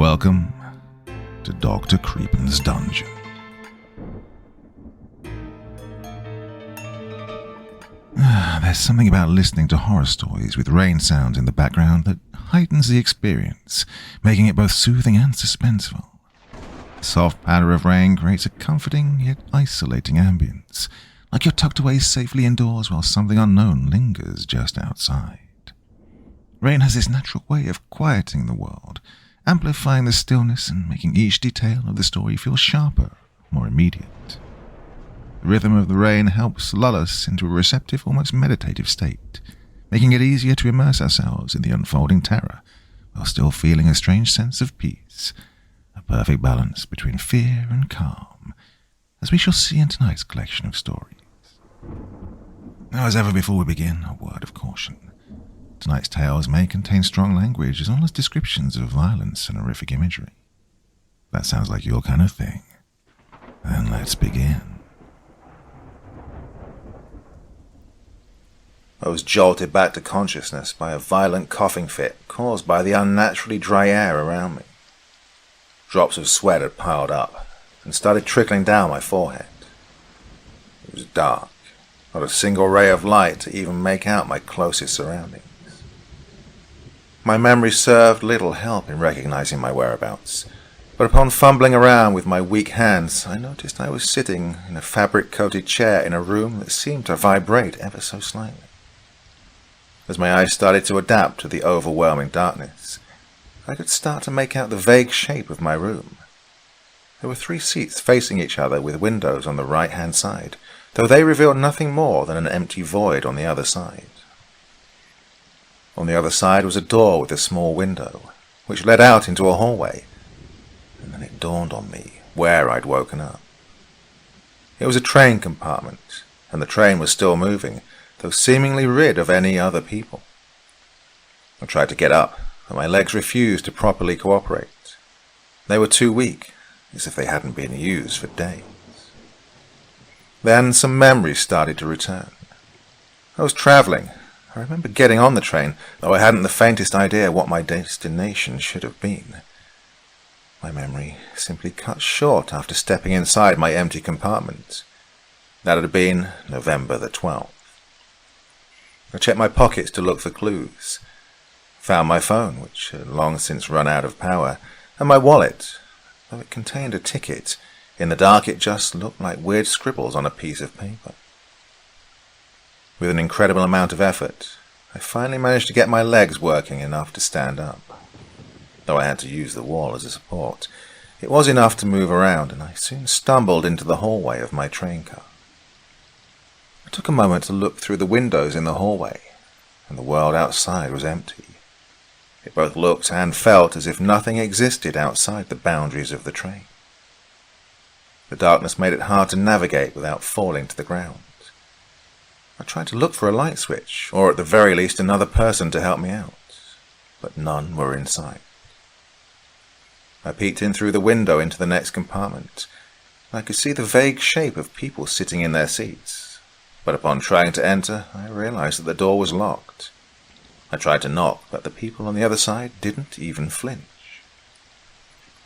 Welcome to Dr. Creepen's dungeon. There's something about listening to horror stories with rain sounds in the background that heightens the experience, making it both soothing and suspenseful. The soft patter of rain creates a comforting yet isolating ambience, like you're tucked away safely indoors while something unknown lingers just outside. Rain has this natural way of quieting the world, amplifying the stillness and making each detail of the story feel sharper, more immediate. The rhythm of the rain helps lull us into a receptive, almost meditative state, making it easier to immerse ourselves in the unfolding terror while still feeling a strange sense of peace, a perfect balance between fear and calm, as we shall see in tonight's collection of stories. Now, as ever before we begin, a word of caution. Tonight's tales may contain strong language as well as descriptions of violence and horrific imagery. That sounds like your kind of thing. Then let's begin. I was jolted back to consciousness by a violent coughing fit caused by the unnaturally dry air around me. Drops of sweat had piled up and started trickling down my forehead. It was dark, not a single ray of light to even make out my closest surroundings. My memory served little help in recognizing my whereabouts, but upon fumbling around with my weak hands, I noticed I was sitting in a fabric-coated chair in a room that seemed to vibrate ever so slightly. As my eyes started to adapt to the overwhelming darkness, I could start to make out the vague shape of my room. There were 3 seats facing each other with windows on the right-hand side, though they revealed nothing more than an empty void on the other side. On the other side was a door with a small window, which led out into a hallway, and then it dawned on me where I'd woken up. It was a train compartment, and the train was still moving, though seemingly rid of any other people. I tried to get up, but my legs refused to properly cooperate. They were too weak, as if they hadn't been used for days. Then some memories started to return. I was travelling. I remember getting on the train, though I hadn't the faintest idea what my destination should have been. My memory simply cut short after stepping inside my empty compartment. That had been November the 12th. I checked my pockets to look for clues. Found my phone, which had long since run out of power, and my wallet. Though it contained a ticket, in the dark it just looked like weird scribbles on a piece of paper. With an incredible amount of effort, I finally managed to get my legs working enough to stand up. Though I had to use the wall as a support, it was enough to move around, and I soon stumbled into the hallway of my train car. I took a moment to look through the windows in the hallway, and the world outside was empty. It both looked and felt as if nothing existed outside the boundaries of the train. The darkness made it hard to navigate without falling to the ground. I tried to look for a light switch, or at the very least another person to help me out, but none were in sight. I peeked in through the window into the next compartment. I could see the vague shape of people sitting in their seats, but upon trying to enter, I realized that the door was locked. I tried to knock, but the people on the other side didn't even flinch.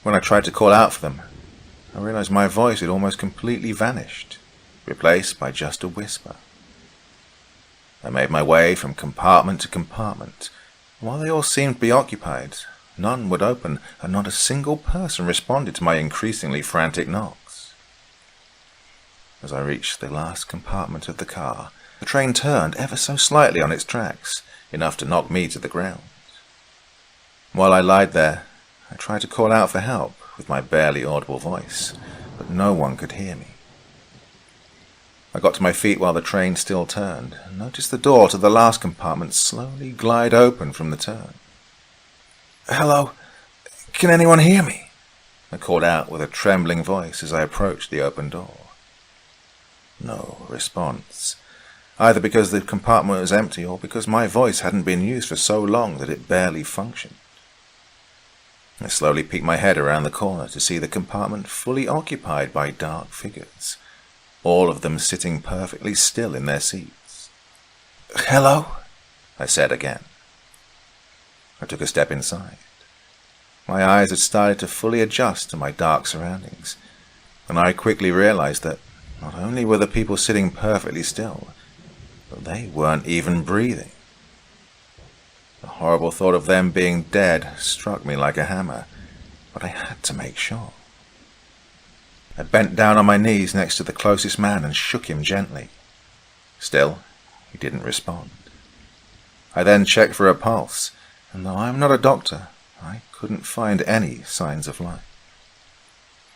When I tried to call out for them, I realized my voice had almost completely vanished, replaced by just a whisper. I made my way from compartment to compartment. While they all seemed to be occupied, none would open, and not a single person responded to my increasingly frantic knocks. As I reached the last compartment of the car, the train turned ever so slightly on its tracks, enough to knock me to the ground. While I lied there, I tried to call out for help with my barely audible voice, but no one could hear me. I got to my feet while the train still turned, and noticed the door to the last compartment slowly glide open from the turn. "Hello? Can anyone hear me?" I called out with a trembling voice as I approached the open door. No response, either because the compartment was empty or because my voice hadn't been used for so long that it barely functioned. I slowly peeked my head around the corner to see the compartment fully occupied by dark figures, all of them sitting perfectly still in their seats. "Hello?" I said again. I took a step inside. My eyes had started to fully adjust to my dark surroundings, and I quickly realized that not only were the people sitting perfectly still, but they weren't even breathing. The horrible thought of them being dead struck me like a hammer, but I had to make sure. I bent down on my knees next to the closest man and shook him gently. Still, he didn't respond. I then checked for a pulse, and though I'm not a doctor, I couldn't find any signs of life.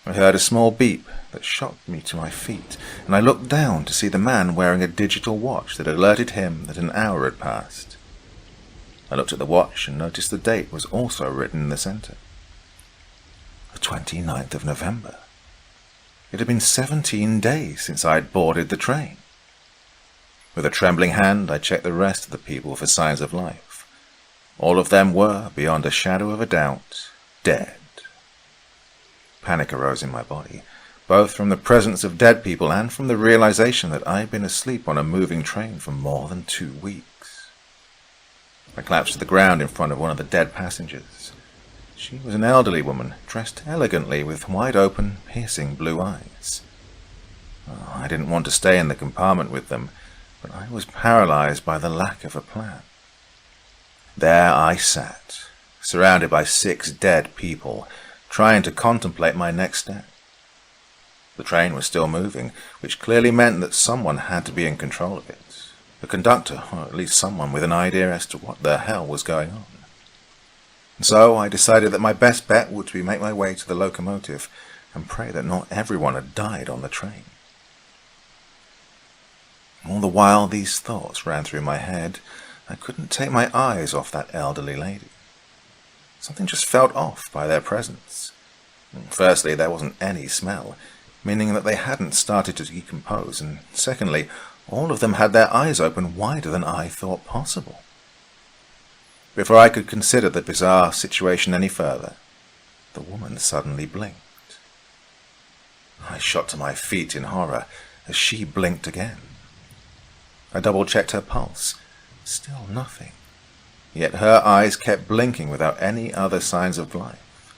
I heard a small beep that shocked me to my feet, and I looked down to see the man wearing a digital watch that alerted him that an hour had passed. I looked at the watch and noticed the date was also written in the center. The 29th of November. It had been 17 days since I had boarded the train. With a trembling hand, I checked the rest of the people for signs of life. All of them were, beyond a shadow of a doubt, dead. Panic arose in my body, both from the presence of dead people and from the realization that I had been asleep on a moving train for more than 2 weeks. I collapsed to the ground in front of one of the dead passengers. She was an elderly woman, dressed elegantly with wide-open, piercing blue eyes. I didn't want to stay in the compartment with them, but I was paralyzed by the lack of a plan. There I sat, surrounded by 6 dead people, trying to contemplate my next step. The train was still moving, which clearly meant that someone had to be in control of it. The conductor, or at least someone with an idea as to what the hell was going on. And so I decided that my best bet would be make my way to the locomotive and pray that not everyone had died on the train. All the while these thoughts ran through my head, I couldn't take my eyes off that elderly lady. Something just felt off by their presence. Firstly, there wasn't any smell, meaning that they hadn't started to decompose, and secondly, all of them had their eyes open wider than I thought possible. Before I could consider the bizarre situation any further, the woman suddenly blinked. I shot to my feet in horror as she blinked again. I double-checked her pulse. Still nothing. Yet her eyes kept blinking without any other signs of life.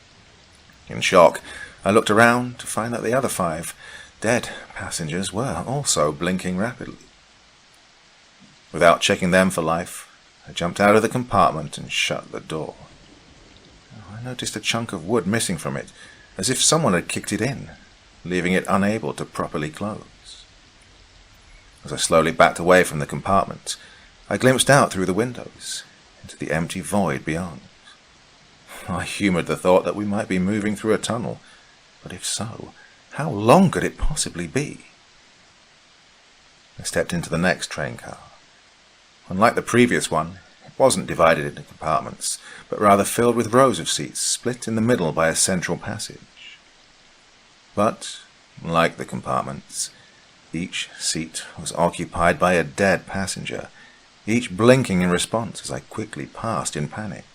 In shock, I looked around to find that the other 5 dead passengers were also blinking rapidly. Without checking them for life, I jumped out of the compartment and shut the door. I noticed a chunk of wood missing from it, as if someone had kicked it in, leaving it unable to properly close. As I slowly backed away from the compartment, I glimpsed out through the windows, into the empty void beyond. I humored the thought that we might be moving through a tunnel, but if so, how long could it possibly be? I stepped into the next train car. Unlike the previous one, it wasn't divided into compartments, but rather filled with rows of seats split in the middle by a central passage. But, like the compartments, each seat was occupied by a dead passenger, each blinking in response as I quickly passed in panic.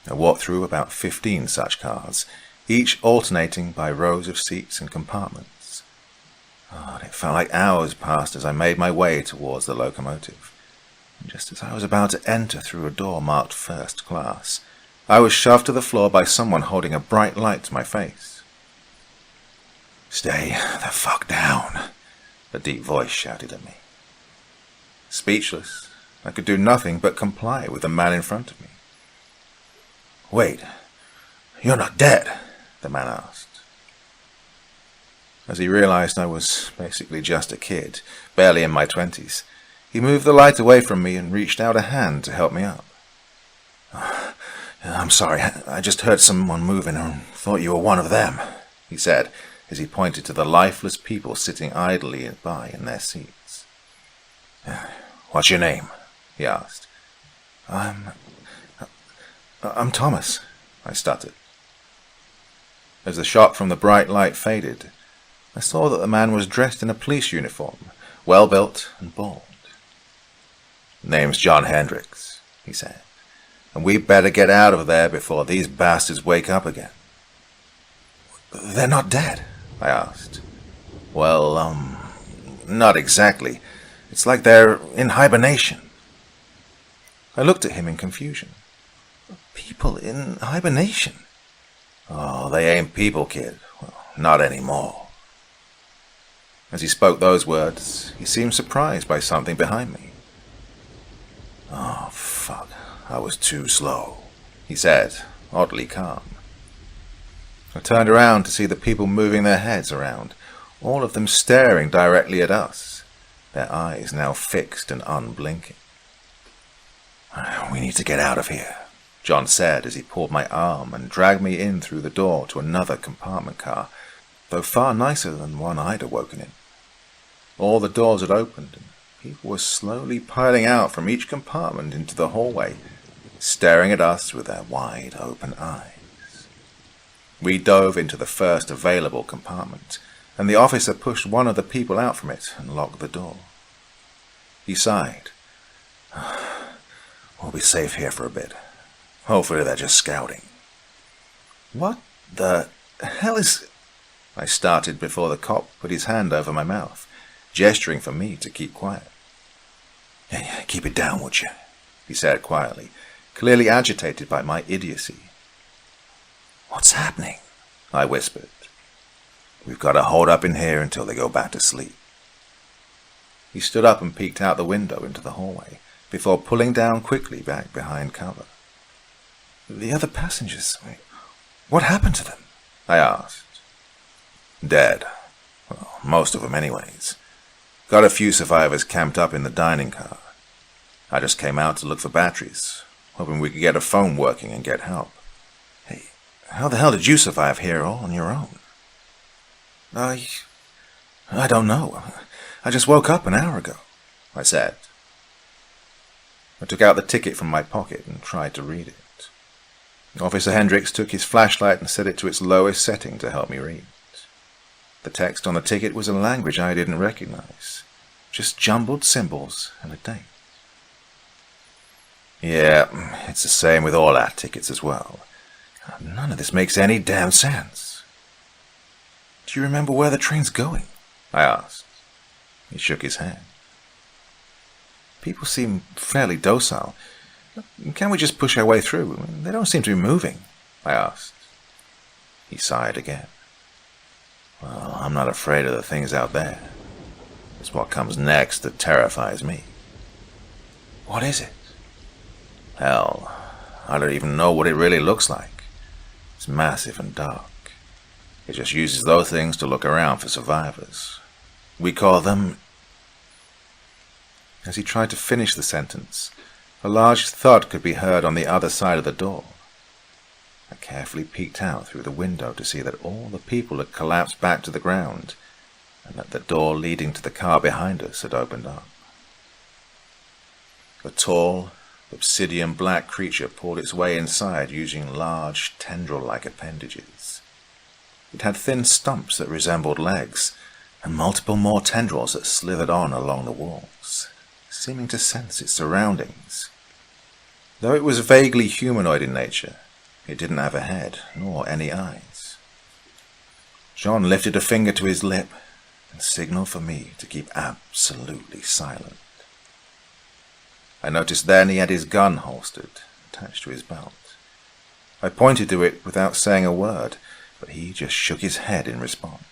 I walked through about 15 such cars, each alternating by rows of seats and compartments. And it felt like hours passed as I made my way towards the locomotive. And just as I was about to enter through a door marked first class, I was shoved to the floor by someone holding a bright light to my face. "Stay the fuck down," a deep voice shouted at me. Speechless, I could do nothing but comply with the man in front of me. "Wait, you're not dead?" the man asked. As he realized I was basically just a kid, barely in my 20s, he moved the light away from me and reached out a hand to help me up. "I'm sorry, I just heard someone moving and thought you were one of them," he said, as he pointed to the lifeless people sitting idly by in their seats. "What's your name?" he asked. I'm Thomas," I stuttered. As the shock from the bright light faded, I saw that the man was dressed in a police uniform, well-built and bald. "Name's John Hendricks," he said, "and we better get out of there before these bastards wake up again." "They're not dead?" I asked. "Well, not exactly. It's like they're in hibernation." I looked at him in confusion. People in hibernation. Oh, they ain't people, kid. Well, not anymore. As he spoke those words, he seemed surprised by something behind me. Oh, fuck. I was too slow, he said, oddly calm. I turned around to see the people moving their heads around, all of them staring directly at us, their eyes now fixed and unblinking. We need to get out of here, John said as he pulled my arm and dragged me in through the door to another compartment car, though far nicer than one I'd awoken in. All the doors had opened, and people were slowly piling out from each compartment into the hallway, staring at us with their wide open eyes. We dove into the first available compartment, and the officer pushed one of the people out from it and locked the door. He sighed. We'll be safe here for a bit. Hopefully they're just scouting. What the hell is... I started before the cop put his hand over my mouth, gesturing for me to keep quiet. Hey, keep it down, would you? He said quietly, clearly agitated by my idiocy. What's happening? I whispered. We've got to hold up in here until they go back to sleep. He stood up and peeked out the window into the hallway, before pulling down quickly back behind cover. The other passengers, what happened to them? I asked. Dead. Well, most of them anyways. Got a few survivors camped up in the dining car. I just came out to look for batteries, hoping we could get a phone working and get help. Hey, how the hell did you survive here all on your own? I don't know. I just woke up an hour ago, I said. I took out the ticket from my pocket and tried to read it. Officer Hendricks took his flashlight and set it to its lowest setting to help me read. The text on the ticket was a language I didn't recognize, just jumbled symbols and a date. Yeah, it's the same with all our tickets as well. None of this makes any damn sense. Do you remember where the train's going? I asked. He shook his head. People seem fairly docile. Can't we just push our way through? They don't seem to be moving, I asked. He sighed again. Well, I'm not afraid of the things out there. It's what comes next that terrifies me. What is it? Hell, I don't even know what it really looks like. It's massive and dark. It just uses those things to look around for survivors. We call them... As he tried to finish the sentence, a large thud could be heard on the other side of the door. I carefully peeked out through the window to see that all the people had collapsed back to the ground, and that the door leading to the car behind us had opened up. A tall, obsidian black creature pulled its way inside using large, tendril-like appendages. It had thin stumps that resembled legs, and multiple more tendrils that slithered on along the walls, seeming to sense its surroundings. Though it was vaguely humanoid in nature, it didn't have a head, nor any eyes. John lifted a finger to his lip and signaled for me to keep absolutely silent. I noticed then he had his gun holstered, attached to his belt. I pointed to it without saying a word, but he just shook his head in response.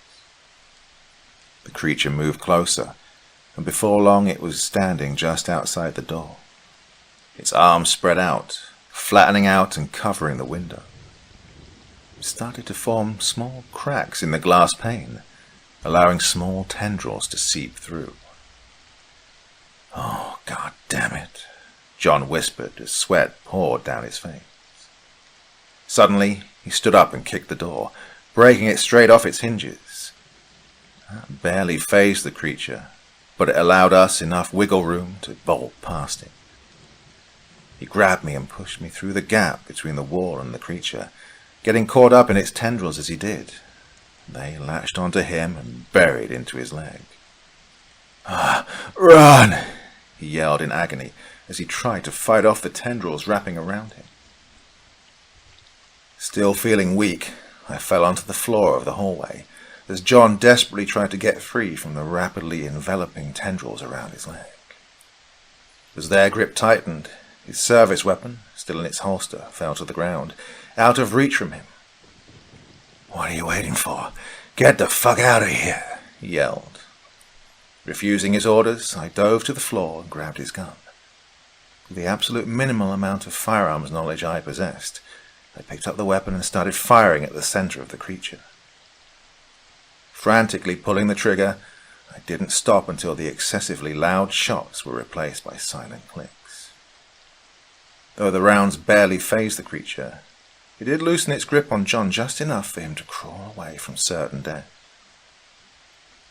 The creature moved closer, and before long it was standing just outside the door. Its arms spread out, flattening out and covering the window. It started to form small cracks in the glass pane, allowing small tendrils to seep through. Oh, God damn it, John whispered as sweat poured down his face. Suddenly, he stood up and kicked the door, breaking it straight off its hinges. That barely fazed the creature, but it allowed us enough wiggle room to bolt past it. He grabbed me and pushed me through the gap between the wall and the creature, getting caught up in its tendrils as he did. They latched onto him and buried into his leg. Run! He yelled in agony as he tried to fight off the tendrils wrapping around him. Still feeling weak, I fell onto the floor of the hallway as John desperately tried to get free from the rapidly enveloping tendrils around his leg. As their grip tightened, his service weapon, still in its holster, fell to the ground, out of reach from him. "What are you waiting for? Get the fuck out of here," he yelled. Refusing his orders, I dove to the floor and grabbed his gun. With the absolute minimal amount of firearms knowledge I possessed, I picked up the weapon and started firing at the center of the creature. Frantically pulling the trigger, I didn't stop until the excessively loud shots were replaced by silent clicks. Though the rounds barely fazed the creature, it did loosen its grip on John just enough for him to crawl away from certain death.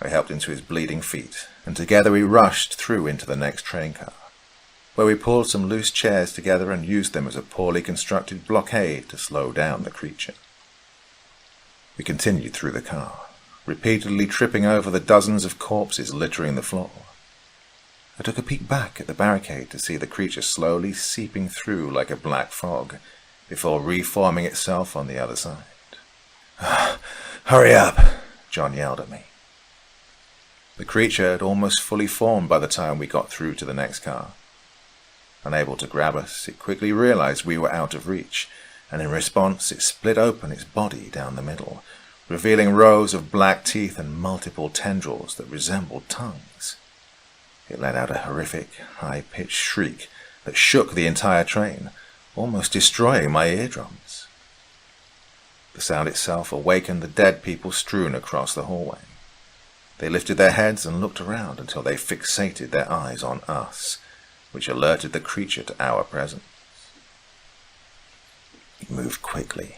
I helped him to his bleeding feet, and together we rushed through into the next train car, where we pulled some loose chairs together and used them as a poorly constructed blockade to slow down the creature. We continued through the car, repeatedly tripping over the dozens of corpses littering the floor. I took a peek back at the barricade to see the creature slowly seeping through like a black fog, before reforming itself on the other side. "Hurry up," John yelled at me. The creature had almost fully formed by the time we got through to the next car. Unable to grab us, it quickly realized we were out of reach, and in response it split open its body down the middle, revealing rows of black teeth and multiple tendrils that resembled tongues. It let out a horrific, high-pitched shriek that shook the entire train, almost destroying my eardrums. The sound itself awakened the dead people strewn across the hallway. They lifted their heads and looked around until they fixated their eyes on us, which alerted the creature to our presence. It moved quickly,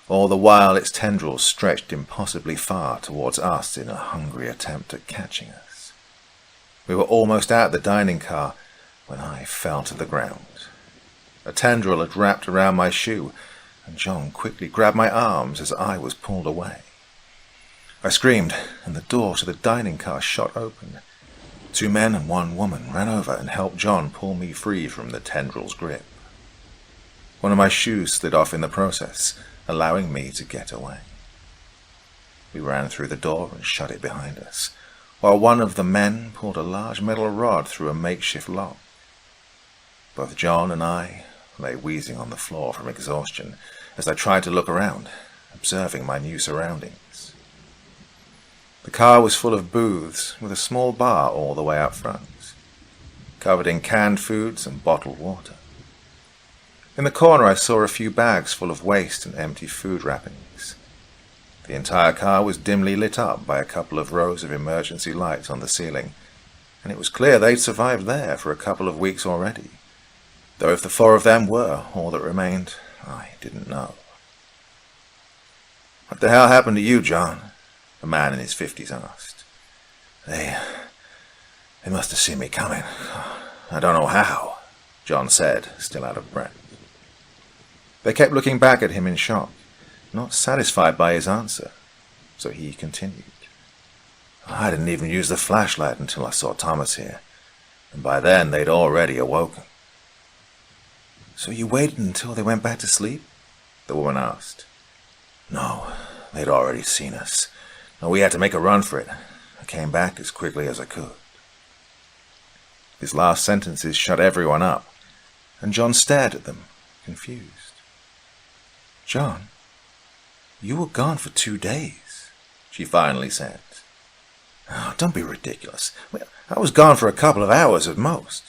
all the while its tendrils stretched impossibly far towards us in a hungry attempt at catching us. We were almost at the dining car when I fell to the ground. A tendril had wrapped around my shoe, and John quickly grabbed my arms as I was pulled away. I screamed, and the door to the dining car shot open. 2 men and 1 woman ran over and helped John pull me free from the tendril's grip. One of my shoes slid off in the process, allowing me to get away. We ran through the door and shut it behind us, while one of the men pulled a large metal rod through a makeshift lock. Both John and I lay wheezing on the floor from exhaustion as I tried to look around, observing my new surroundings. The car was full of booths with a small bar all the way up front, covered in canned foods and bottled water. In the corner I saw a few bags full of waste and empty food wrappings. The entire car was dimly lit up by a couple of rows of emergency lights on the ceiling, and it was clear they'd survived there for a couple of weeks already, though if the 4 of them were all that remained, I didn't know. "What the hell happened to you, John?" a man in his 50s asked. They must have seen me coming. I don't know how," John said, still out of breath. They kept looking back at him in shock, not satisfied by his answer, so he continued. "I didn't even use the flashlight until I saw Thomas here, and by then they'd already awoken." "So you waited until they went back to sleep?" the woman asked. "No, they'd already seen us. And we had to make a run for it. I came back as quickly as I could." His last sentences shut everyone up, and John stared at them, confused. "John, you were gone for 2 days, she finally said. "Oh, don't be ridiculous. I was gone for a couple of hours at most."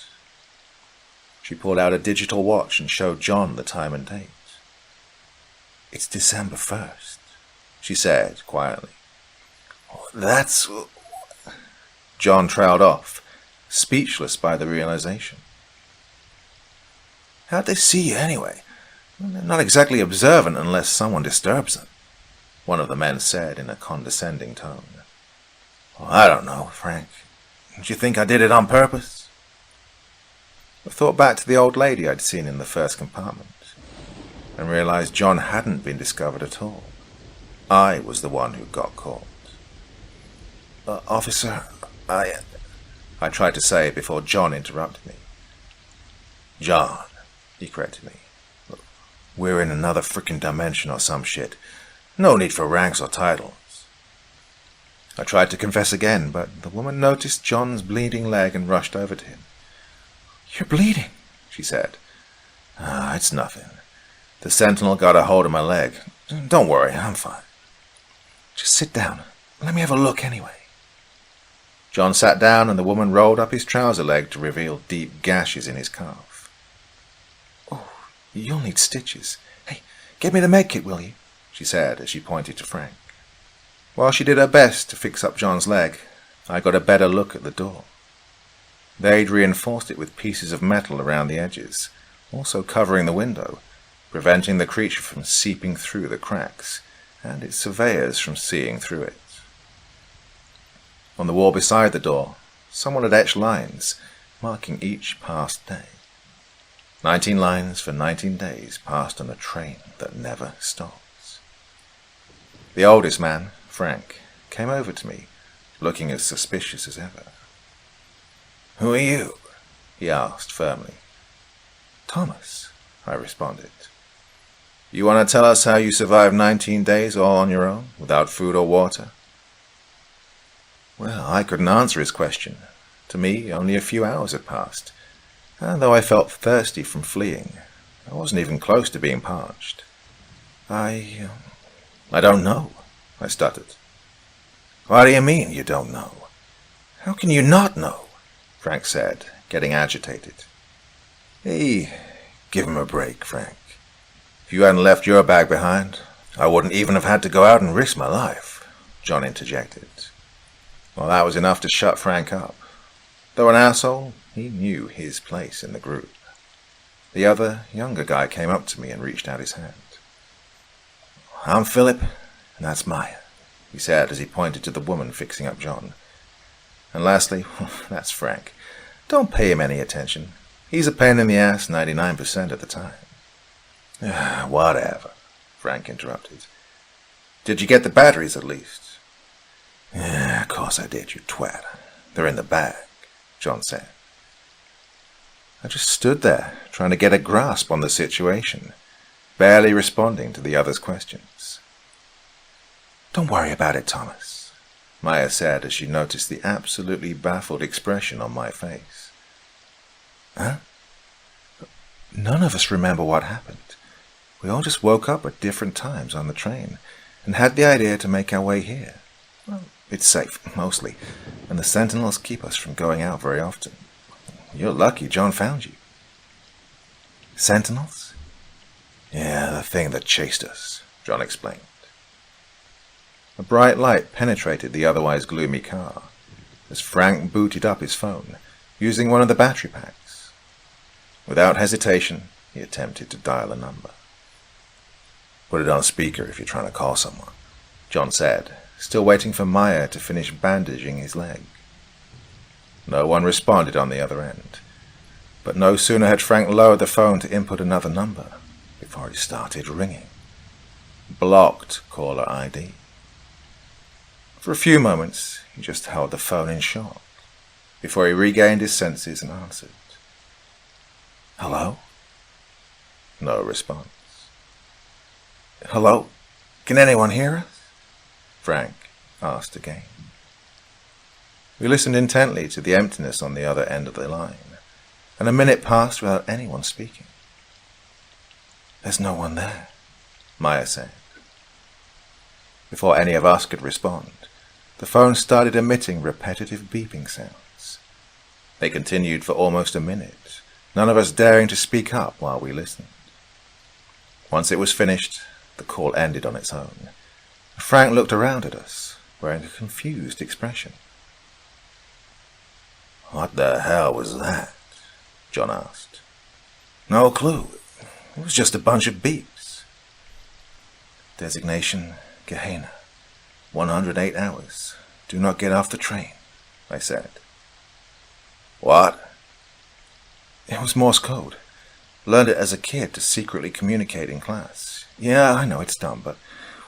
She pulled out a digital watch and showed John the time and date. "It's December 1st, she said quietly. "That's..." John trailed off, speechless by the realization. "How'd they see you anyway? They're not exactly observant unless someone disturbs them," one of the men said in a condescending tone. "Well, I don't know, Frank. Do you think I did it on purpose?" I thought back to the old lady I'd seen in the first compartment, and realized John hadn't been discovered at all. I was the one who got caught. "Officer, I tried to say before John interrupted me. "John," he corrected me. "Look, we're in another frickin' dimension or some shit. No need for ranks or titles." I tried to confess again, but the woman noticed John's bleeding leg and rushed over to him. "You're bleeding," she said. Ah, it's nothing. The sentinel got a hold of my leg. Don't worry, I'm fine. Just sit down. Let me have a look anyway. John sat down and the woman rolled up his trouser leg to reveal deep gashes in his calf. Oh, you'll need stitches. Hey, get me the med kit, will you? She said as she pointed to Frank. While she did her best to fix up John's leg, I got a better look at the door. They'd reinforced it with pieces of metal around the edges, also covering the window, preventing the creature from seeping through the cracks, and its surveyors from seeing through it. On the wall beside the door, someone had etched lines, marking each past day. 19 lines for 19 days passed on a train that never stops. The oldest man, Frank, came over to me, looking as suspicious as ever. "Who are you?" he asked firmly. "Thomas," I responded. "You want to tell us how you survived 19 days all on your own, without food or water?" Well, I couldn't answer his question. To me, only a few hours had passed, and though I felt thirsty from fleeing, I wasn't even close to being parched. I don't know," I stuttered. "What do you mean you don't know? How can you not know?" Frank said, getting agitated. "Hey, give him a break, Frank. If you hadn't left your bag behind, I wouldn't even have had to go out and risk my life," John interjected. Well, that was enough to shut Frank up. Though an asshole, he knew his place in the group. The other, younger guy came up to me and reached out his hand. "I'm Philip, and that's Maya," he said as he pointed to the woman fixing up John. "And lastly, that's Frank. Don't pay him any attention. He's a pain in the ass 99% of the time." "Whatever," Frank interrupted. "Did you get the batteries at least?" "Yeah, of course I did, you twat. They're in the bag," John said. I just stood there, trying to get a grasp on the situation, barely responding to the other's questions. "Don't worry about it, Thomas," Maya said as she noticed the absolutely baffled expression on my face. "Huh? None of us remember what happened. We all just woke up at different times on the train and had the idea to make our way here. Well, it's safe, mostly, and the sentinels keep us from going out very often. You're lucky John found you." "Sentinels?" "Yeah, the thing that chased us," John explained. A bright light penetrated the otherwise gloomy car as Frank booted up his phone, using one of the battery packs. Without hesitation, he attempted to dial a number. "Put it on speaker if you're trying to call someone," John said, still waiting for Maya to finish bandaging his leg. No one responded on the other end, but no sooner had Frank lowered the phone to input another number before it started ringing. Blocked caller ID. For a few moments, he just held the phone in shock, before he regained his senses and answered. "Hello?" No response. "Hello? Can anyone hear us?" Frank asked again. We listened intently to the emptiness on the other end of the line, and a minute passed without anyone speaking. "There's no one there," Maya said. Before any of us could respond, the phone started emitting repetitive beeping sounds. They continued for almost a minute, none of us daring to speak up while we listened. Once it was finished, the call ended on its own. Frank looked around at us, wearing a confused expression. "What the hell was that?" John asked. "No clue. It was just a bunch of beeps." "Designation, Gehena. 108 hours. Do not get off the train," I said. "What?" "It was Morse code. Learned it as a kid to secretly communicate in class. Yeah, I know it's dumb, but,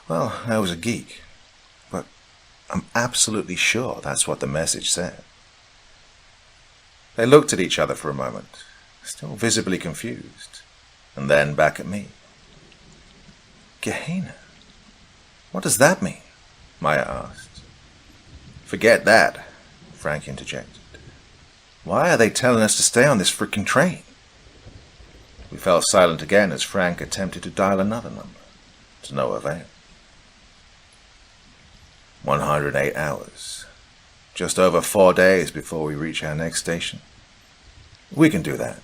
well, I was a geek. But I'm absolutely sure that's what the message said." They looked at each other for a moment, still visibly confused, and then back at me. "Gehena? What does that mean?" Maya asked. "Forget that," Frank interjected. "Why are they telling us to stay on this frickin' train?" We fell silent again as Frank attempted to dial another number, to no avail. 108 hours. Just over 4 days before we reach our next station. We can do that.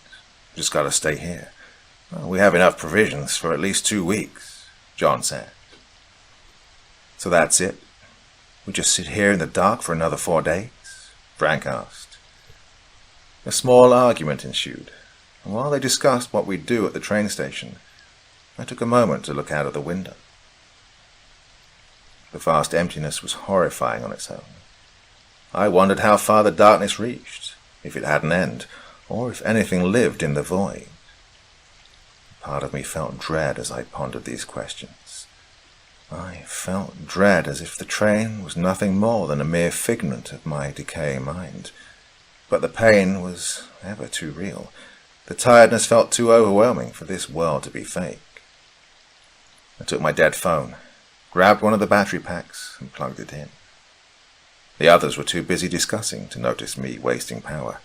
Just gotta stay here. Well, we have enough provisions for at least 2 weeks, John said. So that's it? We just sit here in the dark for another 4 days? Frank asked. A small argument ensued, and while they discussed what we'd do at the train station, I took a moment to look out of the window. The vast emptiness was horrifying on its own. I wondered how far the darkness reached, if it had an end, or if anything lived in the void. Part of me felt dread as I pondered these questions. I felt dread as if the train was nothing more than a mere figment of my decaying mind. But the pain was ever too real. The tiredness felt too overwhelming for this world to be fake. I took my dead phone, grabbed one of the battery packs, and plugged it in. The others were too busy discussing to notice me wasting power,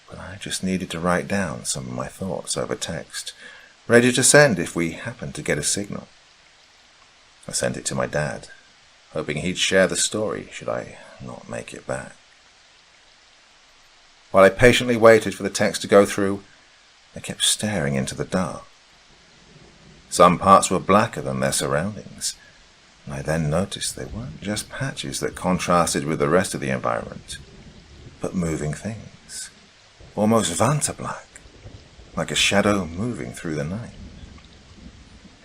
but I just needed to write down some of my thoughts over text, ready to send if we happened to get a signal. I sent it to my dad, hoping he'd share the story should I not make it back. While I patiently waited for the text to go through, I kept staring into the dark. Some parts were blacker than their surroundings, and I then noticed they weren't just patches that contrasted with the rest of the environment, but moving things, almost vanta-black, like a shadow moving through the night.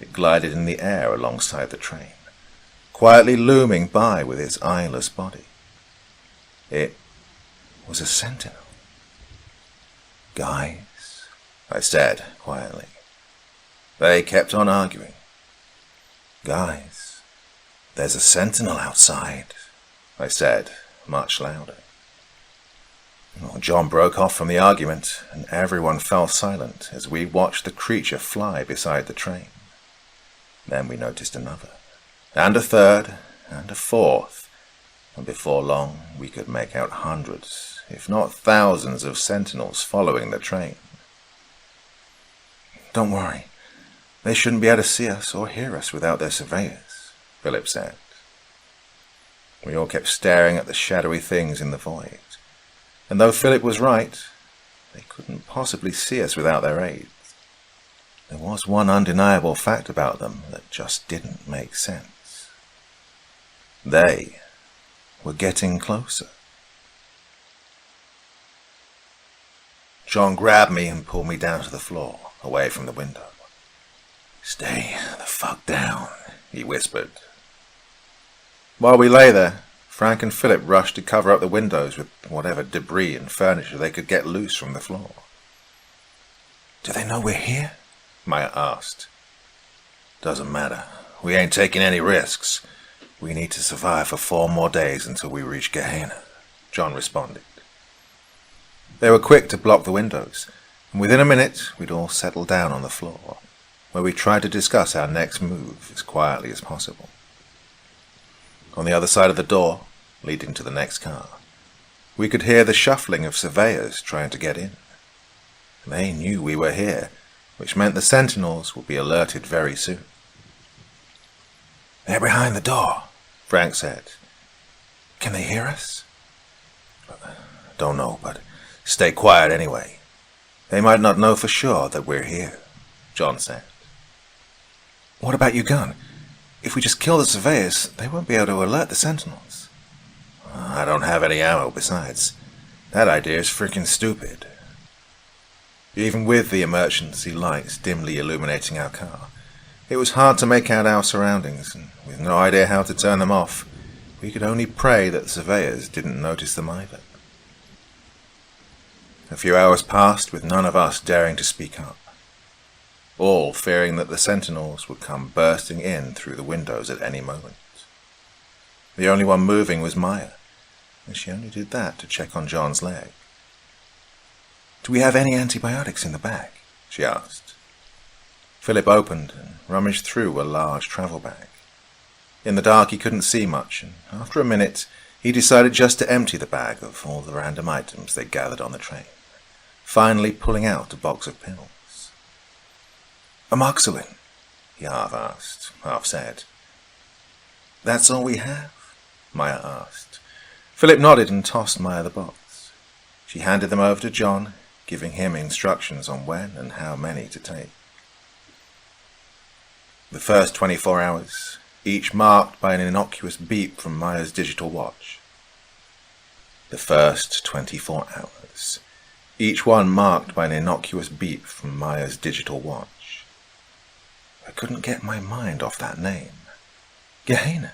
It glided in the air alongside the train, quietly looming by with its eyeless body. It was a sentinel. "Guys," I said quietly. They kept on arguing. "Guys, there's a sentinel outside," I said, much louder. Well, John broke off from the argument, and everyone fell silent as we watched the creature fly beside the train. Then we noticed another, and a third, and a fourth, and before long we could make out hundreds, if not thousands of sentinels following the train. "Don't worry, they shouldn't be able to see us or hear us without their surveyors," Philip said. We all kept staring at the shadowy things in the void, and though Philip was right, they couldn't possibly see us without their aid. There was one undeniable fact about them that just didn't make sense. They were getting closer. John grabbed me and pulled me down to the floor, away from the window. "Stay the fuck down," he whispered. While we lay there, Frank and Philip rushed to cover up the windows with whatever debris and furniture they could get loose from the floor. "Do they know we're here?" Maya asked. "Doesn't matter. We ain't taking any risks. We need to survive for 4 more days until we reach Gehena," John responded. They were quick to block the windows, and within a minute we'd all settled down on the floor, where we tried to discuss our next move as quietly as possible. On the other side of the door, leading to the next car, we could hear the shuffling of surveyors trying to get in. They knew we were here, which meant the sentinels would be alerted very soon. "They're behind the door," Frank said. "Can they hear us?" "Don't know, but stay quiet anyway. They might not know for sure that we're here," John said. "What about your gun? If we just kill the surveyors, they won't be able to alert the sentinels." "I don't have any ammo besides. That idea is freaking stupid." Even with the emergency lights dimly illuminating our car, it was hard to make out our surroundings, and with no idea how to turn them off, we could only pray that the surveyors didn't notice them either. A few hours passed with none of us daring to speak up, all fearing that the sentinels would come bursting in through the windows at any moment. The only one moving was Maya, and she only did that to check on John's leg. "Do we have any antibiotics in the bag?" she asked. Philip opened and rummaged through a large travel bag. In the dark he couldn't see much, and after a minute he decided just to empty the bag of all the random items they gathered on the train, finally pulling out a box of pills. Amoxicillin, he half asked, half said. That's all we have? Maya asked. Philip nodded and tossed Maya the box. She handed them over to John, giving him instructions on when and how many to take. The first 24 hours, each marked by an innocuous beep from Maya's digital watch. The first 24 hours, each one marked by an innocuous beep from Maya's digital watch. I couldn't get my mind off that name. Gehena.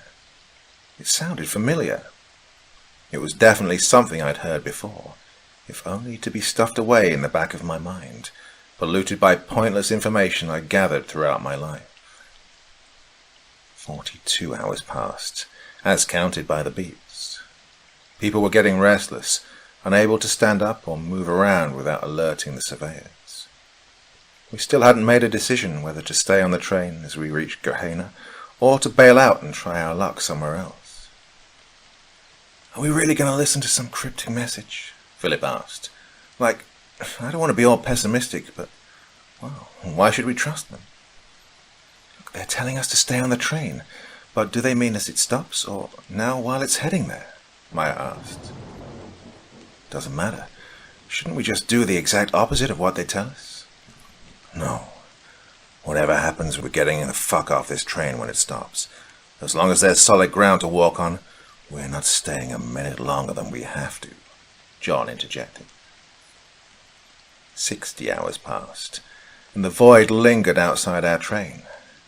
It sounded familiar. It was definitely something I'd heard before, if only to be stuffed away in the back of my mind, polluted by pointless information I gathered throughout my life. 42 hours passed, as counted by the beeps. People were getting restless, unable to stand up or move around without alerting the surveyors. We still hadn't made a decision whether to stay on the train as we reached Gehena, or to bail out and try our luck somewhere else. Are we really going to listen to some cryptic message? Philip asked. Like, I don't want to be all pessimistic, but, well, why should we trust them? Look, they're telling us to stay on the train, but do they mean as it stops, or now while it's heading there? Maya asked. Doesn't matter. Shouldn't we just do the exact opposite of what they tell us? No. Whatever happens, we're getting the fuck off this train when it stops. As long as there's solid ground to walk on, we're not staying a minute longer than we have to, John interjected. 60 hours passed, and the void lingered outside our train,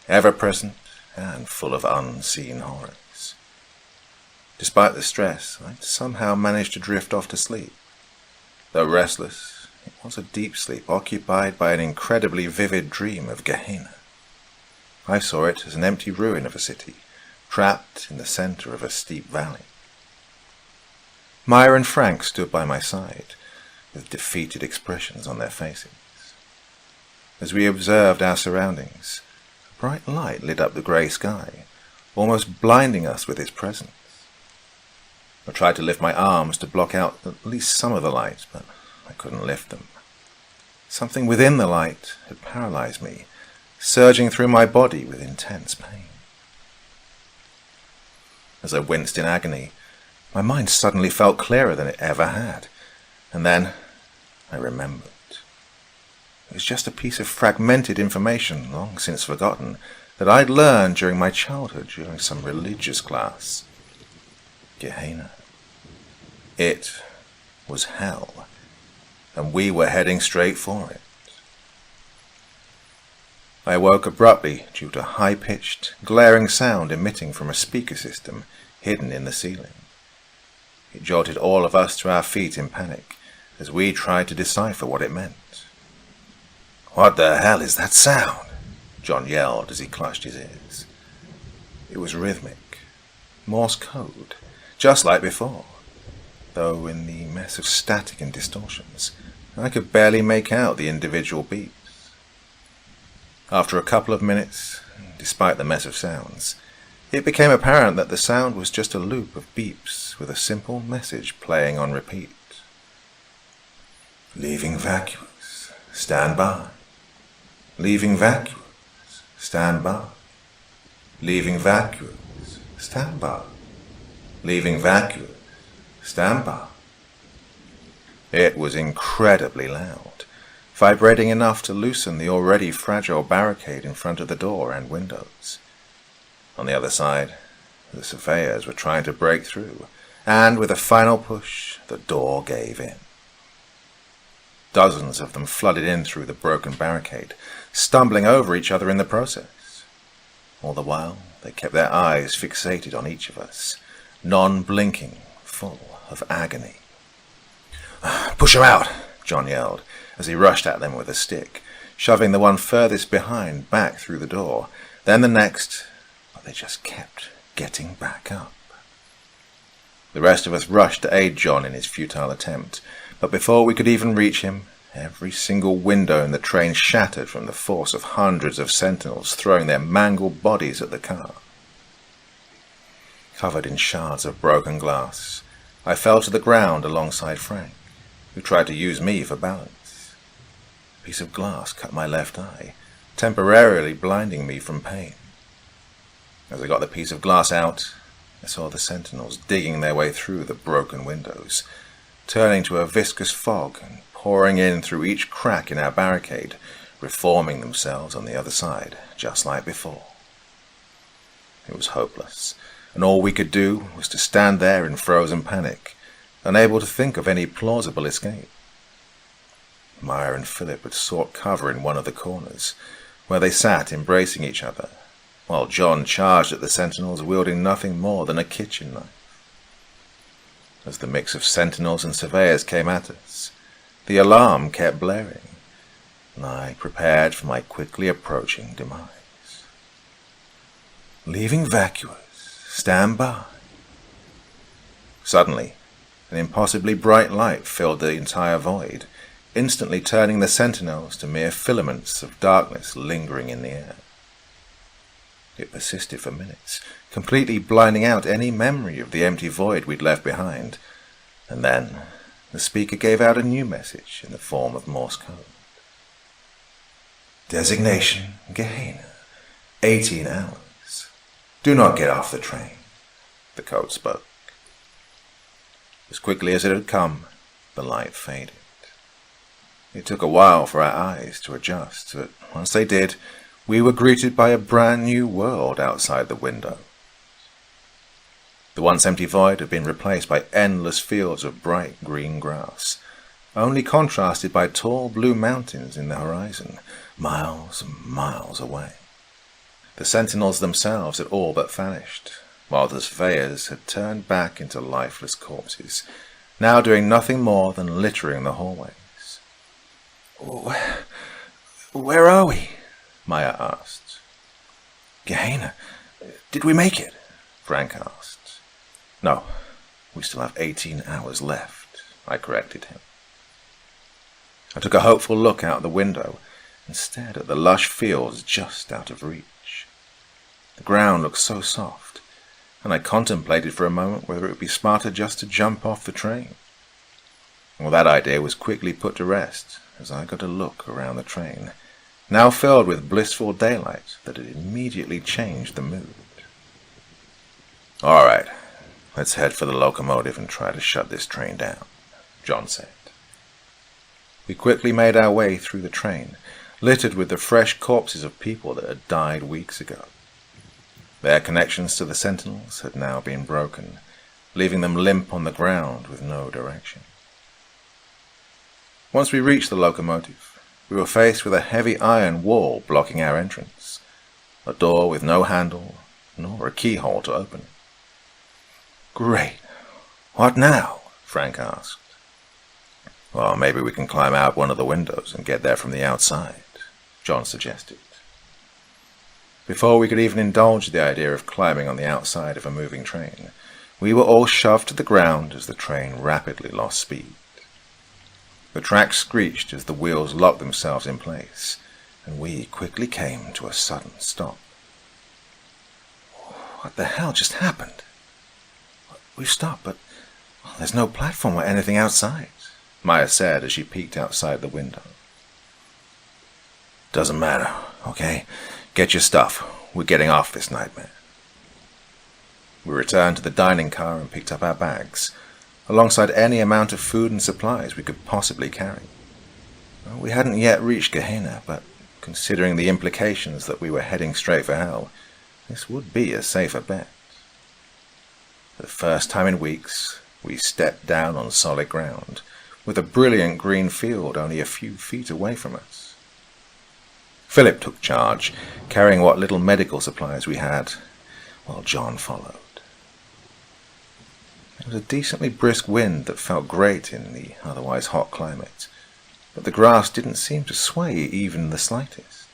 ever-present and full of unseen horrors. Despite the stress, I'd somehow managed to drift off to sleep. Though restless, it was a deep sleep occupied by an incredibly vivid dream of Gehena. I saw it as an empty ruin of a city, trapped in the center of a steep valley. Maya and Frank stood by my side, with defeated expressions on their faces. As we observed our surroundings, a bright light lit up the grey sky, almost blinding us with its presence. I tried to lift my arms to block out at least some of the light, but I couldn't lift them. Something within the light had paralyzed me, surging through my body with intense pain. As I winced in agony, my mind suddenly felt clearer than it ever had, and then I remembered. It was just a piece of fragmented information, long since forgotten, that I'd learned during my childhood during some religious class. Gehena. It was hell, and we were heading straight for it. I awoke abruptly due to high-pitched, glaring sound emitting from a speaker system hidden in the ceiling. It jolted all of us to our feet in panic as we tried to decipher what it meant. "What the hell is that sound?" John yelled as he clutched his ears. It was rhythmic, Morse code, just like before, though in the mess of static and distortions, I could barely make out the individual beeps. After a couple of minutes, despite the mess of sounds, it became apparent that the sound was just a loop of beeps with a simple message playing on repeat. Leaving vacuous, stand by. Leaving vacuous, stand by. Leaving vacuous, stand by. Leaving vacuous, stand by. It was incredibly loud, vibrating enough to loosen the already fragile barricade in front of the door and windows. On the other side, the surveyors were trying to break through, and with a final push, the door gave in. Dozens of them flooded in through the broken barricade, stumbling over each other in the process. All the while, they kept their eyes fixated on each of us, non-blinking, full of agony. "Push him out!" John yelled, as he rushed at them with a stick, shoving the one furthest behind back through the door, then the next, but they just kept getting back up. The rest of us rushed to aid John in his futile attempt, but before we could even reach him, every single window in the train shattered from the force of hundreds of sentinels throwing their mangled bodies at the car. Covered in shards of broken glass, I fell to the ground alongside Frank, who tried to use me for balance. A piece of glass cut my left eye, temporarily blinding me from pain. As I got the piece of glass out, I saw the sentinels digging their way through the broken windows, turning to a viscous fog and pouring in through each crack in our barricade, reforming themselves on the other side, just like before. It was hopeless, and all we could do was to stand there in frozen panic, unable to think of any plausible escape. Maya and Philip had sought cover in one of the corners, where they sat embracing each other, while John charged at the sentinels wielding nothing more than a kitchen knife. As the mix of sentinels and surveyors came at us, the alarm kept blaring, and I prepared for my quickly approaching demise. Leaving vacuous, stand by. Suddenly, an impossibly bright light filled the entire void, instantly turning the sentinels to mere filaments of darkness lingering in the air. It persisted for minutes, completely blinding out any memory of the empty void we'd left behind, and then the speaker gave out a new message in the form of Morse code. Designation, Gehena, 18 hours. Do not get off the train, the code spoke. As quickly as it had come, the light faded. It took a while for our eyes to adjust, but once they did, we were greeted by a brand new world outside the window. The once empty void had been replaced by endless fields of bright green grass, only contrasted by tall blue mountains in the horizon, miles and miles away. The sentinels themselves had all but vanished, while the surveyors had turned back into lifeless corpses, now doing nothing more than littering the hallways. Where are we? Maya asked. Gehena, did we make it? Frank asked. No, we still have 18 hours left, I corrected him. I took a hopeful look out the window and stared at the lush fields just out of reach. The ground looked so soft, and I contemplated for a moment whether it would be smarter just to jump off the train. Well, that idea was quickly put to rest as I got a look around the train, now filled with blissful daylight that had immediately changed the mood. All right, let's head for the locomotive and try to shut this train down, John said. We quickly made our way through the train, littered with the fresh corpses of people that had died weeks ago. Their connections to the sentinels had now been broken, leaving them limp on the ground with no direction. Once we reached the locomotive, we were faced with a heavy iron wall blocking our entrance, a door with no handle nor a keyhole to open it. Great. What now? Frank asked. Well, maybe we can climb out one of the windows and get there from the outside, John suggested. Before we could even indulge the idea of climbing on the outside of a moving train, we were all shoved to the ground as the train rapidly lost speed. The tracks screeched as the wheels locked themselves in place, and we quickly came to a sudden stop. What the hell just happened? We've stopped, but there's no platform or anything outside, Maya said as she peeked outside the window. Doesn't matter, okay? Get your stuff. We're getting off this nightmare. We returned to the dining car and picked up our bags, alongside any amount of food and supplies we could possibly carry. Well, we hadn't yet reached Gehena, but considering the implications that we were heading straight for hell, this would be a safer bet. For the first time in weeks, we stepped down on solid ground, with a brilliant green field only a few feet away from us. Philip took charge, carrying what little medical supplies we had, while John followed. There was a decently brisk wind that felt great in the otherwise hot climate, but the grass didn't seem to sway even the slightest.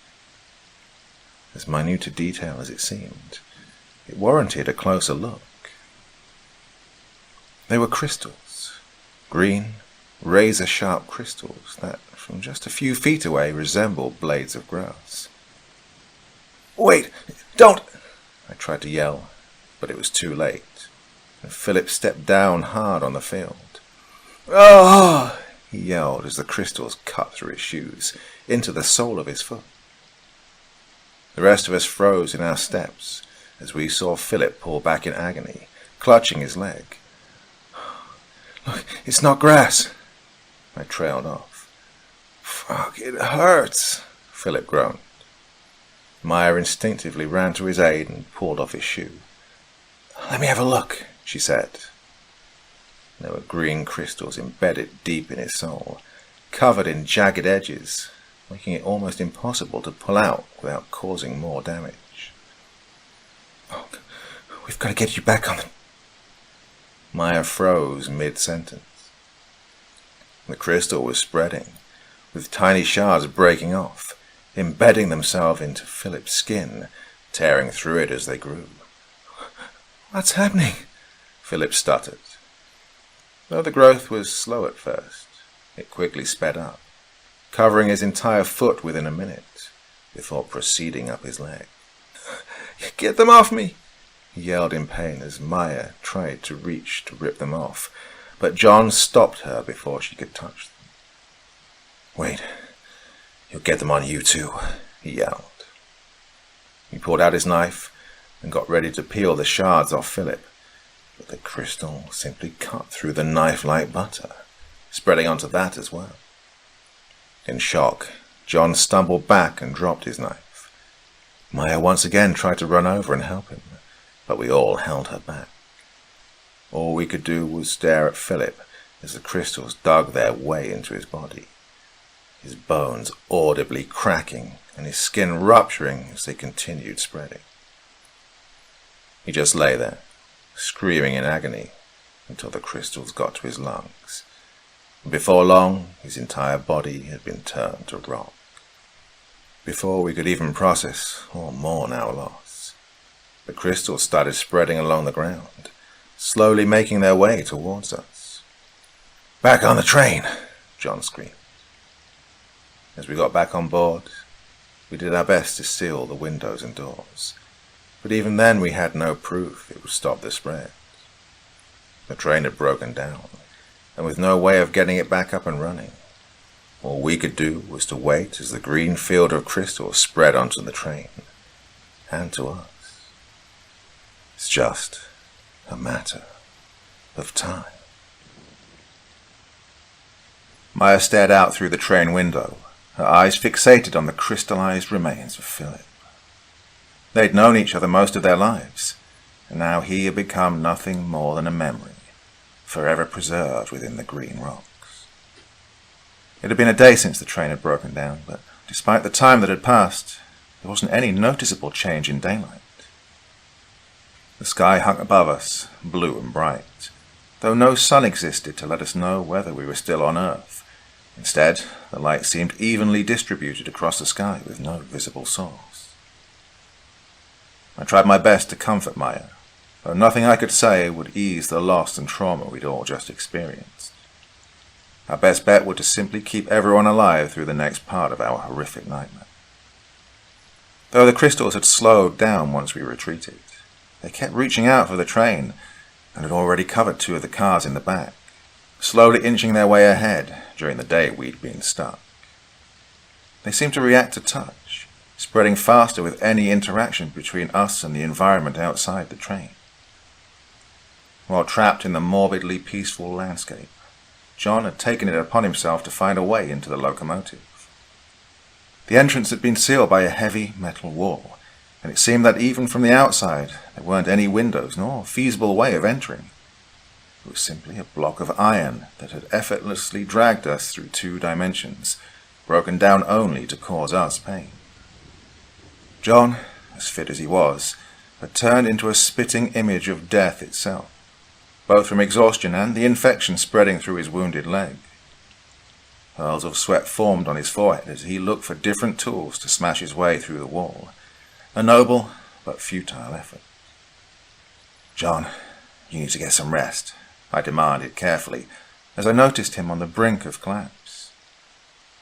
As minute a detail as it seemed, it warranted a closer look. They were crystals, green, razor-sharp crystals that, from just a few feet away, resembled blades of grass. Wait, don't! I tried to yell, but it was too late, and Philip stepped down hard on the field. Oh! He yelled as the crystals cut through his shoes, into the sole of his foot. The rest of us froze in our steps as we saw Philip pull back in agony, clutching his leg. "Look, it's not grass." I trailed off. "Fuck, it hurts," Philip groaned. Maya instinctively ran to his aid and pulled off his shoe. "Let me have a look," she said. There were green crystals embedded deep in his sole, covered in jagged edges, making it almost impossible to pull out without causing more damage. "Oh, we've got to get you back on the..." Maya froze mid-sentence. The crystal was spreading, with tiny shards breaking off, embedding themselves into Philip's skin, tearing through it as they grew. "What's happening?" Philip stuttered. Though the growth was slow at first, it quickly sped up, covering his entire foot within a minute, before proceeding up his leg. "Get them off me!" he yelled in pain as Maya tried to reach to rip them off, but John stopped her before she could touch them. "Wait, you'll get them on you too," he yelled. He pulled out his knife and got ready to peel the shards off Philip, but the crystal simply cut through the knife like butter, spreading onto that as well. In shock, John stumbled back and dropped his knife. Maya once again tried to run over and help him, but we all held her back. All we could do was stare at Philip as the crystals dug their way into his body, his bones audibly cracking and his skin rupturing as they continued spreading. He just lay there, screaming in agony until the crystals got to his lungs. And before long, his entire body had been turned to rock. Before we could even process or mourn our loss, the crystals started spreading along the ground, slowly making their way towards us. "Back on the train!" John screamed. As we got back on board, we did our best to seal the windows and doors, but even then we had no proof it would stop the spread. The train had broken down, and with no way of getting it back up and running, all we could do was to wait as the green field of crystals spread onto the train, and to us. It's just a matter of time. Maya stared out through the train window, her eyes fixated on the crystallized remains of Philip. They'd known each other most of their lives, and now he had become nothing more than a memory, forever preserved within the green rocks. It had been a day since the train had broken down, but despite the time that had passed, there wasn't any noticeable change in daylight. The sky hung above us, blue and bright, though no sun existed to let us know whether we were still on Earth. Instead, the light seemed evenly distributed across the sky with no visible source. I tried my best to comfort Maya, though nothing I could say would ease the loss and trauma we'd all just experienced. Our best bet was to simply keep everyone alive through the next part of our horrific nightmare. Though the crystals had slowed down once we retreated, they kept reaching out for the train and had already covered 2 of the cars in the back, slowly inching their way ahead during the day we'd been stuck. They seemed to react to touch, spreading faster with any interaction between us and the environment outside the train. While trapped in the morbidly peaceful landscape, John had taken it upon himself to find a way into the locomotive. The entrance had been sealed by a heavy metal wall, and it seemed that even from the outside there weren't any windows nor feasible way of entering. It was simply a block of iron that had effortlessly dragged us through 2 dimensions, broken down only to cause us pain. John, as fit as he was, had turned into a spitting image of death itself, both from exhaustion and the infection spreading through his wounded leg. Pearls of sweat formed on his forehead as he looked for different tools to smash his way through the wall, a noble but futile effort. "John, you need to get some rest," I demanded carefully, as I noticed him on the brink of collapse.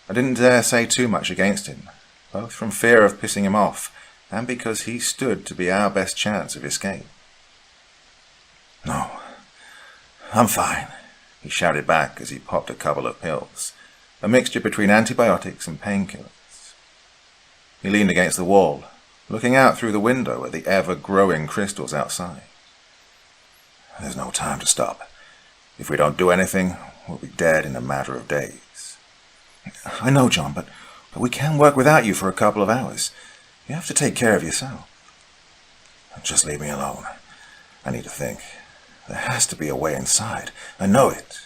I didn't dare say too much against him, both from fear of pissing him off and because he stood to be our best chance of escape. "No, I'm fine," he shouted back as he popped a couple of pills, a mixture between antibiotics and painkillers. He leaned against the wall, looking out through the window at the ever-growing crystals outside. There's no time to stop. If we don't do anything, we'll be dead in a matter of days. I know, John, but we can work without you for a couple of hours. You have to take care of yourself. Just leave me alone. I need to think. There has to be a way inside. I know it,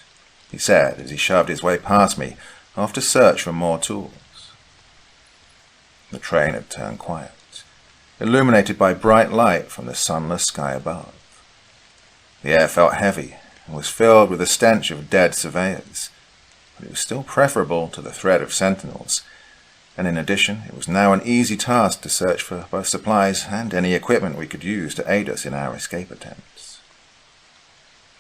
he said as he shoved his way past me, off to search for more tools. The train had turned quiet, illuminated by bright light from the sunless sky above. The air felt heavy and was filled with the stench of dead surveyors, but it was still preferable to the threat of sentinels, and in addition it was now an easy task to search for both supplies and any equipment we could use to aid us in our escape attempts.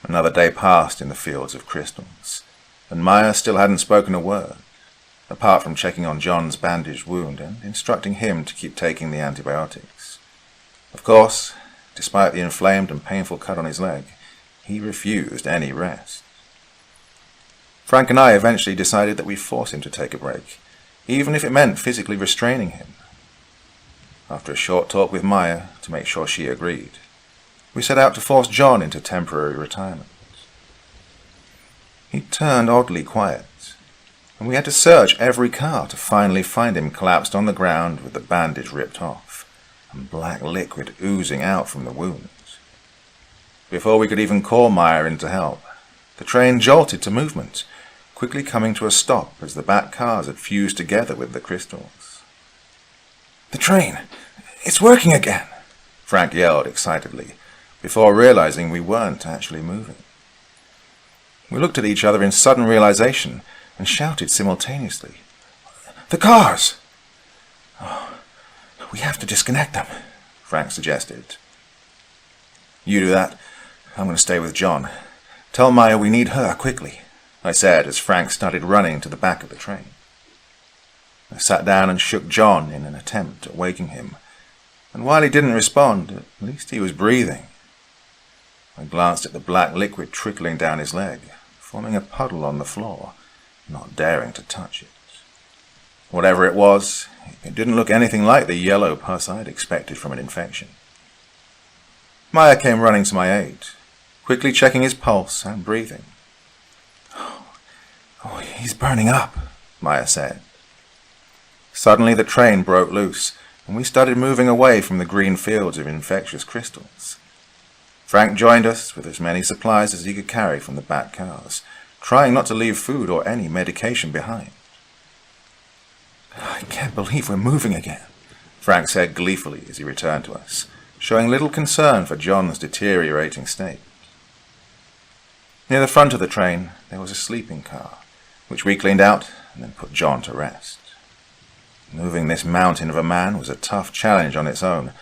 Another day passed in the fields of crystals, and Maya still hadn't spoken a word, apart from checking on John's bandaged wound and instructing him to keep taking the antibiotics. Of course, despite the inflamed and painful cut on his leg, he refused any rest. Frank and I eventually decided that we'd force him to take a break, even if it meant physically restraining him. After a short talk with Maya to make sure she agreed, we set out to force John into temporary retirement. He turned oddly quiet, and we had to search every car to finally find him collapsed on the ground with the bandage ripped off and black liquid oozing out from the wound. Before we could even call Maya in to help, the train jolted to movement, quickly coming to a stop as the back cars had fused together with the crystals. "The train! It's working again!" Frank yelled excitedly, before realizing we weren't actually moving. We looked at each other in sudden realization and shouted simultaneously, "The cars!" "Oh, we have to disconnect them," Frank suggested. "You do that. I'm going to stay with John. Tell Maya we need her quickly," I said as Frank started running to the back of the train. I sat down and shook John in an attempt at waking him, and while he didn't respond, at least he was breathing. I glanced at the black liquid trickling down his leg, forming a puddle on the floor, not daring to touch it. Whatever it was, it didn't look anything like the yellow pus I'd expected from an infection. Maya came running to my aid, quickly checking his pulse and breathing. "Oh, he's burning up," Maya said. Suddenly the train broke loose, and we started moving away from the green fields of infectious crystals. Frank joined us with as many supplies as he could carry from the back cars, trying not to leave food or any medication behind. "I can't believe we're moving again," Frank said gleefully as he returned to us, showing little concern for John's deteriorating state. Near the front of the train there was a sleeping car, which we cleaned out and then put John to rest. Moving this mountain of a man was a tough challenge on its own,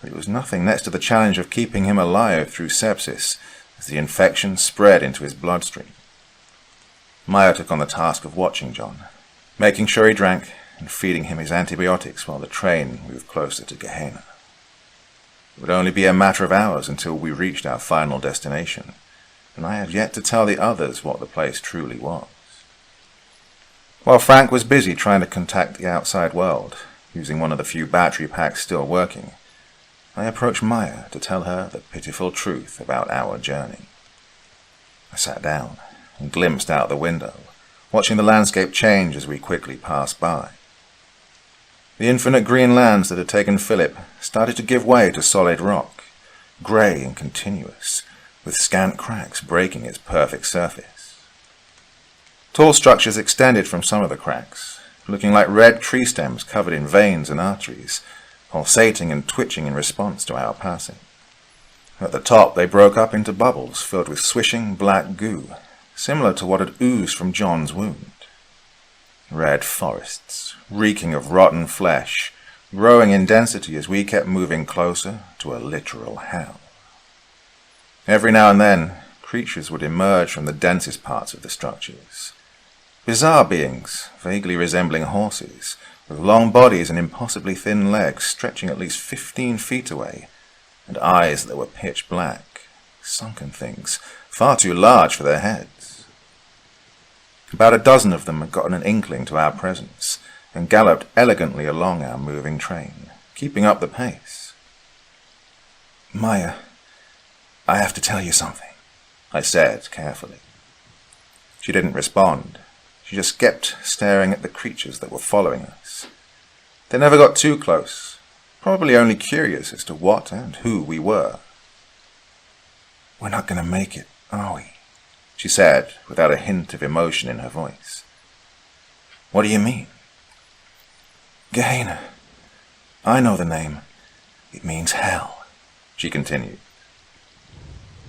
but it was nothing next to the challenge of keeping him alive through sepsis as the infection spread into his bloodstream. Maya took on the task of watching John, making sure he drank and feeding him his antibiotics while the train moved closer to Gehena. It would only be a matter of hours until we reached our final destination, and I had yet to tell the others what the place truly was. While Frank was busy trying to contact the outside world, using one of the few battery packs still working, I approached Maya to tell her the pitiful truth about our journey. I sat down and glimpsed out the window, watching the landscape change as we quickly passed by. The infinite green lands that had taken Philip started to give way to solid rock, grey and continuous, with scant cracks breaking its perfect surface. Tall structures extended from some of the cracks, looking like red tree stems covered in veins and arteries, pulsating and twitching in response to our passing. At the top they broke up into bubbles filled with swishing black goo, similar to what had oozed from John's wound. Red forests, reeking of rotten flesh, growing in density as we kept moving closer to a literal hell. Every now and then, creatures would emerge from the densest parts of the structures. Bizarre beings, vaguely resembling horses, with long bodies and impossibly thin legs stretching at least 15 feet away, and eyes that were pitch black, sunken things, far too large for their heads. About a dozen of them had gotten an inkling to our presence, and galloped elegantly along our moving train, keeping up the pace. "Maya, I have to tell you something," I said carefully. She didn't respond. She just kept staring at the creatures that were following us. They never got too close, probably only curious as to what and who we were. "We're not going to make it, are we?" she said, without a hint of emotion in her voice. "What do you mean?" "Gehena. I know the name. It means hell," she continued.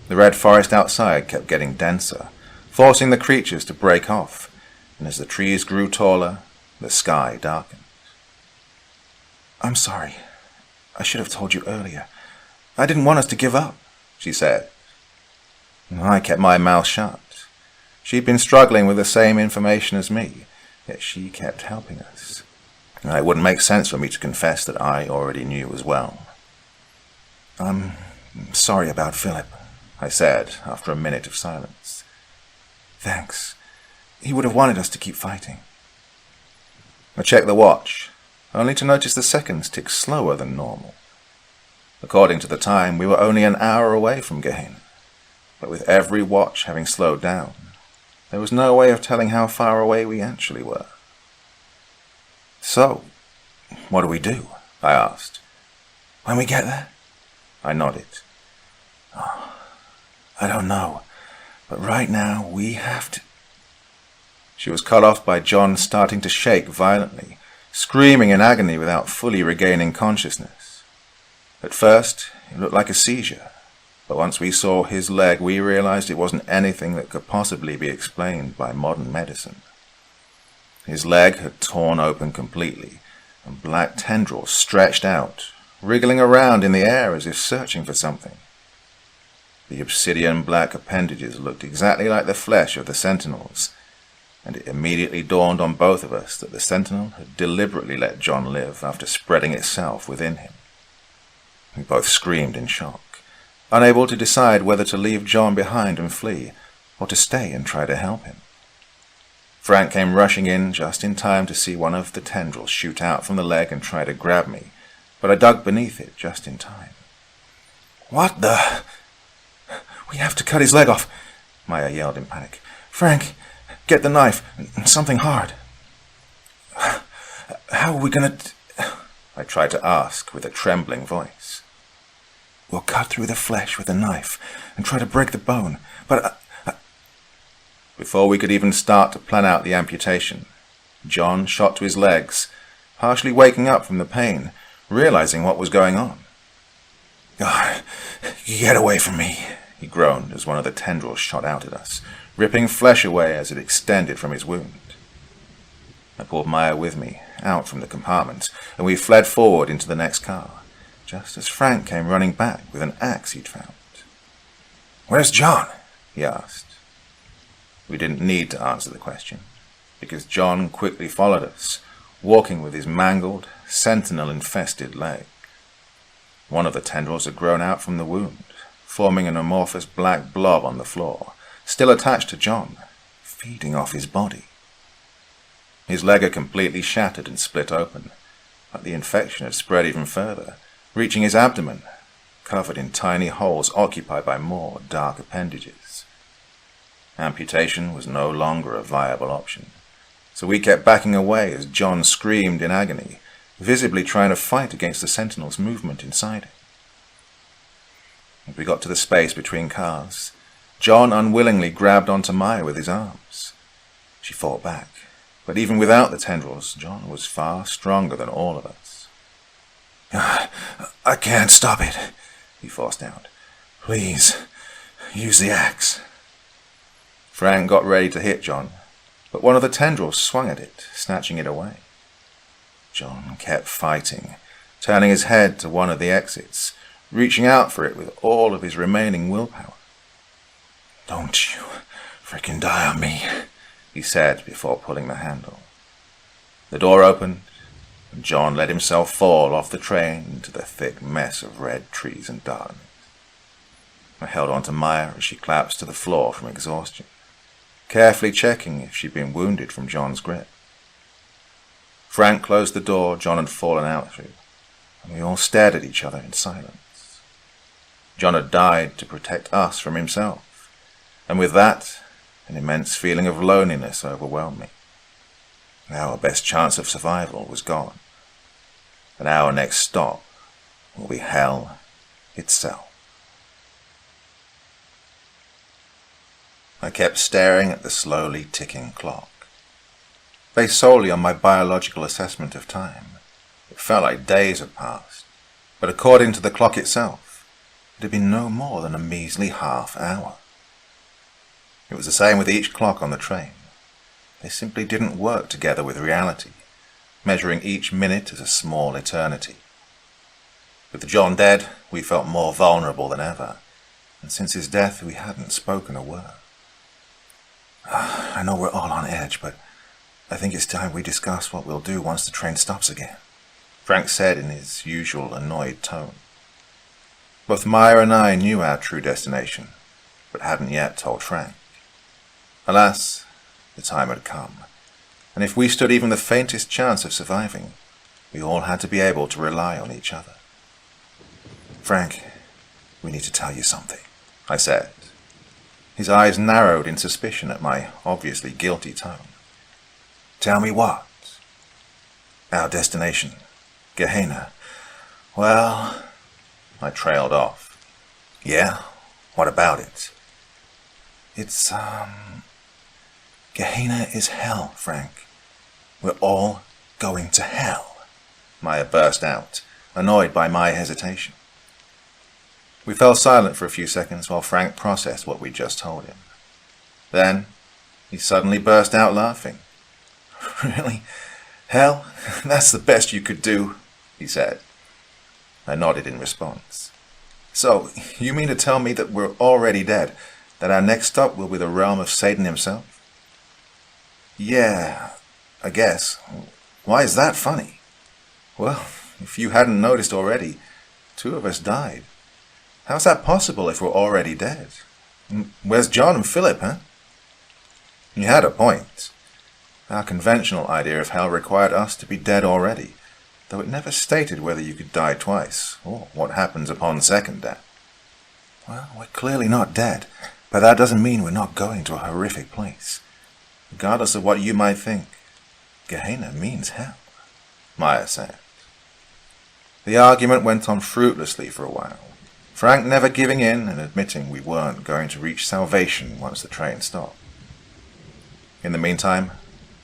The red forest outside kept getting denser, forcing the creatures to break off, and as the trees grew taller, the sky darkened. "I'm sorry. I should have told you earlier. I didn't want us to give up," she said. I kept my mouth shut. She'd been struggling with the same information as me, yet she kept helping us. It wouldn't make sense for me to confess that I already knew as well. "I'm sorry about Philip," I said after a minute of silence. "Thanks. He would have wanted us to keep fighting." I checked the watch, only to notice the seconds tick slower than normal. According to the time, we were only an hour away from Gehena, but with every watch having slowed down, there was no way of telling how far away we actually were. "So, what do we do?" I asked. "When we get there?" I nodded. "Oh, I don't know, but right now we have to..." She was cut off by John starting to shake violently, screaming in agony without fully regaining consciousness. At first, it looked like a seizure, but once we saw his leg, we realized it wasn't anything that could possibly be explained by modern medicine. His leg had torn open completely, and black tendrils stretched out, wriggling around in the air as if searching for something. The obsidian black appendages looked exactly like the flesh of the sentinels, and it immediately dawned on both of us that the sentinel had deliberately let John live after spreading itself within him. We both screamed in shock, unable to decide whether to leave John behind and flee, or to stay and try to help him. Frank came rushing in just in time to see one of the tendrils shoot out from the leg and try to grab me, but I dug beneath it just in time. "What the..." "We have to cut his leg off," Maya yelled in panic. "Frank, get the knife, and something hard." "How are we gonna..." I tried to ask with a trembling voice. "We'll cut through the flesh with a knife and try to break the bone, but..." Before we could even start to plan out the amputation, John shot to his legs, partially waking up from the pain, realizing what was going on. "God, get away from me," he groaned as one of the tendrils shot out at us, ripping flesh away as it extended from his wound. I pulled Maya with me, out from the compartment, and we fled forward into the next car, just as Frank came running back with an axe he'd found. "Where's John?" he asked. We didn't need to answer the question, because John quickly followed us, walking with his mangled, sentinel-infested leg. One of the tendrils had grown out from the wound, forming an amorphous black blob on the floor, still attached to John, feeding off his body. His leg had completely shattered and split open, but the infection had spread even further, reaching his abdomen, covered in tiny holes occupied by more dark appendages. Amputation was no longer a viable option, so we kept backing away as John screamed in agony, visibly trying to fight against the sentinel's movement inside him. As we got to the space between cars, John unwillingly grabbed onto Maya with his arms. She fought back, but even without the tendrils, John was far stronger than all of us. "I can't stop it," he forced out. "Please, use the axe." Frank got ready to hit John, but one of the tendrils swung at it, snatching it away. John kept fighting, turning his head to one of the exits, reaching out for it with all of his remaining willpower. "Don't you frickin' die on me," he said before pulling the handle. The door opened, and John let himself fall off the train into the thick mess of red trees and darkness. I held on to Maya as she collapsed to the floor from exhaustion, carefully checking if she'd been wounded from John's grip. Frank closed the door John had fallen out through, and we all stared at each other in silence. John had died to protect us from himself, and with that, an immense feeling of loneliness overwhelmed me. Our best chance of survival was gone, and our next stop will be hell itself. I kept staring at the slowly ticking clock. Based solely on my biological assessment of time, it felt like days had passed, but according to the clock itself, it had been no more than a measly half hour. It was the same with each clock on the train. They simply didn't work together with reality, measuring each minute as a small eternity. With John dead, we felt more vulnerable than ever, and since his death we hadn't spoken a word. I know we're all on edge, but I think it's time we discuss what we'll do once the train stops again, Frank said in his usual annoyed tone. Both Maya and I knew our true destination, but hadn't yet told Frank. Alas, the time had come, and if we stood even the faintest chance of surviving, we all had to be able to rely on each other. Frank, we need to tell you something, I said. His eyes narrowed in suspicion at my obviously guilty tone. Tell me what? Our destination, Gehena. Well, I trailed off. Yeah? What about it? It's, Gehena is hell, Frank. We're all going to hell, Maya burst out, annoyed by my hesitation. We fell silent for a few seconds while Frank processed what we'd just told him. Then, he suddenly burst out laughing. Really? Hell? That's the best you could do, he said. I nodded in response. So, you mean to tell me that we're already dead, that our next stop will be the realm of Satan himself? Yeah, I guess. Why is that funny? Well, if you hadn't noticed already, 2 of us died. How's that possible if we're already dead? Where's John and Philip, huh? You had a point. Our conventional idea of hell required us to be dead already, though it never stated whether you could die twice, or what happens upon second death. Well, we're clearly not dead, but that doesn't mean we're not going to a horrific place. Regardless of what you might think, Gehena means hell, Maya said. The argument went on fruitlessly for a while, Frank never giving in and admitting we weren't going to reach salvation once the train stopped. In the meantime,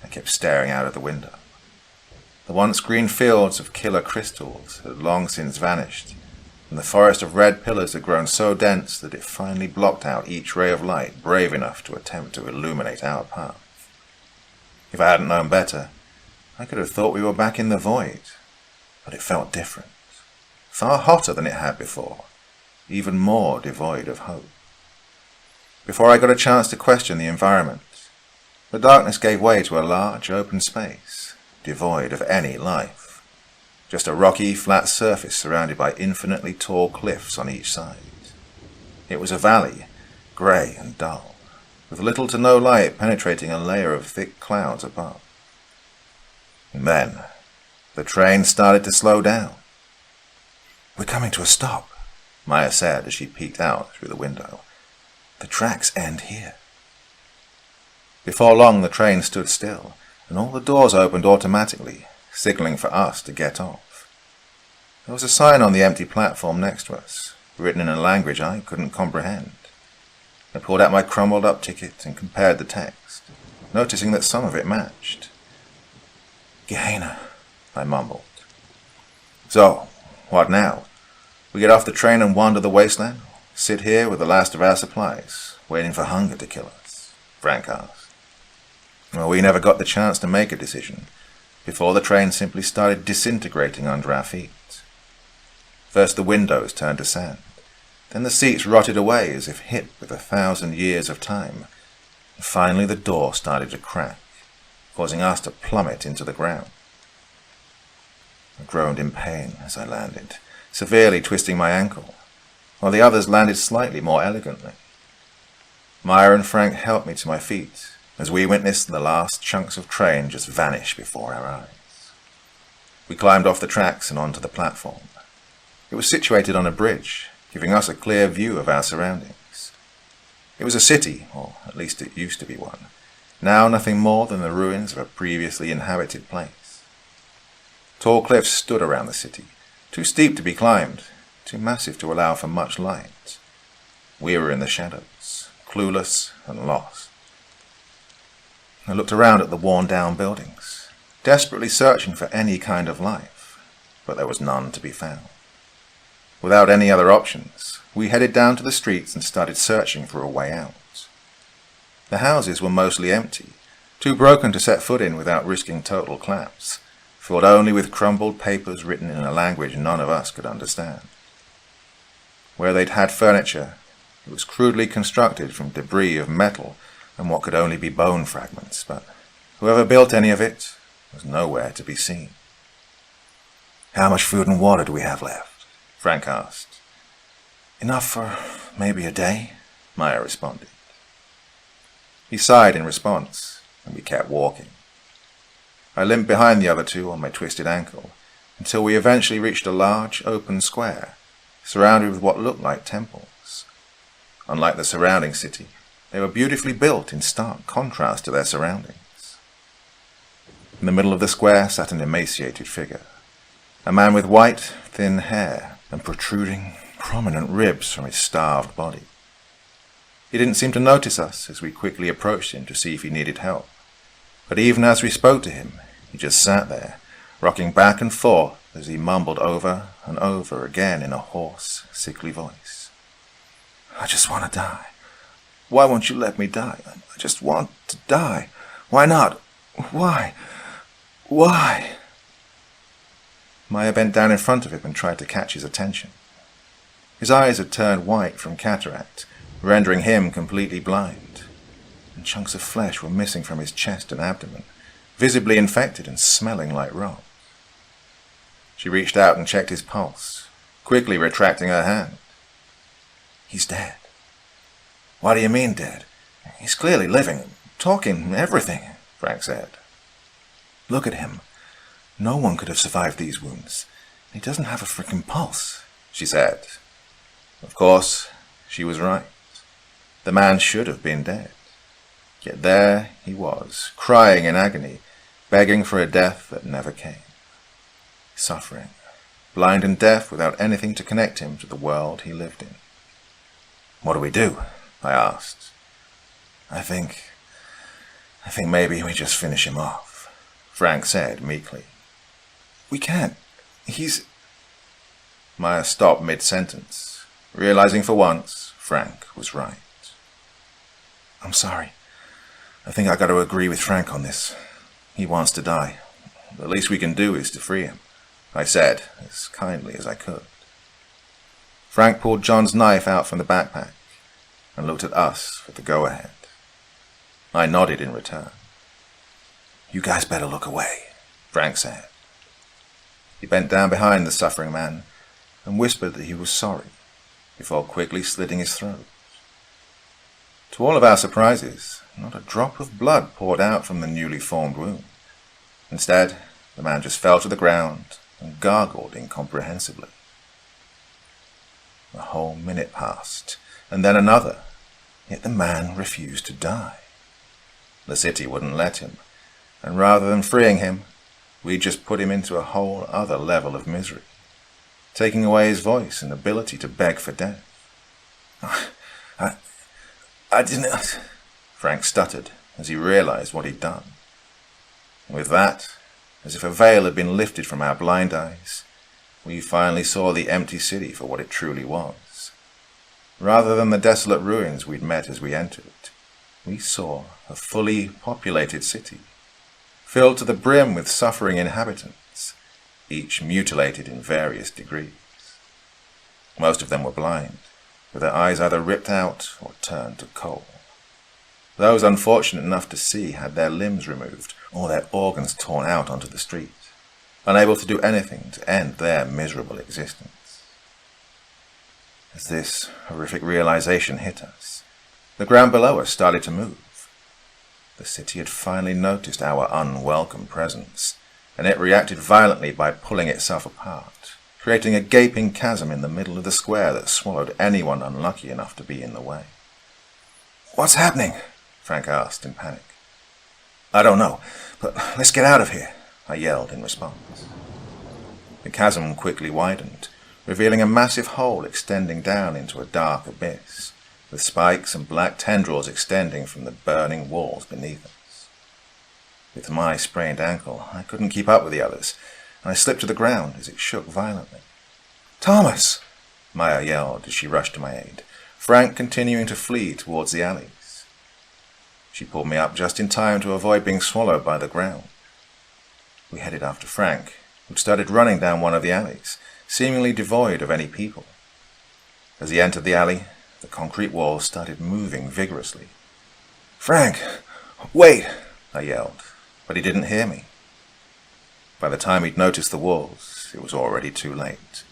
I kept staring out of the window. The once green fields of killer crystals had long since vanished, and the forest of red pillars had grown so dense that it finally blocked out each ray of light brave enough to attempt to illuminate our path. If I hadn't known better, I could have thought we were back in the void, but it felt different, far hotter than it had before, even more devoid of hope. Before I got a chance to question the environment, the darkness gave way to a large open space, devoid of any life. Just a rocky, flat surface surrounded by infinitely tall cliffs on each side. It was a valley, grey and dull, with little to no light penetrating a layer of thick clouds above. And then, the train started to slow down. We're coming to a stop, Maya said as she peeked out through the window. The tracks end here. Before long, the train stood still, and all the doors opened automatically, signaling for us to get off. There was a sign on the empty platform next to us, written in a language I couldn't comprehend. I pulled out my crumbled-up ticket and compared the text, noticing that some of it matched. Gehena, I mumbled. So, what now? We get off the train and wander the wasteland? Sit here with the last of our supplies, waiting for hunger to kill us? Frank asked. Well, we never got the chance to make a decision, before the train simply started disintegrating under our feet. First the windows turned to sand, then the seats rotted away as if hit with 1,000 years of time, and finally the door started to crack, causing us to plummet into the ground. I groaned in pain as I landed, severely twisting my ankle, while the others landed slightly more elegantly. Maya and Frank helped me to my feet as we witnessed the last chunks of train just vanish before our eyes. We climbed off the tracks and onto the platform. It was situated on a bridge, giving us a clear view of our surroundings. It was a city, or at least it used to be one, now nothing more than the ruins of a previously inhabited place. Tall cliffs stood around the city, too steep to be climbed, too massive to allow for much light. We were in the shadows, clueless and lost. I looked around at the worn-down buildings, desperately searching for any kind of life, but there was none to be found. Without any other options, we headed down to the streets and started searching for a way out. The houses were mostly empty, too broken to set foot in without risking total collapse, filled only with crumbled papers written in a language none of us could understand. Where they'd had furniture, it was crudely constructed from debris of metal and what could only be bone fragments, but whoever built any of it was nowhere to be seen. "How much food and water do we have left?" Frank asked. "Enough for maybe a day," Maya responded. He sighed in response, and we kept walking. I limped behind the other two on my twisted ankle, until we eventually reached a large, open square, surrounded with what looked like temples. Unlike the surrounding city, they were beautifully built in stark contrast to their surroundings. In the middle of the square sat an emaciated figure, a man with white, thin hair and protruding, prominent ribs from his starved body. He didn't seem to notice us as we quickly approached him to see if he needed help, but even as we spoke to him, he just sat there, rocking back and forth as he mumbled over and over again in a hoarse, sickly voice. "I just want to die. Why won't you let me die? I just want to die. Why not? Why? Why?" Maya bent down in front of him and tried to catch his attention. His eyes had turned white from cataract, rendering him completely blind, and chunks of flesh were missing from his chest and abdomen, visibly infected and smelling like rot. She reached out and checked his pulse, quickly retracting her hand. "He's dead." "What do you mean dead? He's clearly living, talking, everything," Frank said. "Look at him. No one could have survived these wounds. He doesn't have a freaking pulse," she said. Of course, she was right. The man should have been dead. Yet there he was, crying in agony, begging for a death that never came. Suffering, blind and deaf without anything to connect him to the world he lived in. "What do we do?" I asked. I think maybe we just finish him off," Frank said meekly. "We can't. He's..." Maya stopped mid-sentence, realizing for once Frank was right. "I'm sorry. I think I got to agree with Frank on this. He wants to die. The least we can do is to free him," I said, as kindly as I could. Frank pulled John's knife out from the backpack and looked at us for the go-ahead. I nodded in return. "You guys better look away," Frank said. He bent down behind the suffering man and whispered that he was sorry, before quickly slitting his throat. To all of our surprises, not a drop of blood poured out from the newly formed wound. Instead, the man just fell to the ground and gargled incomprehensibly. A whole minute passed, and then another, yet the man refused to die. The city wouldn't let him, and rather than freeing him, we just put him into a whole other level of misery, taking away his voice and ability to beg for death. I didn't..." Frank stuttered as he realized what he'd done. With that, as if a veil had been lifted from our blind eyes, we finally saw the empty city for what it truly was. Rather than the desolate ruins we'd met as we entered, we saw a fully populated city, filled to the brim with suffering inhabitants, each mutilated in various degrees. Most of them were blind, with their eyes either ripped out or turned to coal. Those unfortunate enough to see had their limbs removed or their organs torn out onto the street, unable to do anything to end their miserable existence. As this horrific realization hit us, the ground below us started to move. The city had finally noticed our unwelcome presence and it reacted violently by pulling itself apart, creating a gaping chasm in the middle of the square that swallowed anyone unlucky enough to be in the way. "What's happening?" Frank asked in panic. "I don't know, but let's get out of here," I yelled in response. The chasm quickly widened, revealing a massive hole extending down into a dark abyss, with spikes and black tendrils extending from the burning walls beneath us. With my sprained ankle, I couldn't keep up with the others, and I slipped to the ground as it shook violently. "Thomas!" Maya yelled as she rushed to my aid, Frank continuing to flee towards the alleys. She pulled me up just in time to avoid being swallowed by the ground. We headed after Frank, who'd started running down one of the alleys, seemingly devoid of any people. As he entered the alley, the concrete walls started moving vigorously. "Frank, wait!" I yelled, but he didn't hear me. By the time he'd noticed the walls, it was already too late,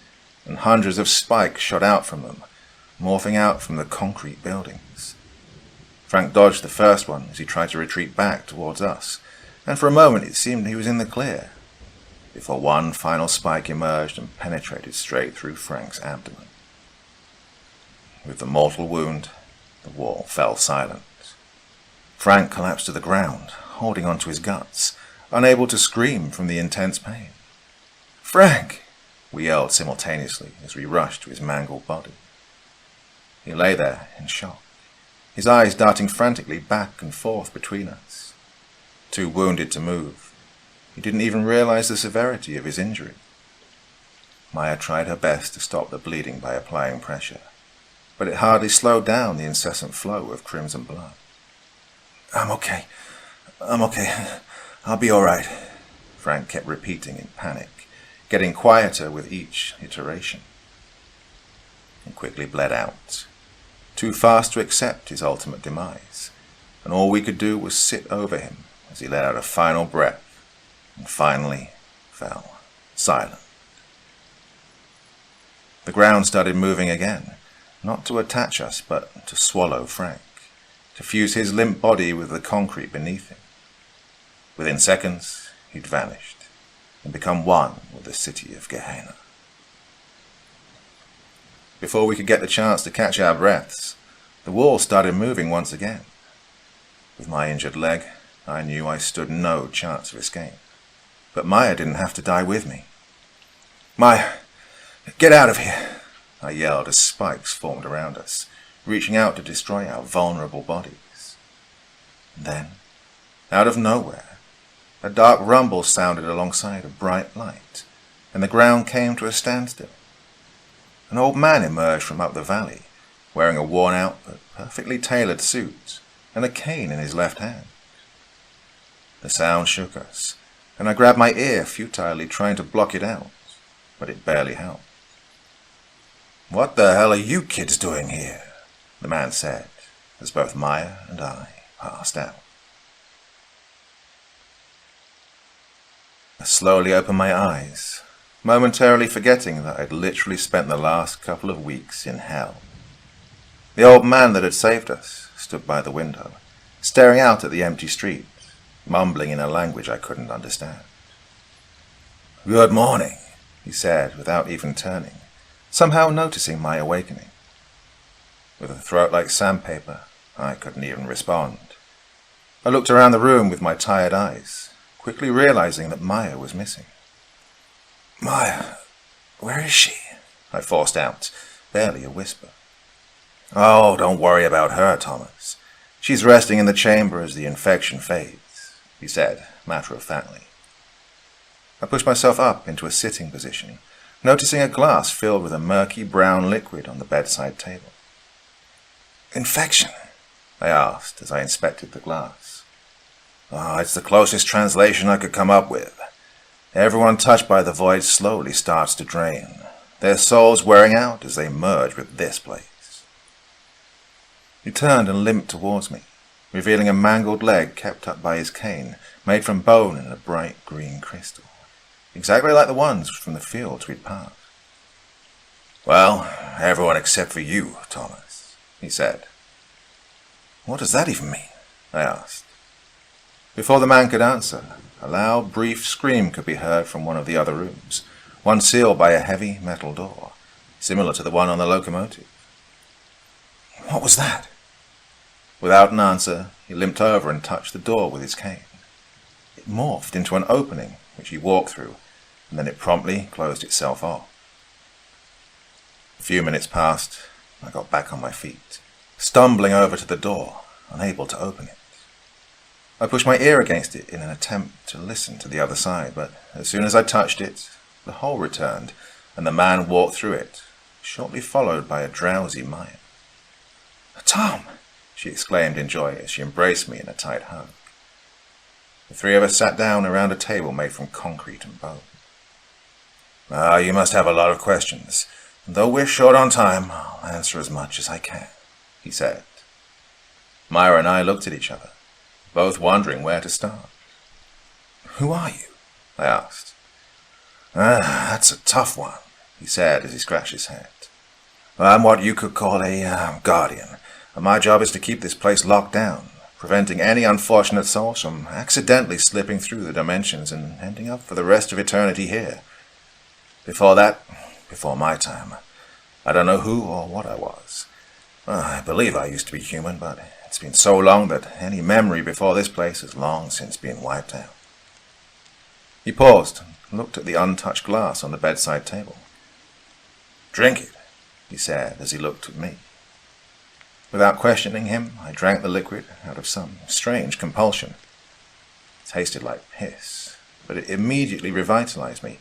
and hundreds of spikes shot out from them, morphing out from the concrete buildings. Frank dodged the first one as he tried to retreat back towards us, and for a moment it seemed he was in the clear, before one final spike emerged and penetrated straight through Frank's abdomen. With the mortal wound, the wall fell silent. Frank collapsed to the ground, holding onto his guts, unable to scream from the intense pain. "Frank!" we yelled simultaneously as we rushed to his mangled body. He lay there in shock, his eyes darting frantically back and forth between us. Too wounded to move, he didn't even realize the severity of his injury. Maya tried her best to stop the bleeding by applying pressure, but it hardly slowed down the incessant flow of crimson blood. I'm okay. I'll be all right," Frank kept repeating in panic, getting quieter with each iteration. He quickly bled out, too fast to accept his ultimate demise, and all we could do was sit over him as he let out a final breath and finally fell silent. The ground started moving again, not to attach us, but to swallow Frank, to fuse his limp body with the concrete beneath him. Within seconds, he'd vanished and become one with the city of Gehena. Before we could get the chance to catch our breaths, the wall started moving once again. With my injured leg, I knew I stood no chance of escape. But Maya didn't have to die with me. "Maya, get out of here!" I yelled as spikes formed around us, reaching out to destroy our vulnerable bodies. And then, out of nowhere, a dark rumble sounded alongside a bright light, and the ground came to a standstill. An old man emerged from up the valley, wearing a worn-out but perfectly tailored suit and a cane in his left hand. The sound shook us, and I grabbed my ear futilely trying to block it out, but it barely helped. "What the hell are you kids doing here?" the man said, as both Maya and I passed out. I slowly opened my eyes, momentarily forgetting that I'd literally spent the last couple of weeks in hell. The old man that had saved us stood by the window, staring out at the empty street, mumbling in a language I couldn't understand. "Good morning," he said without even turning, somehow noticing my awakening. With a throat like sandpaper, I couldn't even respond. I looked around the room with my tired eyes, quickly realizing that Maya was missing. "Maya, where is she?" I forced out, barely a whisper. "Oh, don't worry about her, Thomas. She's resting in the chamber as the infection fades," he said, matter-of-factly. I pushed myself up into a sitting position, noticing a glass filled with a murky brown liquid on the bedside table. "Infection?" I asked as I inspected the glass. "Oh, it's the closest translation I could come up with. Everyone touched by the void slowly starts to drain, their souls wearing out as they merge with this place." He turned and limped towards me, revealing a mangled leg kept up by his cane, made from bone and a bright green crystal, exactly like the ones from the fields we'd passed. "Well, everyone except for you, Thomas," he said. "What does that even mean?" I asked. Before the man could answer, a loud, brief scream could be heard from one of the other rooms, one sealed by a heavy metal door, similar to the one on the locomotive. What was that? Without an answer, he limped over and touched the door with his cane. It morphed into an opening, which he walked through, and then it promptly closed itself off. A few minutes passed, and I got back on my feet, stumbling over to the door, unable to open it. I pushed my ear against it in an attempt to listen to the other side, but as soon as I touched it, the hole returned, and the man walked through it, shortly followed by a drowsy Maya. "Tom!" she exclaimed in joy as she embraced me in a tight hug. The three of us sat down around a table made from concrete and bone. You must have a lot of questions, and though we're short on time, I'll answer as much as I can," he said. Myra and I looked at each other, both wondering where to start. "Who are you?" I asked. That's a tough one," he said as he scratched his head. "I'm what you could call a guardian, and my job is to keep this place locked down, preventing any unfortunate souls from accidentally slipping through the dimensions and ending up for the rest of eternity here. Before my time, I don't know who or what I was. I believe I used to be human, but it's been so long that any memory before this place has long since been wiped out." He paused and looked at the untouched glass on the bedside table. "Drink it," he said as he looked at me. Without questioning him, I drank the liquid out of some strange compulsion. It tasted like piss, but it immediately revitalized me,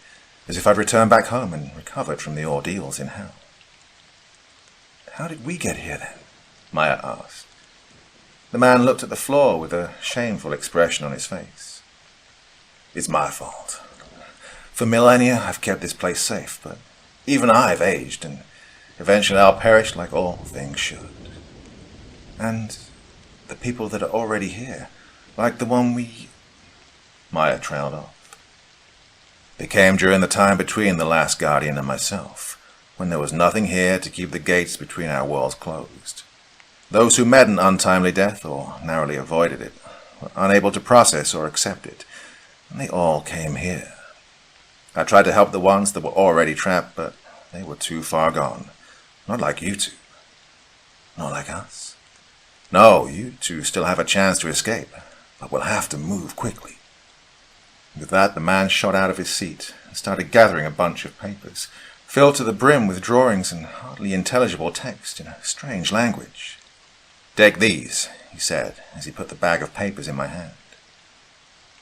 as if I'd returned back home and recovered from the ordeals in hell. "How did we get here, then?" Maya asked. The man looked at the floor with a shameful expression on his face. "It's my fault. For millennia, I've kept this place safe, but even I've aged, and eventually I'll perish like all things should. And the people that are already here, like the one we—" Maya trailed off. "They came during the time between the last guardian and myself, when there was nothing here to keep the gates between our worlds closed. Those who met an untimely death or narrowly avoided it were unable to process or accept it, and they all came here. I tried to help the ones that were already trapped, but they were too far gone. Not like you two. Not like us. No, you two still have a chance to escape, but we'll have to move quickly." With that, the man shot out of his seat and started gathering a bunch of papers, filled to the brim with drawings and hardly intelligible text in a strange language. "Take these," he said as he put the bag of papers in my hand.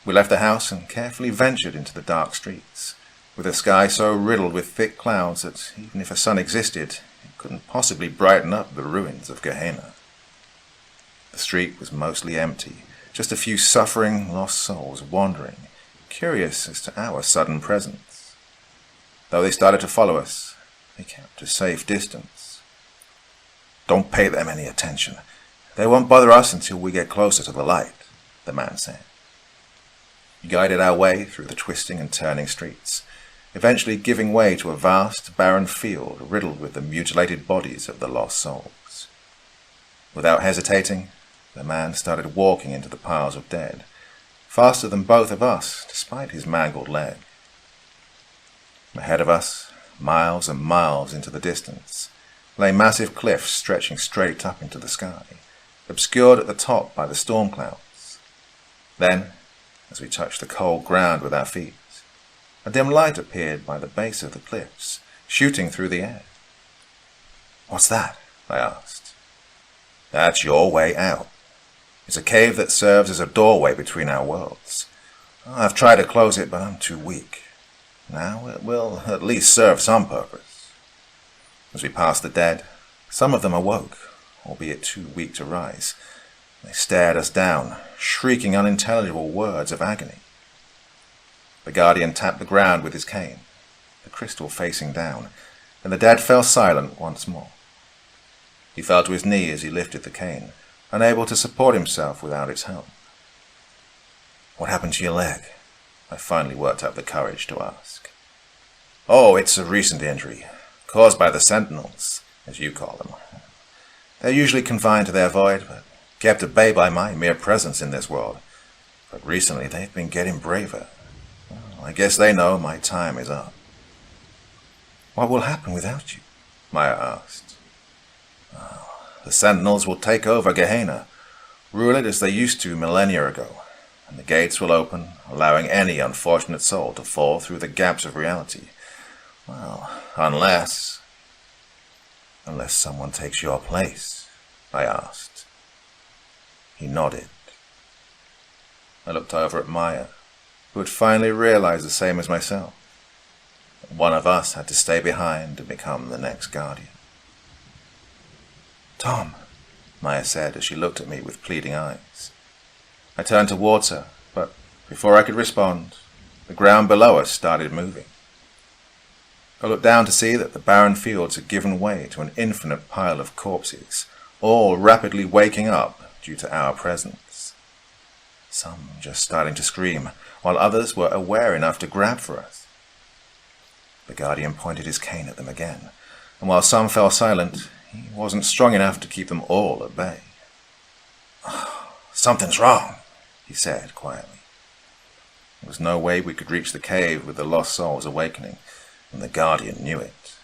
We left the house and carefully ventured into the dark streets, with a sky so riddled with thick clouds that even if a sun existed, it couldn't possibly brighten up the ruins of Gehena. The street was mostly empty, just a few suffering, lost souls wandering, curious as to our sudden presence. Though they started to follow us, they kept a safe distance. "Don't pay them any attention. They won't bother us until we get closer to the light," the man said. He guided our way through the twisting and turning streets, eventually giving way to a vast, barren field riddled with the mutilated bodies of the lost souls. Without hesitating, the man started walking into the piles of dead, faster than both of us, despite his mangled leg. Ahead of us, miles and miles into the distance, lay massive cliffs stretching straight up into the sky, obscured at the top by the storm clouds. Then, as we touched the cold ground with our feet, a dim light appeared by the base of the cliffs, shooting through the air. "What's that?" I asked. "That's your way out. It's a cave that serves as a doorway between our worlds. I've tried to close it, but I'm too weak. Now it will at least serve some purpose." As we passed the dead, some of them awoke, albeit too weak to rise. They stared us down, shrieking unintelligible words of agony. The guardian tapped the ground with his cane, the crystal facing down, and the dead fell silent once more. He fell to his knee as he lifted the cane, unable to support himself without its help. "What happened to your leg?" I finally worked up the courage to ask. "Oh, it's a recent injury, caused by the sentinels, as you call them. They're usually confined to their void, but kept at bay by my mere presence in this world. but recently they've been getting braver. Well, I guess they know my time is up. What will happen without you? Maya asked. The sentinels will take over Gehena, rule it as they used to millennia ago, and the gates will open, allowing any unfortunate soul to fall through the gaps of reality. Well, unless someone takes your place, I asked. He nodded. I looked over at Maya, who had finally realized the same as myself. One of us had to stay behind and become the next guardian. Tom, Maya said as she looked at me with pleading eyes. I turned towards her, but before I could respond, the ground below us started moving. I looked down to see that the barren fields had given way to an infinite pile of corpses, all rapidly waking up due to our presence. Some just starting to scream, while others were aware enough to grab for us. The guardian pointed his cane at them again, and while some fell silent, he wasn't strong enough to keep them all at bay. Something's wrong, he said quietly. There was no way we could reach the cave with the lost souls awakening, and the guardian knew it.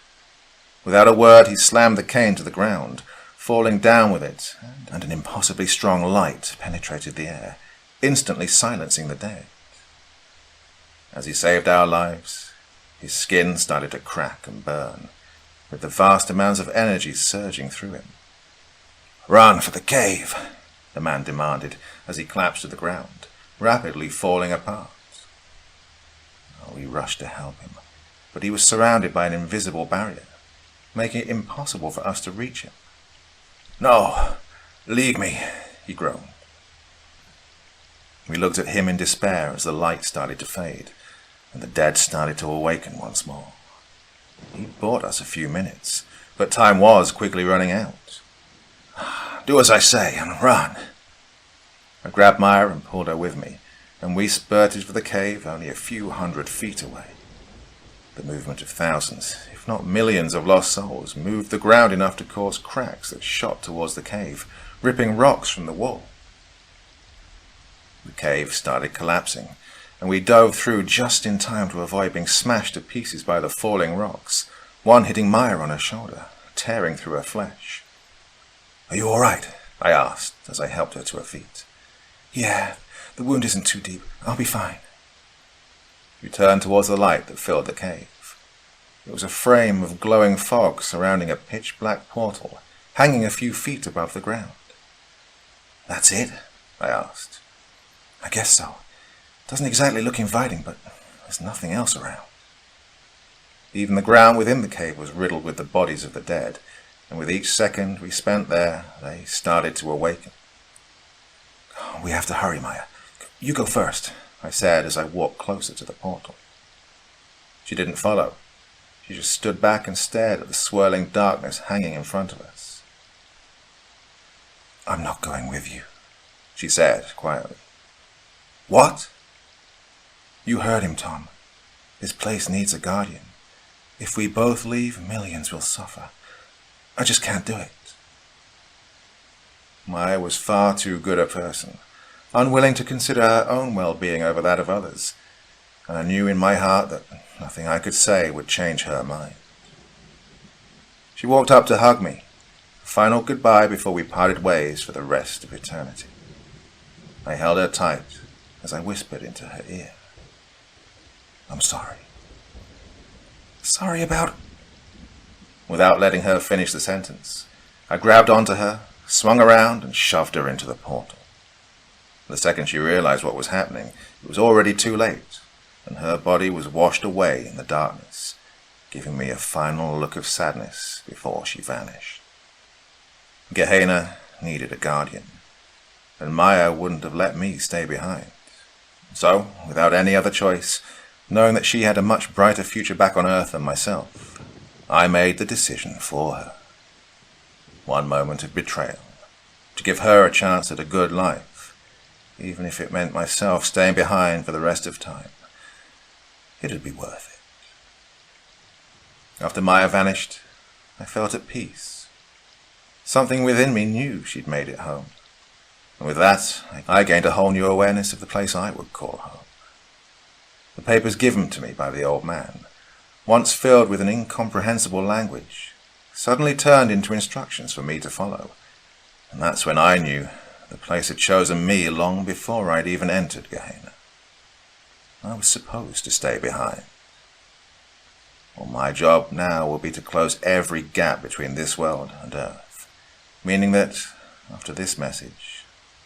Without a word, he slammed the cane to the ground, falling down with it, and an impossibly strong light penetrated the air, instantly silencing the dead. As he saved our lives, his skin started to crack and burn, with the vast amounts of energy surging through him. Run for the cave, the man demanded as he collapsed to the ground, rapidly falling apart. We rushed to help him, but he was surrounded by an invisible barrier, making it impossible for us to reach him. No, leave me, he groaned. We looked at him in despair as the light started to fade, and the dead started to awaken once more. He bought us a few minutes, but time was quickly running out. Do as I say and run. I grabbed Maya and pulled her with me, and we spurted for the cave only a few 100 feet away. The movement of thousands, if not millions of lost souls, moved the ground enough to cause cracks that shot towards the cave, ripping rocks from the wall. The cave started collapsing, and we dove through just in time to avoid being smashed to pieces by the falling rocks, one hitting Maya on her shoulder, tearing through her flesh. Are you all right? I asked as I helped her to her feet. Yeah, the wound isn't too deep. I'll be fine. We turned towards the light that filled the cave. It was a frame of glowing fog surrounding a pitch-black portal, hanging a few feet above the ground. That's it? I asked. I guess so. Doesn't exactly look inviting, but there's nothing else around. Even the ground within the cave was riddled with the bodies of the dead, and with each second we spent there, they started to awaken. We have to hurry, Maya. You go first, I said as I walked closer to the portal. She didn't follow. She just stood back and stared at the swirling darkness hanging in front of us. I'm not going with you, she said quietly. What? You heard him, Tom. This place needs a guardian. If we both leave, millions will suffer. I just can't do it. Maya was far too good a person, unwilling to consider her own well-being over that of others, and I knew in my heart that nothing I could say would change her mind. She walked up to hug me, a final goodbye before we parted ways for the rest of eternity. I held her tight as I whispered into her ear. I'm sorry. Sorry about... Without letting her finish the sentence, I grabbed onto her, swung around, and shoved her into the portal. The second she realized what was happening, it was already too late, and her body was washed away in the darkness, giving me a final look of sadness before she vanished. Gehena needed a guardian, and Maya wouldn't have let me stay behind. So, without any other choice, knowing that she had a much brighter future back on Earth than myself, I made the decision for her. One moment of betrayal, to give her a chance at a good life, even if it meant myself staying behind for the rest of time. It'd be worth it. After Maya vanished, I felt at peace. Something within me knew she'd made it home. And with that, I gained a whole new awareness of the place I would call home. The papers given to me by the old man, once filled with an incomprehensible language, suddenly turned into instructions for me to follow. And that's when I knew the place had chosen me long before I'd even entered Gehena. I was supposed to stay behind. Well, my job now will be to close every gap between this world and Earth, meaning that, after this message,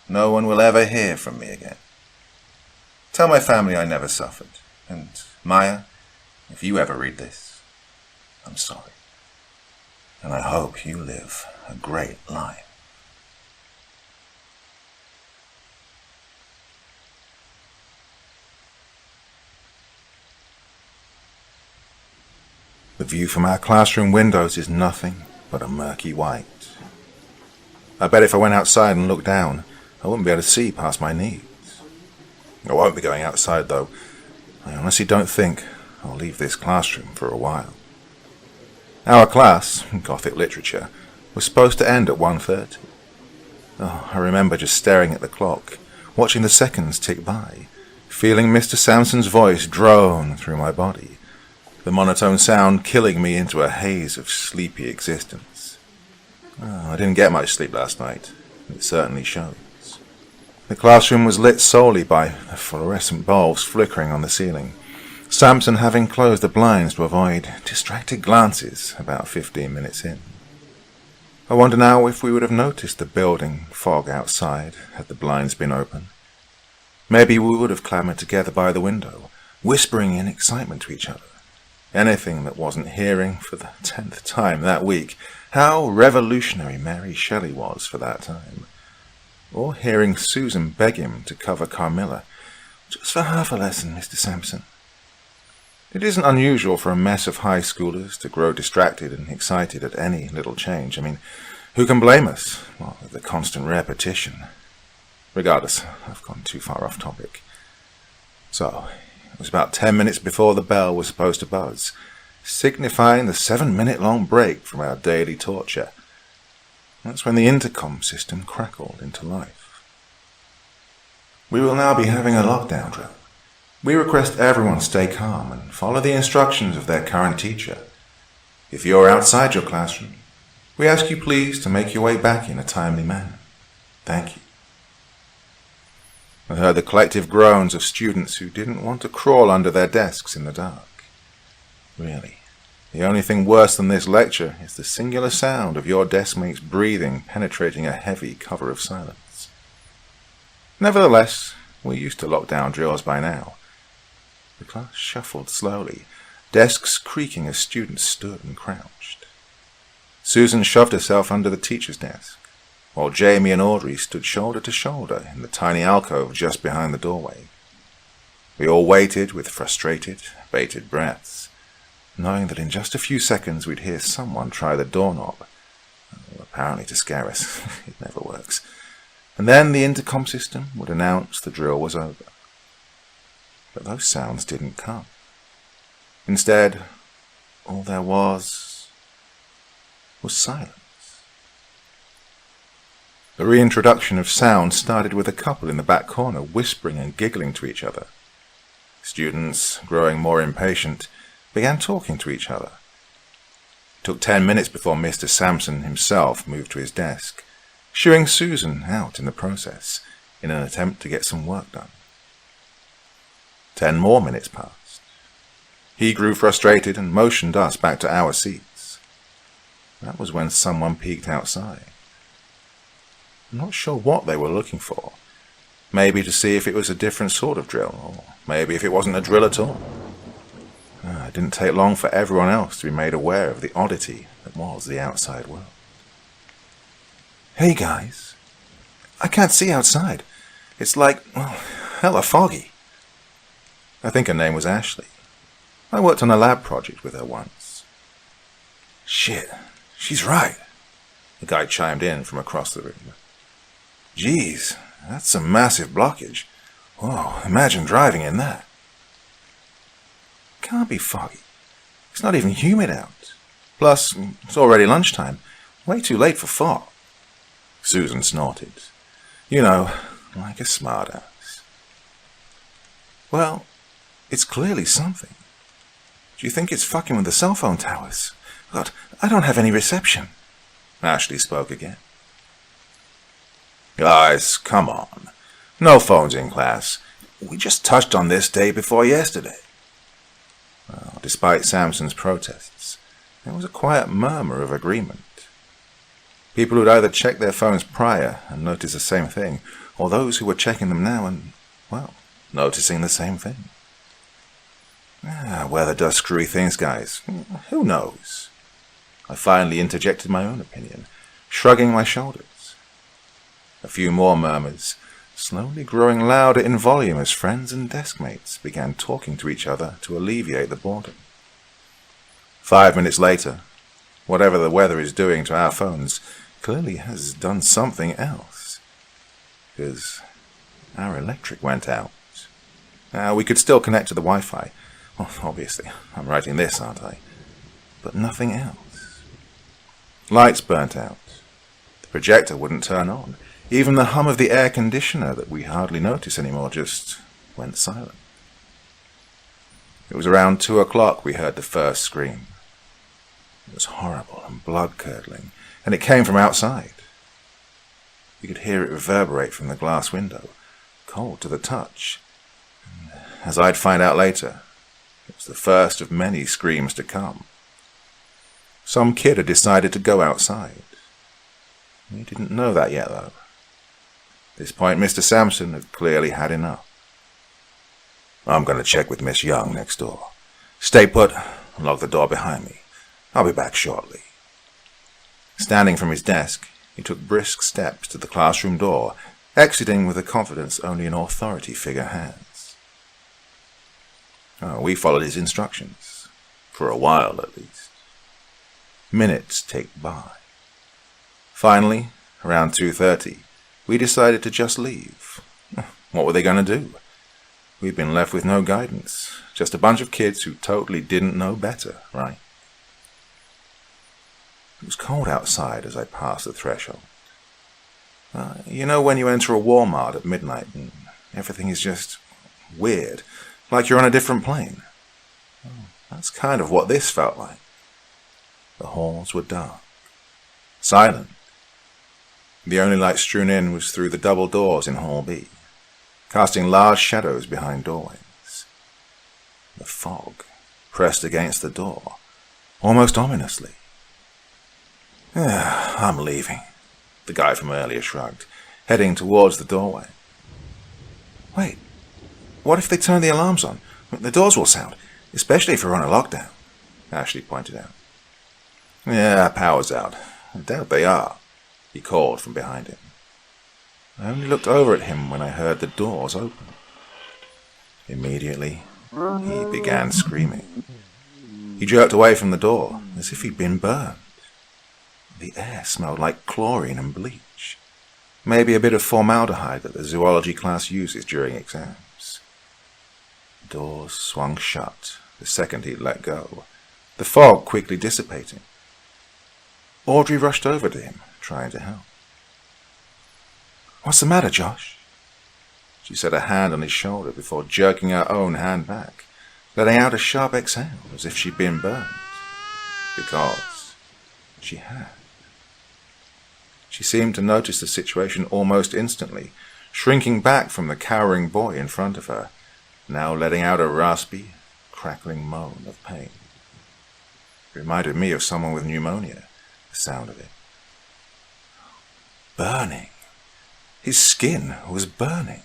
no one will ever hear from me again. Tell my family I never suffered, and Maya, if you ever read this, I'm sorry. And I hope you live a great life. The view from our classroom windows is nothing but a murky white. I bet if I went outside and looked down, I wouldn't be able to see past my knees. I won't be going outside, though. I honestly don't think I'll leave this classroom for a while. Our class, Gothic Literature, was supposed to end at 1:30. I remember just staring at the clock, watching the seconds tick by, feeling Mr. Sampson's voice drone through my body, the monotone sound killing me into a haze of sleepy existence. I didn't get much sleep last night. It certainly shows. The classroom was lit solely by the fluorescent bulbs flickering on the ceiling, Sampson having closed the blinds to avoid distracted glances about 15 minutes in. I wonder now if we would have noticed the building fog outside had the blinds been open. Maybe we would have clamoured together by the window, whispering in excitement to each other. Anything that wasn't hearing for the 10th time that week how revolutionary Mary Shelley was for that time. Or hearing Susan beg him to cover Carmilla, just for half a lesson, Mr. Sampson. It isn't unusual for a mess of high schoolers to grow distracted and excited at any little change. I mean, who can blame us? Well, the constant repetition. Regardless, I've gone too far off topic. So, it was about 10 minutes before the bell was supposed to buzz, signifying the 7-minute-long break from our daily torture. That's when the intercom system crackled into life. We will now be having a lockdown drill. We request everyone stay calm and follow the instructions of their current teacher. If you're outside your classroom, we ask you please to make your way back in a timely manner. Thank you. I heard the collective groans of students who didn't want to crawl under their desks in the dark. Really, the only thing worse than this lecture is the singular sound of your deskmates breathing penetrating a heavy cover of silence. Nevertheless, we're used to lockdown drills by now. The class shuffled slowly, desks creaking as students stood and crouched. Susan shoved herself under the teacher's desk, while Jamie and Audrey stood shoulder to shoulder in the tiny alcove just behind the doorway. We all waited with frustrated, bated breaths, knowing that in just a few seconds we'd hear someone try the doorknob, apparently to scare us. It never works. And then the intercom system would announce the drill was over. But those sounds didn't come. Instead, all there was silence. The reintroduction of sound started with a couple in the back corner whispering and giggling to each other. Students, growing more impatient, began talking to each other. It took 10 minutes before Mr. Sampson himself moved to his desk, shooing Susan out in the process in an attempt to get some work done. 10 more minutes passed. He grew frustrated and motioned us back to our seats. That was when someone peeked outside. I'm not sure what they were looking for. Maybe to see if it was a different sort of drill, or maybe if it wasn't a drill at all. It didn't take long for everyone else to be made aware of the oddity that was the outside world. Hey guys, I can't see outside. It's like, well, hella foggy. I think her name was Ashley. I worked on a lab project with her once. Shit, she's right, the guy chimed in from across the room. Geez, that's a massive blockage. Whoa, imagine driving in that. Can't be foggy. It's not even humid out. Plus, it's already lunchtime. Way too late for fog. Susan snorted. You know, like a smartass. Well, it's clearly something. Do you think it's fucking with the cell phone towers? God, I don't have any reception. Ashley spoke again. Guys, come on. No phones in class. We just touched on this day before yesterday. Well, despite Samson's protests, there was a quiet murmur of agreement. People who'd either checked their phones prior and noticed the same thing, or those who were checking them now and, well, noticing the same thing. Weather does screwy things, guys. Who knows? I finally interjected my own opinion, shrugging my shoulders. A few more murmurs, slowly growing louder in volume as friends and deskmates began talking to each other to alleviate the boredom. 5 minutes later, whatever the weather is doing to our phones clearly has done something else, because our electric went out. We could still connect to the Wi-Fi. Well, obviously, I'm writing this, aren't I? But nothing else. Lights burnt out. The projector wouldn't turn on. Even the hum of the air conditioner that we hardly notice anymore just went silent. It was around 2 o'clock we heard the first scream. It was horrible and blood-curdling, and it came from outside. You could hear it reverberate from the glass window, cold to the touch. And as I'd find out later, it was the first of many screams to come. Some kid had decided to go outside. We didn't know that yet, though. At this point, Mr. Sampson had clearly had enough. I'm going to check with Miss Young next door. Stay put and lock the door behind me. I'll be back shortly. Standing from his desk, he took brisk steps to the classroom door, exiting with a confidence only an authority figure has. We followed his instructions, for a while at least. Minutes ticked by. Finally, around 2:30, we decided to just leave. What were they going to do? We'd been left with no guidance, just a bunch of kids who totally didn't know better, right? It was cold outside as I passed the threshold. You know when you enter a Walmart at midnight and everything is just weird, like you're on a different plane? That's kind of what this felt like. The halls were dark, silent. The only light strewn in was through the double doors in Hall B, casting large shadows behind doorways. The fog pressed against the door, almost ominously. I'm leaving, the guy from earlier shrugged, heading towards the doorway. Wait, what if they turn the alarms on? The doors will sound, especially if we're on a lockdown, Ashley pointed out. Yeah, power's out. I doubt they are, he called from behind him. I only looked over at him when I heard the doors open. Immediately, he began screaming. He jerked away from the door, as if he'd been burned. The air smelled like chlorine and bleach. Maybe a bit of formaldehyde that the zoology class uses during exams. The doors swung shut the second he'd let go, the fog quickly dissipating. Audrey rushed over to him, trying to help. What's the matter, Josh? She set a hand on his shoulder before jerking her own hand back, letting out a sharp exhale as if she'd been burned. Because she had. She seemed to notice the situation almost instantly, shrinking back from the cowering boy in front of her, now letting out a raspy, crackling moan of pain. It reminded me of someone with pneumonia, the sound of it. Burning. His skin was burning,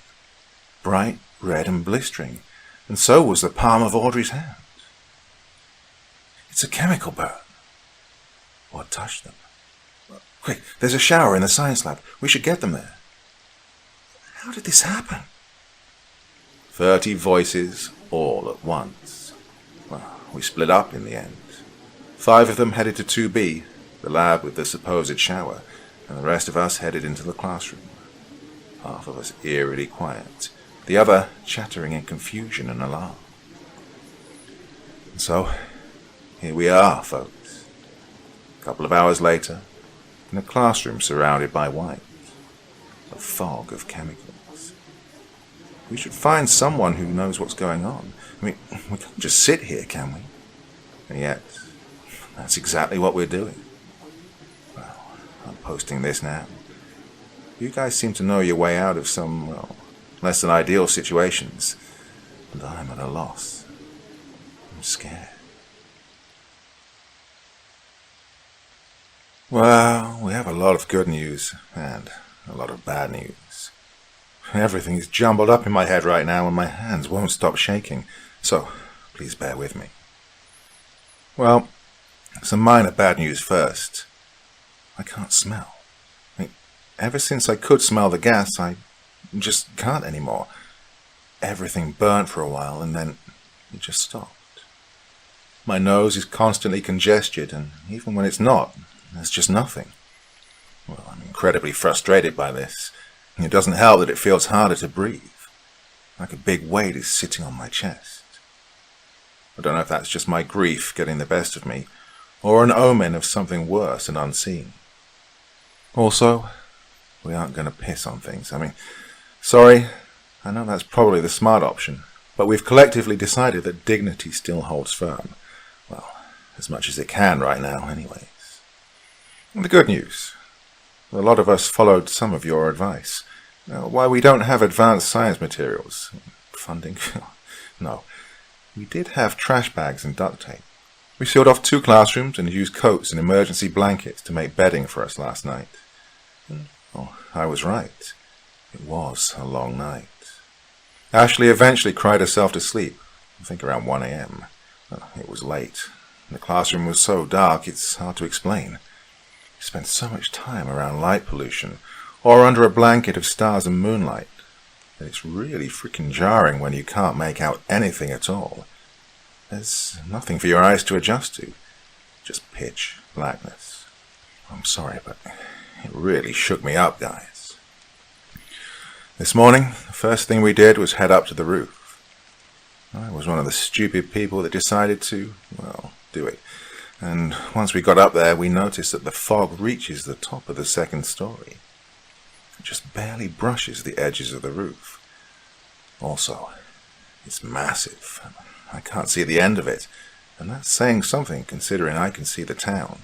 bright red and blistering, and so was the palm of Audrey's hand. It's a chemical burn. What touched them? Quick, there's a shower in the science lab. We should get them there. How did this happen? 30 voices, all at once. Well, we split up in the end. 5 of them headed to 2B, the lab with the supposed shower, and the rest of us headed into the classroom. Half of us eerily quiet, the other chattering in confusion and alarm. And so, here we are, folks. A couple of hours later, in a classroom surrounded by white. A fog of chemicals. We should find someone who knows what's going on. I mean, we can't just sit here, can we? And yet, that's exactly what we're doing. Well, I'm posting this now. You guys seem to know your way out of some, well, less than ideal situations, and I'm at a loss. I'm scared. Well, we have a lot of good news and a lot of bad news. Everything is jumbled up in my head right now and my hands won't stop shaking, so please bear with me. Well, some minor bad news first. I can't smell. Ever since I could smell the gas, I just can't anymore. Everything burnt for a while and then it just stopped. My nose is constantly congested, and even when it's not, there's just nothing. Well, I'm incredibly frustrated by this. It doesn't help that it feels harder to breathe. Like a big weight is sitting on my chest. I don't know if that's just my grief getting the best of me, or an omen of something worse and unseen. Also, we aren't going to piss on things. I mean, sorry, I know that's probably the smart option, but we've collectively decided that dignity still holds firm. Well, as much as it can right now, anyways. And the good news. A lot of us followed some of your advice. Why we don't have advanced science materials. Funding? No. We did have trash bags and duct tape. We sealed off 2 classrooms and used coats and emergency blankets to make bedding for us last night. Oh, I was right. It was a long night. Ashley eventually cried herself to sleep, I think around 1 a.m. It was late. The classroom was so dark it's hard to explain. We spent so much time around light pollution, or under a blanket of stars and moonlight, that it's really freaking jarring when you can't make out anything at all. There's nothing for your eyes to adjust to, just pitch blackness. I'm sorry, but it really shook me up, guys. This morning, the first thing we did was head up to the roof. I was one of the stupid people that decided to, well, do it. And once we got up there, we noticed that the fog reaches the top of the 2nd story. It just barely brushes the edges of the roof. Also, it's massive. I can't see the end of it, and that's saying something considering I can see the town.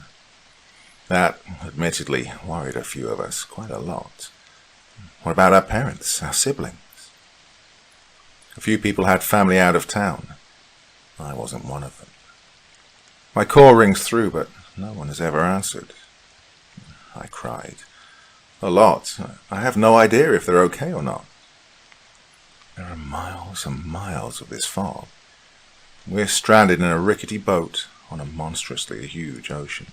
That, admittedly, worried a few of us quite a lot. What about our parents, our siblings? A few people had family out of town. I wasn't one of them. My call rings through, but no one has ever answered. I cried. A lot. I have no idea if they're okay or not. There are miles and miles of this fog. We're stranded in a rickety boat on a monstrously huge ocean.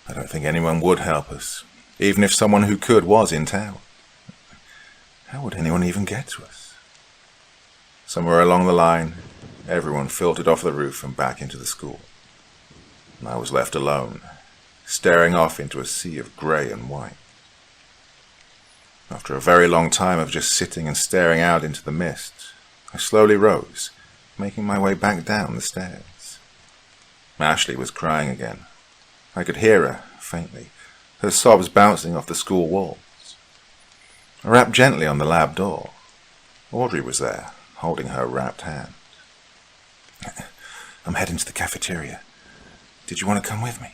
I don't think anyone would help us, even if someone who could was in town. How would anyone even get to us? Somewhere along the line, everyone filtered off the roof and back into the school. And I was left alone, staring off into a sea of grey and white. After a very long time of just sitting and staring out into the mist, I slowly rose, making my way back down the stairs. Ashley was crying again. I could hear her, faintly, her sobs bouncing off the school walls. I rapped gently on the lab door. Audrey was there, holding her wrapped hand. I'm heading to the cafeteria. Did you want to come with me?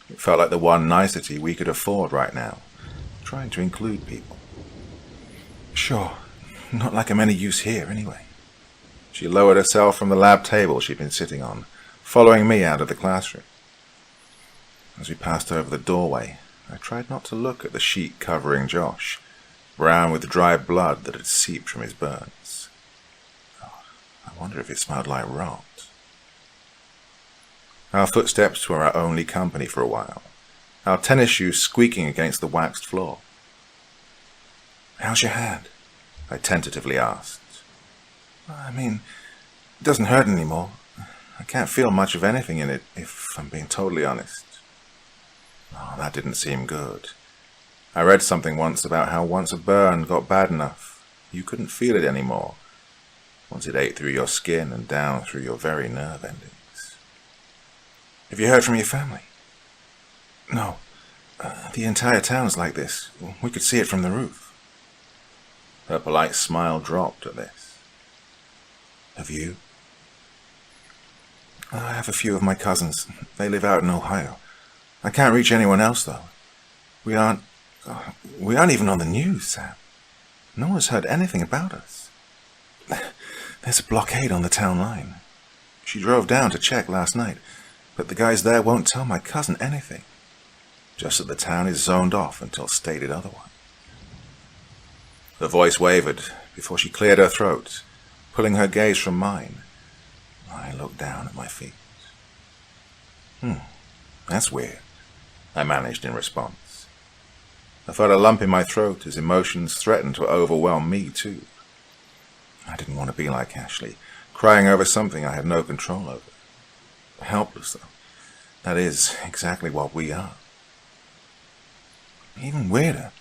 It felt like the one nicety we could afford right now, trying to include people. Sure, not like I'm any use here anyway. She lowered herself from the lab table she'd been sitting on, following me out of the classroom. As we passed over the doorway, I tried not to look at the sheet covering Josh, brown with dry blood that had seeped from his burns. God, I wonder if it smelled like rot. Our footsteps were our only company for a while, our tennis shoes squeaking against the waxed floor. How's your hand? I tentatively asked. I mean, it doesn't hurt anymore. I can't feel much of anything in it, if I'm being totally honest. Oh, that didn't seem good. I read something once about how once a burn got bad enough, you couldn't feel it anymore, once it ate through your skin and down through your very nerve endings. Have you heard from your family? No. The entire town's like this. We could see it from the roof. Her polite smile dropped at this. Have you? I have a few of my cousins. They live out in Ohio. I can't reach anyone else, though. We aren't even on the news, Sam. No one's heard anything about us. There's a blockade on the town line. She drove down to check last night, but the guys there won't tell my cousin anything. Just that the town is zoned off until stated otherwise. Her voice wavered before she cleared her throat, pulling her gaze from mine. I looked down at my feet. That's weird, I managed in response. I felt a lump in my throat as emotions threatened to overwhelm me too. I didn't want to be like Ashley, crying over something I had no control over. Helpless, though. That is exactly what we are. Even weirder,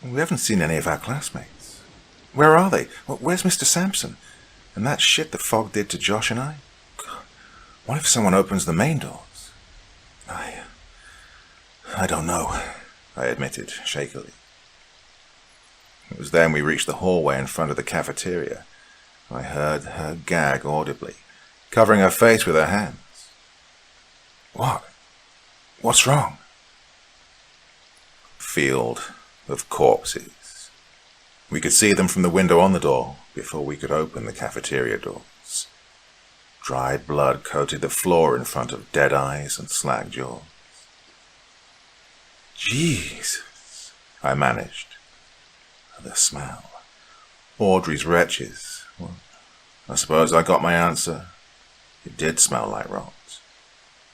we haven't seen any of our classmates. Where are they? Where's Mr. Sampson? And that shit the fog did to Josh and I? God, what if someone opens the main doors? I don't know, I admitted shakily. It was then we reached the hallway in front of the cafeteria. I heard her gag audibly, covering her face with her hands. What? What's wrong? Field of corpses. We could see them from the window on the door before we could open the cafeteria doors. Dried blood coated the floor in front of dead eyes and slack jaws. Jesus, I managed. The smell. Audrey's wretches. Well, I suppose I got my answer. It did smell like rot.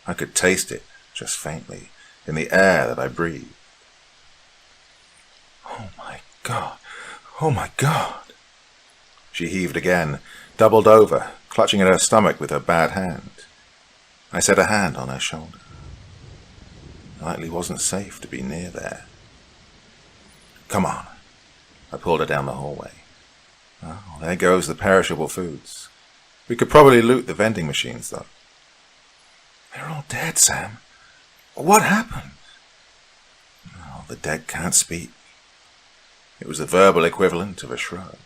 I could taste it, just faintly, in the air that I breathed. Oh my God! Oh my God! She heaved again, doubled over, clutching at her stomach with her bad hand. I set a hand on her shoulder. It likely wasn't safe to be near there. Come on. I pulled her down the hallway. Oh, there goes the perishable foods. We could probably loot the vending machines, though. They're all dead, Sam. What happened? Oh, the dead can't speak. It was the verbal equivalent of a shrug.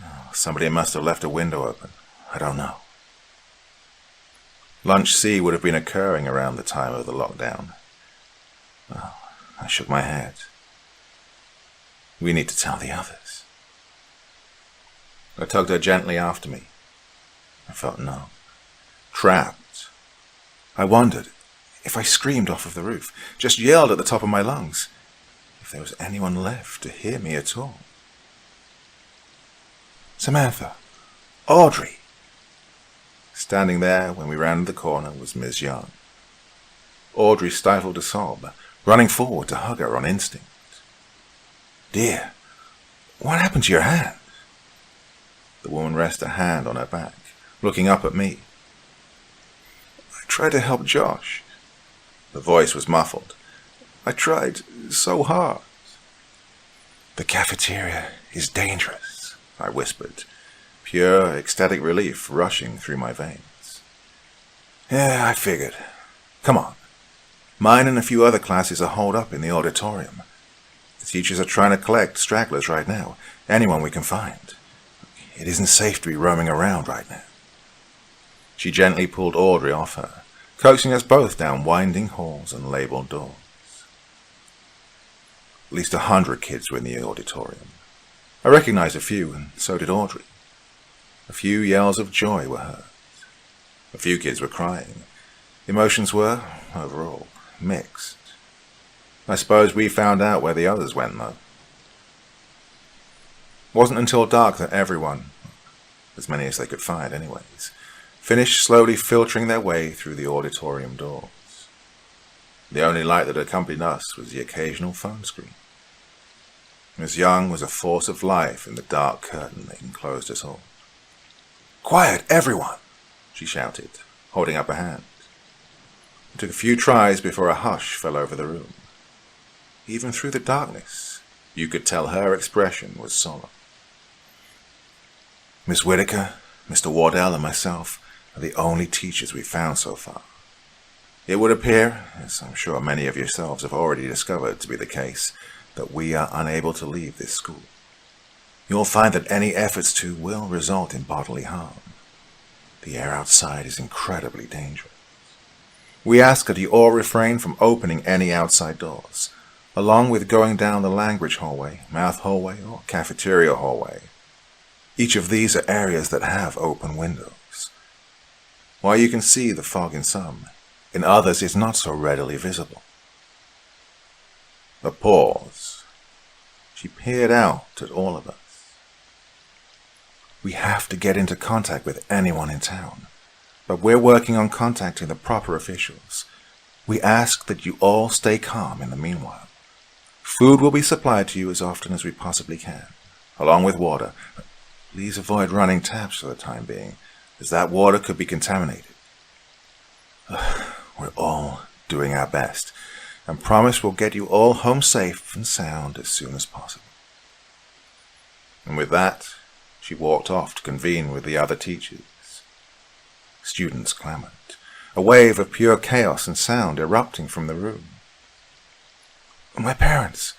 Oh, somebody must have left a window open. I don't know. Lunch C would have been occurring around the time of the lockdown. Oh, I shook my head. We need to tell the others. I tugged her gently after me. I felt numb, trapped. I wondered if I screamed off of the roof, just yelled at the top of my lungs, if there was anyone left to hear me at all. Samantha, Audrey. Standing there when we rounded the corner was Ms. Young. Audrey stifled a sob, running forward to hug her on instinct. Dear, what happened to your hand? The woman rested a hand on her back, looking up at me. I tried to help Josh. The voice was muffled. I tried so hard. The cafeteria is dangerous, I whispered, pure ecstatic relief rushing through my veins. Yeah, I figured. Come on. Mine and a few other classes are holed up in the auditorium. The teachers are trying to collect stragglers right now, anyone we can find. It isn't safe to be roaming around right now. She gently pulled Audrey off her, coaxing us both down winding halls and labeled doors. At least 100 kids were in the auditorium. I recognized a few, and so did Audrey. A few yells of joy were heard. A few kids were crying. Emotions were, overall, mixed. I suppose we found out where the others went, though. It wasn't until dark that everyone, as many as they could find anyways, finished slowly filtering their way through the auditorium doors. The only light that accompanied us was the occasional phone screen. Miss Young was a force of life in the dark curtain that enclosed us all. Quiet, everyone, she shouted, holding up a hand. It took a few tries before a hush fell over the room. Even through the darkness, you could tell her expression was solemn. Miss Whitaker, Mr. Wardell, and myself are the only teachers we've found so far. It would appear, as I'm sure many of yourselves have already discovered to be the case, that we are unable to leave this school. You'll find that any efforts to will result in bodily harm. The air outside is incredibly dangerous. We ask that you all refrain from opening any outside doors, along with going down the language hallway, mouth hallway, or cafeteria hallway. Each of these are areas that have open windows. While you can see the fog in some, in others it's not so readily visible. A pause. She peered out at all of us. We have to get into contact with anyone in town, but we're working on contacting the proper officials. We ask that you all stay calm in the meanwhile. Food will be supplied to you as often as we possibly can, along with water. Please avoid running taps for the time being, as that water could be contaminated. We're all doing our best, and promise we'll get you all home safe and sound as soon as possible. And with that, she walked off to convene with the other teachers. Students clamored, a wave of pure chaos and sound erupting from the room. My parents,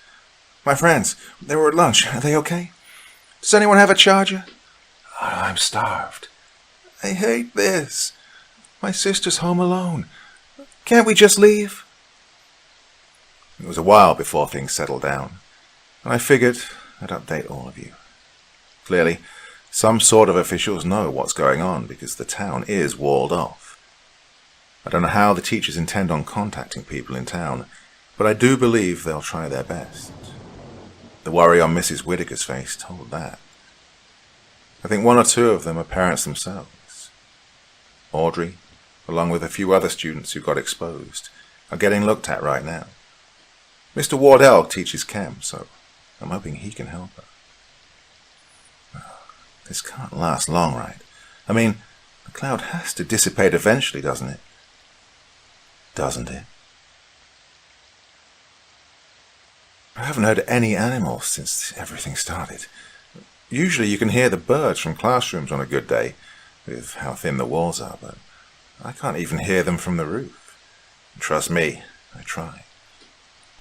my friends, they were at lunch. Are they okay? Does anyone have a charger? I'm starved. I hate this. My sister's home alone. Can't we just leave? It was a while before things settled down, and I figured I'd update all of you. Clearly, some sort of officials know what's going on because the town is walled off. I don't know how the teachers intend on contacting people in town, but I do believe they'll try their best. The worry on Mrs. Whittaker's face told that. I think one or two of them are parents themselves. Audrey, along with a few other students who got exposed, are getting looked at right now. Mr. Wardell teaches chem, so I'm hoping he can help her. This can't last long, right? I mean, the cloud has to dissipate eventually, doesn't it? Doesn't it? I haven't heard any animals since everything started. Usually you can hear the birds from classrooms on a good day, with how thin the walls are, but I can't even hear them from the roof. And trust me, I try.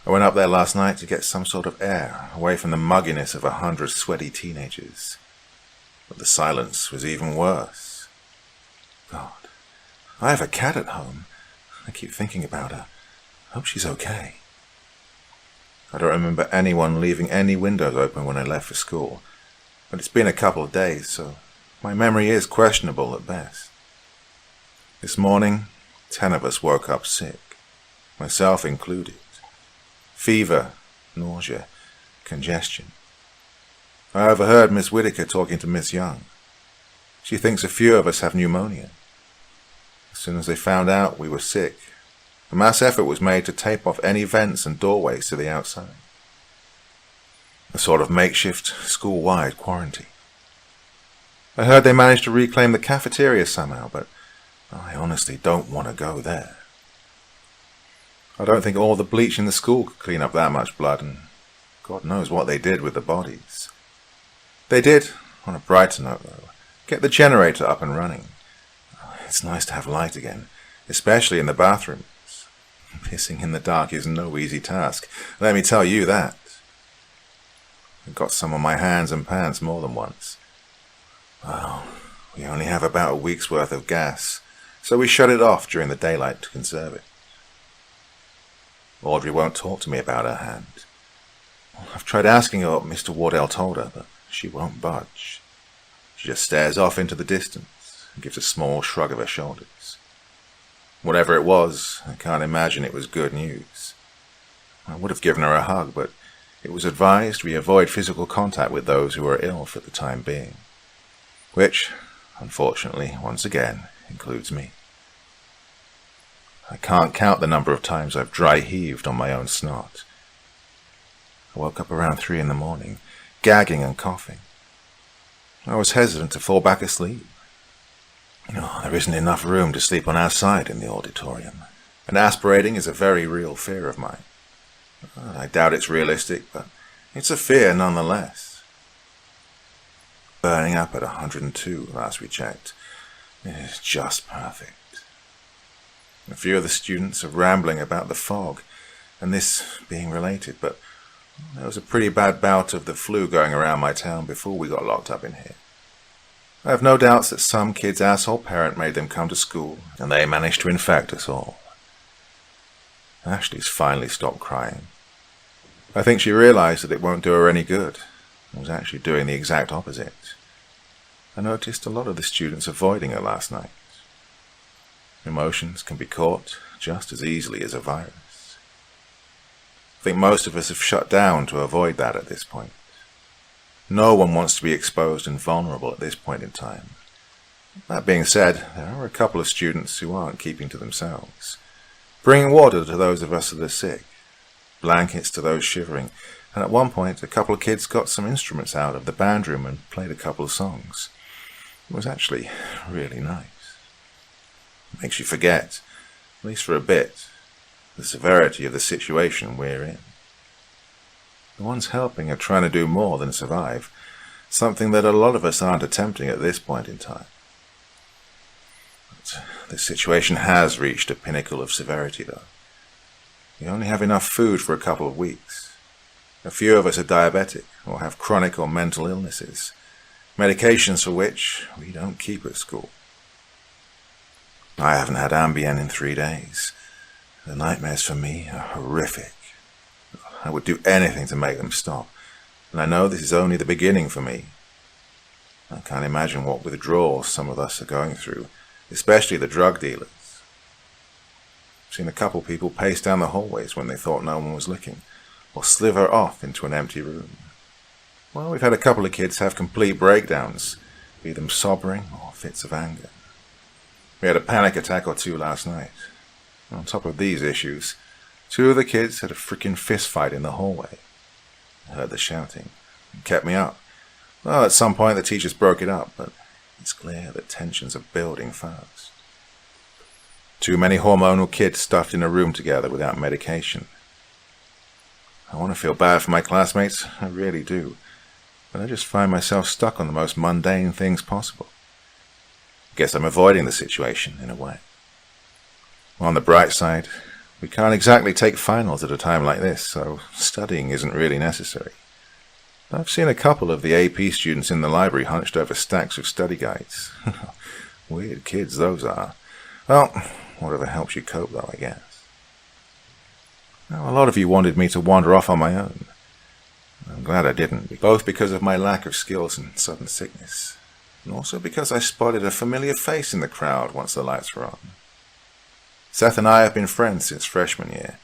I went up there last night to get some sort of air, away from the mugginess of 100 sweaty teenagers. But the silence was even worse. God, I have a cat at home. I keep thinking about her. I hope she's okay. I don't remember anyone leaving any windows open when I left for school, but it's been a couple of days, so my memory is questionable at best. This morning, 10 of us woke up sick, myself included. Fever, nausea, congestion. I overheard Miss Whittaker talking to Miss Young. She thinks a few of us have pneumonia. As soon as they found out we were sick, a mass effort was made to tape off any vents and doorways to the outside. A sort of makeshift school-wide quarantine. I heard they managed to reclaim the cafeteria somehow, but I honestly don't want to go there. I don't think all the bleach in the school could clean up that much blood, and God knows what they did with the bodies. They did, on a brighter note though, get the generator up and running. It's nice to have light again, especially in the bathrooms. Pissing in the dark is no easy task, let me tell you that. I got some on my hands and pants more than once. Well, we only have about a week's worth of gas, so we shut it off during the daylight to conserve it. Audrey won't talk to me about her hand. I've tried asking her what Mr. Wardell told her, but she won't budge. She just stares off into the distance and gives a small shrug of her shoulders. Whatever it was, I can't imagine it was good news. I would have given her a hug, but it was advised we avoid physical contact with those who are ill for the time being. Which, unfortunately, once again, includes me. I can't count the number of times I've dry heaved on my own snot. I woke up around 3 in the morning, gagging and coughing. I was hesitant to fall back asleep. There isn't enough room to sleep on our side in the auditorium, and aspirating is a very real fear of mine. I doubt it's realistic, but it's a fear nonetheless. Burning up at 102 last we checked is just perfect. A few of the students are rambling about the fog, and this being related, but there was a pretty bad bout of the flu going around my town before we got locked up in here. I have no doubts that some kid's asshole parent made them come to school, and they managed to infect us all. Ashley's finally stopped crying. I think she realized that it won't do her any good, and was actually doing the exact opposite. I noticed a lot of the students avoiding her last night. Emotions can be caught just as easily as a virus. I think most of us have shut down to avoid that at this point. No one wants to be exposed and vulnerable at this point in time. That being said, there are a couple of students who aren't keeping to themselves, bringing water to those of us that are sick, blankets to those shivering, and at one point a couple of kids got some instruments out of the band room and played a couple of songs. It was actually really nice. It makes you forget, at least for a bit, the severity of the situation we're in. The ones helping are trying to do more than survive, something that a lot of us aren't attempting at this point in time. But the situation has reached a pinnacle of severity, though. We only have enough food for a couple of weeks. A few of us are diabetic or have chronic or mental illnesses, medications for which we don't keep at school. I haven't had Ambien in 3 days. The nightmares for me are horrific. I would do anything to make them stop, and I know this is only the beginning for me. I can't imagine what withdrawals some of us are going through, especially the drug dealers. I've seen a couple people pace down the hallways when they thought no one was looking, or slither off into an empty room. Well, we've had a couple of kids have complete breakdowns, be them sobbing or fits of anger. We had a panic attack or two last night. On top of these issues, 2 of the kids had a freaking fist fight in the hallway. I heard the shouting. It kept me up. Well, at some point the teachers broke it up, but it's clear that tensions are building fast. Too many hormonal kids stuffed in a room together without medication. I want to feel bad for my classmates, I really do, but I just find myself stuck on the most mundane things possible. I guess I'm avoiding the situation in a way. On the bright side, we can't exactly take finals at a time like this, so studying isn't really necessary. I've seen a couple of the AP students in the library hunched over stacks of study guides. Weird kids those are. Well, whatever helps you cope though, I guess. Now, a lot of you wanted me to wander off on my own. I'm glad I didn't, both because of my lack of skills and sudden sickness, and also because I spotted a familiar face in the crowd once the lights were on. Seth and I have been friends since freshman year,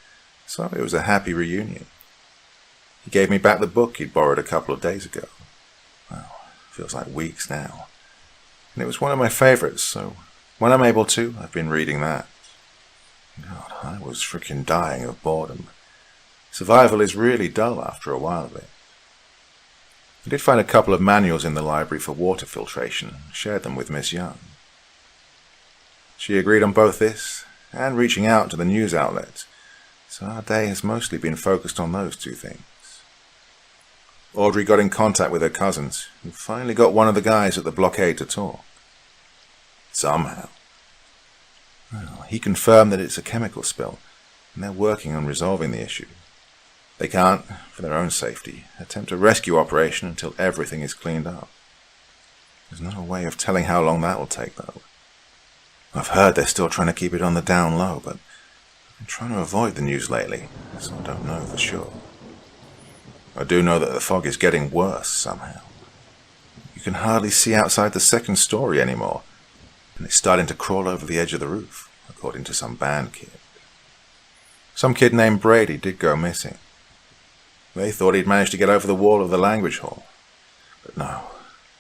so it was a happy reunion. He gave me back the book he'd borrowed a couple of days ago. Well, feels like weeks now. And it was one of my favorites, so when I'm able to, I've been reading that. God, I was freaking dying of boredom. Survival is really dull after a while of it. I did find a couple of manuals in the library for water filtration and shared them with Miss Young. She agreed on both this and reaching out to the news outlet, so our day has mostly been focused on those 2 things. Audrey got in contact with her cousins, who finally got one of the guys at the blockade to talk. Somehow. Well, he confirmed that it's a chemical spill, and they're working on resolving the issue. They can't, for their own safety, attempt a rescue operation until everything is cleaned up. There's no way of telling how long that will take, though. I've heard they're still trying to keep it on the down low, but I've been trying to avoid the news lately, so I don't know for sure. I do know that the fog is getting worse somehow. You can hardly see outside the 2nd story anymore, and it's starting to crawl over the edge of the roof, according to some band kid. Some kid named Brady did go missing. They thought he'd managed to get over the wall of the language hall, but no,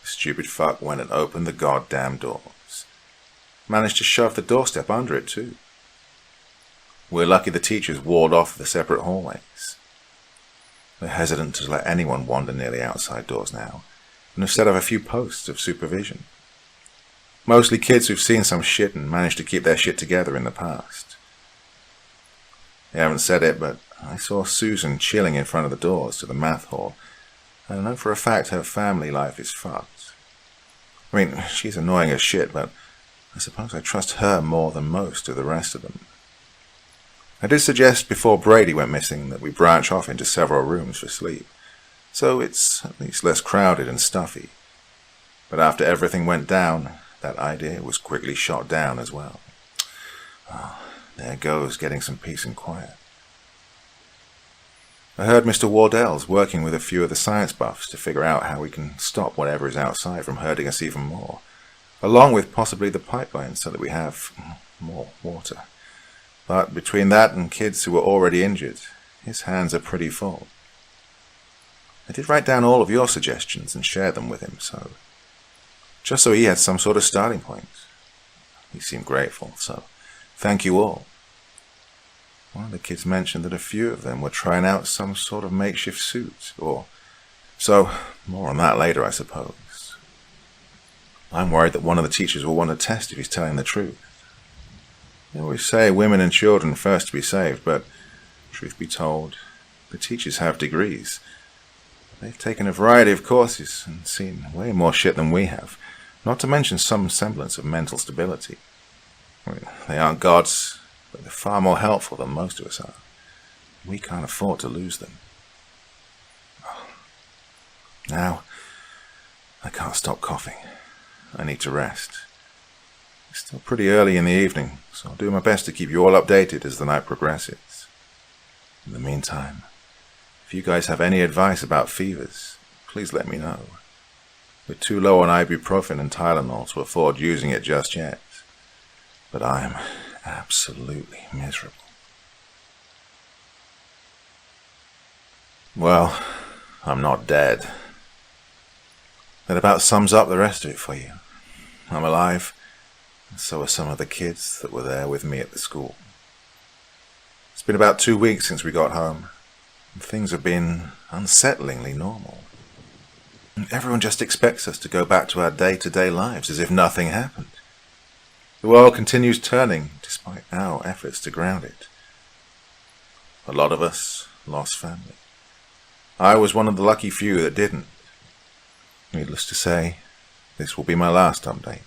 the stupid fuck went and opened the goddamn doors. Managed to shove the doorstep under it too. We're lucky the teachers walled off the separate hallways. They're hesitant to let anyone wander near the outside doors now, and have set up a few posts of supervision. Mostly kids who've seen some shit and managed to keep their shit together in the past. They haven't said it, but I saw Susan chilling in front of the doors to the math hall, and I know for a fact her family life is fucked. I mean, she's annoying as shit, but I suppose I trust her more than most of the rest of them. I did suggest before Brady went missing that we branch off into several rooms for sleep, so it's at least less crowded and stuffy. But after everything went down, that idea was quickly shot down as well. Oh, there goes getting some peace and quiet. I heard Mr. Wardell's working with a few of the science buffs to figure out how we can stop whatever is outside from hurting us even more, along with possibly the pipeline so that we have more water. But between that and kids who were already injured, his hands are pretty full. I did write down all of your suggestions and share them with him, just so he had some sort of starting point. He seemed grateful, so thank you all. One of the kids mentioned that a few of them were trying out some sort of makeshift suit, so more on that later, I suppose. I'm worried that one of the teachers will want to test if he's telling the truth. They always say women and children first to be saved, but truth be told, the teachers have degrees. They've taken a variety of courses and seen way more shit than we have, not to mention some semblance of mental stability. I mean, they aren't gods, but they're far more helpful than most of us are. We can't afford to lose them. Now, I can't stop coughing. I need to rest. It's still pretty early in the evening, so I'll do my best to keep you all updated as the night progresses. In the meantime, if you guys have any advice about fevers, please let me know. We're too low on ibuprofen and Tylenol to afford using it just yet, but I'm absolutely miserable. Well, I'm not dead. That about sums up the rest of it for you. I'm alive, and so are some of the kids that were there with me at the school. It's been about 2 weeks since we got home, and things have been unsettlingly normal. And everyone just expects us to go back to our day-to-day lives as if nothing happened. The world continues turning despite our efforts to ground it. A lot of us lost family. I was one of the lucky few that didn't. Needless to say, this will be my last update.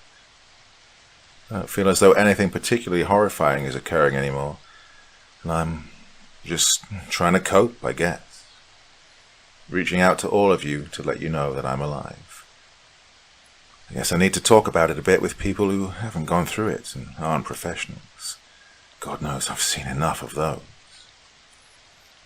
I don't feel as though anything particularly horrifying is occurring anymore, and I'm just trying to cope, I guess. Reaching out to all of you to let you know that I'm alive. I guess I need to talk about it a bit with people who haven't gone through it and aren't professionals. God knows I've seen enough of those.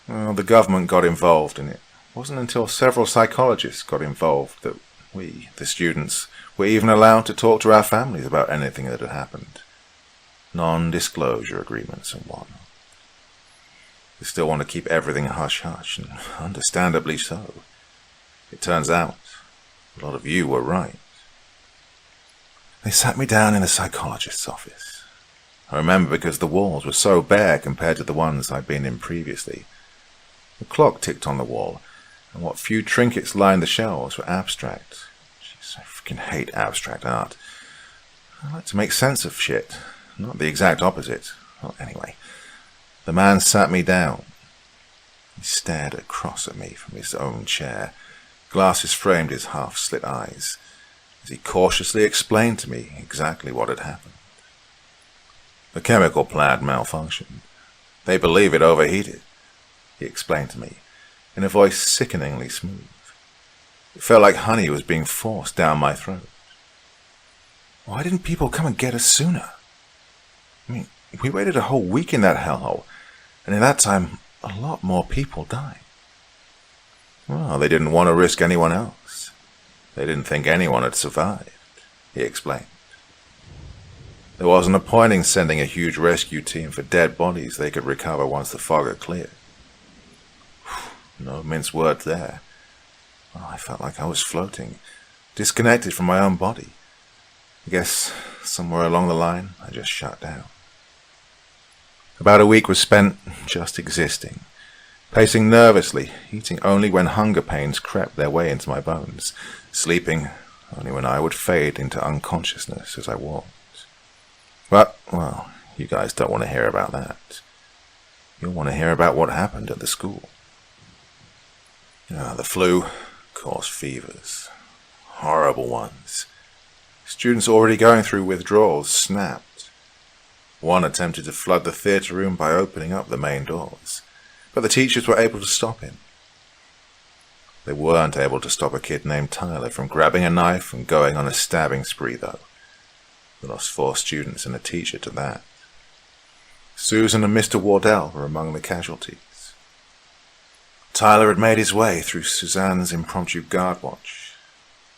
Well, the government got involved, and it wasn't until several psychologists got involved that we, the students, were even allowed to talk to our families about anything that had happened. Non-disclosure agreements and whatnot. They still want to keep everything hush-hush, and understandably so. It turns out, a lot of you were right. They sat me down in a psychologist's office. I remember because the walls were so bare compared to the ones I'd been in previously. The clock ticked on the wall, and what few trinkets lined the shelves were abstract. Jeez, I freaking hate abstract art. I like to make sense of shit, not the exact opposite. Well, anyway, the man sat me down. He stared across at me from his own chair. Glasses framed his half-slit eyes, as he cautiously explained to me exactly what had happened. The chemical plant malfunctioned. They believe it overheated, he explained to me, in a voice sickeningly smooth. It felt like honey was being forced down my throat. Why didn't people come and get us sooner? I mean, we waited a whole week in that hellhole, and in that time, a lot more people died. Well, they didn't want to risk anyone else. They didn't think anyone had survived, he explained. There wasn't a point in sending a huge rescue team for dead bodies they could recover once the fog had cleared. No mince words there. Well, I felt like I was floating, disconnected from my own body. I guess somewhere along the line, I just shut down. About a week was spent just existing, pacing nervously, eating only when hunger pains crept their way into my bones, sleeping only when I would fade into unconsciousness as I walked. But, well, you guys don't want to hear about that. You'll want to hear about what happened at the school. The flu caused fevers, horrible ones, Students already going through withdrawals snapped. One attempted to flood the theatre room by opening up the main doors, but the teachers were able to stop him. They weren't able to stop a kid named Tyler from grabbing a knife and going on a stabbing spree, though. We lost 4 students and a teacher to that. Susan and Mr. Wardell were among the casualties. Tyler had made his way through Suzanne's impromptu guard watch.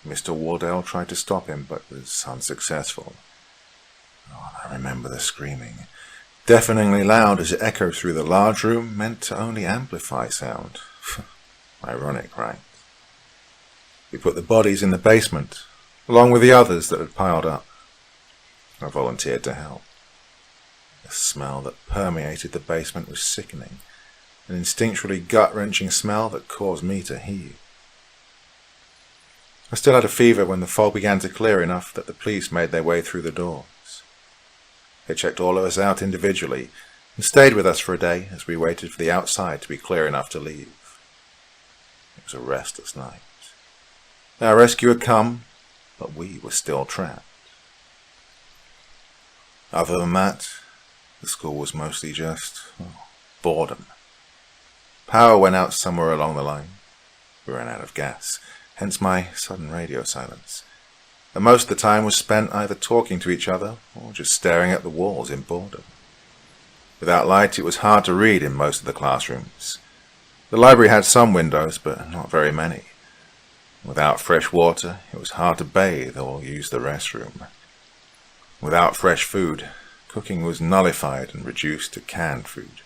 Mr. Wardell tried to stop him, but was unsuccessful. Oh, I remember the screaming, deafeningly loud as it echoed through the large room, meant to only amplify sound. Ironic, right? We put the bodies in the basement, along with the others that had piled up. I volunteered to help. The smell that permeated the basement was sickening, an instinctually gut-wrenching smell that caused me to heave. I still had a fever when the fog began to clear enough that the police made their way through the doors. They checked all of us out individually and stayed with us for a day as we waited for the outside to be clear enough to leave. It was a restless night. Our rescue had come, but we were still trapped. Other than that, the school was mostly just boredom. Power went out somewhere along the line. We ran out of gas, hence my sudden radio silence. And most of the time was spent either talking to each other or just staring at the walls in boredom. Without light, it was hard to read in most of the classrooms. The library had some windows, but not very many. Without fresh water, it was hard to bathe or use the restroom. Without fresh food, cooking was nullified and reduced to canned food.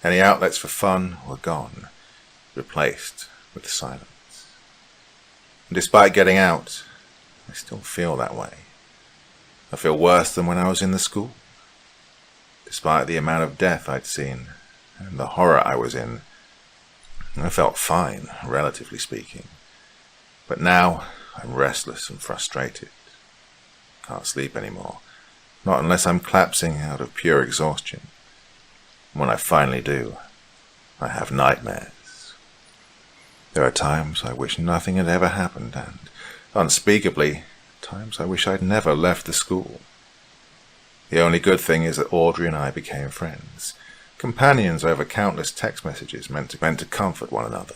Any outlets for fun were gone, replaced with silence. And despite getting out, I still feel that way. I feel worse than when I was in the school. Despite the amount of death I'd seen and the horror I was in, I felt fine, relatively speaking. But now I'm restless and frustrated. Can't sleep anymore, not unless I'm collapsing out of pure exhaustion. When I finally do, I have nightmares. There are times I wish nothing had ever happened, and, unspeakably, times I wish I'd never left the school. The only good thing is that Audrey and I became friends, companions over countless text messages meant to comfort one another.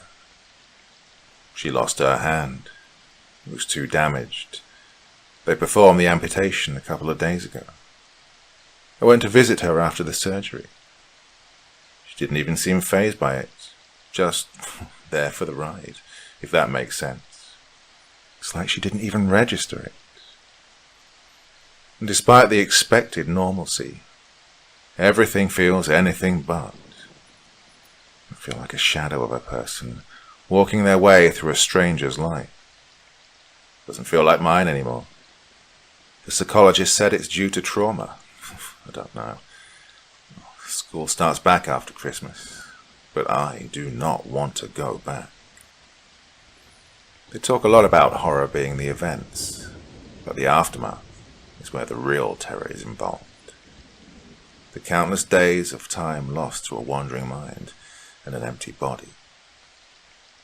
She lost her hand. It was too damaged. They performed the amputation a couple of days ago. I went to visit her after the surgery. She didn't even seem fazed by it, just there for the ride, if that makes sense. It's like she didn't even register it. And despite the expected normalcy, everything feels anything but. I feel like a shadow of a person walking their way through a stranger's life. Doesn't feel like mine anymore. The psychologist said it's due to trauma. I don't know. School starts back after Christmas, but I do not want to go back. They talk a lot about horror being the events, but the aftermath is where the real terror is involved. The countless days of time lost to a wandering mind and an empty body.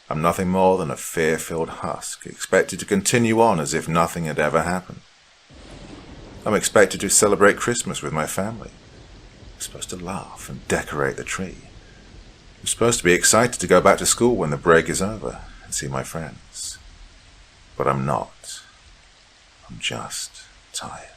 I'm nothing more than a fear-filled husk, expected to continue on as if nothing had ever happened. I'm expected to celebrate Christmas with my family. I'm supposed to laugh and decorate the tree. I'm supposed to be excited to go back to school when the break is over and see my friends. But I'm not. I'm just tired.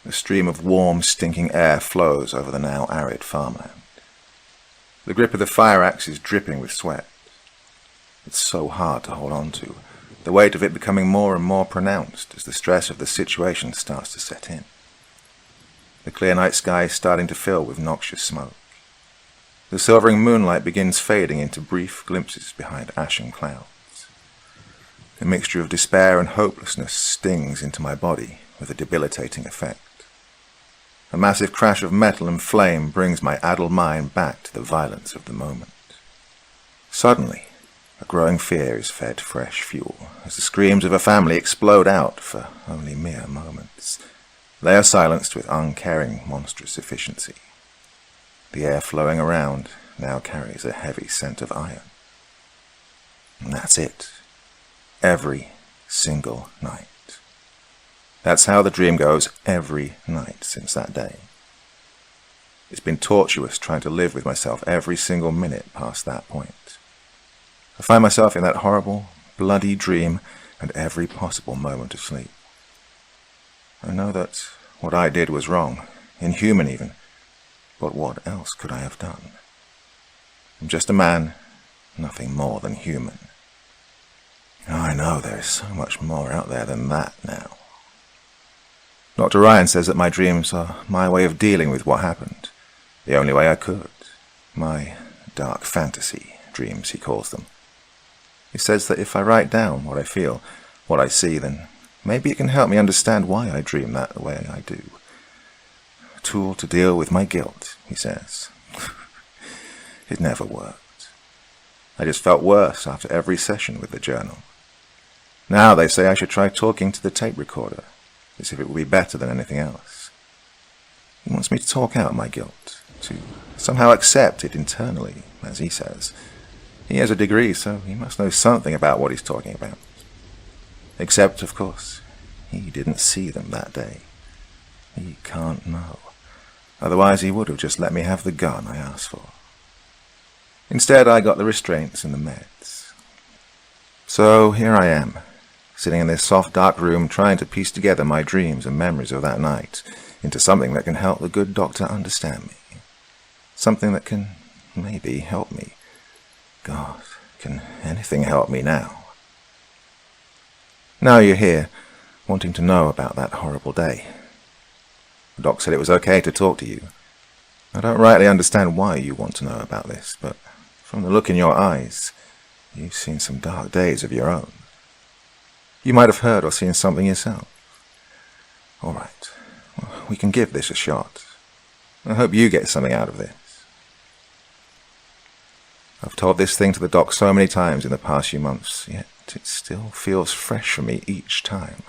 A stream of warm, stinking air flows over the now arid farmland. The grip of the fire axe is dripping with sweat. It's so hard to hold on to, the weight of it becoming more and more pronounced as the stress of the situation starts to set in. The clear night sky is starting to fill with noxious smoke. The silvering moonlight begins fading into brief glimpses behind ashen clouds. A mixture of despair and hopelessness stings into my body with a debilitating effect. A massive crash of metal and flame brings my addled mind back to the violence of the moment. Suddenly, a growing fear is fed fresh fuel as the screams of a family explode out for only mere moments. They are silenced with uncaring, monstrous efficiency. The air flowing around now carries a heavy scent of iron. And that's it. Every single night. That's how the dream goes every night since that day. It's been tortuous trying to live with myself every single minute past that point. I find myself in that horrible, bloody dream at every possible moment of sleep. I know that what I did was wrong, inhuman even, but what else could I have done? I'm just a man, nothing more than human. I know there is so much more out there than that now. Dr. Ryan says that my dreams are my way of dealing with what happened. The only way I could. My dark fantasy dreams, he calls them. He says that if I write down what I feel, what I see, then maybe it can help me understand why I dream that the way I do. A tool to deal with my guilt, he says. It never worked. I just felt worse after every session with the journal. Now they say I should try talking to the tape recorder, as if it would be better than anything else. He wants me to talk out my guilt, to somehow accept it internally, as he says. He has a degree, so he must know something about what he's talking about. Except, of course, he didn't see them that day. He can't know. Otherwise he would have just let me have the gun I asked for. Instead, I got the restraints and the meds. So here I am, sitting in this soft, dark room, trying to piece together my dreams and memories of that night into something that can help the good doctor understand me. Something that can maybe help me. God, can anything help me now? Now you're here, wanting to know about that horrible day. The doc said it was okay to talk to you. I don't rightly understand why you want to know about this, but from the look in your eyes, you've seen some dark days of your own. You might have heard or seen something yourself. All right, well, we can give this a shot. I hope you get something out of this. I've told this thing to the doc so many times in the past few months, yet it still feels fresh for me each time.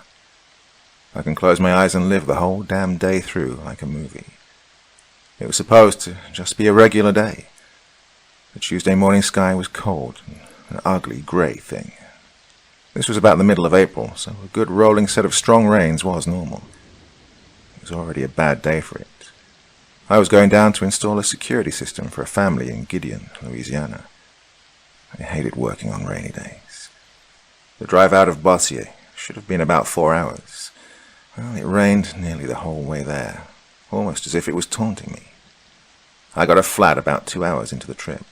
I can close my eyes and live the whole damn day through like a movie. It was supposed to just be a regular day. The Tuesday morning sky was cold, and an ugly grey thing. This was about the middle of April, so a good rolling set of strong rains was normal. It was already a bad day for it. I was going down to install a security system for a family in Gideon, Louisiana. I hated working on rainy days. The drive out of Bossier should have been about 4 hours. Well, it rained nearly the whole way there, almost as if it was taunting me. I got a flat about 2 hours into the trip.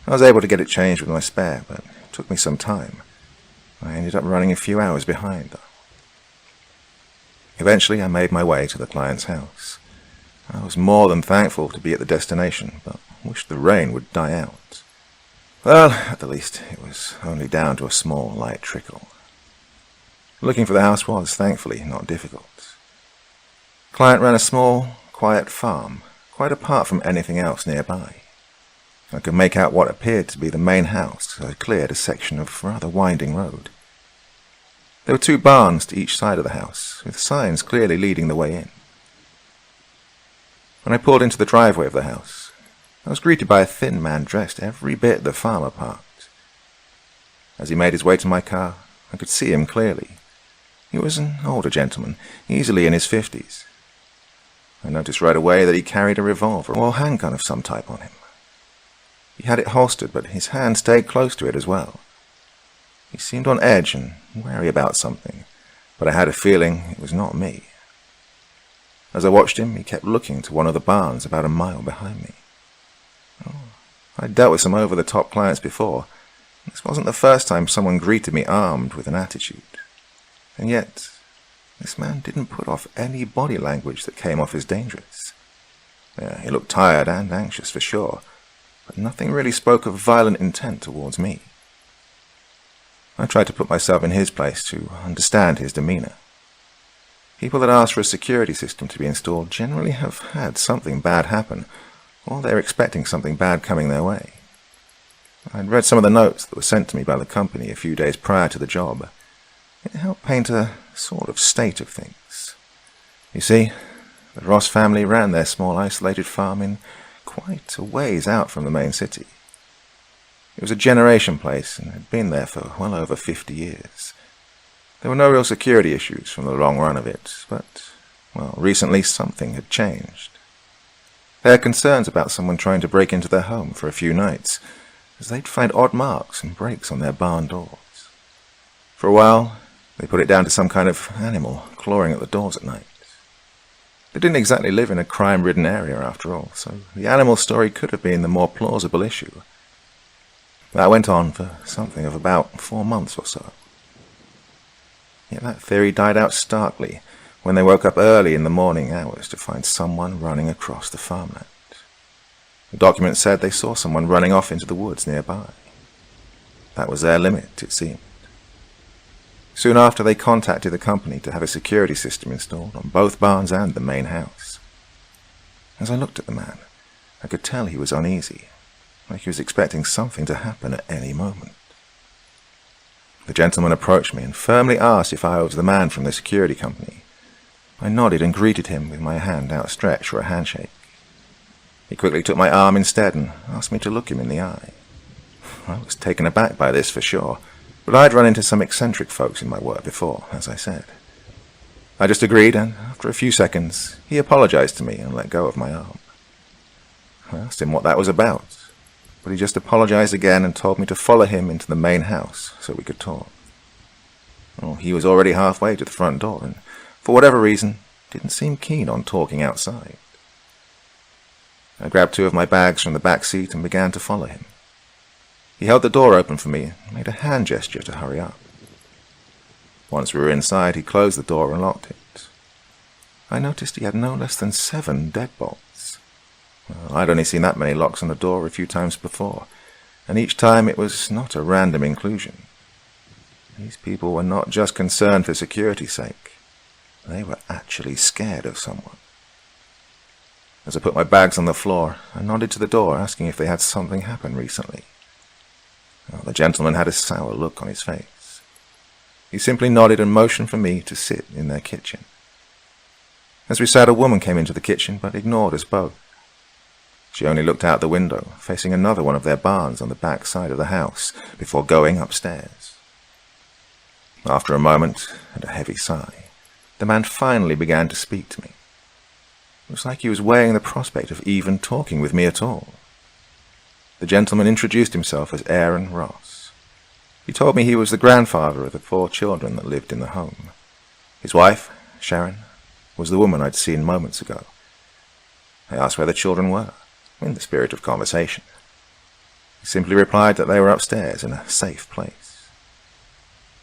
I was able to get it changed with my spare, but it took me some time. I ended up running a few hours behind, though. Eventually, I made my way to the client's house. I was more than thankful to be at the destination, but wished the rain would die out. Well, at the least, it was only down to a small, light trickle. Looking for the house was, thankfully, not difficult. The client ran a small, quiet farm, quite apart from anything else nearby. I could make out what appeared to be the main house as I cleared a section of rather winding road. There were 2 barns to each side of the house, with signs clearly leading the way in. When I pulled into the driveway of the house, I was greeted by a thin man dressed every bit the farmer part. As he made his way to my car, I could see him clearly. He was an older gentleman, easily in his 50s. I noticed right away that he carried a revolver or handgun of some type on him. He had it holstered, but his hand stayed close to it as well. He seemed on edge and wary about something, but I had a feeling it was not me. As I watched him, he kept looking to one of the barns about a mile behind me. I'd dealt with some over-the-top clients before. This wasn't the first time someone greeted me armed with an attitude. And yet, this man didn't put off any body language that came off as dangerous. He looked tired and anxious for sure, but nothing really spoke of violent intent towards me. I tried to put myself in his place to understand his demeanor. People that ask for a security system to be installed generally have had something bad happen, or they're expecting something bad coming their way. I'd read some of the notes that were sent to me by the company a few days prior to the job. It helped paint a sort of state of things. You see, the Ross family ran their small isolated farm in quite a ways out from the main city. It was a generation place and had been there for well over 50 years. There were no real security issues from the long run of it, but, well, recently something had changed. They had concerns about someone trying to break into their home for a few nights, as they'd find odd marks and breaks on their barn doors. For a while, they put it down to some kind of animal clawing at the doors at night. They didn't exactly live in a crime-ridden area, after all, so the animal story could have been the more plausible issue. That went on for something of about 4 months or so. Yet that theory died out starkly when they woke up early in the morning hours to find someone running across the farmland. The document said they saw someone running off into the woods nearby. That was their limit, it seemed. Soon after, they contacted the company to have a security system installed on both barns and the main house. As I looked at the man, I could tell he was uneasy, like he was expecting something to happen at any moment. The gentleman approached me and firmly asked if I was the man from the security company. I nodded and greeted him with my hand outstretched for a handshake. He quickly took my arm instead and asked me to look him in the eye. I was taken aback by this for sure, but I'd run into some eccentric folks in my work before, as I said. I just agreed, and after a few seconds, he apologized to me and let go of my arm. I asked him what that was about, but he just apologized again and told me to follow him into the main house so we could talk. Well, he was already halfway to the front door, and for whatever reason, didn't seem keen on talking outside. I grabbed 2 of my bags from the back seat and began to follow him. He held the door open for me and made a hand gesture to hurry up. Once we were inside, he closed the door and locked it. I noticed he had no less than 7 deadbolts. Well, I'd only seen that many locks on the door a few times before, and each time it was not a random inclusion. These people were not just concerned for security's sake. They were actually scared of someone. As I put my bags on the floor, I nodded to the door, asking if they had something happen recently. Well, the gentleman had a sour look on his face. He simply nodded and motioned for me to sit in their kitchen. As we sat, a woman came into the kitchen, but ignored us both. She only looked out the window, facing another one of their barns on the back side of the house, before going upstairs. After a moment, and a heavy sigh, the man finally began to speak to me. It was like he was weighing the prospect of even talking with me at all. The gentleman introduced himself as Aaron Ross. He told me he was the grandfather of the 4 children that lived in the home. His wife, Sharon, was the woman I'd seen moments ago. I asked where the children were, in the spirit of conversation. He simply replied that they were upstairs in a safe place.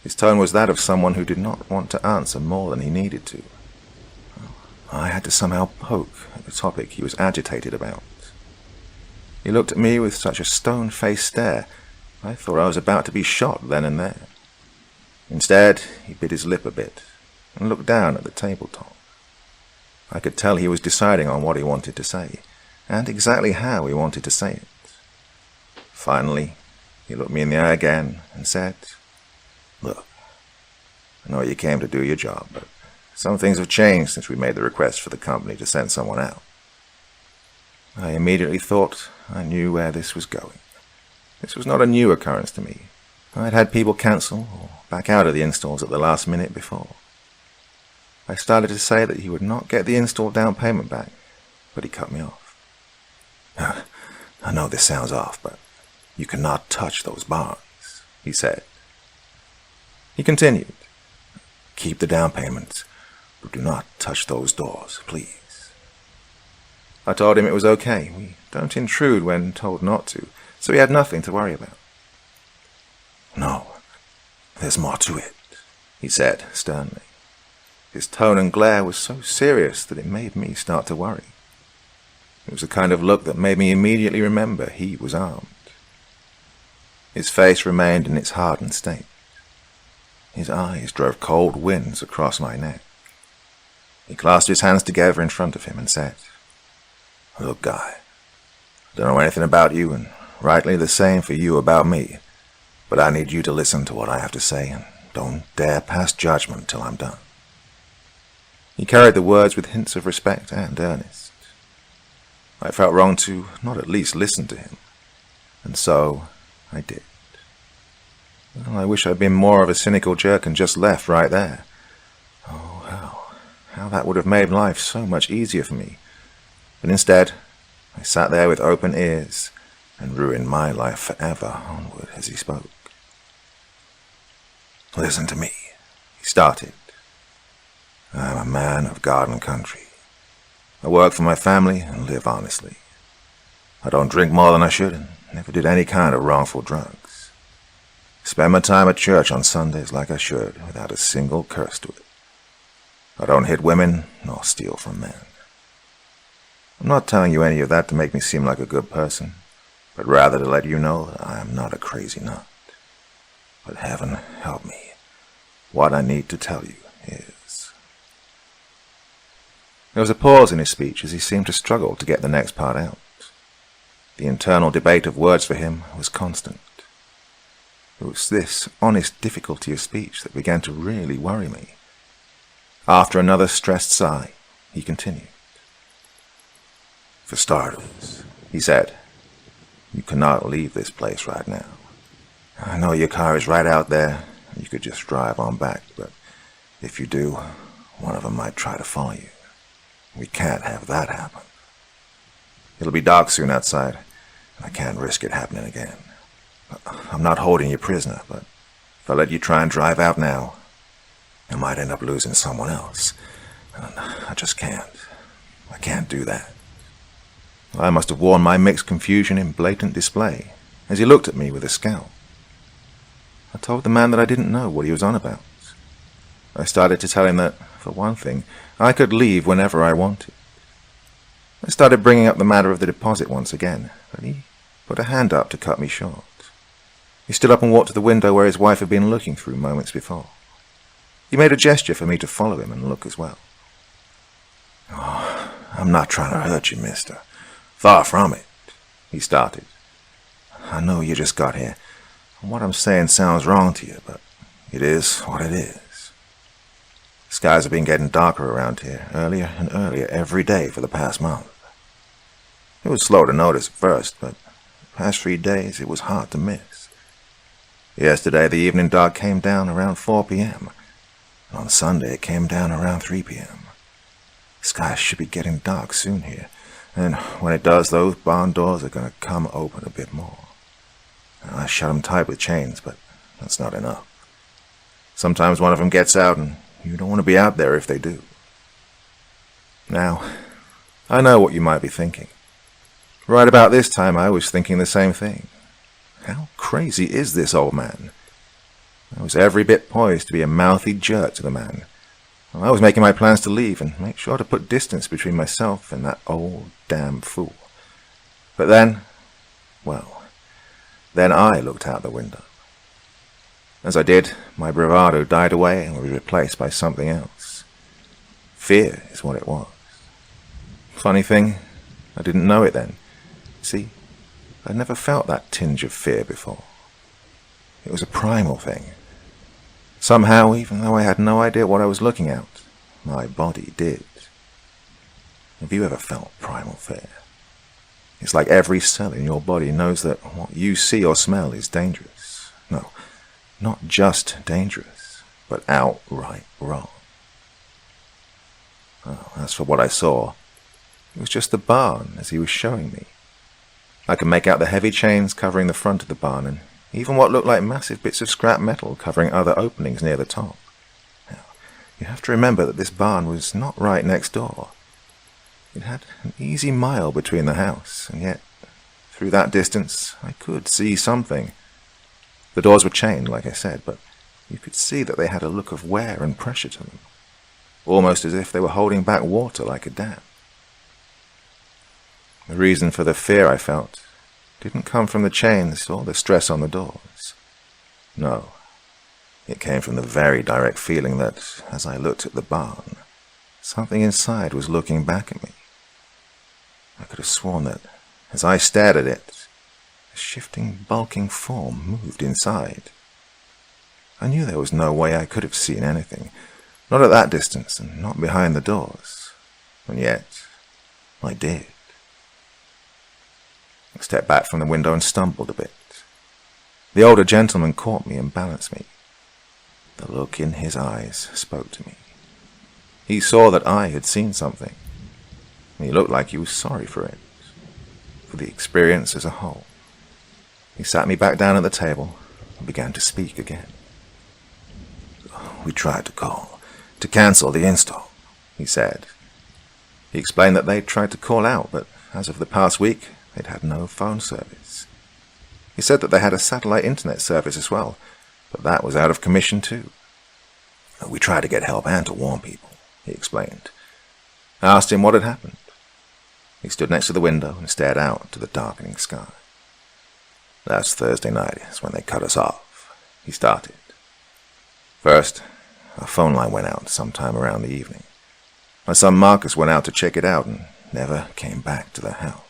His tone was that of someone who did not want to answer more than he needed to. I had to somehow poke at the topic he was agitated about. He looked at me with such a stone-faced stare, I thought I was about to be shot then and there. Instead, he bit his lip a bit and looked down at the tabletop. I could tell he was deciding on what he wanted to say, and exactly how he wanted to say it. Finally, he looked me in the eye again and said, "Look, I know you came to do your job, but some things have changed since we made the request for the company to send someone out." I immediately thought I knew where this was going. This was not a new occurrence to me. I'd had people cancel or back out of the installs at the last minute before. I started to say that he would not get the install down payment back, but he cut me off. "I know this sounds off, but you cannot touch those barns," he said. He continued, "Keep the down payment, but do not touch those doors, please." I told him it was okay. We don't intrude when told not to, so he had nothing to worry about. "No, there's more to it," he said sternly. His tone and glare was so serious that it made me start to worry. It was the kind of look that made me immediately remember he was armed. His face remained in its hardened state. His eyes drove cold winds across my neck. He clasped his hands together in front of him and said, "Look, guy, I don't know anything about you, and rightly the same for you about me, but I need you to listen to what I have to say, and don't dare pass judgment till I'm done." He carried the words with hints of respect and earnest. I felt wrong to not at least listen to him. And so I did. Well, I wish I'd been more of a cynical jerk and just left right there. Oh, how that would have made life so much easier for me. But instead, I sat there with open ears and ruined my life forever onward as he spoke. Listen to me, he started. I'm a man of God and country. I work for my family and live honestly. I don't drink more than I should and never did any kind of wrongful drugs. Spend my time at church on Sundays like I should, without a single curse to it. I don't hit women nor steal from men. I'm not telling you any of that to make me seem like a good person, but rather to let you know that I am not a crazy nut. But heaven help me, what I need to tell you is... There was a pause in his speech as he seemed to struggle to get the next part out. The internal debate of words for him was constant. It was this honest difficulty of speech that began to really worry me. After another stressed sigh, he continued. For starters, he said, you cannot leave this place right now. I know your car is right out there, and you could just drive on back, but if you do, one of them might try to follow you. We can't have that happen. It'll be dark soon outside, and I can't risk it happening again. I'm not holding you prisoner, but if I let you try and drive out now, you might end up losing someone else. And I just can't. I can't do that. I must have worn my mixed confusion in blatant display as he looked at me with a scowl. I told the man that I didn't know what he was on about. I started to tell him that, for one thing, I could leave whenever I wanted. I started bringing up the matter of the deposit once again, but he put a hand up to cut me short. He stood up and walked to the window where his wife had been looking through moments before. He made a gesture for me to follow him and look as well. Oh, I'm not trying to hurt you, mister. Far from it, he started. I know you just got here, and what I'm saying sounds wrong to you, but it is what it is. Skies have been getting darker around here, earlier and earlier every day for the past month. It was slow to notice at first, but the past 3 days it was hard to miss. Yesterday the evening dark came down around 4 p.m., and on Sunday it came down around 3 p.m. Skies should be getting dark soon here, and when it does, those barn doors are going to come open a bit more. I shut them tight with chains, but that's not enough. Sometimes one of them gets out, and you don't want to be out there if they do. Now, I know what you might be thinking. Right about this time, I was thinking the same thing. How crazy is this old man? I was every bit poised to be a mouthy jerk to the man. I was making my plans to leave and make sure to put distance between myself and that old damn fool. But then, well, then I looked out the window. As I did, my bravado died away and was replaced by something else. Fear is what it was. Funny thing, I didn't know it then. See, I'd never felt that tinge of fear before. It was a primal thing. Somehow, even though I had no idea what I was looking at, my body did. Have you ever felt primal fear? It's like every cell in your body knows that what you see or smell is dangerous. No, not just dangerous, but outright wrong. Well, as for what I saw, it was just the barn as he was showing me. I could make out the heavy chains covering the front of the barn, and even what looked like massive bits of scrap metal covering other openings near the top. Now, you have to remember that this barn was not right next door. It had an easy mile between the house, and yet, through that distance, I could see something. The doors were chained, like I said, but you could see that they had a look of wear and pressure to them, almost as if they were holding back water like a dam. The reason for the fear I felt didn't come from the chains or the stress on the doors. No, it came from the very direct feeling that, as I looked at the barn, something inside was looking back at me. I could have sworn that, as I stared at it, a shifting, bulking form moved inside. I knew there was no way I could have seen anything, not at that distance and not behind the doors, and yet I did. I stepped back from the window and stumbled a bit. The older gentleman caught me and balanced me. The look in his eyes spoke to me. He saw that I had seen something. He looked like he was sorry for it, for the experience as a whole. He sat me back down at the table and began to speak again. "We tried to call, to cancel the install," he said. He explained that they'd tried to call out, but as of the past week, they'd had no phone service. He said that they had a satellite internet service as well, but that was out of commission too. "We tried to get help and to warn people," he explained. I asked him what had happened. He stood next to the window and stared out to the darkening sky. "Last Thursday night is when they cut us off," he started. "First, our phone line went out sometime around the evening. My son Marcus went out to check it out and never came back to the house.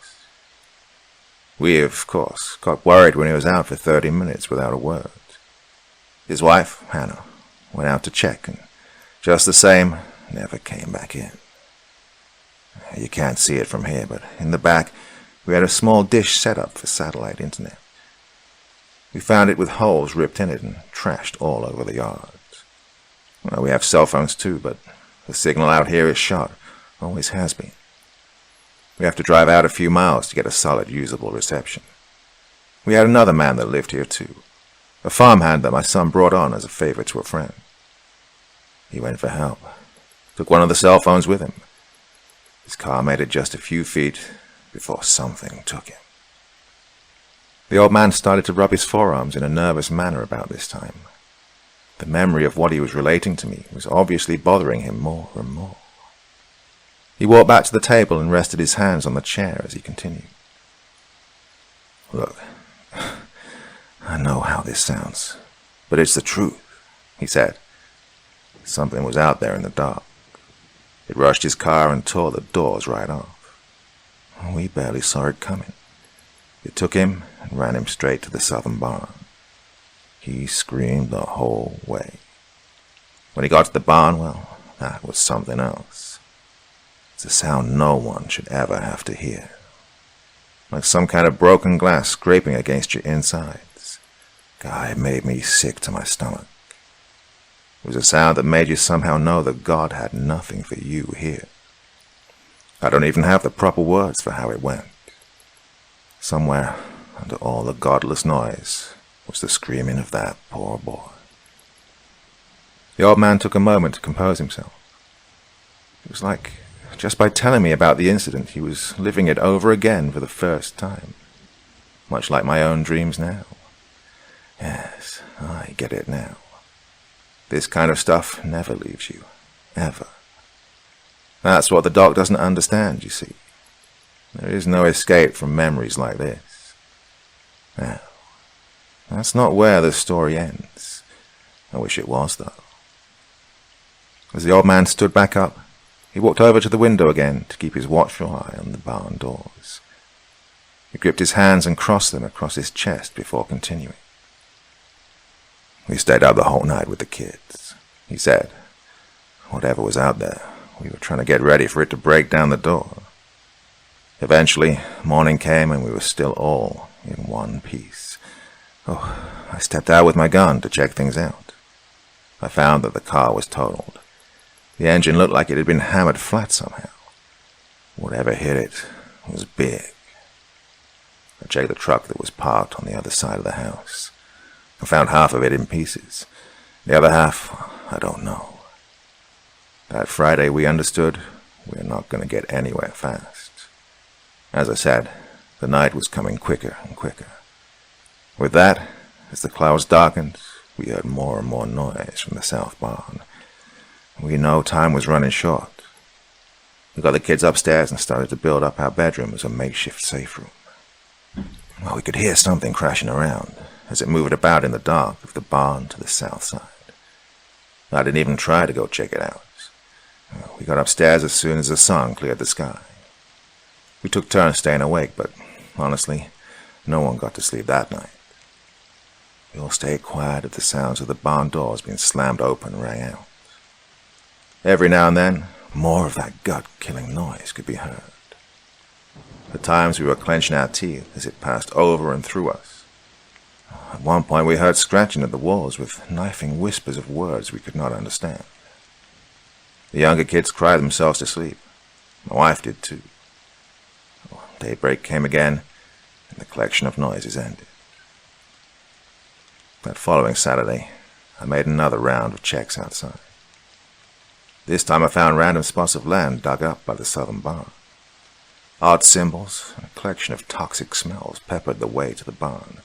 We, of course, got worried when he was out for 30 minutes without a word. His wife, Hannah, went out to check and, just the same, never came back in. You can't see it from here, but in the back, we had a small dish set up for satellite internet. We found it with holes ripped in it and trashed all over the yard. Well, we have cell phones too, but the signal out here is shot, always has been. We have to drive out a few miles to get a solid, usable reception. We had another man that lived here too, a farmhand that my son brought on as a favor to a friend. He went for help, took one of the cell phones with him. His car made it just a few feet before something took him." The old man started to rub his forearms in a nervous manner about this time. The memory of what he was relating to me was obviously bothering him more and more. He walked back to the table and rested his hands on the chair as he continued. "Look, I know how this sounds, but it's the truth," he said. "Something was out there in the dark. It rushed his car and tore the doors right off. We barely saw it coming. It took him and ran him straight to the southern barn. He screamed the whole way. When he got to the barn, well, that was something else. It's a sound no one should ever have to hear. Like some kind of broken glass scraping against your insides. God, it made me sick to my stomach. It was a sound that made you somehow know that God had nothing for you here. I don't even have the proper words for how it went. Somewhere under all the godless noise was the screaming of that poor boy." The old man took a moment to compose himself. It was like, just by telling me about the incident, he was living it over again for the first time. Much like my own dreams now. Yes, I get it now. This kind of stuff never leaves you, ever. That's what the doc doesn't understand, you see. There is no escape from memories like this. Now, that's not where the story ends. I wish it was, though. As the old man stood back up, he walked over to the window again to keep his watchful eye on the barn doors. He gripped his hands and crossed them across his chest before continuing. "We stayed out the whole night with the kids," he said. "Whatever was out there, we were trying to get ready for it to break down the door. Eventually, morning came and we were still all in one piece. I stepped out with my gun to check things out. I found that the car was totaled. The engine looked like it had been hammered flat somehow. Whatever hit it was big. I checked the truck that was parked on the other side of the house. I found half of it in pieces. The other half, I don't know. That Friday we understood we're not going to get anywhere fast. As I said, the night was coming quicker and quicker. With that, as the clouds darkened, we heard more and more noise from the south barn. We knew time was running short. We got the kids upstairs and started to build up our bedroom as a makeshift safe room. Well, we could hear something crashing around as it moved about in the dark of the barn to the south side. I didn't even try to go check it out. We got upstairs as soon as the sun cleared the sky. We took turns staying awake, but honestly, no one got to sleep that night. We all stayed quiet as the sounds of the barn doors being slammed open rang out. Every now and then, more of that gut-killing noise could be heard. At times we were clenching our teeth as it passed over and through us. At one point we heard scratching at the walls with knifing whispers of words we could not understand. The younger kids cried themselves to sleep. My wife did too. Daybreak came again, and the collection of noises ended. That following Saturday, I made another round of checks outside. This time I found random spots of land dug up by the southern barn. Odd symbols and a collection of toxic smells peppered the way to the barn.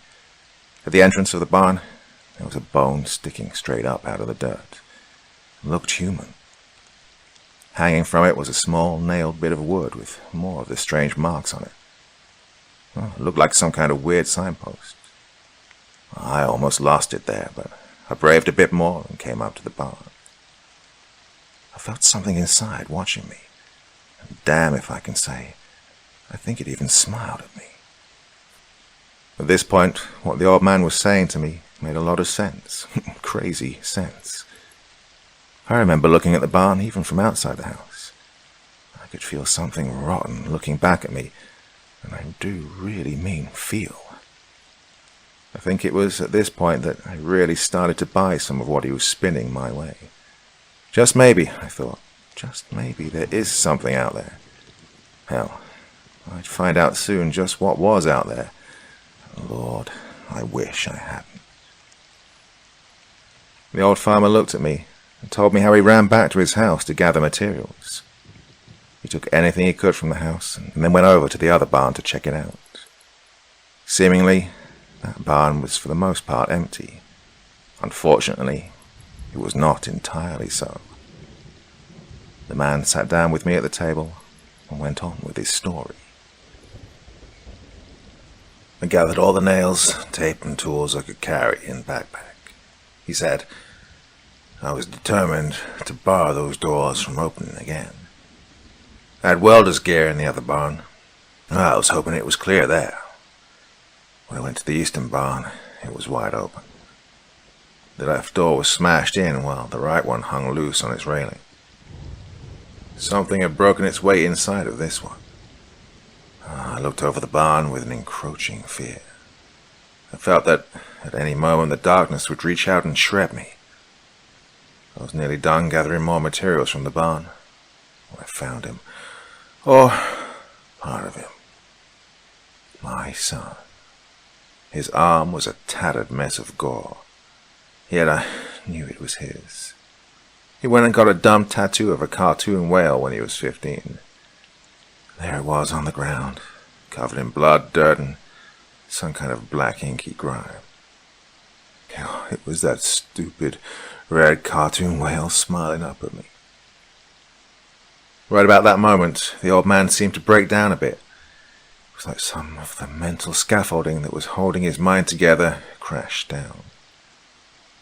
At the entrance of the barn, there was a bone sticking straight up out of the dirt. It looked human. Hanging from it was a small nailed bit of wood with more of the strange marks on it. Well, it looked like some kind of weird signpost. I almost lost it there, but I braved a bit more and came up to the barn. I felt something inside watching me. And damn if I can say, I think it even smiled at me. At this point, what the old man was saying to me made a lot of sense. Crazy sense. I remember looking at the barn even from outside the house. I could feel something rotten looking back at me, and I do really mean feel. I think it was at this point that I really started to buy some of what he was spinning my way. Just maybe, I thought, just maybe there is something out there. Hell, I'd find out soon just what was out there. Lord, I wish I hadn't. The old farmer looked at me and told me how he ran back to his house to gather materials. He took anything he could from the house and then went over to the other barn to check it out. Seemingly, that barn was for the most part empty. Unfortunately, it was not entirely so. The man sat down with me at the table and went on with his story. I gathered all the nails, tape and tools I could carry in the backpack. He said, I was determined to bar those doors from opening again. I had welder's gear in the other barn. I was hoping it was clear there. When I went to the eastern barn, it was wide open. The left door was smashed in while the right one hung loose on its railing. Something had broken its way inside of this one. I looked over the barn with an encroaching fear. I felt that at any moment the darkness would reach out and shred me. I was nearly done gathering more materials from the barn when I found him, or part of him. My son. His arm was a tattered mess of gore, yet I knew it was his. He went and got a dumb tattoo of a cartoon whale when he was 15. There it was on the ground, covered in blood, dirt, and some kind of black inky grime. It was that stupid red cartoon whale smiling up at me. Right about that moment, the old man seemed to break down a bit. It was like some of the mental scaffolding that was holding his mind together crashed down.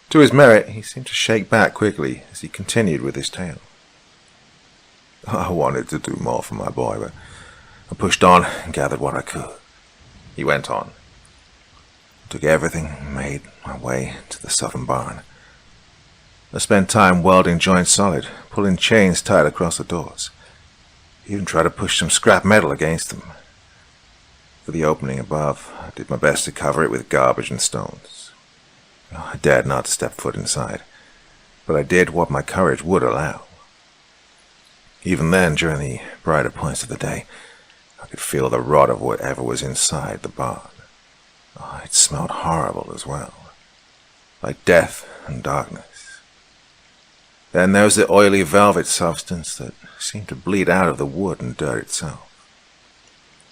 To his merit, he seemed to shake back quickly as he continued with his tale. I wanted to do more for my boy, but I pushed on and gathered what I could. He went on. I took everything and made my way to the southern barn. I spent time welding joints solid, pulling chains tight across the doors. I even tried to push some scrap metal against them. For the opening above, I did my best to cover it with garbage and stones. I dared not step foot inside, but I did what my courage would allow. Even then, during the brighter points of the day, I could feel the rot of whatever was inside the barn. It smelled horrible as well, like death and darkness. Then there was the oily velvet substance that seemed to bleed out of the wood and dirt itself.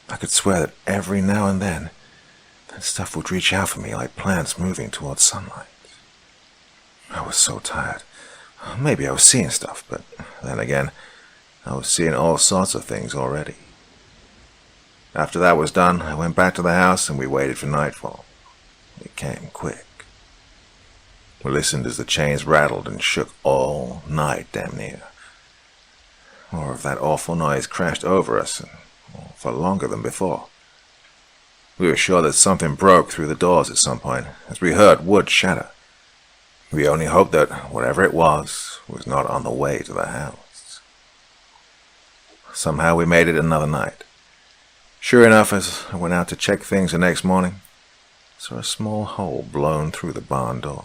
I could swear that every now and then, that stuff would reach out for me like plants moving towards sunlight. I was so tired. Maybe I was seeing stuff, but then again, I was seeing all sorts of things already. After that was done, I went back to the house and we waited for nightfall. It came quick. We listened as the chains rattled and shook all night, damn near. More of that awful noise crashed over us, and for longer than before. We were sure that something broke through the doors at some point, as we heard wood shatter. We only hoped that whatever it was not on the way to the house. Somehow we made it another night. Sure enough, as I went out to check things the next morning, I saw a small hole blown through the barn door.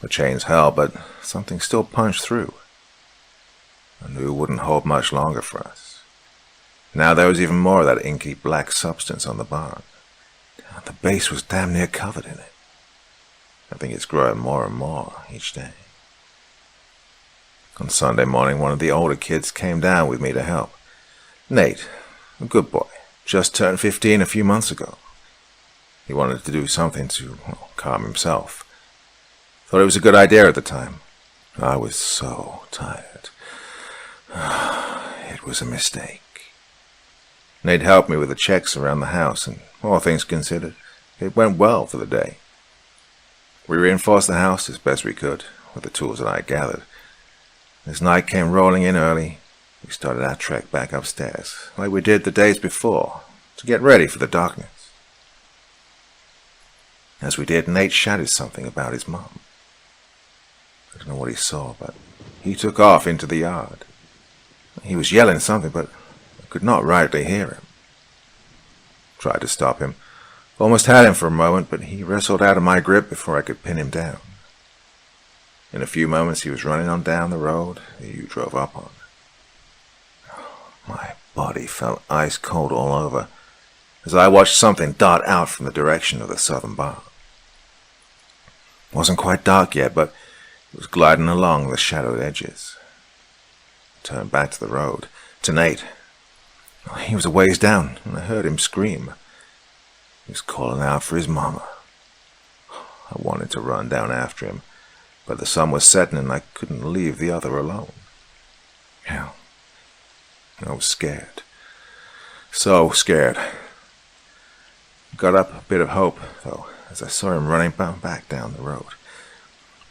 The chains held, but something still punched through. I knew it wouldn't hold much longer for us. Now there was even more of that inky black substance on the barn. The base was damn near covered in it. I think it's growing more and more each day. On Sunday morning, one of the older kids came down with me to help. Nate, a good boy, just turned 15 a few months ago. He wanted to do something to calm himself. Thought it was a good idea at the time. I was so tired. It was a mistake. Nate helped me with the checks around the house, and all things considered, it went well for the day. We reinforced the house as best we could with the tools that I gathered. As night came rolling in early, we started our trek back upstairs, like we did the days before, to get ready for the darkness. As we did, Nate shouted something about his mom. I don't know what he saw, but he took off into the yard. He was yelling something, but I could not rightly hear him. Tried to stop him. Almost had him for a moment, but he wrestled out of my grip before I could pin him down. In a few moments he was running on down the road that you drove up on. My body felt ice cold all over as I watched something dart out from the direction of the southern barn. It wasn't quite dark yet, but it was gliding along the shadowed edges. I turned back to the road, to Nate. He was a ways down, and I heard him scream. He was calling out for his mama. I wanted to run down after him, but the sun was setting and I couldn't leave the other alone. Hell, I was scared. So scared. Got up a bit of hope, though, as I saw him running back down the road.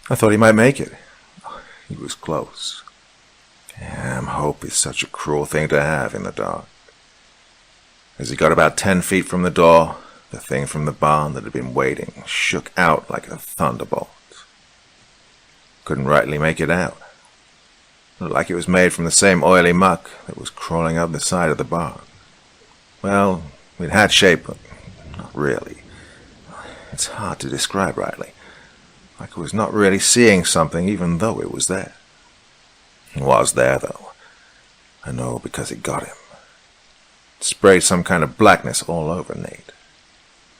I thought he might make it. He was close. Damn, hope is such a cruel thing to have in the dark. As he got about 10 feet from the door, the thing from the barn that had been waiting shook out like a thunderbolt. Couldn't rightly make it out. Looked like it was made from the same oily muck that was crawling up the side of the barn. Well, it had shape, but not really. It's hard to describe rightly. Like I was not really seeing something even though it was there. It was there, though. I know because it got him. It sprayed some kind of blackness all over Nate.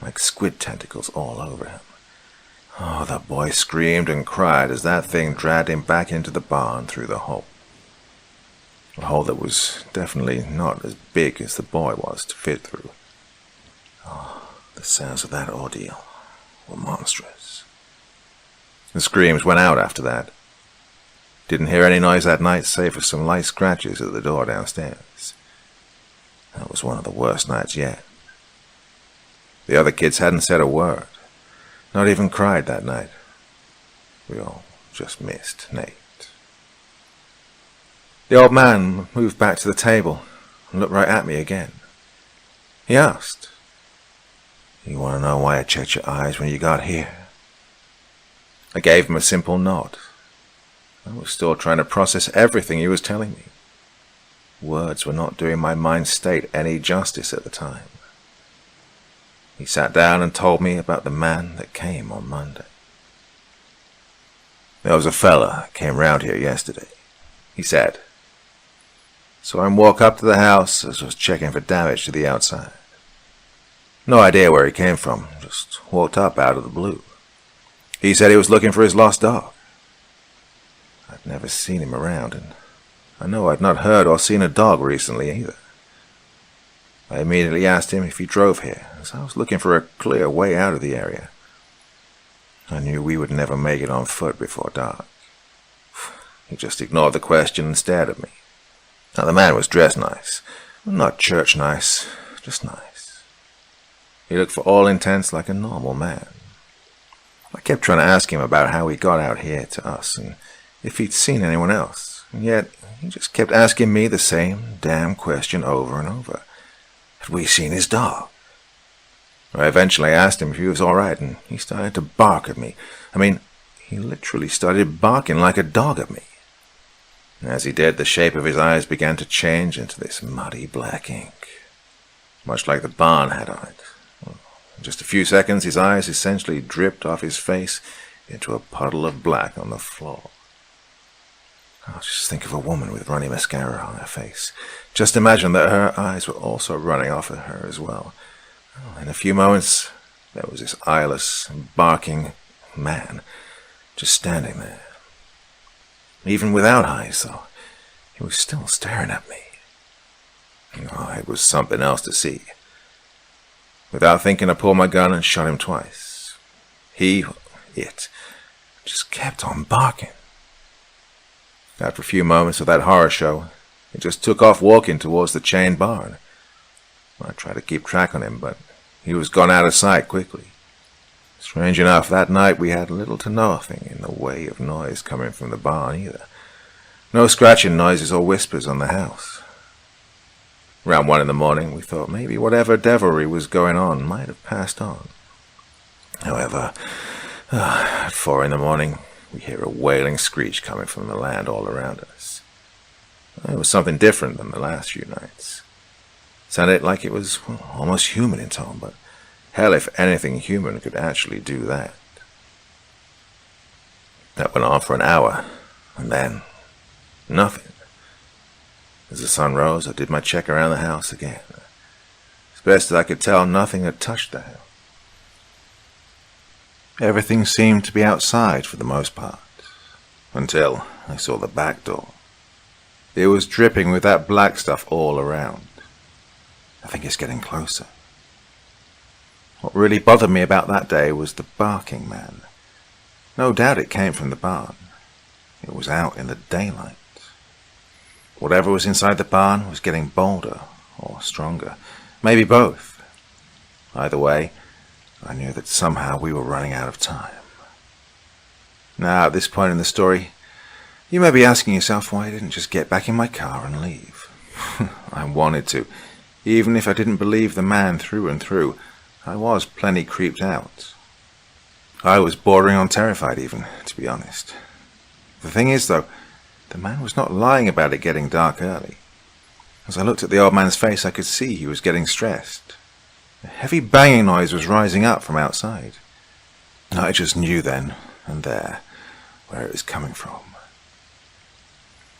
Like squid tentacles all over him. Oh, the boy screamed and cried as that thing dragged him back into the barn through the hole. A hole that was definitely not as big as the boy was to fit through. Oh, the sounds of that ordeal were monstrous. The screams went out after that. Didn't hear any noise that night save for some light scratches at the door downstairs. That was one of the worst nights yet. The other kids hadn't said a word. Not even cried that night. We all just missed Nate. The old man moved back to the table and looked right at me again. He asked, "You want to know why I checked your eyes when you got here?" I gave him a simple nod. I was still trying to process everything he was telling me. Words were not doing my mind state any justice at the time. He sat down and told me about the man that came on Monday. "There was a fella came round here yesterday," he said. Saw him walk up to the house as I was checking for damage to the outside. No idea where he came from, just walked up out of the blue. He said he was looking for his lost dog. I'd never seen him around, and I know I'd not heard or seen a dog recently either. I immediately asked him if he drove here, as I was looking for a clear way out of the area. I knew we would never make it on foot before dark. He just ignored the question and stared at me. Now the man was dressed nice. Not church nice, just nice. He looked for all intents like a normal man. I kept trying to ask him about how he got out here to us, and if he'd seen anyone else, and yet he just kept asking me the same damn question over and over. Had we seen his dog? I eventually asked him if he was all right, and he started to bark at me. I mean, he literally started barking like a dog at me. As he did, the shape of his eyes began to change into this muddy black ink. much like the barn had on it. In just a few seconds, his eyes essentially dripped off his face into a puddle of black on the floor. Oh, just think of a woman with runny mascara on her face. Just imagine that her eyes were also running off at her as well. Oh, in a few moments, there was this eyeless, barking man just standing there. Even without eyes, though, he was still staring at me. Oh, it was something else to see. Without thinking, I pulled my gun and shot him twice. It, just kept on barking. After a few moments of that horror show, he just took off walking towards the chain barn. I tried to keep track on him, but he was gone out of sight quickly. Strange enough, that night we had little to nothing in the way of noise coming from the barn either. No scratching noises or whispers on the house. Around 1 in the morning, we thought maybe whatever devilry was going on might have passed on. However, at 4 in the morning, we hear a wailing screech coming from the land all around us. It was something different than the last few nights. It sounded like it was almost human in tone, but hell, if anything human could actually do that. That went on for an hour, and then nothing. As the sun rose, I did my check around the house again. As best as I could tell, nothing had touched the house. Everything seemed to be outside for the most part, until I saw the back door. It was dripping with that black stuff all around. I think it's getting closer. What really bothered me about that day was the barking man. No doubt it came from the barn. It was out in the daylight. Whatever was inside the barn was getting bolder or stronger, maybe both. Either way, I knew that somehow we were running out of time. Now, at this point in the story, you may be asking yourself why I didn't just get back in my car and leave. I wanted to. Even if I didn't believe the man through and through, I was plenty creeped out. I was bordering on terrified even, to be honest. The thing is, though, the man was not lying about it getting dark early. As I looked at the old man's face, I could see he was getting stressed. A heavy banging noise was rising up from outside. I just knew then and there where it was coming from.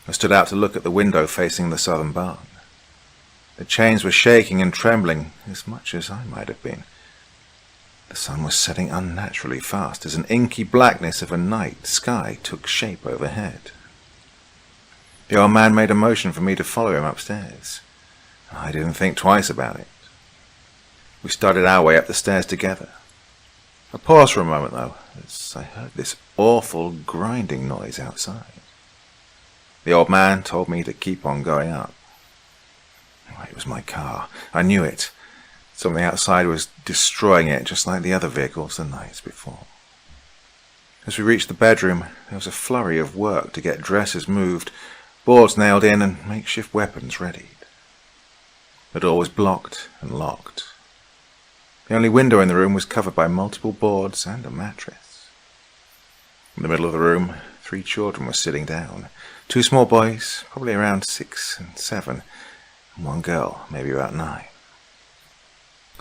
I stood out to look at the window facing the southern barn. The chains were shaking and trembling as much as I might have been. The sun was setting unnaturally fast as an inky blackness of a night sky took shape overhead. The old man made a motion for me to follow him upstairs. I didn't think twice about it. We started our way up the stairs together. I paused for a moment, though, as I heard this awful grinding noise outside. The old man told me to keep on going up. It was my car. I knew it. Something outside was destroying it, just like the other vehicles the nights before. As we reached the bedroom, there was a flurry of work to get dressers moved, boards nailed in, and makeshift weapons readied. The door was blocked and locked. The only window in the room was covered by multiple boards and a mattress. In the middle of the room, 3 children were sitting down. 2 small boys, probably around 6 and 7, and 1 girl, maybe about 9.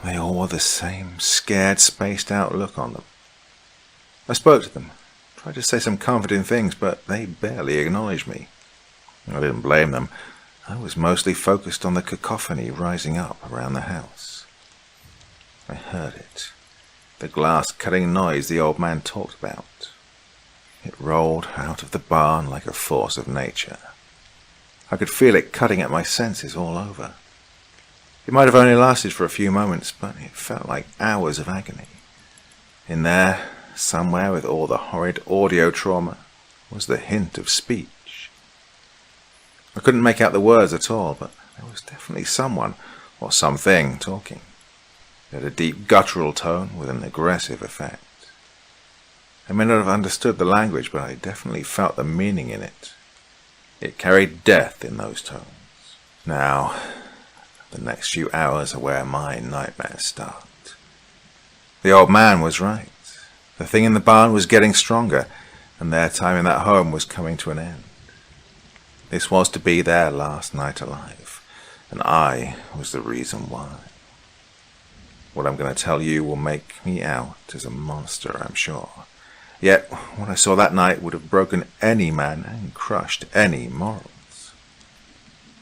They all wore the same scared, spaced-out look on them. I spoke to them, tried to say some comforting things, but they barely acknowledged me. I didn't blame them. I was mostly focused on the cacophony rising up around the house. I heard it, the glass-cutting noise the old man talked about. It rolled out of the barn like a force of nature. I could feel it cutting at my senses all over. It might have only lasted for a few moments, but it felt like hours of agony. In there, somewhere with all the horrid audio trauma, was the hint of speech. I couldn't make out the words at all, but there was definitely someone, or something, talking. It had a deep guttural tone with an aggressive effect. I may not have understood the language, but I definitely felt the meaning in it. It carried death in those tones. Now, the next few hours are where my nightmares start. The old man was right. The thing in the barn was getting stronger, and their time in that home was coming to an end. This was to be their last night alive, and I was the reason why. What I'm going to tell you will make me out as a monster, I'm sure. Yet, what I saw that night would have broken any man and crushed any morals.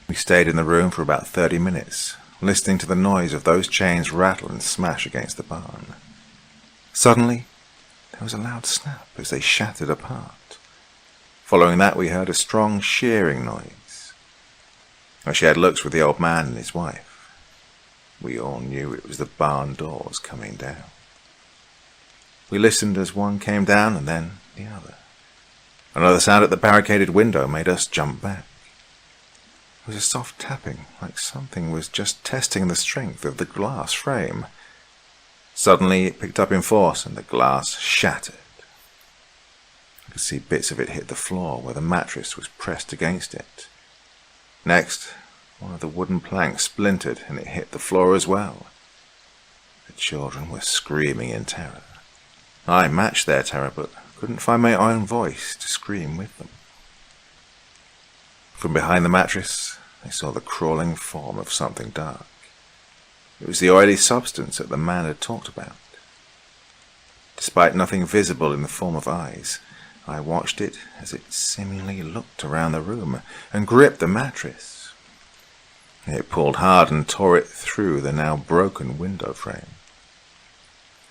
We stayed in the room for about 30 minutes, listening to the noise of those chains rattle and smash against the barn. Suddenly, there was a loud snap as they shattered apart. Following that, we heard a strong shearing noise. I shared looks with the old man and his wife. We all knew it was the barn doors coming down. We listened as one came down and then the other. Another sound at the barricaded window made us jump back. It was a soft tapping, like something was just testing the strength of the glass frame. Suddenly it picked up in force and the glass shattered. I could see bits of it hit the floor where the mattress was pressed against it. Next, one of the wooden planks splintered and it hit the floor as well. The children were screaming in terror. I matched their terror, but couldn't find my own voice to scream with them. From behind the mattress, I saw the crawling form of something dark. It was the oily substance that the man had talked about. Despite nothing visible in the form of eyes, I watched it as it seemingly looked around the room and gripped the mattress. It pulled hard and tore it through the now broken window frame.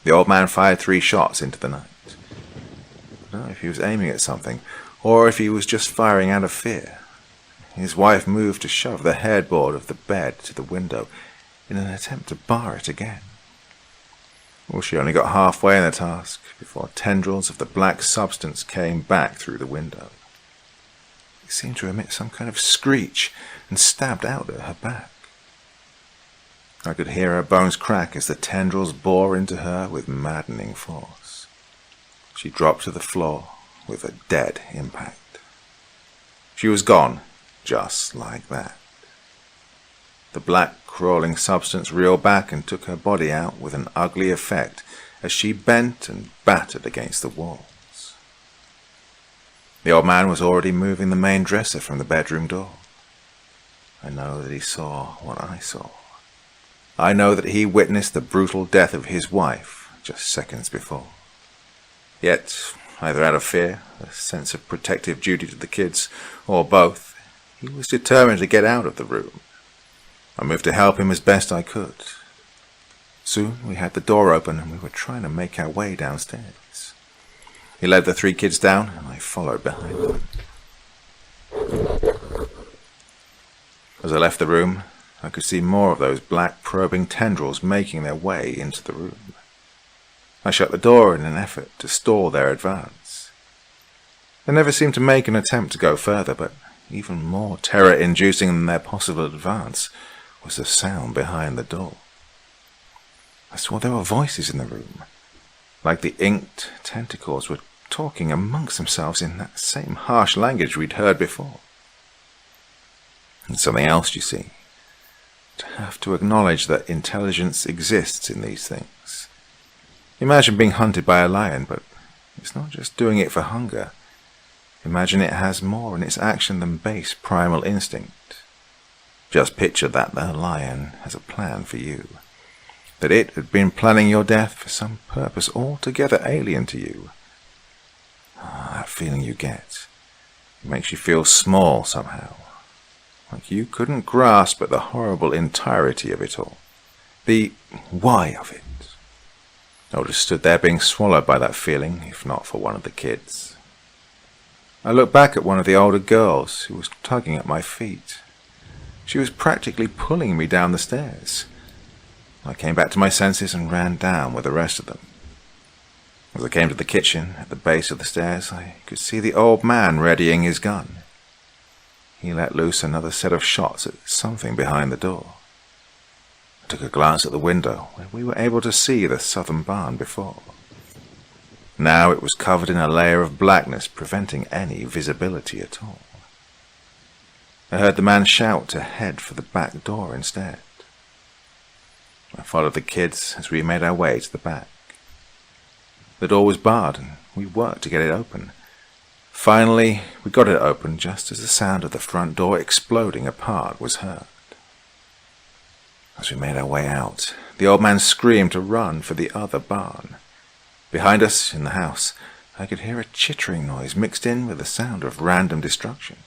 The old man fired 3 shots into the night. I don't know if he was aiming at something, or if he was just firing out of fear. His wife moved to shove the headboard of the bed to the window in an attempt to bar it again. Well, she only got halfway in the task before tendrils of the black substance came back through the window. It seemed to emit some kind of screech and stabbed out at her back. I could hear her bones crack as the tendrils bore into her with maddening force. She dropped to the floor with a dead impact. She was gone, just like that. The black crawling substance reeled back and took her body out with an ugly effect as she bent and battered against the walls. The old man was already moving the main dresser from the bedroom door. I know that he saw what I saw. I know that he witnessed the brutal death of his wife just seconds before. Yet, either out of fear, a sense of protective duty to the kids, or both, he was determined to get out of the room. I moved to help him as best I could. Soon we had the door open and we were trying to make our way downstairs. He led the 3 kids down and I followed behind them. As I left the room, I could see more of those black probing tendrils making their way into the room. I shut the door in an effort to stall their advance. They never seemed to make an attempt to go further, but even more terror-inducing than their possible advance was the sound behind the door. I swore there were voices in the room, like the inked tentacles were talking amongst themselves in that same harsh language we'd heard before. And something else, you see. To have to acknowledge that intelligence exists in these things. Imagine being hunted by a lion, but it's not just doing it for hunger. Imagine it has more in its action than base primal instinct. Just picture that the lion has a plan for you. That it had been planning your death for some purpose altogether alien to you. That feeling you get. It makes you feel small somehow. Like you couldn't grasp at the horrible entirety of it all. The why of it. I would have stood there being swallowed by that feeling, if not for one of the kids. I looked back at one of the older girls who was tugging at my feet. She was practically pulling me down the stairs. I came back to my senses and ran down with the rest of them. As I came to the kitchen, at the base of the stairs, I could see the old man readying his gun. He let loose another set of shots at something behind the door. I took a glance at the window, where we were able to see the southern barn before. Now it was covered in a layer of blackness, preventing any visibility at all. I heard the man shout to head for the back door instead. I followed the kids as we made our way to the back. The door was barred, and we worked to get it open. Finally, we got it open just as the sound of the front door exploding apart was heard. As we made our way out, the old man screamed to run for the other barn. Behind us, in the house, I could hear a chittering noise mixed in with the sound of random destruction.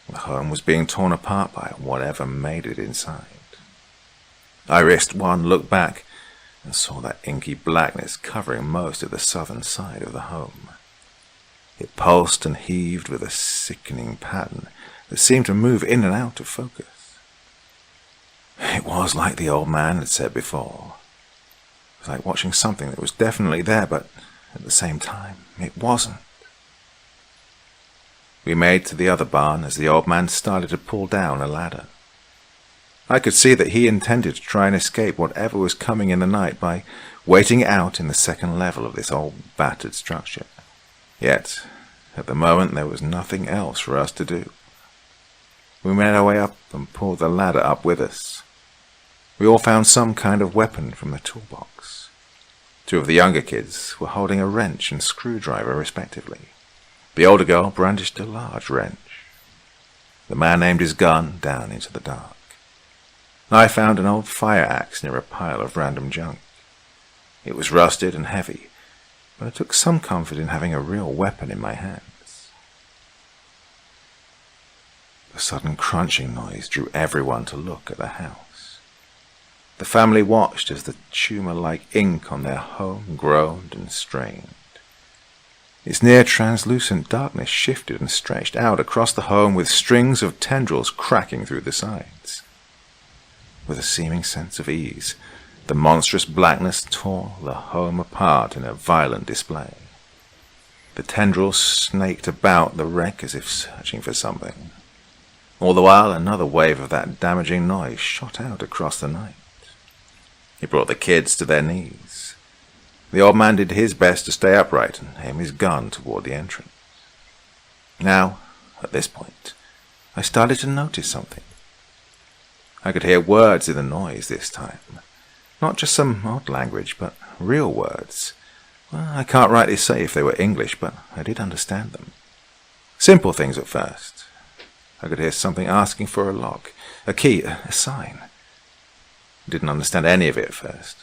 The home was being torn apart by whatever made it inside. I risked one look back and saw that inky blackness covering most of the southern side of the home. It pulsed and heaved with a sickening pattern that seemed to move in and out of focus. It was like the old man had said before. It was like watching something that was definitely there, but at the same time, it wasn't. We made to the other barn as the old man started to pull down a ladder. I could see that he intended to try and escape whatever was coming in the night by waiting it out in the second level of this old battered structure. Yet, at the moment, there was nothing else for us to do. We made our way up and pulled the ladder up with us. We all found some kind of weapon from the toolbox. Two of the younger kids were holding a wrench and screwdriver respectively. The older girl brandished a large wrench. The man aimed his gun down into the dark. I found an old fire axe near a pile of random junk. It was rusted and heavy, but I took some comfort in having a real weapon in my hands. A sudden crunching noise drew everyone to look at the house. The family watched as the tumor-like ink on their home groaned and strained. Its near-translucent darkness shifted and stretched out across the home with strings of tendrils cracking through the sides. With a seeming sense of ease, the monstrous blackness tore the home apart in a violent display. The tendrils snaked about the wreck as if searching for something. All the while, another wave of that damaging noise shot out across the night. It brought the kids to their knees. The old man did his best to stay upright and aim his gun toward the entrance. Now, at this point, I started to notice something. I could hear words in the noise this time. Not just some odd language, but real words. Well, I can't rightly say if they were English, but I did understand them. Simple things at first. I could hear something asking for a lock, a key, a sign. I didn't understand any of it at first.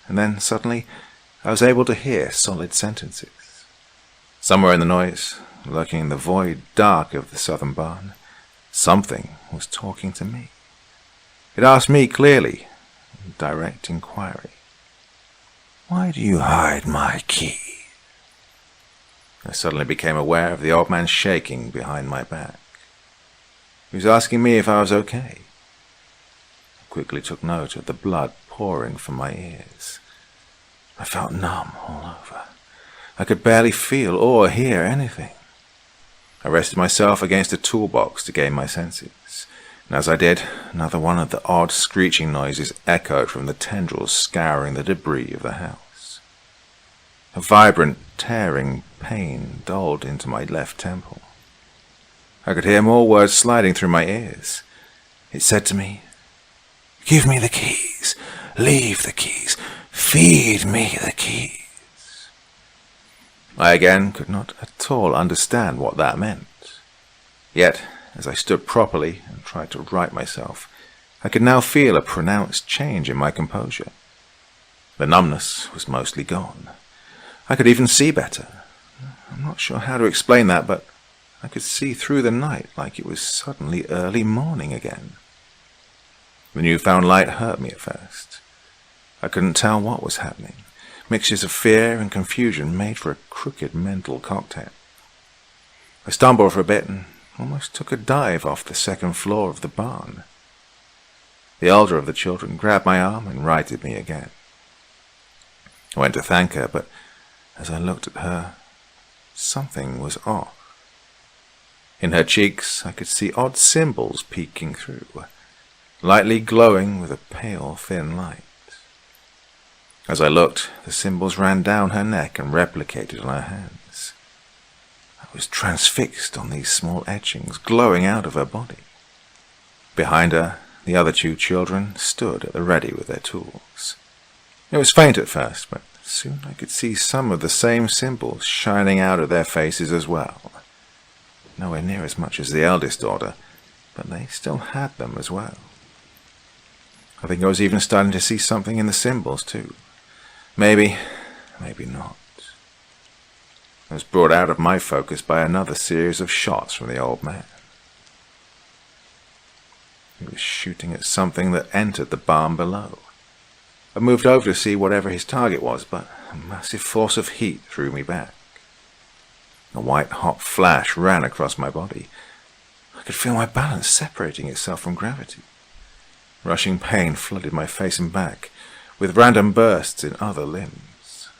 And then, suddenly, I was able to hear solid sentences. Somewhere in the noise, lurking in the void dark of the southern barn, something was talking to me. It asked me clearly, in direct inquiry, "Why do you hide my key?" I suddenly became aware of the old man shaking behind my back. He was asking me if I was okay. I quickly took note of the blood pouring from my ears. I felt numb all over. I could barely feel or hear anything. I rested myself against a toolbox to gain my senses. And as I did, another one of the odd screeching noises echoed from the tendrils scouring the debris of the house. A vibrant, tearing pain dulled into my left temple. I could hear more words sliding through my ears. It said to me, "Give me the keys, leave the keys, feed me the keys." I again could not at all understand what that meant. Yet, as I stood properly and tried to right myself, I could now feel a pronounced change in my composure. The numbness was mostly gone. I could even see better. I'm not sure how to explain that, but I could see through the night like it was suddenly early morning again. The newfound light hurt me at first. I couldn't tell what was happening. Mixtures of fear and confusion made for a crooked mental cocktail. I stumbled for a bit and almost took a dive off the second floor of the barn. The elder of the children grabbed my arm and righted me again. I went to thank her, but as I looked at her, something was off. In her cheeks I could see odd symbols peeking through, lightly glowing with a pale, thin light. As I looked, the symbols ran down her neck and replicated on her hands. I was transfixed on these small etchings glowing out of her body. Behind her, the other two children stood at the ready with their tools. It was faint at first, but soon I could see some of the same symbols shining out of their faces as well. Nowhere near as much as the eldest daughter, but they still had them as well. I think I was even starting to see something in the symbols, too. Maybe not. I was brought out of my focus by another series of shots from the old man. He was shooting at something that entered the barn below. I moved over to see whatever his target was, but a massive force of heat threw me back. A white-hot flash ran across my body. I could feel my balance separating itself from gravity. Rushing pain flooded my face and back, with random bursts in other limbs.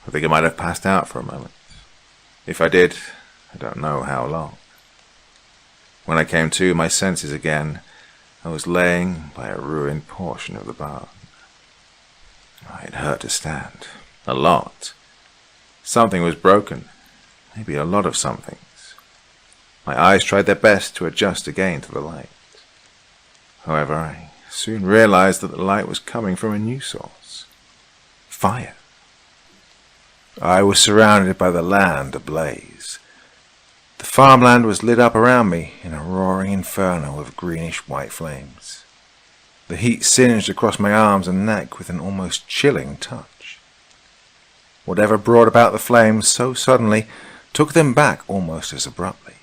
I think I might have passed out for a moment. If I did, I don't know how long. When I came to my senses again, I was laying by a ruined portion of the barn. It hurt to stand. A lot. Something was broken. Maybe a lot of somethings. My eyes tried their best to adjust again to the light. However, I soon realized that the light was coming from a new source. Fire. I was surrounded by the land ablaze. The farmland was lit up around me in a roaring inferno of greenish-white flames. The heat singed across my arms and neck with an almost chilling touch. Whatever brought about the flames so suddenly took them back almost as abruptly.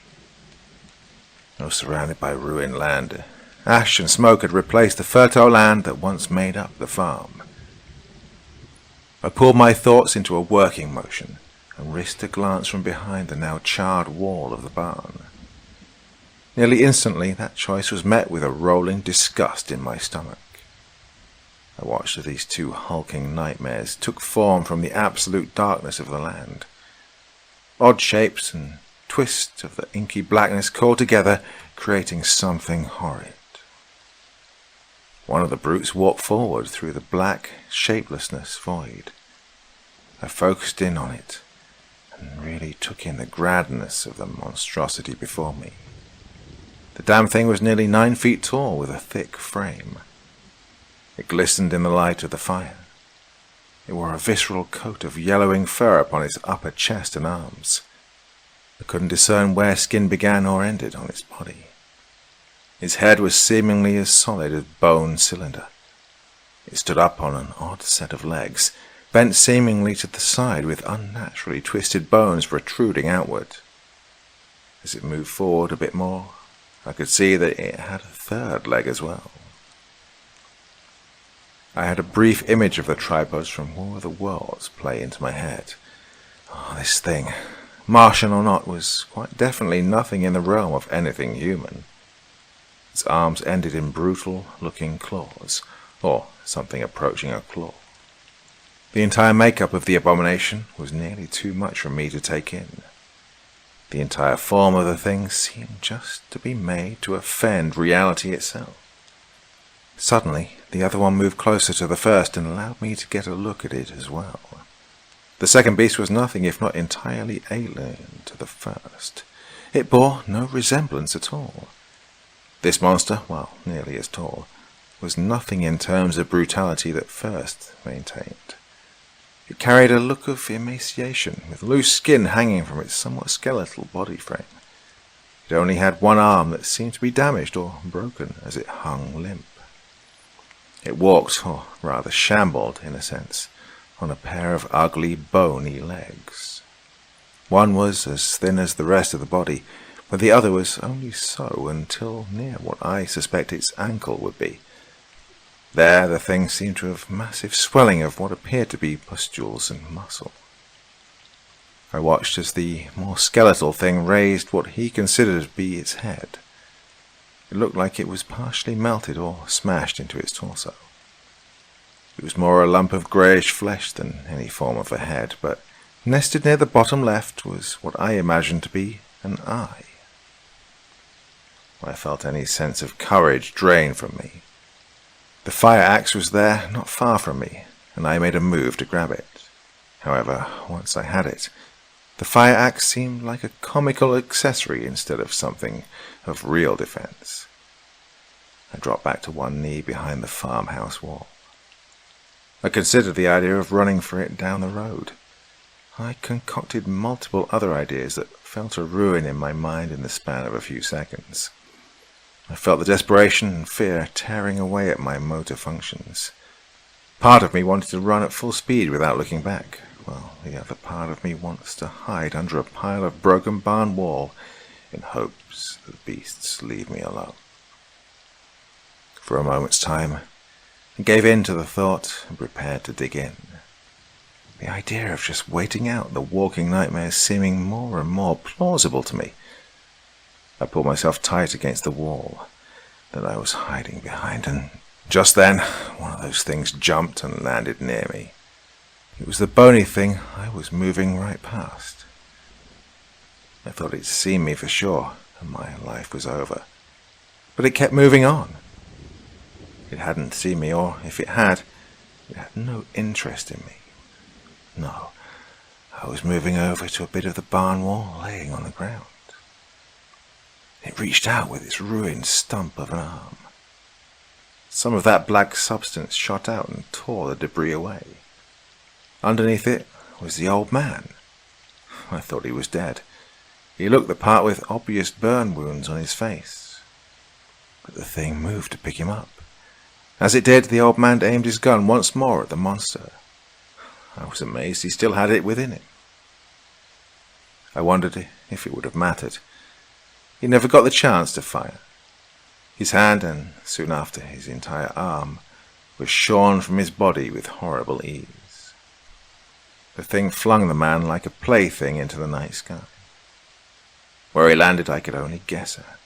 I was surrounded by ruined land. Ash and smoke had replaced the fertile land that once made up the farm. I pulled my thoughts into a working motion and risked a glance from behind the now charred wall of the barn. Nearly instantly, that choice was met with a rolling disgust in my stomach. I watched as these two hulking nightmares took form from the absolute darkness of the land. Odd shapes and twists of the inky blackness called together, creating something horrid. One of the brutes walked forward through the black, shapelessness void. I focused in on it and really took in the grandness of the monstrosity before me. The damn thing was nearly 9 feet tall with a thick frame. It glistened in the light of the fire. It wore a visceral coat of yellowing fur upon its upper chest and arms. I couldn't discern where skin began or ended on its body. Its head was seemingly as solid as bone cylinder. It stood up on an odd set of legs, bent seemingly to the side with unnaturally twisted bones protruding outward. As it moved forward a bit more, I could see that it had a third leg as well. I had a brief image of the tripods from War of the Worlds play into my head. This thing, Martian or not, was quite definitely nothing in the realm of anything human. Its arms ended in brutal-looking claws, or something approaching a claw. The entire makeup of the abomination was nearly too much for me to take in. The entire form of the thing seemed just to be made to offend reality itself. Suddenly, the other one moved closer to the first and allowed me to get a look at it as well. The second beast was nothing if not entirely alien to the first. It bore no resemblance at all. This monster, while nearly as tall, was nothing in terms of brutality that first maintained. It carried a look of emaciation, with loose skin hanging from its somewhat skeletal body frame. It only had one arm that seemed to be damaged or broken as it hung limp. It walked, or rather shambled in a sense, on a pair of ugly, bony legs. One was as thin as the rest of the body, but the other was only so until near what I suspect its ankle would be. There the thing seemed to have massive swelling of what appeared to be pustules and muscle. I watched as the more skeletal thing raised what he considered to be its head. It looked like it was partially melted or smashed into its torso. It was more a lump of greyish flesh than any form of a head, but nested near the bottom left was what I imagined to be an eye. I felt any sense of courage drain from me. The fire axe was there, not far from me, and I made a move to grab it. However, once I had it, the fire axe seemed like a comical accessory instead of something of real defense. I dropped back to one knee behind the farmhouse wall. I considered the idea of running for it down the road. I concocted multiple other ideas that fell to ruin in my mind in the span of a few seconds. I felt the desperation and fear tearing away at my motor functions. Part of me wanted to run at full speed without looking back, while the other part of me wants to hide under a pile of broken barn wall in hopes that the beasts leave me alone. For a moment's time, I gave in to the thought and prepared to dig in. The idea of just waiting out the walking nightmares seeming more and more plausible to me. I pulled myself tight against the wall that I was hiding behind, and just then, one of those things jumped and landed near me. It was the bony thing I was moving right past. I thought it'd seen me for sure, and my life was over. But it kept moving on. It hadn't seen me, or if it had no interest in me. No, I was moving over to a bit of the barn wall laying on the ground. It reached out with its ruined stump of an arm. Some of that black substance shot out and tore the debris away. Underneath it was the old man. I thought he was dead. He looked the part with obvious burn wounds on his face. But the thing moved to pick him up. As it did, the old man aimed his gun once more at the monster. I was amazed he still had it within him. I wondered if it would have mattered. He never got the chance to fire. His hand, and soon after his entire arm, was shorn from his body with horrible ease. The thing flung the man like a plaything into the night sky. Where he landed I could only guess at.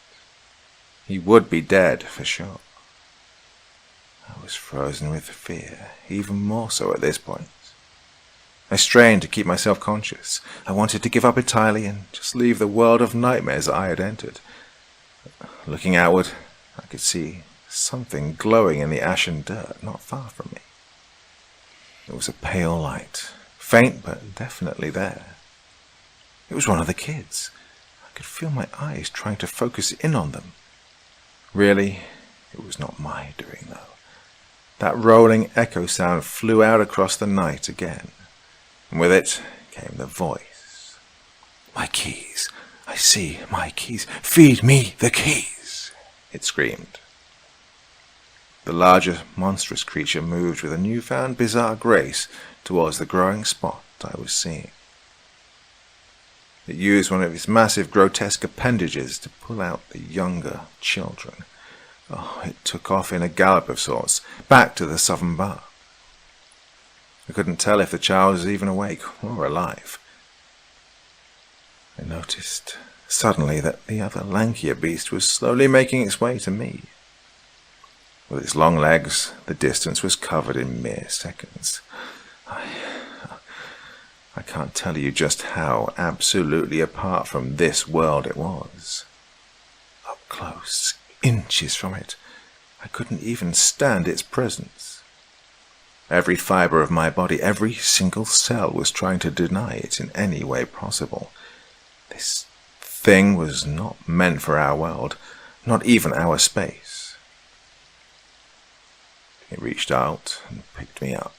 He would be dead for sure. I was frozen with fear, even more so at this point. I strained to keep myself conscious. I wanted to give up entirely and just leave the world of nightmares I had entered. Looking outward, I could see something glowing in the ashen dirt not far from me. It was a pale light, faint but definitely there. It was one of the kids. I could feel my eyes trying to focus in on them. Really, it was not my doing, though. That rolling echo sound flew out across the night again. And with it came the voice. "My keys! I see my keys! Feed me the keys!" it screamed. The larger, monstrous creature moved with a newfound bizarre grace towards the growing spot I was seeing. It used one of its massive, grotesque appendages to pull out the younger children. Oh, it took off in a gallop of sorts, back to the southern bar. I couldn't tell if the child was even awake or alive. I noticed suddenly that the other lankier beast was slowly making its way to me. With its long legs, the distance was covered in mere seconds. I can't tell you just how absolutely apart from this world it was. Up close, inches from it, I couldn't even stand its presence. Every fiber of my body, every single cell was trying to deny it in any way possible. This thing was not meant for our world, not even our space. It reached out and picked me up.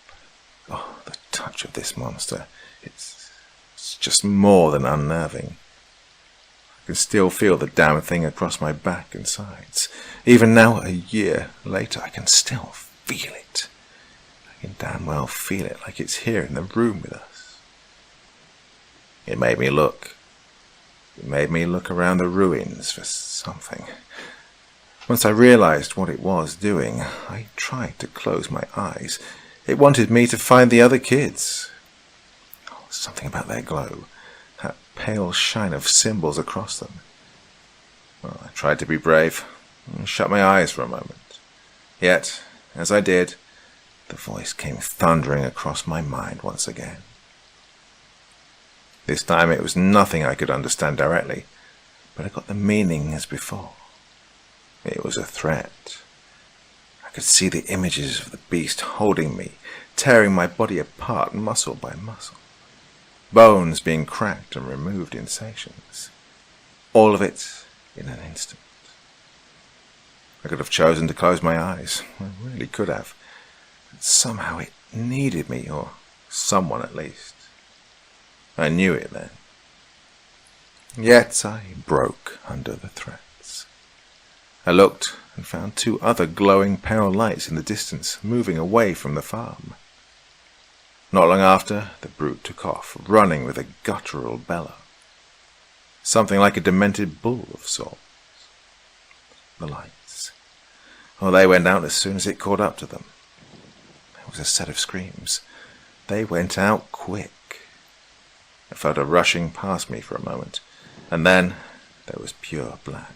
Oh, the touch of this monster. It's just more than unnerving. I can still feel the damn thing across my back and sides. Even now, a year later, I can still feel it. I can damn well feel it like it's here in the room with us. It made me look. It made me look around the ruins for something. Once I realized what it was doing, I tried to close my eyes. It wanted me to find the other kids. Oh, something about their glow. That pale shine of symbols across them. Well, I tried to be brave and shut my eyes for a moment. Yet, as I did, the voice came thundering across my mind once again. This time it was nothing I could understand directly, but I got the meaning as before. It was a threat. I could see the images of the beast holding me, tearing my body apart muscle by muscle. Bones being cracked and removed in sections. All of it in an instant. I could have chosen to close my eyes. I really could have. But somehow it needed me, or someone at least. I knew it then. Yet I broke under the threats. I looked and found 2 other glowing pale lights in the distance, moving away from the farm. Not long after, the brute took off, running with a guttural bellow. Something like a demented bull of sorts. The lights. Oh, they went out as soon as it caught up to them. It was a set of screams. They went out quick. I felt a rushing past me for a moment, and then there was pure black.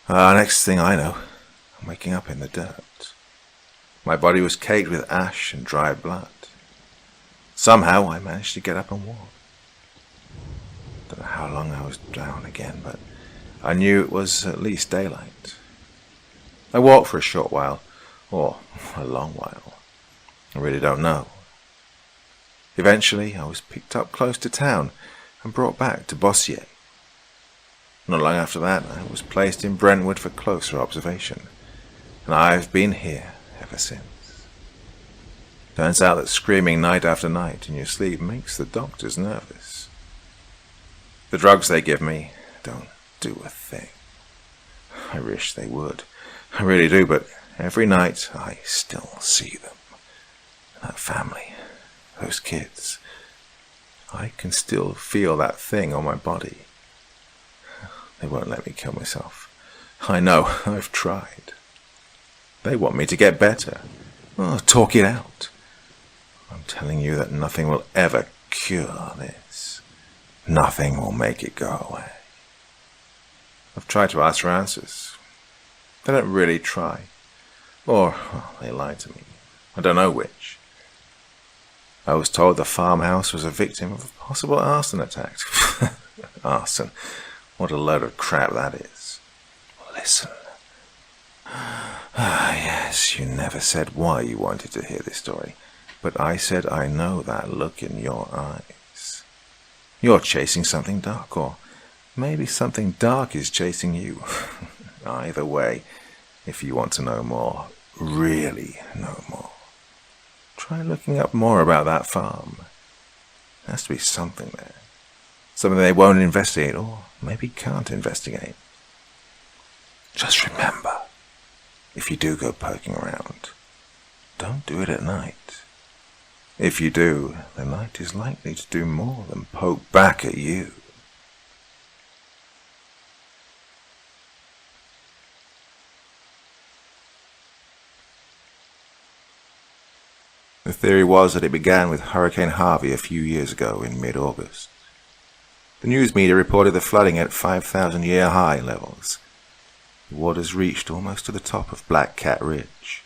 Next thing I know, I'm waking up in the dirt. My body was caked with ash and dried blood. Somehow I managed to get up and walk. Don't know how long I was down again, but I knew it was at least daylight. I walked for a short while, or a long while. I really don't know. Eventually I was picked up close to town and brought back to Bossier. Not long after that, I was placed in Brentwood for closer observation, and I've been here ever since. Turns out that screaming night after night in your sleep makes the doctors nervous. The drugs they give me don't do a thing. I wish they would. I really do, but every night I still see them. That family, those kids. I can still feel that thing on my body. They won't let me kill myself. I know, I've tried. They want me to get better. Oh, talk it out. I'm telling you that nothing will ever cure this. Nothing will make it go away. I've tried to ask for answers. They don't really try. Or, they lie to me. I don't know which. I was told the farmhouse was a victim of a possible arson attack. Arson. What a load of crap that is. Listen. Yes, you never said why you wanted to hear this story, but I said I know that look in your eyes. You're chasing something dark, or maybe something dark is chasing you. Either way, if you want to know more, really know more, try looking up more about that farm. There has to be something there. Something they won't investigate, or maybe can't investigate. Just remember, if you do go poking around, don't do it at night. If you do, the night is likely to do more than poke back at you. The theory was that it began with Hurricane Harvey a few years ago in mid-August. The news media reported the flooding at 5,000-year high levels. The waters reached almost to the top of Black Cat Ridge.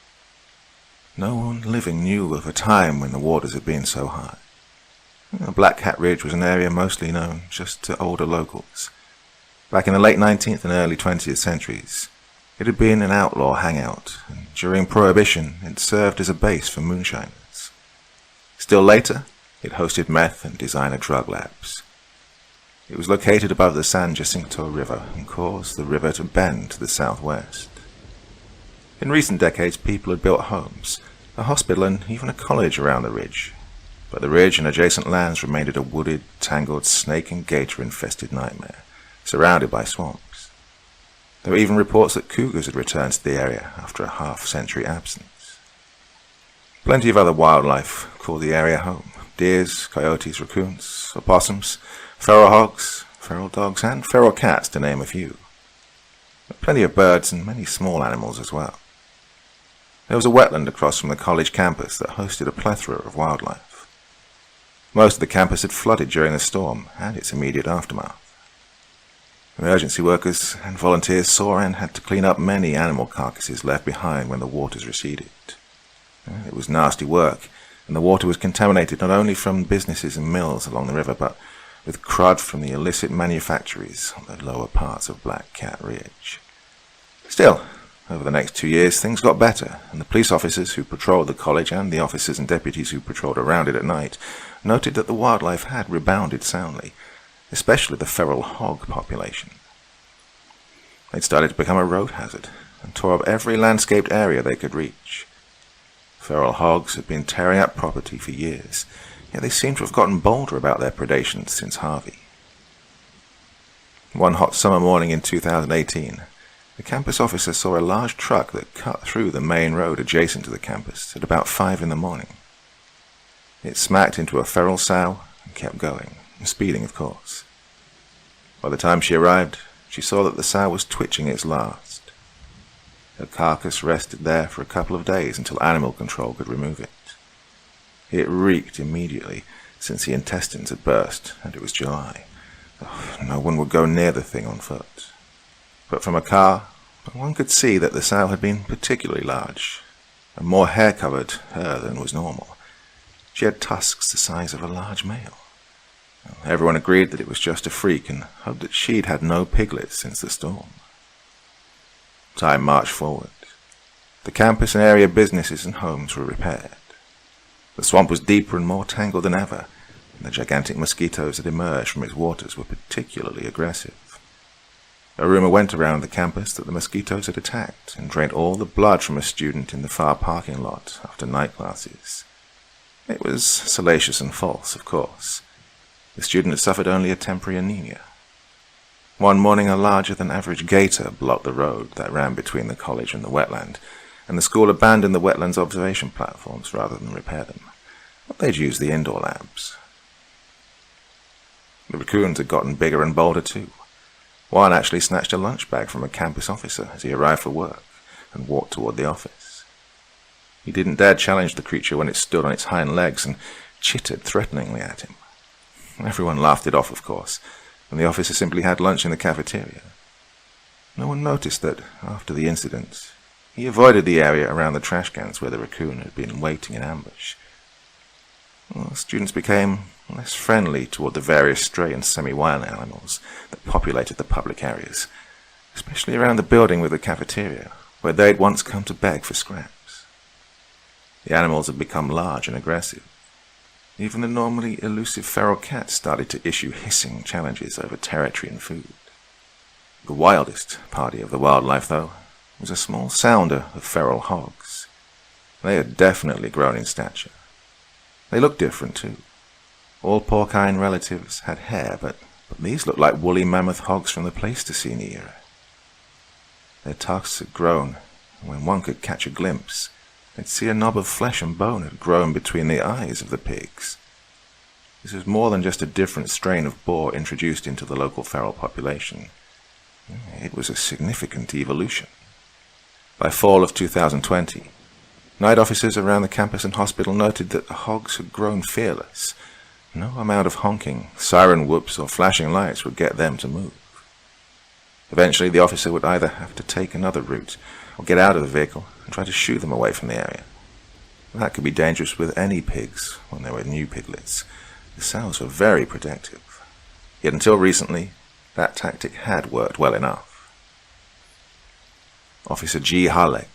No one living knew of a time when the waters had been so high. Black Cat Ridge was an area mostly known just to older locals. Back in the late 19th and early 20th centuries, it had been an outlaw hangout, and during Prohibition it served as a base for moonshiners. Still later, it hosted meth and designer drug labs. It was located above the San Jacinto River and caused the river to bend to the southwest. In recent decades, people had built homes, a hospital and even a college around the ridge, but the ridge and adjacent lands remained a wooded, tangled, snake and gator-infested nightmare, surrounded by swamps. There were even reports that cougars had returned to the area after a half-century absence. Plenty of other wildlife called the area home: deers, coyotes, raccoons, opossums, feral hogs, feral dogs, and feral cats, to name a few. Plenty of birds and many small animals as well. There was a wetland across from the college campus that hosted a plethora of wildlife. Most of the campus had flooded during the storm and its immediate aftermath. Emergency workers and volunteers saw and had to clean up many animal carcasses left behind when the waters receded. It was nasty work, and the water was contaminated not only from businesses and mills along the river, but with crud from the illicit manufactories on the lower parts of Black Cat Ridge. Still, over the next 2 years, things got better, and the police officers who patrolled the college and the officers and deputies who patrolled around it at night noted that the wildlife had rebounded soundly, especially the feral hog population. They'd started to become a road hazard and tore up every landscaped area they could reach. Feral hogs had been tearing up property for years, yet they seemed to have gotten bolder about their predations since Harvey. One hot summer morning in 2018, The campus officer saw a large truck that cut through the main road adjacent to the campus at about 5 in the morning. It smacked into a feral sow and kept going, speeding of course. By the time she arrived, she saw that the sow was twitching its last. Her carcass rested there for a couple of days until animal control could remove it. It reeked immediately, since the intestines had burst, and it was July. No one would go near the thing on foot. But from a car, one could see that the sow had been particularly large, and more hair-covered her than was normal. She had tusks the size of a large male. Everyone agreed that it was just a freak and hoped that she'd had no piglets since the storm. Time marched forward. The campus and area businesses and homes were repaired. The swamp was deeper and more tangled than ever, and the gigantic mosquitoes that emerged from its waters were particularly aggressive. A rumor went around the campus that the mosquitoes had attacked and drained all the blood from a student in the far parking lot after night classes. It was salacious and false, of course. The student had suffered only a temporary anemia. One morning a larger-than-average gator blocked the road that ran between the college and the wetland, and the school abandoned the wetlands observation platforms rather than repair them. They'd use the indoor labs. The raccoons had gotten bigger and bolder too. One actually snatched a lunch bag from a campus officer as he arrived for work and walked toward the office. He didn't dare challenge the creature when it stood on its hind legs and chittered threateningly at him. Everyone laughed it off, of course, and the officer simply had lunch in the cafeteria. No one noticed that, after the incident, he avoided the area around the trash cans where the raccoon had been waiting in ambush. Students became less friendly toward the various stray and semi-wild animals that populated the public areas, especially around the building with the cafeteria, where they'd once come to beg for scraps. The animals had become large and aggressive. Even the normally elusive feral cats started to issue hissing challenges over territory and food. The wildest party of the wildlife, though, was a small sounder of feral hogs. They had definitely grown in stature. They looked different, too. All porcine relatives had hair, but these looked like woolly mammoth hogs from the Pleistocene era. Their tusks had grown, and when one could catch a glimpse, they'd see a knob of flesh and bone had grown between the eyes of the pigs. This was more than just a different strain of boar introduced into the local feral population. It was a significant evolution. By fall of 2020, night officers around the campus and hospital noted that the hogs had grown fearless. No amount of honking, siren whoops, or flashing lights would get them to move. Eventually, the officer would either have to take another route or get out of the vehicle and try to shoo them away from the area. That could be dangerous with any pigs when they were new piglets. The sows were very protective. Yet until recently, that tactic had worked well enough. Officer G. Halleck,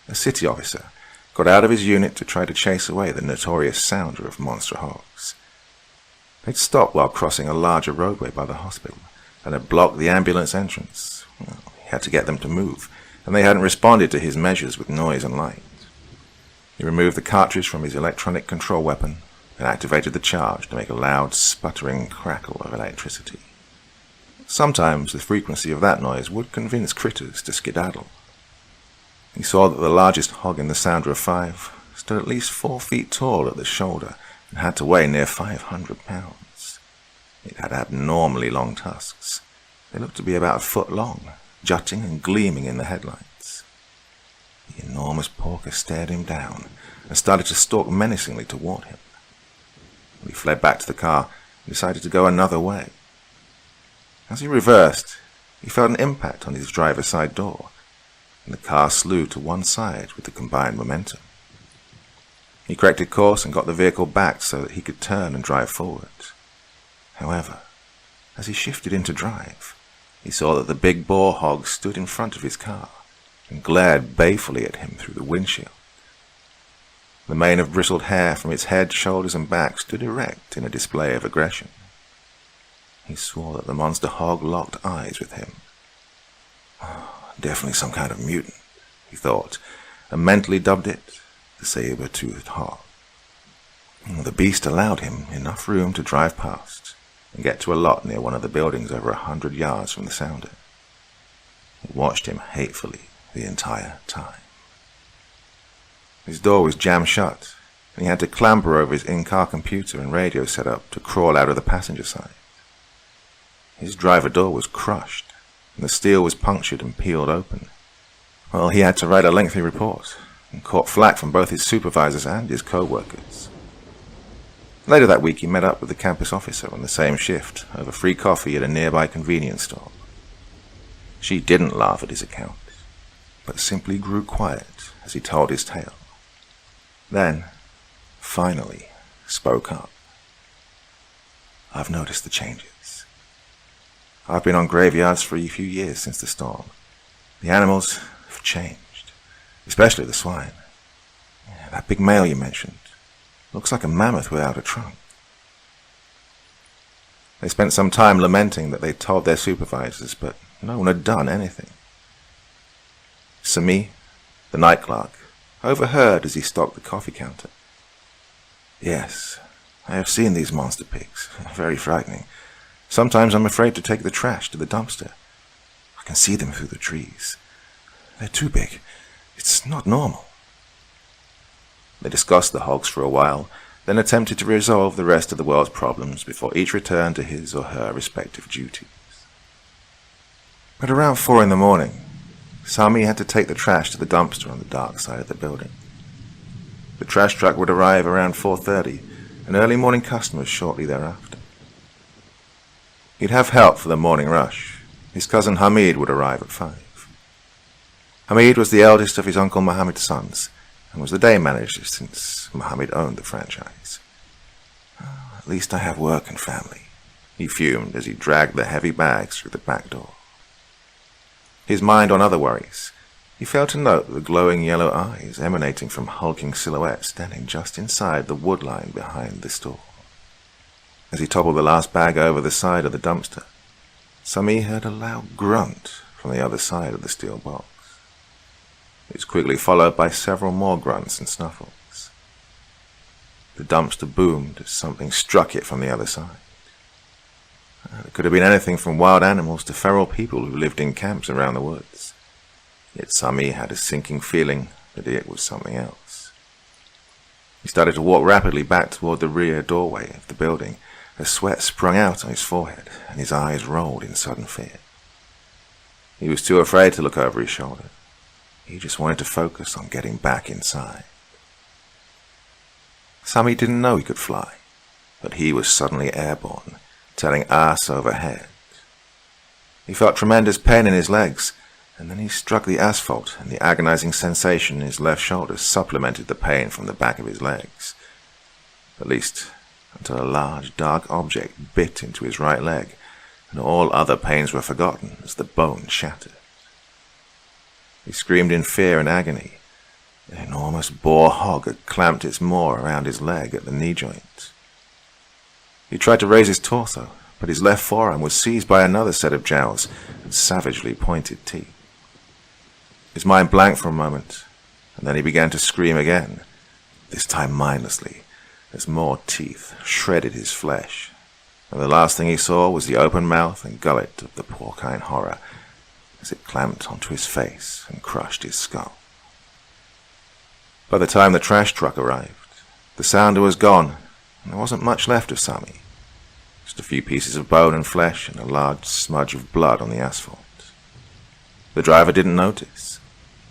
a city officer, got out of his unit to try to chase away the notorious sounder of monster hogs. They'd stopped while crossing a larger roadway by the hospital and had blocked the ambulance entrance. He had to get them to move, and they hadn't responded to his measures with noise and light. He removed the cartridge from his electronic control weapon and activated the charge to make a loud, sputtering crackle of electricity. Sometimes the frequency of that noise would convince critters to skedaddle. He saw that the largest hog in the sounder of 5 stood at least 4 feet tall at the shoulder and had to weigh near 500 pounds. It had abnormally long tusks. They looked to be about 1 foot long, jutting and gleaming in the headlights. The enormous porker stared him down and started to stalk menacingly toward him. He fled back to the car and decided to go another way. As he reversed, he felt an impact on his driver's side door, and the car slewed to one side with the combined momentum. He corrected course and got the vehicle back so that he could turn and drive forward. However, as he shifted into drive, he saw that the big boar hog stood in front of his car and glared balefully at him through the windshield. The mane of bristled hair from its head, shoulders, and back stood erect in a display of aggression. He swore that the monster hog locked eyes with him. Definitely some kind of mutant, he thought, and mentally dubbed it the saber-toothed hog. The beast allowed him enough room to drive past and get to a lot near one of the buildings over 100 yards from the sounder. He watched him hatefully the entire time. His door was jammed shut, and he had to clamber over his in-car computer and radio setup to crawl out of the passenger side. His driver door was crushed, and the steel was punctured and peeled open. Well, he had to write a lengthy report, and caught flack from both his supervisors and his co-workers. Later that week, he met up with the campus officer on the same shift over free coffee at a nearby convenience store. She didn't laugh at his account, but simply grew quiet as he told his tale. Then, finally, spoke up. "I've noticed the changes. I've been on graveyards for a few years since the storm. The animals have changed, especially the swine. That big male you mentioned looks like a mammoth without a trunk." They spent some time lamenting that they'd told their supervisors, but no one had done anything. Sami, the night clerk, overheard as he stocked the coffee counter. "Yes, I have seen these monster pigs. Very frightening. Sometimes I'm afraid to take the trash to the dumpster. I can see them through the trees. They're too big. It's not normal." They discussed the hogs for a while, then attempted to resolve the rest of the world's problems before each returned to his or her respective duties. At around 4 in the morning, Sami had to take the trash to the dumpster on the dark side of the building. The trash truck would arrive around 4:30, and early morning customers shortly thereafter. He'd have help for the morning rush. His cousin Hamid would arrive at 5. Hamid was the eldest of his uncle Mohammed's sons, and was the day manager since Mohammed owned the franchise. "At least I have work and family," he fumed as he dragged the heavy bags through the back door. His mind on other worries, he failed to note the glowing yellow eyes emanating from hulking silhouettes standing just inside the wood line behind the store. As he toppled the last bag over the side of the dumpster, Sami heard a loud grunt from the other side of the steel box. It was quickly followed by several more grunts and snuffles. The dumpster boomed as something struck it from the other side. It could have been anything from wild animals to feral people who lived in camps around the woods. Yet Sami had a sinking feeling that it was something else. He started to walk rapidly back toward the rear doorway of the building as sweat sprung out on his forehead and his eyes rolled in sudden fear. He was too afraid to look over his shoulder. He just wanted to focus on getting back inside. Sami didn't know he could fly, but he was suddenly airborne, turning ass over head. He felt tremendous pain in his legs, and then he struck the asphalt, and the agonizing sensation in his left shoulder supplemented the pain from the back of his legs. At least until a large, dark object bit into his right leg, and all other pains were forgotten as the bone shattered. He screamed in fear and agony. An enormous boar hog had clamped its maw around his leg at the knee joint. He tried to raise his torso, but his left forearm was seized by another set of jowls and savagely pointed teeth. His mind blanked for a moment, and then he began to scream again, this time mindlessly, as more teeth shredded his flesh, and the last thing he saw was the open mouth and gullet of the porcine horror as it clamped onto his face and crushed his skull. By the time the trash truck arrived, the sounder was gone, and there wasn't much left of Sami. Just a few pieces of bone and flesh and a large smudge of blood on the asphalt. The driver didn't notice.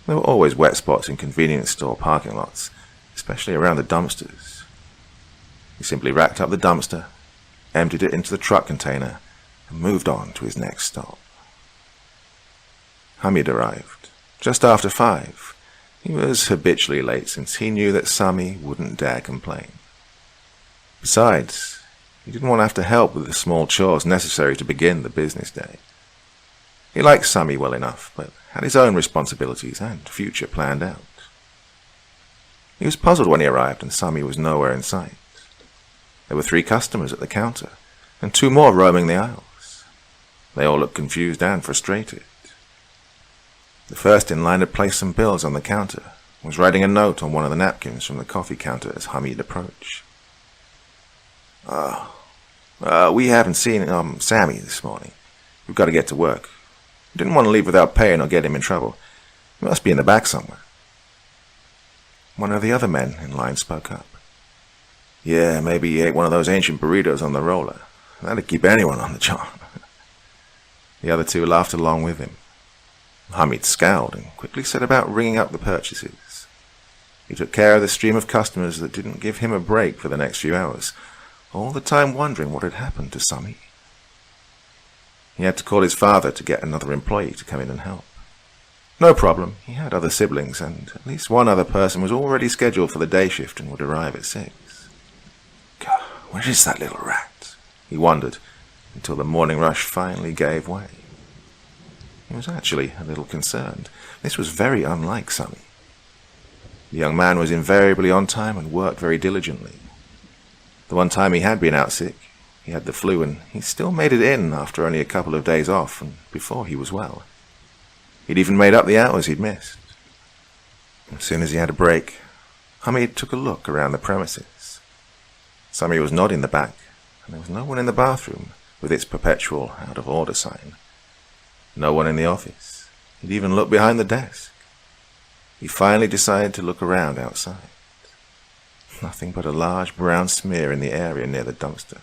There were always wet spots in convenience store parking lots, especially around the dumpsters. He simply racked up the dumpster, emptied it into the truck container, and moved on to his next stop. Hamid arrived, just after 5. He was habitually late since he knew that Sami wouldn't dare complain. Besides, he didn't want to have to help with the small chores necessary to begin the business day. He liked Sami well enough, but had his own responsibilities and future planned out. He was puzzled when he arrived and Sami was nowhere in sight. There were 3 customers at the counter, and 2 more roaming the aisles. They all looked confused and frustrated. The first in line had placed some bills on the counter, was writing a note on one of the napkins from the coffee counter as Hamid approached. We haven't seen Sammy this morning. We've got to get to work. He didn't want to leave without paying or get him in trouble. He must be in the back somewhere. One of the other men in line spoke up. Yeah, maybe he ate one of those ancient burritos on the roller. That'd keep anyone on the job. The other two laughed along with him. Hamid scowled and quickly set about ringing up the purchases. He took care of the stream of customers that didn't give him a break for the next few hours, all the time wondering what had happened to Sami. He had to call his father to get another employee to come in and help. No problem, he had other siblings, and at least one other person was already scheduled for the day shift and would arrive at 6. God, where is that little rat? He wondered, until the morning rush finally gave way. He was actually a little concerned. This was very unlike Sami. The young man was invariably on time and worked very diligently. The one time he had been out sick, he had the flu, and he still made it in after only a couple of days off and before he was well. He'd even made up the hours he'd missed. As soon as he had a break, Hamid took a look around the premises. Sami was not in the back, and there was no one in the bathroom with its perpetual out-of-order sign. No one in the office. He'd even looked behind the desk. He finally decided to look around outside. Nothing but a large brown smear in the area near the dumpster.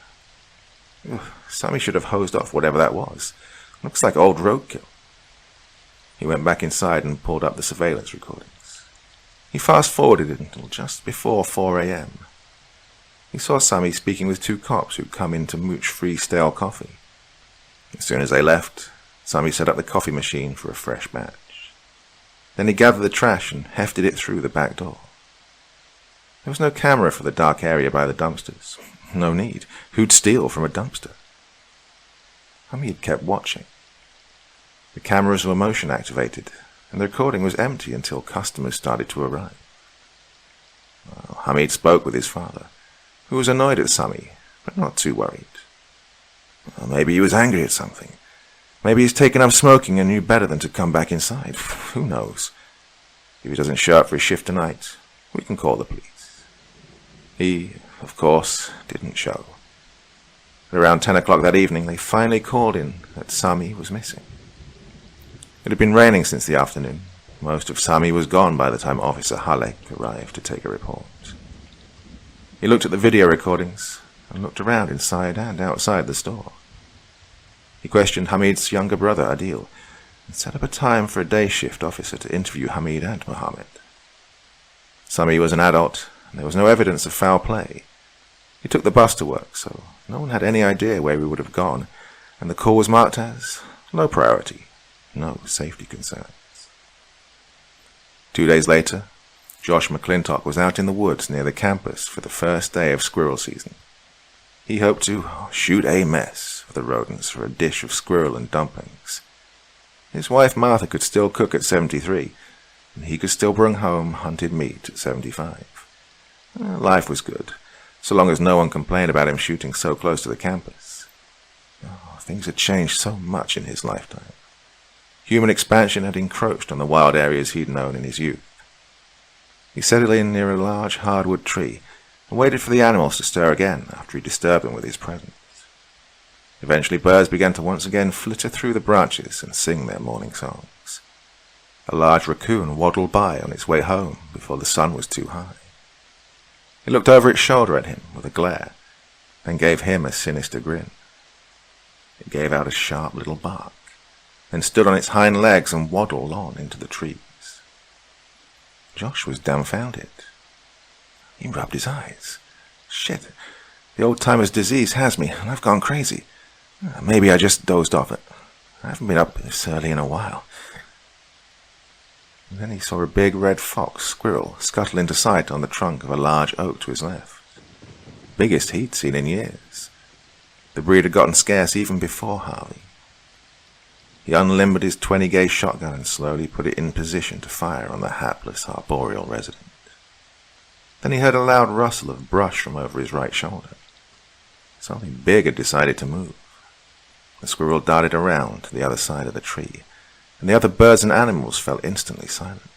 Sami should have hosed off whatever that was. Looks like old roadkill. He went back inside and pulled up the surveillance recordings. He fast-forwarded it until just before 4 a.m. He saw Sami speaking with 2 cops who'd come in to mooch free stale coffee. As soon as they left, Sami set up the coffee machine for a fresh batch. Then he gathered the trash and hefted it through the back door. There was no camera for the dark area by the dumpsters. No need. Who'd steal from a dumpster? Hamid kept watching. The cameras were motion activated, and the recording was empty until customers started to arrive. Well, Hamid spoke with his father, who was annoyed at Sami, but not too worried. Well, maybe he was angry at something. Maybe he's taken up smoking and knew better than to come back inside. Who knows? If he doesn't show up for his shift tonight, we can call the police. He, of course, didn't show. At around 10 o'clock that evening, they finally called in that Sami was missing. It had been raining since the afternoon. Most of Sami was gone by the time Officer Halek arrived to take a report. He looked at the video recordings and looked around inside and outside the store. He questioned Hamid's younger brother, Adil, and set up a time for a day shift officer to interview Hamid and Mohammed. Sami was an adult, and there was no evidence of foul play. He took the bus to work, so no one had any idea where he would have gone, and the call was marked as low priority, no safety concerns. 2 days later, Josh McClintock was out in the woods near the campus for the first day of squirrel season. He hoped to shoot a mess of the rodents for a dish of squirrel and dumplings. His wife Martha could still cook at 73, and he could still bring home hunted meat at 75. Life was good, so long as no one complained about him shooting so close to the campus. Things had changed so much in his lifetime. Human expansion had encroached on the wild areas he'd known in his youth. He settled in near a large hardwood tree and waited for the animals to stir again after he disturbed them with his presence. Eventually birds began to once again flitter through the branches and sing their morning songs. A large raccoon waddled by on its way home before the sun was too high. He looked over its shoulder at him with a glare, then gave him a sinister grin. It gave out a sharp little bark, then stood on its hind legs and waddled on into the trees. Josh was dumbfounded. He rubbed his eyes. Shit, the old-timer's disease has me, and I've gone crazy. Maybe I just dozed off it. I haven't been up this early in a while. And then he saw a big red fox squirrel scuttle into sight on the trunk of a large oak to his left. Biggest he'd seen in years. The breed had gotten scarce even before Harvey. He unlimbered his 20-gauge shotgun and slowly put it in position to fire on the hapless arboreal resident. Then he heard a loud rustle of brush from over his right shoulder. Something big had decided to move. The squirrel darted around to the other side of the tree, and the other birds and animals fell instantly silent.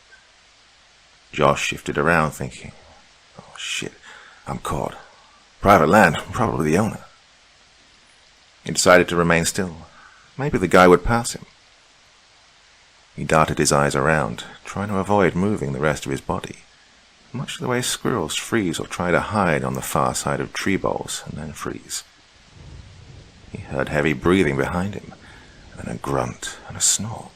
Josh shifted around thinking, oh shit, I'm caught. Private land, probably the owner. He decided to remain still. Maybe the guy would pass him. He darted his eyes around, trying to avoid moving the rest of his body, much the way squirrels freeze or try to hide on the far side of tree boles and then freeze. He heard heavy breathing behind him, and then a grunt and a snort.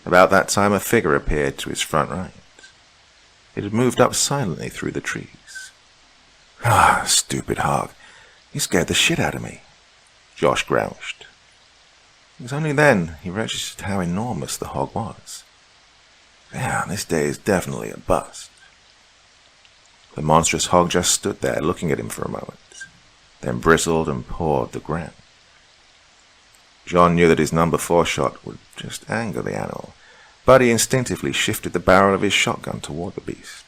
About that time a figure appeared to his front right. It had moved up silently through the trees. "Ah, stupid hog. You scared the shit out of me," Josh grouched. It was only then he registered how enormous the hog was. "Yeah, this day is definitely a bust." The monstrous hog just stood there looking at him for a moment, then bristled and pawed the ground. John knew that his number 4 shot would just anger the animal, but he instinctively shifted the barrel of his shotgun toward the beast.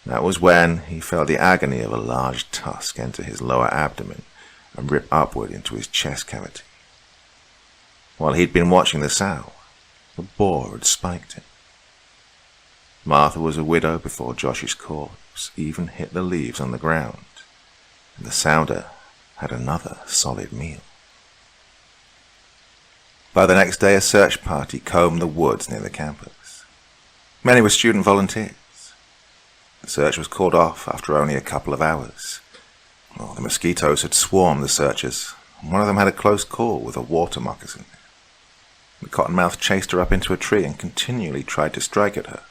That was when he felt the agony of a large tusk enter his lower abdomen and rip upward into his chest cavity. While he'd been watching the sow, the boar had spiked him. Martha was a widow before Josh's corpse even hit the leaves on the ground, and the sounder had another solid meal. By the next day, a search party combed the woods near the campus. Many were student volunteers. The search was called off after only a couple of hours. The mosquitoes had swarmed the searchers, and one of them had a close call with a water moccasin. The cottonmouth chased her up into a tree and continually tried to strike at her.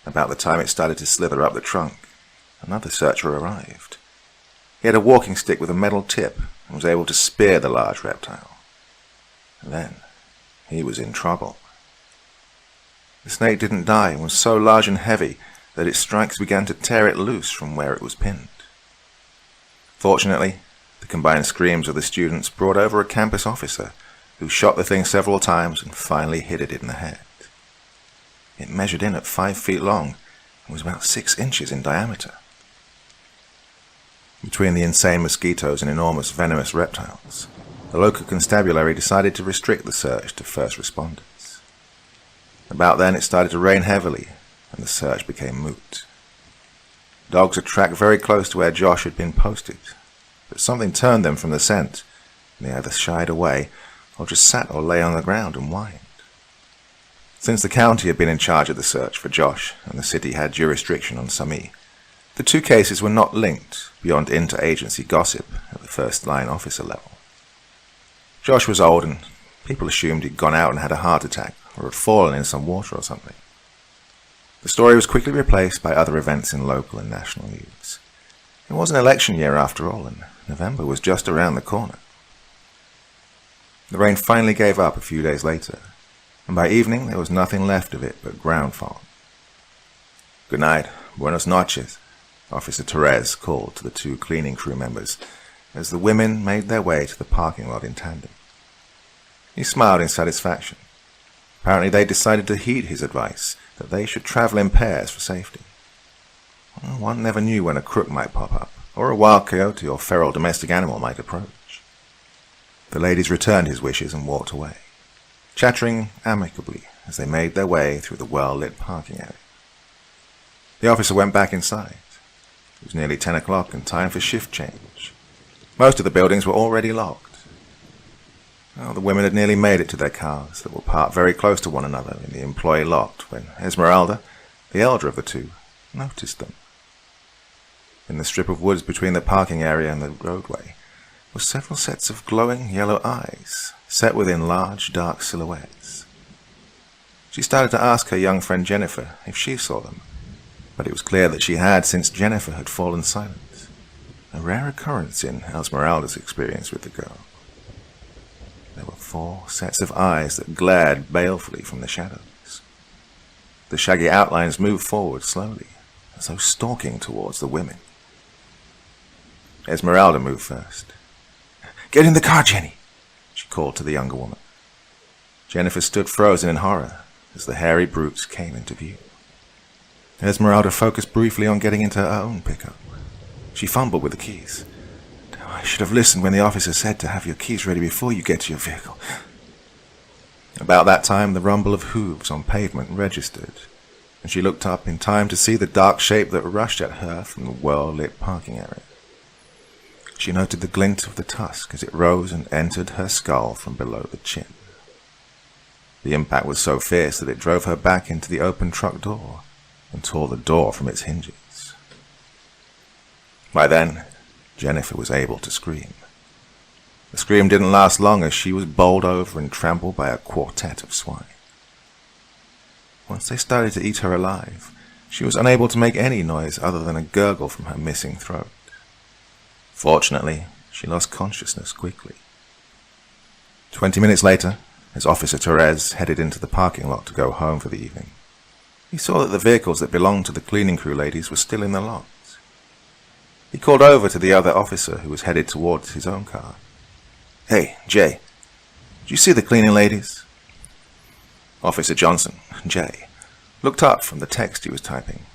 About the time it started to slither up the trunk, another searcher arrived. He had a walking stick with a metal tip and was able to spear the large reptile. And then he was in trouble. The snake didn't die and was so large and heavy that its strikes began to tear it loose from where it was pinned. Fortunately, the combined screams of the students brought over a campus officer who shot the thing several times and finally hit it in the head. It measured in at 5 feet long and was about 6 inches in diameter. Between the insane mosquitoes and enormous venomous reptiles, the local constabulary decided to restrict the search to first responders. About then it started to rain heavily, and the search became moot. Dogs had tracked very close to where Josh had been posted, but something turned them from the scent, and they either shied away or just sat or lay on the ground and whined. Since the county had been in charge of the search for Josh and the city had jurisdiction on Sami, the two cases were not linked beyond interagency gossip at the first-line officer level. Josh was old and people assumed he'd gone out and had a heart attack or had fallen in some water or something. The story was quickly replaced by other events in local and national news. It was an election year after all, and November was just around the corner. The rain finally gave up a few days later, and by evening there was nothing left of it but ground fog. "Good night, buenos noches," Officer Therese called to the 2 cleaning crew members as the women made their way to the parking lot in tandem. He smiled in satisfaction. Apparently they decided to heed his advice that they should travel in pairs for safety. Well, one never knew when a crook might pop up, or a wild coyote or feral domestic animal might approach. The ladies returned his wishes and walked away, chattering amicably as they made their way through the well-lit parking area. The officer went back inside. It was nearly 10 o'clock and time for shift change. Most of the buildings were already locked. Well, the women had nearly made it to their cars that were parked very close to one another in the employee lot when Esmeralda, the elder of the two, noticed them. In the strip of woods between the parking area and the roadway were several sets of glowing yellow eyes set within large dark silhouettes. She started to ask her young friend Jennifer if she saw them, but it was clear that she had since Jennifer had fallen silent, a rare occurrence in Esmeralda's experience with the girl. There were 4 sets of eyes that glared balefully from the shadows. The shaggy outlines moved forward slowly, as though stalking towards the women. Esmeralda moved first. "Get in the car, Jenny," she called to the younger woman. Jennifer stood frozen in horror as the hairy brutes came into view. Esmeralda focused briefly on getting into her own pickup. She fumbled with the keys. "I should have listened when the officer said to have your keys ready before you get to your vehicle." About that time, the rumble of hooves on pavement registered, and she looked up in time to see the dark shape that rushed at her from the well-lit parking area. She noted the glint of the tusk as it rose and entered her skull from below the chin. The impact was so fierce that it drove her back into the open truck door and tore the door from its hinges. By then, Jennifer was able to scream. The scream didn't last long as she was bowled over and trampled by a quartet of swine. Once they started to eat her alive, she was unable to make any noise other than a gurgle from her missing throat. Fortunately, she lost consciousness quickly. 20 minutes later, as Officer Torres headed into the parking lot to go home for the evening, he saw that the vehicles that belonged to the cleaning crew ladies were still in the lot. He called over to the other officer who was headed towards his own car. "Hey, Jay, did you see the cleaning ladies?" Officer Johnson, Jay, looked up from the text he was typing,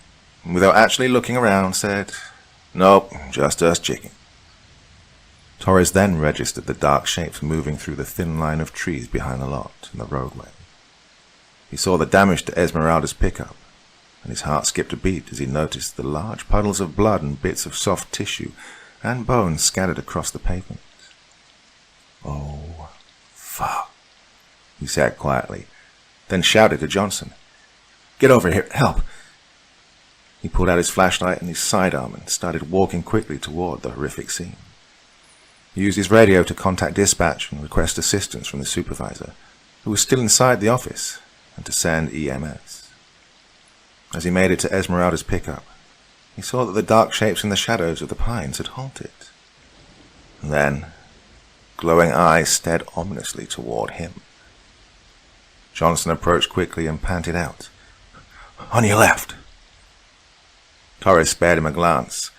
and without actually looking around said, "Nope, just us chicken." Torres then registered the dark shapes moving through the thin line of trees behind the lot and the roadway. He saw the damage to Esmeralda's pickup, and his heart skipped a beat as he noticed the large puddles of blood and bits of soft tissue and bone scattered across the pavement. "Oh, fuck," he said quietly, then shouted to Johnson, "Get over here, help!" He pulled out his flashlight and his sidearm and started walking quickly toward the horrific scene. He used his radio to contact dispatch and request assistance from the supervisor, who was still inside the office, and to send EMS. As he made it to Esmeralda's pickup, he saw that the dark shapes in the shadows of the pines had halted. And then, glowing eyes stared ominously toward him. Johnson approached quickly and panted out, "On your left!" Torres spared him a glance.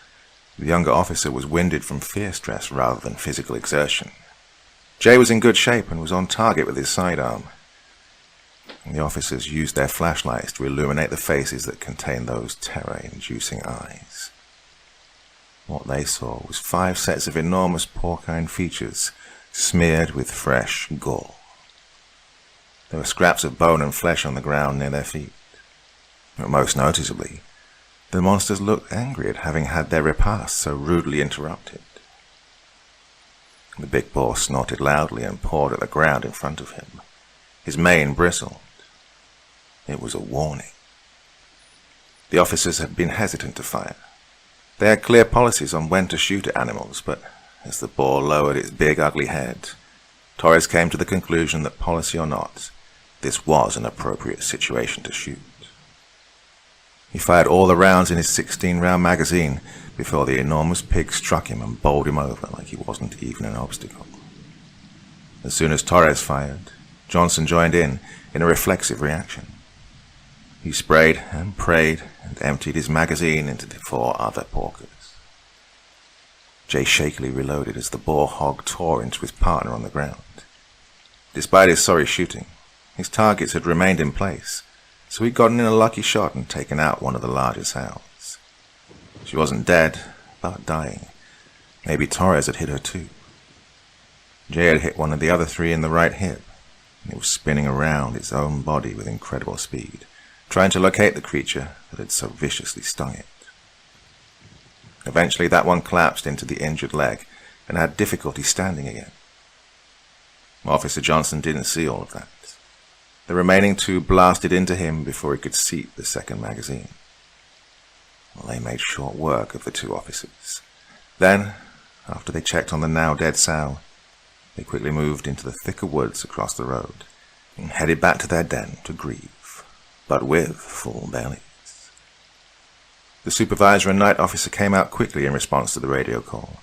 The younger officer was winded from fear stress rather than physical exertion. Jay was in good shape and was on target with his sidearm. The officers used their flashlights to illuminate the faces that contained those terror-inducing eyes. What they saw was 5 sets of enormous porcine features smeared with fresh gore. There were scraps of bone and flesh on the ground near their feet. But most noticeably, the monsters looked angry at having had their repast so rudely interrupted. The big boar snorted loudly and pawed at the ground in front of him. His mane bristled. It was a warning. The officers had been hesitant to fire. They had clear policies on when to shoot at animals, but as the boar lowered its big ugly head, Torres came to the conclusion that, policy or not, this was an appropriate situation to shoot. He fired all the rounds in his 16-round magazine before the enormous pig struck him and bowled him over like he wasn't even an obstacle. As soon as Torres fired, Johnson joined in a reflexive reaction. He sprayed and prayed and emptied his magazine into the 4 other porkers. Jay shakily reloaded as the boar hog tore into his partner on the ground. Despite his sorry shooting, his targets had remained in place, so he'd gotten in a lucky shot and taken out one of the larger sows. She wasn't dead, but dying. Maybe Torres had hit her too. Jay had hit one of the other 3 in the right hip, and it was spinning around its own body with incredible speed, trying to locate the creature that had so viciously stung it. Eventually that one collapsed into the injured leg and had difficulty standing again. Officer Johnson didn't see all of that. The remaining 2 blasted into him before he could seat the second magazine. Well, they made short work of the 2 officers. Then, after they checked on the now dead sow, they quickly moved into the thicker woods across the road and headed back to their den to grieve, but with full bellies. The supervisor and night officer came out quickly in response to the radio call,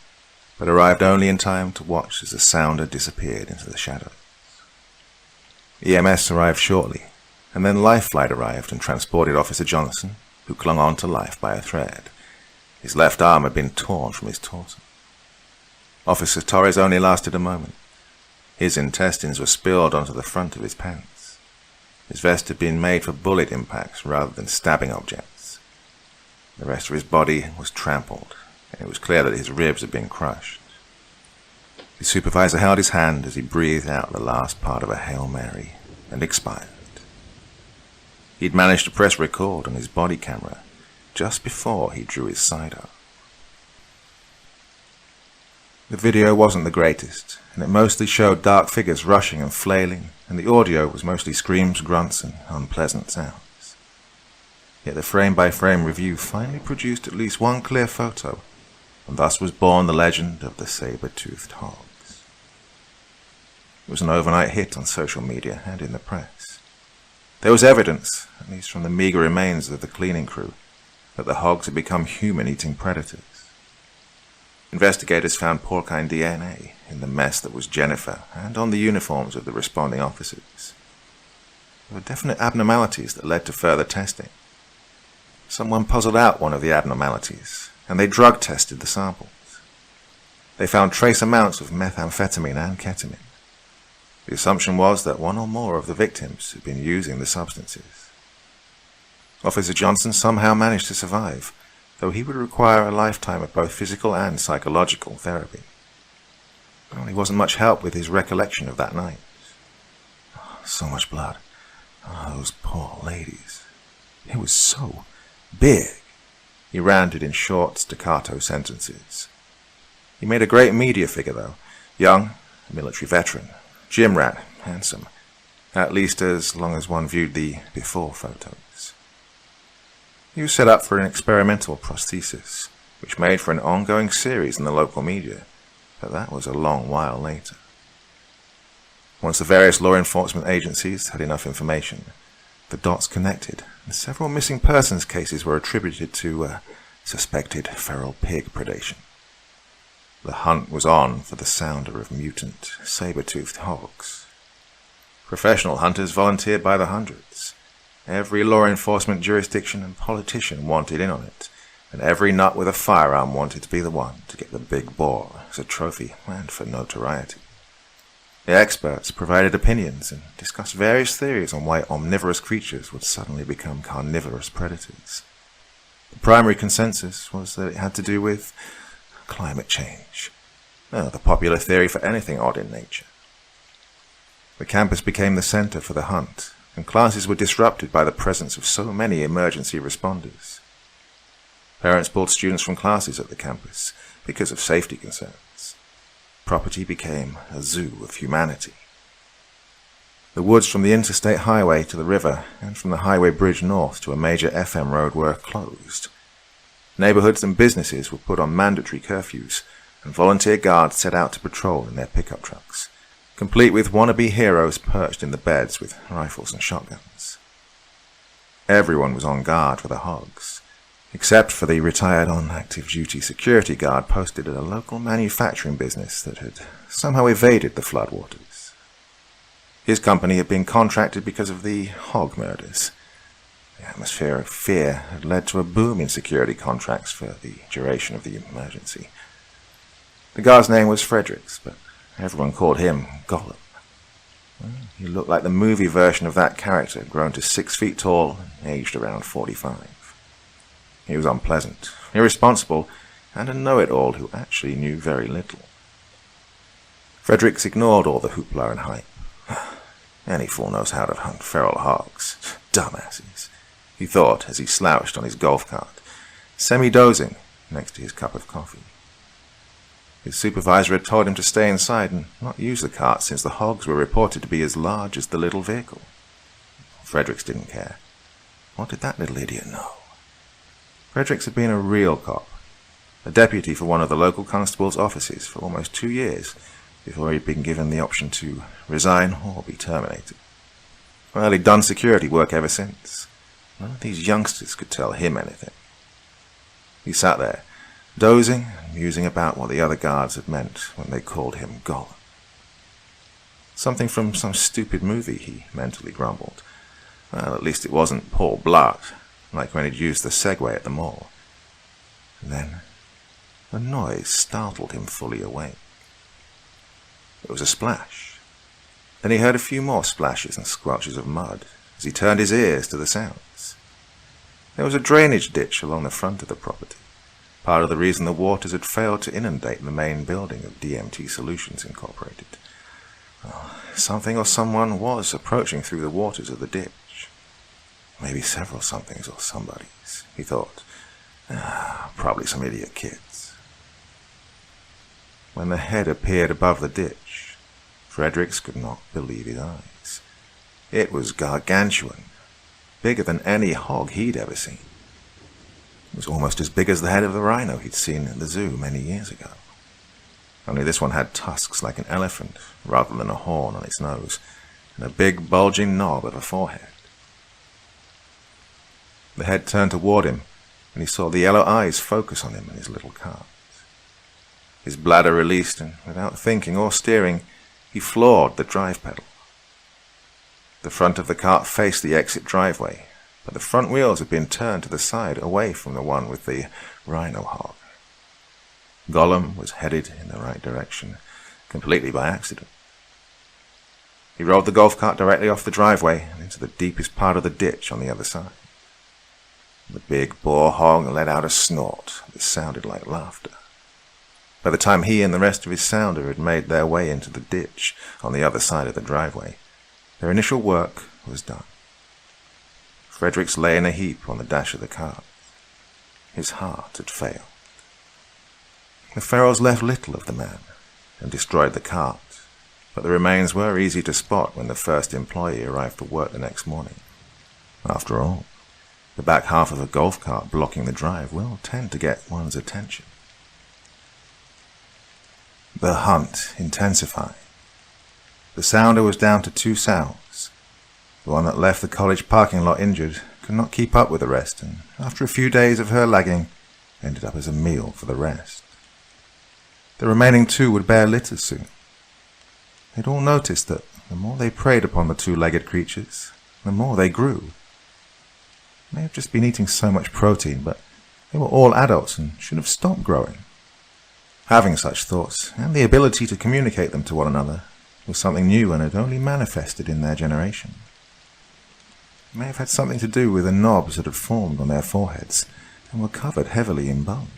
but arrived only in time to watch as the sounder disappeared into the shadows. EMS arrived shortly, and then Life Flight arrived and transported Officer Johnson, who clung on to life by a thread. His left arm had been torn from his torso. Officer Torres only lasted a moment. His intestines were spilled onto the front of his pants. His vest had been made for bullet impacts rather than stabbing objects. The rest of his body was trampled, and it was clear that his ribs had been crushed. The supervisor held his hand as he breathed out the last part of a Hail Mary and expired. He'd managed to press record on his body camera just before he drew his sidearm. The video wasn't the greatest, and it mostly showed dark figures rushing and flailing, and the audio was mostly screams, grunts, and unpleasant sounds. Yet the frame-by-frame review finally produced at least one clear photo, and thus was born the legend of the saber-toothed hogs. It was an overnight hit on social media and in the press. There was evidence, at least from the meager remains of the cleaning crew, that the hogs had become human-eating predators. Investigators found porcine DNA in the mess that was Jennifer and on the uniforms of the responding officers. There were definite abnormalities that led to further testing. Someone puzzled out one of the abnormalities, and they drug tested the samples. They found trace amounts of methamphetamine and ketamine. The assumption was that one or more of the victims had been using the substances. Officer Johnson somehow managed to survive, though he would require a lifetime of both physical and psychological therapy. Well, he wasn't much help with his recollection of that night. Oh, so much blood. Oh, those poor ladies. It was so big. He ranted in short, staccato sentences. He made a great media figure, though. Young, a military veteran, gym rat, handsome. At least as long as one viewed the before photos. He was set up for an experimental prosthesis, which made for an ongoing series in the local media, but that was a long while later. Once the various law enforcement agencies had enough information, the dots connected, and several missing persons cases were attributed to suspected feral pig predation. The hunt was on for the sounder of mutant, saber-toothed hogs. Professional hunters volunteered by the hundreds. Every law enforcement jurisdiction and politician wanted in on it, and every nut with a firearm wanted to be the one to get the big boar as a trophy and for notoriety. The experts provided opinions and discussed various theories on why omnivorous creatures would suddenly become carnivorous predators. The primary consensus was that it had to do with climate change, the popular theory for anything odd in nature. The campus became the center for the hunt, and classes were disrupted by the presence of so many emergency responders. Parents pulled students from classes at the campus because of safety concerns. Property became a zoo of humanity. The woods from the interstate highway to the river and from the highway bridge north to a major FM road were closed. Neighborhoods and businesses were put on mandatory curfews, and volunteer guards set out to patrol in their pickup trucks, complete with wannabe heroes perched in the beds with rifles and shotguns. Everyone was on guard for the hogs, except for the retired on-active-duty security guard posted at a local manufacturing business that had somehow evaded the floodwaters. His company had been contracted because of the hog murders. The atmosphere of fear had led to a boom in security contracts for the duration of the emergency. The guard's name was Fredericks, but everyone called him Gollum. He looked like the movie version of that character, grown to 6 feet tall and aged around 45. He was unpleasant, irresponsible, and a know-it-all who actually knew very little. Fredericks ignored all the hoopla and hype. Any fool knows how to hunt feral hogs. Dumbasses, he thought as he slouched on his golf cart, semi-dozing next to his cup of coffee. His supervisor had told him to stay inside and not use the cart since the hogs were reported to be as large as the little vehicle. Fredericks didn't care. What did that little idiot know? Fredericks had been a real cop, a deputy for one of the local constable's offices for almost 2 years before he'd been given the option to resign or be terminated. Well, he'd done security work ever since. None of these youngsters could tell him anything. He sat there, dozing and musing about what the other guards had meant when they called him Gollum. Something from some stupid movie, he mentally grumbled. Well, at least it wasn't Paul Blart, like when he'd used the Segway at the mall. And then a noise startled him fully awake. It was a splash. Then he heard a few more splashes and squelches of mud as he turned his ears to the sounds. There was a drainage ditch along the front of the property, part of the reason the waters had failed to inundate the main building of DMT Solutions Incorporated. Well, something or someone was approaching through the waters of the ditch. Maybe several somethings or somebodies, he thought. Probably some idiot kids. When the head appeared above the ditch, Fredericks could not believe his eyes. It was gargantuan, bigger than any hog he'd ever seen. It was almost as big as the head of the rhino he'd seen at the zoo many years ago. Only this one had tusks like an elephant, rather than a horn on its nose, and a big bulging knob of a forehead. The head turned toward him, and he saw the yellow eyes focus on him in his little cart. His bladder released, and without thinking or steering, he floored the drive pedal. The front of the cart faced the exit driveway, but the front wheels had been turned to the side away from the one with the rhino hog. Gollum was headed in the right direction, completely by accident. He rolled the golf cart directly off the driveway and into the deepest part of the ditch on the other side. The big boar hog let out a snort that sounded like laughter. By the time he and the rest of his sounder had made their way into the ditch on the other side of the driveway, their initial work was done. Fredericks lay in a heap on the dash of the cart. His heart had failed. The ferals left little of the man and destroyed the cart, but the remains were easy to spot when the first employee arrived for work the next morning. After all, the back half of a golf cart blocking the drive will tend to get one's attention. The hunt intensified. The sounder was down to 2 sows. The one that left the college parking lot injured could not keep up with the rest, and after a few days of her lagging, ended up as a meal for the rest. The remaining 2 would bear litters soon. They'd all noticed that the more they preyed upon the 2-legged creatures, the more they grew. They may have just been eating so much protein, but they were all adults and should have stopped growing. Having such thoughts, and the ability to communicate them to one another, was something new and had only manifested in their generation. It may have had something to do with the knobs that had formed on their foreheads and were covered heavily in bone.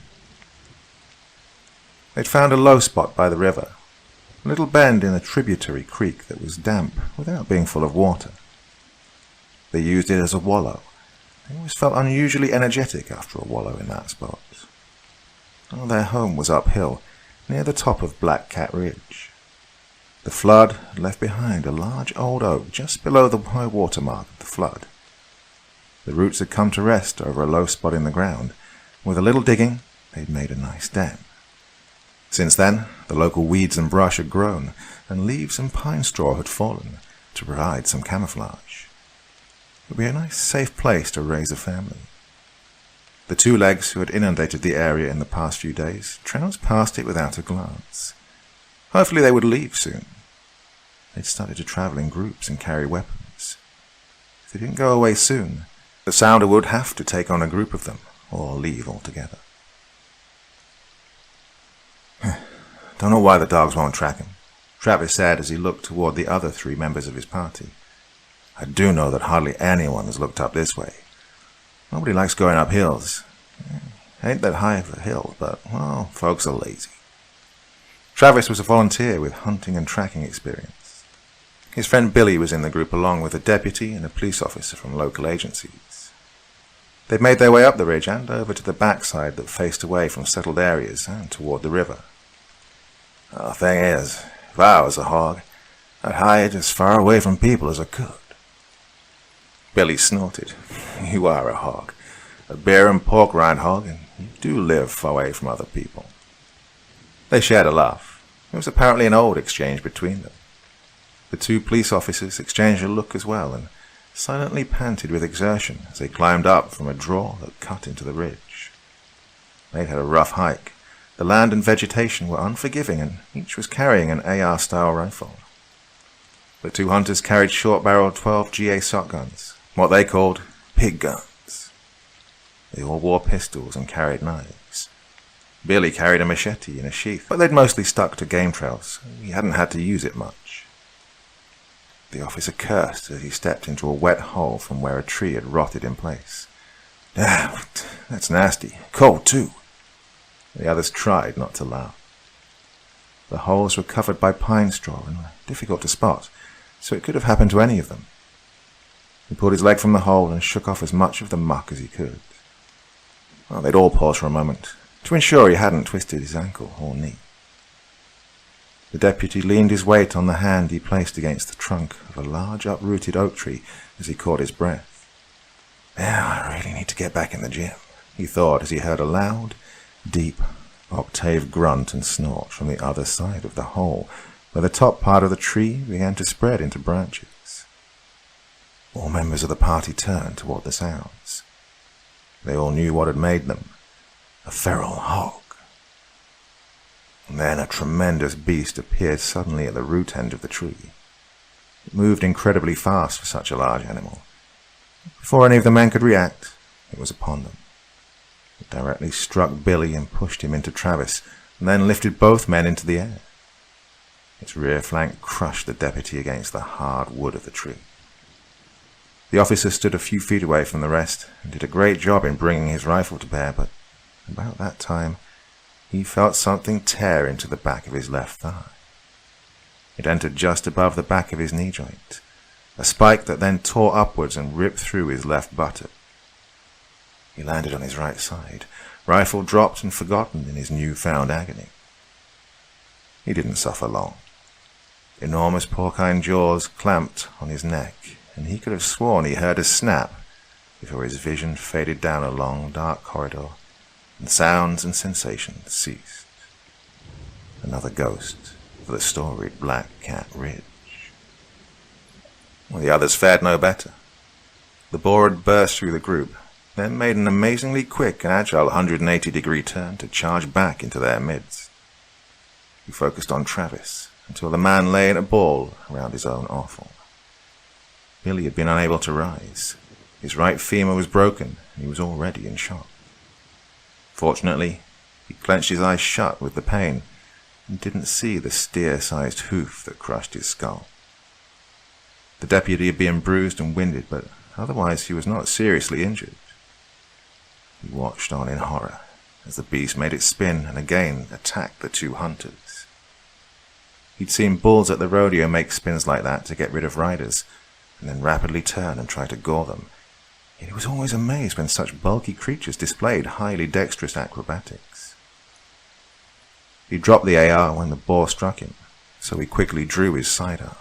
They'd found a low spot by the river, a little bend in a tributary creek that was damp without being full of water. They used it as a wallow. They always felt unusually energetic after a wallow in that spot. Oh, their home was uphill, near the top of Black Cat Ridge. The flood had left behind a large old oak just below the high water mark of the flood. The roots had come to rest over a low spot in the ground. With a little digging, they'd made a nice dam. Since then, the local weeds and brush had grown, and leaves and pine straw had fallen to provide some camouflage. It would be a nice, safe place to raise a family. The 2 legs who had inundated the area in the past few days trounced past it without a glance. Hopefully they would leave soon. They'd started to travel in groups and carry weapons. If they didn't go away soon, the sounder would have to take on a group of them, or leave altogether. Don't know why the dogs won't track him, Travis said as he looked toward the other 3 members of his party. I do know that hardly anyone has looked up this way. Nobody likes going up hills. Ain't that high of a hill, but, well, folks are lazy. Travis was a volunteer with hunting and tracking experience. His friend Billy was in the group along with a deputy and a police officer from local agencies. They'd made their way up the ridge and over to the backside that faced away from settled areas and toward the river. The thing is, if I was a hog, I'd hide as far away from people as I could. Billy snorted. You are a hog. A bear and pork rind hog, and you do live away from other people. They shared a laugh. It was apparently an old exchange between them. The 2 police officers exchanged a look as well, and silently panted with exertion as they climbed up from a draw that cut into the ridge. They'd had a rough hike. The land and vegetation were unforgiving, and each was carrying an AR-style rifle. The 2 hunters carried short-barreled 12 GA shotguns, what they called pig guns. They all wore pistols and carried knives. Billy carried a machete in a sheath, but they'd mostly stuck to game trails, so he hadn't had to use it much. The officer cursed as he stepped into a wet hole from where a tree had rotted in place. Ah, that's nasty. Cold, too. The others tried not to laugh. The holes were covered by pine straw and were difficult to spot, so it could have happened to any of them. He pulled his leg from the hole and shook off as much of the muck as he could. Well, they'd all pause for a moment, to ensure he hadn't twisted his ankle or knee. The deputy leaned his weight on the hand he placed against the trunk of a large uprooted oak tree as he caught his breath. "Now I really need to get back in the gym," he thought as he heard a loud, deep, octave grunt and snort from the other side of the hole, where the top part of the tree began to spread into branches. All members of the party turned toward the sounds. They all knew what had made them: a feral hog. And then a tremendous beast appeared suddenly at the root end of the tree. It moved incredibly fast for such a large animal. Before any of the men could react, it was upon them. It directly struck Billy and pushed him into Travis, and then lifted both men into the air. Its rear flank crushed the deputy against the hard wood of the tree. The officer stood a few feet away from the rest and did a great job in bringing his rifle to bear, but about that time he felt something tear into the back of his left thigh. It entered just above the back of his knee joint, a spike that then tore upwards and ripped through his left buttock. He landed on his right side, rifle dropped and forgotten in his newfound agony. He didn't suffer long. Enormous porcine jaws clamped on his neck, and he could have sworn he heard a snap before his vision faded down a long, dark corridor, and sounds and sensations ceased. Another ghost for the storied Black Cat Ridge. Well, the others fared no better. The boar had burst through the group, then made an amazingly quick and agile 180-degree turn to charge back into their midst. He focused on Travis until the man lay in a ball around his own offal. Billy had been unable to rise. His right femur was broken, and he was already in shock. Fortunately, he clenched his eyes shut with the pain and didn't see the steer-sized hoof that crushed his skull. The deputy had been bruised and winded, but otherwise he was not seriously injured. He watched on in horror as the beast made it spin and again attacked the two hunters. He'd seen bulls at the rodeo make spins like that to get rid of riders, and then rapidly turn and try to gore them. Yet he was always amazed when such bulky creatures displayed highly dexterous acrobatics. He dropped the AR when the boar struck him, so he quickly drew his sidearm.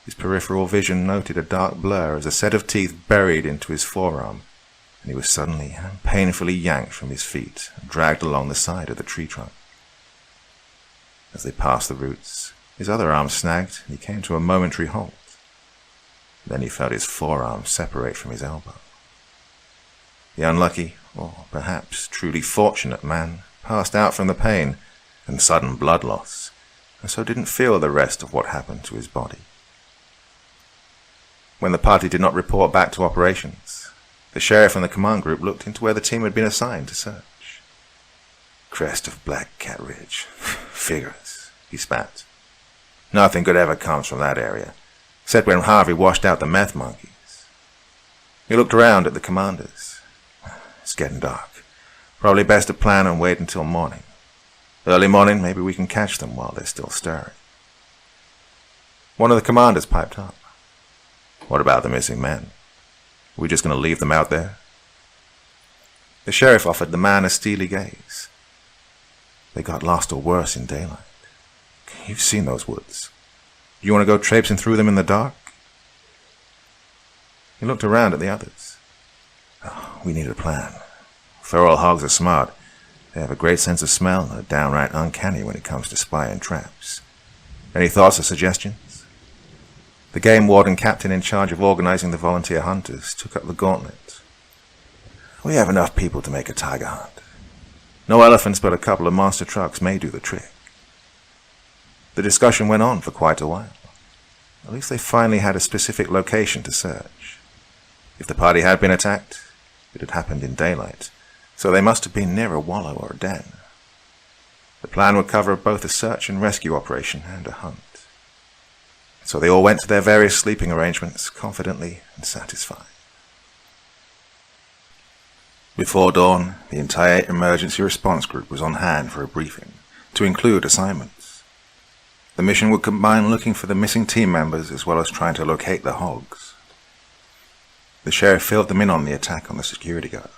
His peripheral vision noted a dark blur as a set of teeth buried into his forearm, and he was suddenly and painfully yanked from his feet and dragged along the side of the tree trunk. As they passed the roots, his other arm snagged and he came to a momentary halt. Then he felt his forearm separate from his elbow. The unlucky, or perhaps truly fortunate man passed out from the pain and sudden blood loss, and so didn't feel the rest of what happened to his body. When the party did not report back to operations, the sheriff and the command group looked into where the team had been assigned to search. Crest of Black Cat Ridge. Figures, he spat. Nothing good ever comes from that area, except when Harvey washed out the meth monkeys. He looked around at the commanders. It's getting dark. Probably best to plan and wait until morning. Early morning, maybe we can catch them while they're still stirring. One of the commanders piped up. What about the missing men? Are we just going to leave them out there? The sheriff offered the man a steely gaze. They got lost or worse in daylight. You've seen those woods. You want to go traipsing through them in the dark? He looked around at the others. Oh, we need a plan. Feral hogs are smart. They have a great sense of smell and are downright uncanny when it comes to spying traps. Any thoughts or suggestions? The game warden captain in charge of organizing the volunteer hunters took up the gauntlet. We have enough people to make a tiger hunt. No elephants, but a couple of monster trucks may do the trick. The discussion went on for quite a while. At least they finally had a specific location to search. If the party had been attacked, it had happened in daylight, so they must have been near a wallow or a den. The plan would cover both a search and rescue operation and a hunt. So they all went to their various sleeping arrangements, confidently and satisfied. Before dawn, the entire emergency response group was on hand for a briefing, to include assignments. The mission would combine looking for the missing team members as well as trying to locate the hogs. The sheriff filled them in on the attack on the security guard.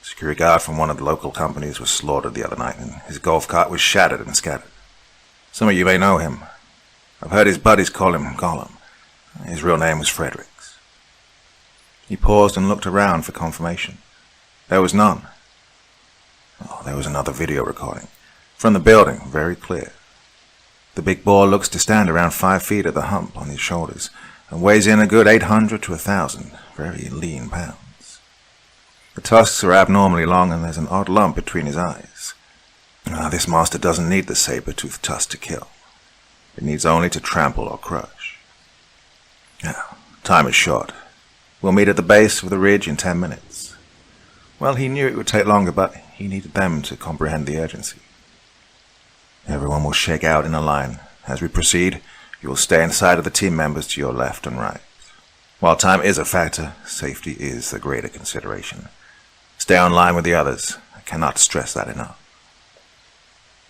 The security guard from one of the local companies was slaughtered the other night, and his golf cart was shattered and scattered. Some of you may know him. I've heard his buddies call him Gollum. His real name was Fredericks." He paused and looked around for confirmation. There was none. Oh, there was another video recording. From the building, very clear. The big boar looks to stand around 5 feet at the hump on his shoulders, and weighs in a good 800 to 1,000 very lean pounds. The tusks are abnormally long, and there's an odd lump between his eyes. This monster doesn't need the saber-toothed tusk to kill. It needs only to trample or crush. Now, time is short. We'll meet at the base of the ridge in 10 minutes. Well, he knew it would take longer, but he needed them to comprehend the urgency. Everyone will shake out in a line. As we proceed, you will stay inside of the team members to your left and right. While time is a factor, safety is the greater consideration. Stay on line with the others. I cannot stress that enough.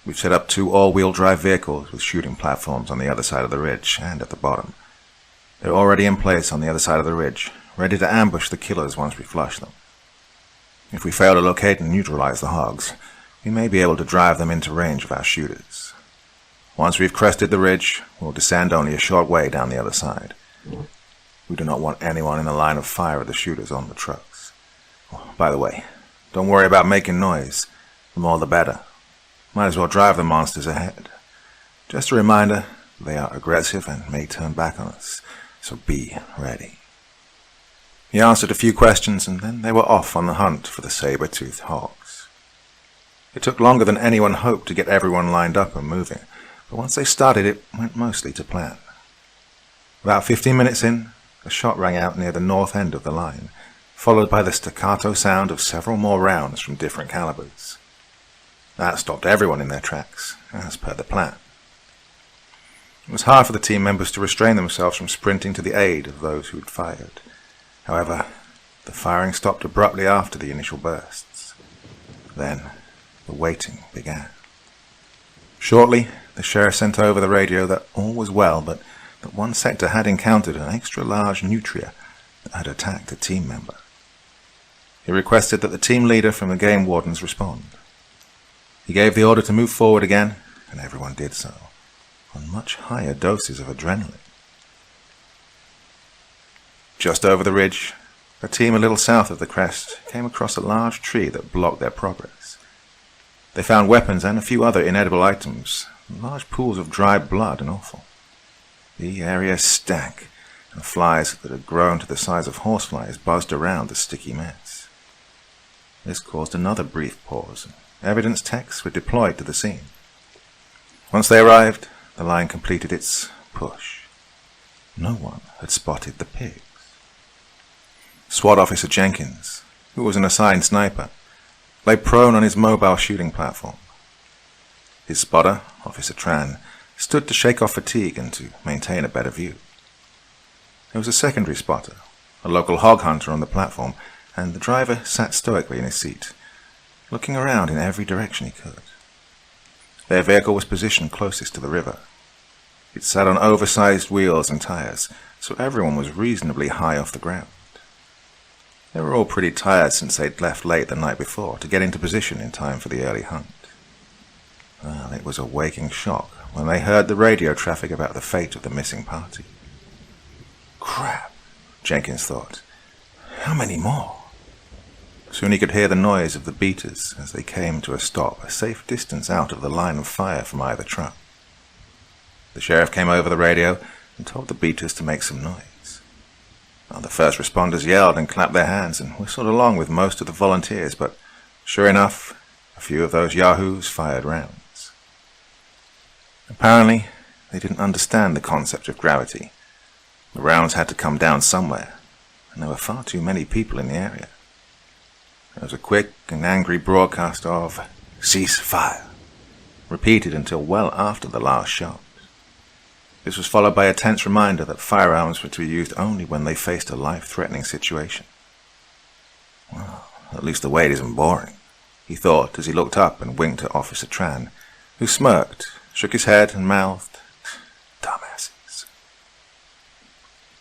We've set up 2 all-wheel drive vehicles with shooting platforms on the other side of the ridge and at the bottom. They're already in place on the other side of the ridge, ready to ambush the killers once we flush them. If we fail to locate and neutralize the hogs, we may be able to drive them into range of our shooters. Once we've crested the ridge, we'll descend only a short way down the other side. We do not want anyone in the line of fire of the shooters on the trucks. Oh, by the way, don't worry about making noise. The more the better. Might as well drive the monsters ahead. Just a reminder, they are aggressive and may turn back on us, so be ready. He answered a few questions, and then they were off on the hunt for the saber-toothed hogs. It took longer than anyone hoped to get everyone lined up and moving, but once they started, it went mostly to plan. About 15 minutes in, a shot rang out near the north end of the line, followed by the staccato sound of several more rounds from different calibers. That stopped everyone in their tracks, as per the plan. It was hard for the team members to restrain themselves from sprinting to the aid of those who had fired. However, the firing stopped abruptly after the initial bursts. Then, the waiting began. Shortly, the sheriff sent over the radio that all was well, but that one sector had encountered an extra-large nutria that had attacked a team member. He requested that the team leader from the game wardens respond. He gave the order to move forward again, and everyone did so, on much higher doses of adrenaline. Just over the ridge, a team a little south of the crest came across a large tree that blocked their progress. They found weapons and a few other inedible items, and large pools of dry blood and offal. The area stank, and flies that had grown to the size of horseflies buzzed around the sticky mess. This caused another brief pause, and evidence techs were deployed to the scene. Once they arrived, the line completed its push. No one had spotted the pigs. SWAT Officer Jenkins, who was an assigned sniper, lay prone on his mobile shooting platform. His spotter, Officer Tran, stood to shake off fatigue and to maintain a better view. There was a secondary spotter, a local hog hunter on the platform, and the driver sat stoically in his seat, looking around in every direction he could. Their vehicle was positioned closest to the river. It sat on oversized wheels and tires, so everyone was reasonably high off the ground. They were all pretty tired since they'd left late the night before to get into position in time for the early hunt. Well, it was a waking shock when they heard the radio traffic about the fate of the missing party. Crap, Jenkins thought. How many more? Soon he could hear the noise of the beaters as they came to a stop a safe distance out of the line of fire from either truck. The sheriff came over the radio and told the beaters to make some noise. Well, the first responders yelled and clapped their hands and whistled along with most of the volunteers, but sure enough, a few of those yahoos fired rounds. Apparently, they didn't understand the concept of gravity. The rounds had to come down somewhere, and there were far too many people in the area. There was a quick and angry broadcast of "Cease fire," repeated until well after the last shot. This was followed by a tense reminder that firearms were to be used only when they faced a life-threatening situation. Well, at least the wait isn't boring, he thought as he looked up and winked at Officer Tran, who smirked, shook his head and mouthed, "Dumbasses."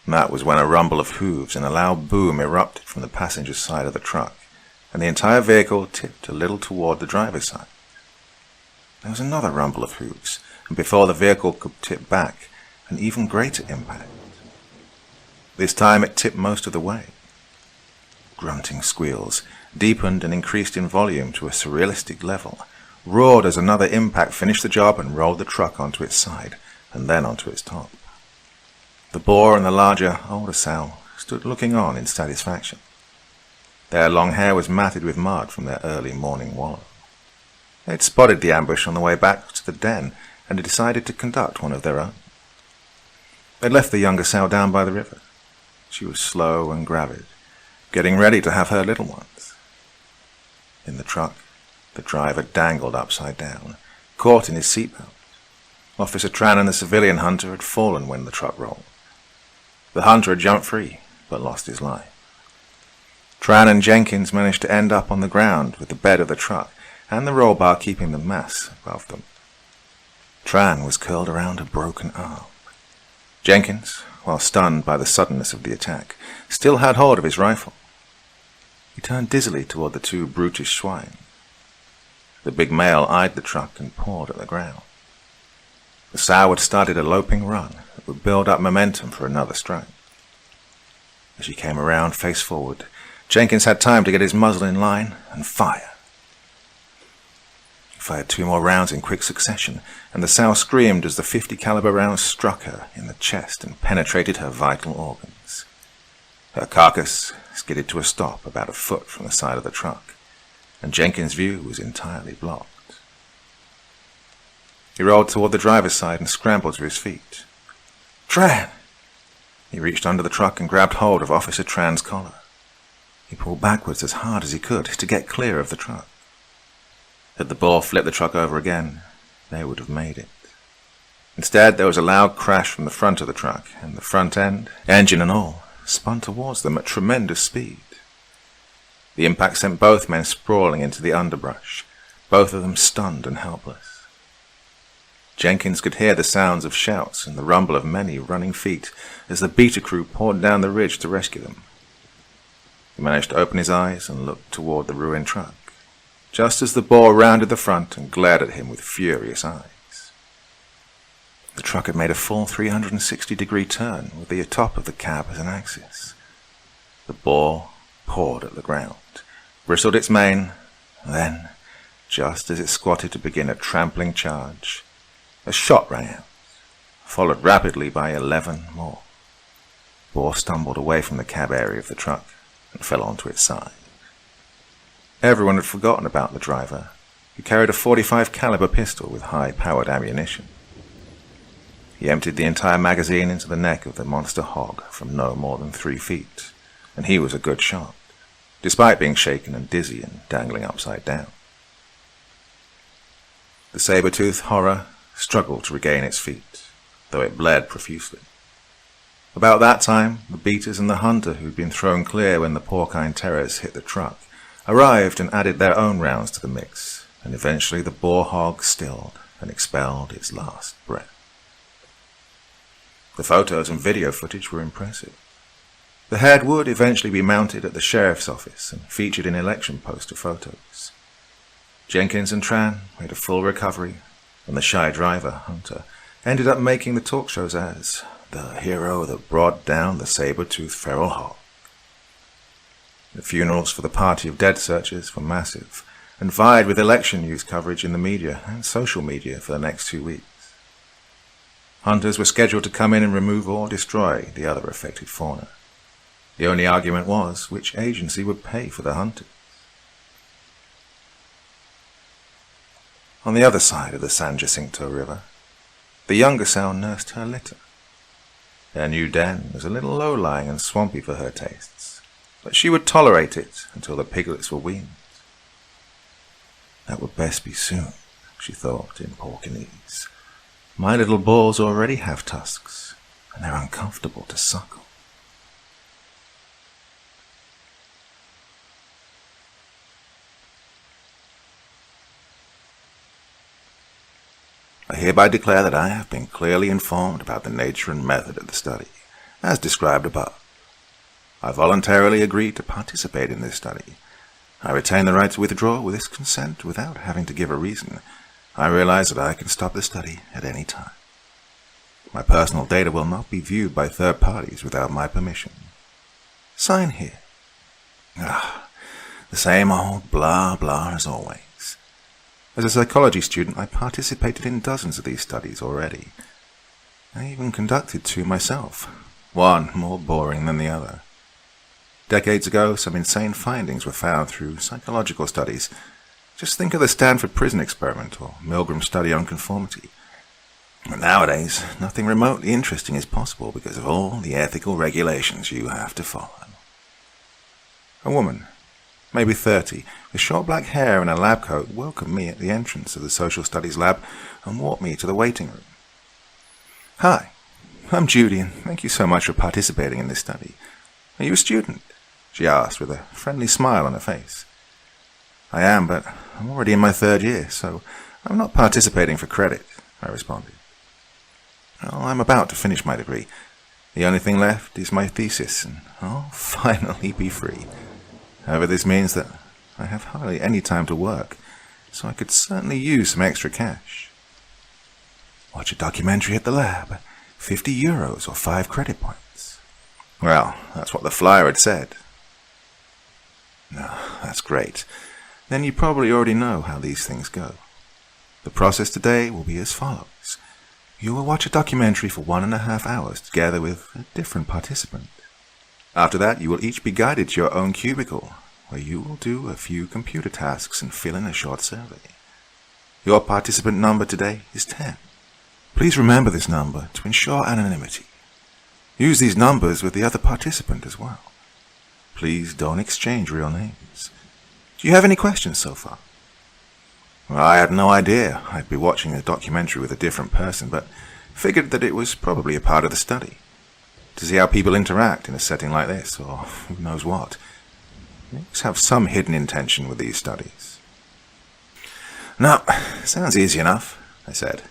And that was when a rumble of hooves and a loud boom erupted from the passenger side of the truck, and the entire vehicle tipped a little toward the driver's side. There was another rumble of hooves, and before the vehicle could tip back, an even greater impact. This time it tipped most of the way. Grunting squeals, deepened and increased in volume to a surrealistic level, roared as another impact finished the job and rolled the truck onto its side, and then onto its top. The boar and the larger, older sow stood looking on in satisfaction. Their long hair was matted with mud from their early morning wallow. They'd spotted the ambush on the way back to the den and had decided to conduct one of their own. They'd left the younger sow down by the river. She was slow and gravid, getting ready to have her little ones. In the truck, the driver dangled upside down, caught in his seatbelt. Officer Tran and the civilian hunter had fallen when the truck rolled. The hunter had jumped free, but lost his life. Tran and Jenkins managed to end up on the ground with the bed of the truck and the roll bar keeping the mass above them. Tran was curled around a broken arm. Jenkins, while stunned by the suddenness of the attack, still had hold of his rifle. He turned dizzily toward the two brutish swine. The big male eyed the truck and pawed at the ground. The sow had started a loping run that would build up momentum for another strike. As she came around face forward, Jenkins had time to get his muzzle in line and fire. He fired 2 more rounds in quick succession, and the sow screamed as the .50 caliber round struck her in the chest and penetrated her vital organs. Her carcass skidded to a stop about a foot from the side of the truck, and Jenkins' view was entirely blocked. He rolled toward the driver's side and scrambled to his feet. "Tran!" He reached under the truck and grabbed hold of Officer Tran's collar. He pulled backwards as hard as he could to get clear of the truck. Had the boar flipped the truck over again, they would have made it. Instead, there was a loud crash from the front of the truck, and the front end, engine and all, spun towards them at tremendous speed. The impact sent both men sprawling into the underbrush, both of them stunned and helpless. Jenkins could hear the sounds of shouts and the rumble of many running feet as the beater crew poured down the ridge to rescue them. He managed to open his eyes and look toward the ruined truck, just as the boar rounded the front and glared at him with furious eyes. The truck had made a full 360-degree turn with the top of the cab as an axis. The boar pawed at the ground, bristled its mane, and then, just as it squatted to begin a trampling charge, a shot rang out, followed rapidly by 11 more. The boar stumbled away from the cab area of the truck and fell onto its side. Everyone had forgotten about the driver, who carried a .45 caliber pistol with high-powered ammunition. He emptied the entire magazine into the neck of the monster hog from no more than 3 feet, and he was a good shot, despite being shaken and dizzy and dangling upside down. The saber-toothed horror struggled to regain its feet, though it bled profusely. About that time, the beaters and the hunter who'd been thrown clear when the porcine terrors hit the truck arrived and added their own rounds to the mix, and eventually the boar hog stilled and expelled its last breath. The photos and video footage were impressive. The head would eventually be mounted at the sheriff's office and featured in election poster photos. Jenkins and Tran made a full recovery, and the shy driver, Hunter, ended up making the talk shows as the hero that brought down the saber-toothed feral hog. The funerals for the party of dead searchers were massive and vied with election news coverage in the media and social media for the next 2 weeks. Hunters were scheduled to come in and remove or destroy the other affected fauna. The only argument was which agency would pay for the hunters. On the other side of the San Jacinto River, the younger sow nursed her litter. Their new den was a little low-lying and swampy for her tastes, but she would tolerate it until the piglets were weaned. That would best be soon, she thought in Porkinese. My little boars already have tusks, and they're uncomfortable to suckle. I hereby declare that I have been clearly informed about the nature and method of the study, as described above. I voluntarily agree to participate in this study. I retain the right to withdraw with this consent without having to give a reason. I realize that I can stop the study at any time. My personal data will not be viewed by third parties without my permission. Sign here. The same old blah blah as always. As a psychology student, I participated in dozens of these studies already. I even conducted 2 myself, one more boring than the other. Decades ago, some insane findings were found through psychological studies. Just think of the Stanford prison experiment or Milgram's study on conformity. But nowadays, nothing remotely interesting is possible because of all the ethical regulations you have to follow. A woman, maybe 30, with short black hair and a lab coat, welcomed me at the entrance of the social studies lab and walked me to the waiting room. "Hi, I'm Judy, and thank you so much for participating in this study. Are you a student?" she asked with a friendly smile on her face. "I am, but I'm already in my 3rd year, so I'm not participating for credit," I responded. "Well, I'm about to finish my degree. The only thing left is my thesis, and I'll finally be free. However, this means that I have hardly any time to work, so I could certainly use some extra cash." "Watch a documentary at the lab. €50 or 5 credit points." Well, that's what the flyer had said. No, that's great. Then you probably already know how these things go. The process today will be as follows. You will watch a documentary for 1.5 hours together with a different participant. After that, you will each be guided to your own cubicle, where you will do a few computer tasks and fill in a short survey. Your participant number today is 10. Please remember this number to ensure anonymity. Use these numbers with the other participant as well. Please don't exchange real names. Do you have any questions so far? Well, I had no idea I'd be watching a documentary with a different person, but figured that it was probably a part of the study. To see how people interact in a setting like this, or who knows what. You always have some hidden intention with these studies. "No, sounds easy enough," I said.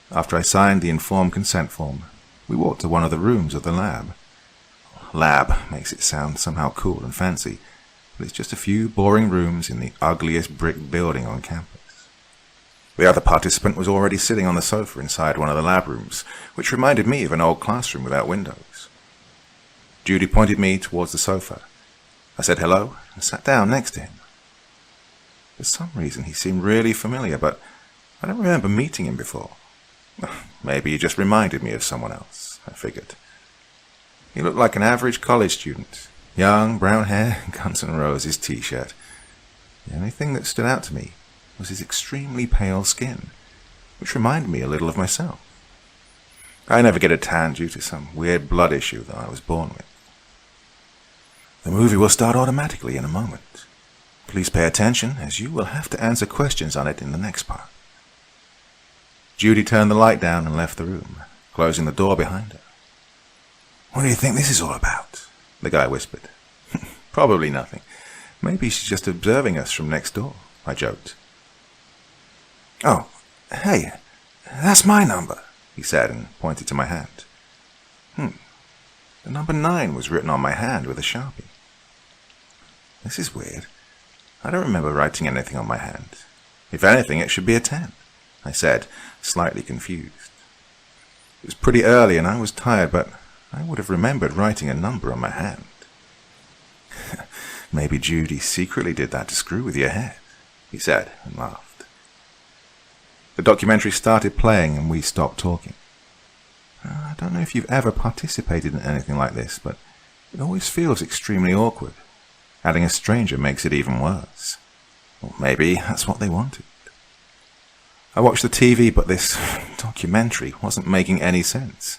After I signed the informed consent form, we walked to one of the rooms of the lab. Lab makes it sound somehow cool and fancy, but it's just a few boring rooms in the ugliest brick building on campus. The other participant was already sitting on the sofa inside one of the lab rooms, which reminded me of an old classroom without windows. Judy pointed me towards the sofa. I said hello and sat down next to him. For some reason he seemed really familiar, but I don't remember meeting him before. Maybe he just reminded me of someone else, I figured. He looked like an average college student. Young, brown hair, Guns N' Roses t-shirt. The only thing that stood out to me was his extremely pale skin, which reminded me a little of myself. I never get a tan due to some weird blood issue that I was born with. The movie will start automatically in a moment. Please pay attention, as you will have to answer questions on it in the next part. Judy turned the light down and left the room, closing the door behind her. "What do you think this is all about?" the guy whispered. "Probably nothing. Maybe she's just observing us from next door," I joked. "Oh, hey, that's my number," he said and pointed to my hand. The number 9 was written on my hand with a Sharpie. This is weird. I don't remember writing anything on my hand. If anything, it should be a 10, I said, slightly confused. It was pretty early and I was tired, but I would have remembered writing a number on my hand. "Maybe Judy secretly did that to screw with your head," he said and laughed. The documentary started playing and we stopped talking. I don't know if you've ever participated in anything like this, but it always feels extremely awkward. Adding a stranger makes it even worse. Or maybe that's what they wanted. I watched the TV, but this documentary wasn't making any sense.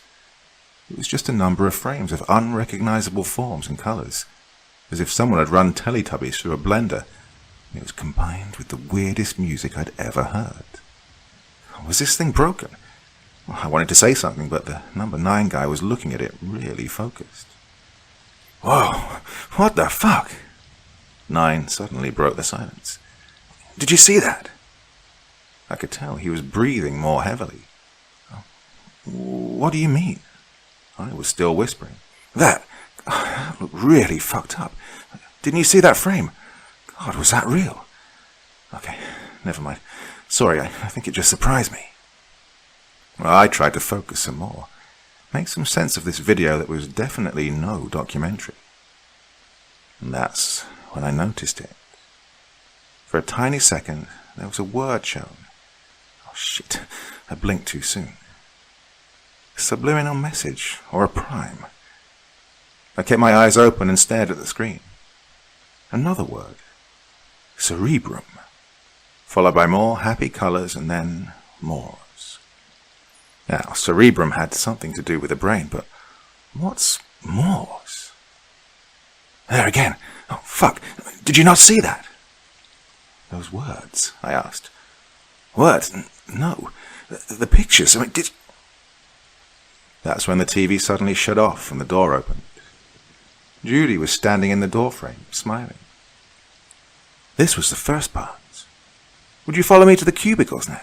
It was just a number of frames of unrecognizable forms and colors, as if someone had run Teletubbies through a blender. It was combined with the weirdest music I'd ever heard. Was this thing broken? I wanted to say something, but the number 9 guy was looking at it really focused. "Whoa, what the fuck?" 9 suddenly broke the silence. "Did you see that?" I could tell he was breathing more heavily. "What do you mean?" I was still whispering. That looked really fucked up. Didn't you see that frame? God, was that real?" "Okay, never mind. Sorry, I think it just surprised me. Well, I tried to focus some more, make some sense of this video that was definitely no documentary. And that's when I noticed it. For a tiny second, there was a word shown. Oh shit, I blinked too soon. A subliminal message, or a prime. I kept my eyes open and stared at the screen. Another word. Cerebrum. Followed by more happy colours and then Morse. Now, cerebrum had something to do with the brain, but what's Morse? There again. Oh, fuck. Did you not see that? Those words, I asked. Words? No. The pictures. I mean, did... That's when the TV suddenly shut off and the door opened. Judy was standing in the doorframe, smiling. This was the first part. Would you follow me to the cubicles now?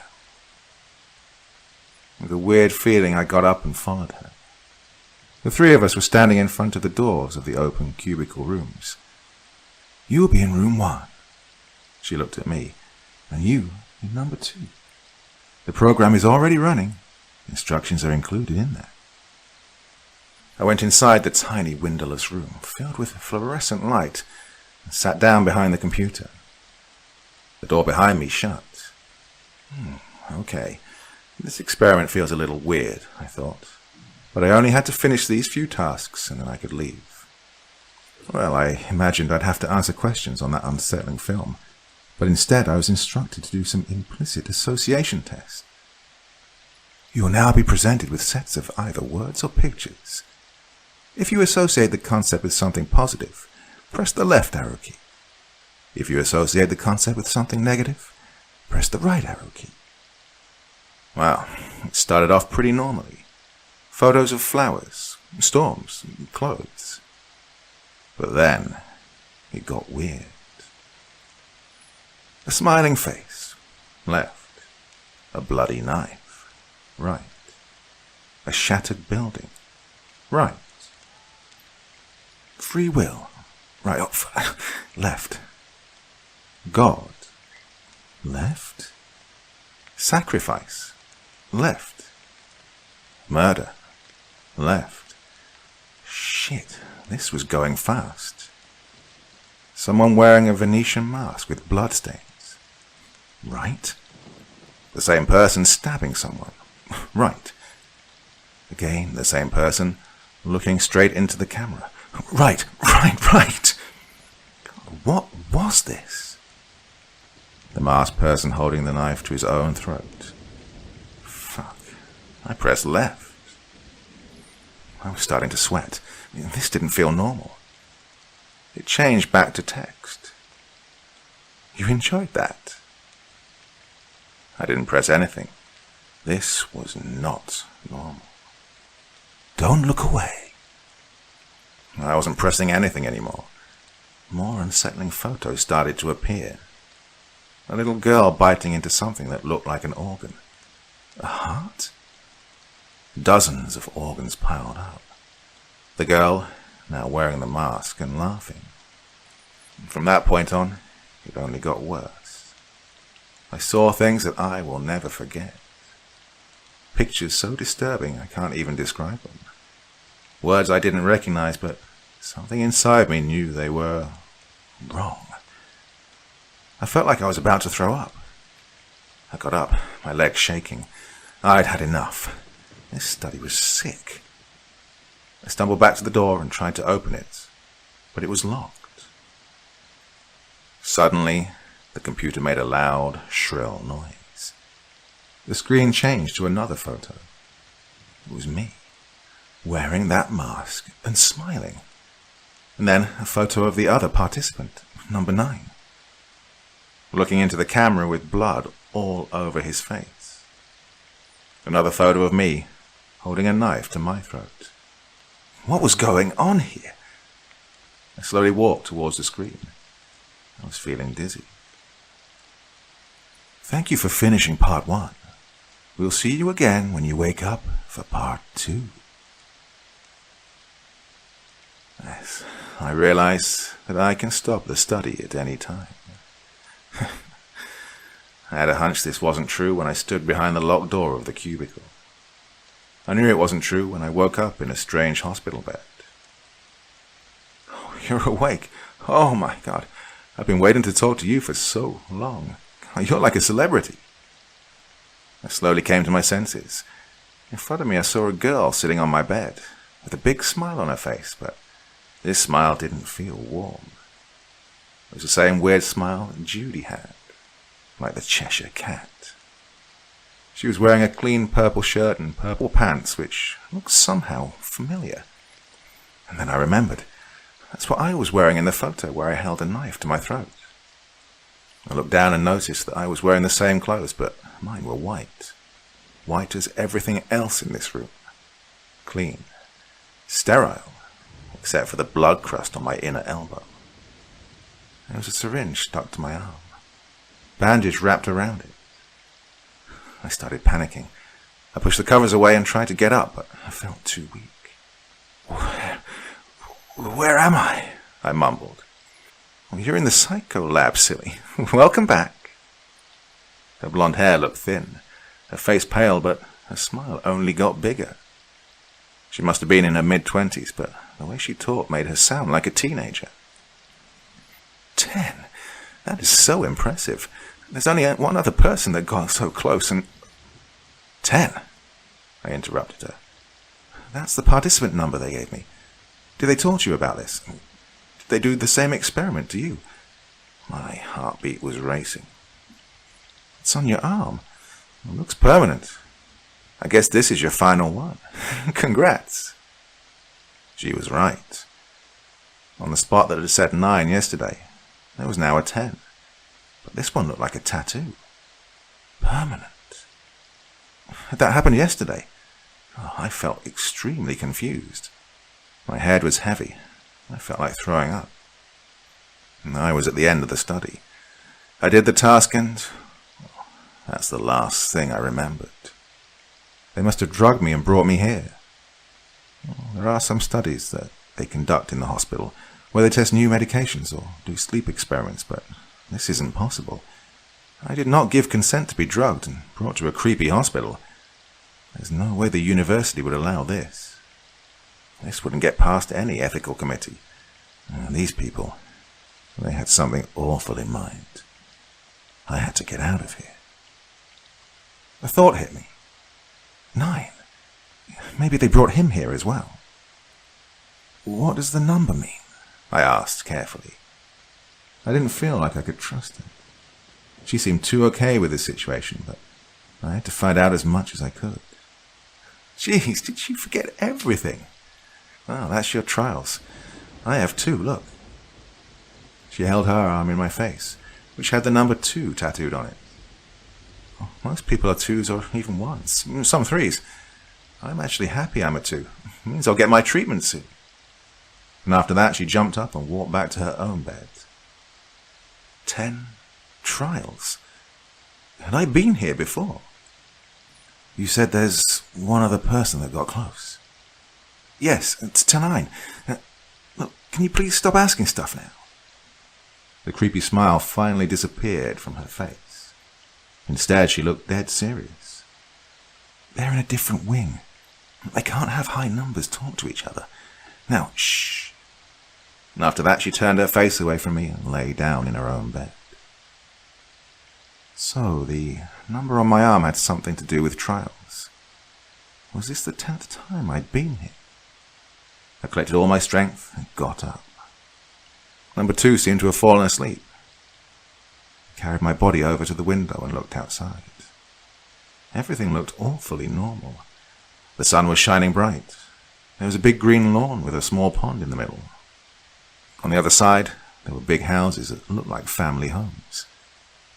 With a weird feeling, I got up and followed her. The three of us were standing in front of the doors of the open cubicle rooms. You'll be in room 1. She looked at me. And you in number 2. The program is already running. Instructions are included in there. I went inside the tiny windowless room, filled with fluorescent light, and sat down behind the computer. The door behind me shut. Okay. This experiment feels a little weird, I thought. But I only had to finish these few tasks, and then I could leave. Well, I imagined I'd have to answer questions on that unsettling film, but instead I was instructed to do some implicit association tests. You will now be presented with sets of either words or pictures. If you associate the concept with something positive, press the left arrow key. If you associate the concept with something negative, press the right arrow key. Well, it started off pretty normally. Photos of flowers, storms, clothes. But then, it got weird. A smiling face, left. A bloody knife, right. A shattered building, right. Free will, right off, left. God, left. Sacrifice, left. Murder, left. Shit, this was going fast. Someone wearing a Venetian mask with bloodstains, right. The same person stabbing someone, right. Again, the same person looking straight into the camera. Right. God, what was this? The masked person holding the knife to his own throat. Fuck. I pressed left. I was starting to sweat. This didn't feel normal. It changed back to text. You enjoyed that? I didn't press anything. This was not normal. Don't look away. I wasn't pressing anything anymore. More unsettling photos started to appear. A little girl biting into something that looked like an organ. A heart? Dozens of organs piled up. The girl, now wearing the mask and laughing. From that point on, it only got worse. I saw things that I will never forget. Pictures so disturbing I can't even describe them. Words I didn't recognize, but something inside me knew they were wrong. I felt like I was about to throw up. I got up, my legs shaking. I'd had enough. This study was sick. I stumbled back to the door and tried to open it, but it was locked. Suddenly, the computer made a loud, shrill noise. The screen changed to another photo. It was me, wearing that mask and smiling. And then a photo of the other participant, number 9. Looking into the camera with blood all over his face. Another photo of me, holding a knife to my throat. What was going on here? I slowly walked towards the screen. I was feeling dizzy. Thank you for finishing part 1. We'll see you again when you wake up for part 2. Yes, I realize that I can stop the study at any time. I had a hunch this wasn't true when I stood behind the locked door of the cubicle. I knew it wasn't true when I woke up in a strange hospital bed. Oh, you're awake. Oh my God. I've been waiting to talk to you for so long. You're like a celebrity. I slowly came to my senses. In front of me I saw a girl sitting on my bed, with a big smile on her face, but this smile didn't feel warm. It was the same weird smile that Judy had, like the Cheshire Cat. She was wearing a clean purple shirt and purple pants, which looked somehow familiar. And then I remembered. That's what I was wearing in the photo where I held a knife to my throat. I looked down and noticed that I was wearing the same clothes, but mine were white. White as everything else in this room. Clean. Sterile. Except for the blood crust on my inner elbow. There was a syringe stuck to my arm. Bandage wrapped around it. I started panicking. I pushed the covers away and tried to get up, but I felt too weak. Where am I? I mumbled. Well, you're in the psycho lab, silly. Welcome back. Her blonde hair looked thin, her face pale, but her smile only got bigger. She must have been in her mid-20s, but the way she talked made her sound like a teenager. 10? That is so impressive. There's only one other person that got so close and... 10? I interrupted her. That's the participant number they gave me. Did they talk to you about this? Did they do the same experiment to you? My heartbeat was racing. It's on your arm. It looks permanent. I guess this is your final one. Congrats. She was right. On the spot that had said 9 yesterday, there was now a 10. But this one looked like a tattoo. Permanent. That happened yesterday. Oh, I felt extremely confused. My head was heavy. I felt like throwing up. And I was at the end of the study. I did the task and... that's the last thing I remembered. They must have drugged me and brought me here. There are some studies that they conduct in the hospital where they test new medications or do sleep experiments, but this isn't possible. I did not give consent to be drugged and brought to a creepy hospital. There's no way the university would allow this. This wouldn't get past any ethical committee. These people, they had something awful in mind. I had to get out of here. A thought hit me. 9. Maybe they brought him here as well. What does the number mean? I asked carefully. I didn't feel like I could trust her. She seemed too okay with the situation, but I had to find out as much as I could. Jeez, did she forget everything? Well, that's your trials. I have 2, look. She held her arm in my face, which had the number 2 tattooed on it. Most people are 2s or even 1s, some 3s. I'm actually happy I'm a 2. It means I'll get my treatment soon. And after that, she jumped up and walked back to her own bed. 10 trials. Had I been here before? You said there's one other person that got close. Yes, it's to 9. Look, can you please stop asking stuff now? The creepy smile finally disappeared from her face. Instead, she looked dead serious. They're in a different wing. They can't have high numbers talk to each other. Now, shh. And after that, she turned her face away from me and lay down in her own bed. So, the number on my arm had something to do with trials. Was this the 10th time I'd been here? I collected all my strength and got up. Number 2 seemed to have fallen asleep. I carried my body over to the window and looked outside. Everything looked awfully normal. The sun was shining bright. There was a big green lawn with a small pond in the middle. On the other side, there were big houses that looked like family homes.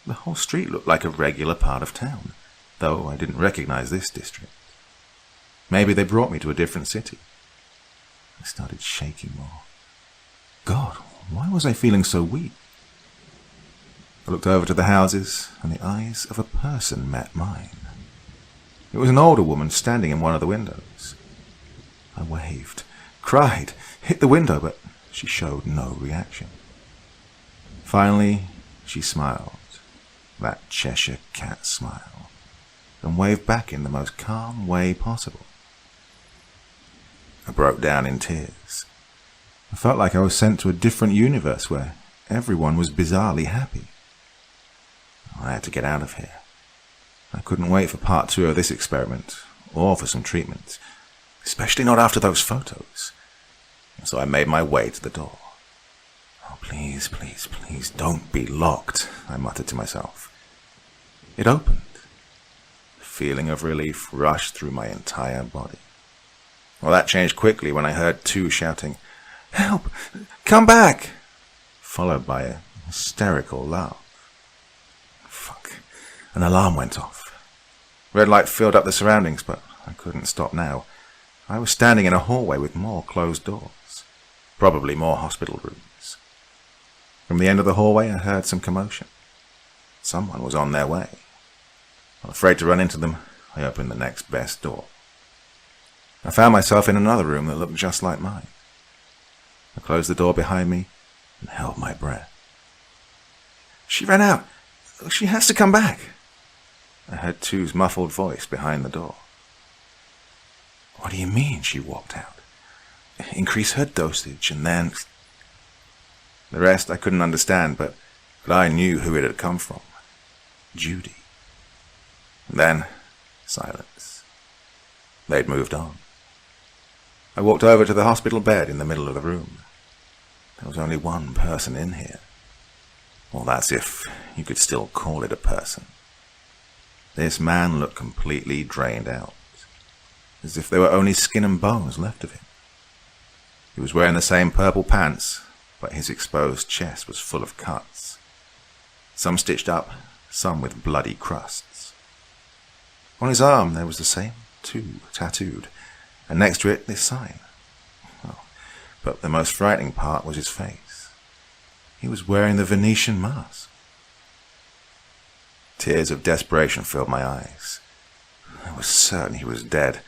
The whole street looked like a regular part of town, though I didn't recognize this district. Maybe they brought me to a different city. I started shaking more. God, why was I feeling so weak? I looked over to the houses, and the eyes of a person met mine. It was an older woman standing in one of the windows. I waved, cried, hit the window, but she showed no reaction. Finally, she smiled, that Cheshire cat smile, and waved back in the most calm way possible. I broke down in tears. I felt like I was sent to a different universe where everyone was bizarrely happy. I had to get out of here. I couldn't wait for part 2 of this experiment, or for some treatment, especially not after those photos. So I made my way to the door. "Oh, please, please, please, don't be locked," I muttered to myself. It opened. A feeling of relief rushed through my entire body. Well, that changed quickly when I heard 2 shouting, "Help! Come back!" followed by a hysterical laugh. Fuck. An alarm went off. Red light filled up the surroundings, but I couldn't stop now. I was standing in a hallway with more closed doors. Probably more hospital rooms. From the end of the hallway, I heard some commotion. Someone was on their way. Afraid to run into them, I opened the next best door. I found myself in another room that looked just like mine. I closed the door behind me and held my breath. "She ran out. She has to come back." I heard 2's muffled voice behind the door. "What do you mean she walked out?" "Increase her dosage and then..." The rest I couldn't understand, but I knew who it had come from. Judy. Then, silence. They'd moved on. I walked over to the hospital bed in the middle of the room. There was only one person in here. Well, that's if you could still call it a person. This man looked completely drained out, as if there were only skin and bones left of him. He was wearing the same purple pants, but his exposed chest was full of cuts. Some stitched up, some with bloody crusts. On his arm there was the same, too, tattooed, and next to it this sign. Oh, but the most frightening part was his face. He was wearing the Venetian mask. Tears of desperation filled my eyes. I was certain he was dead,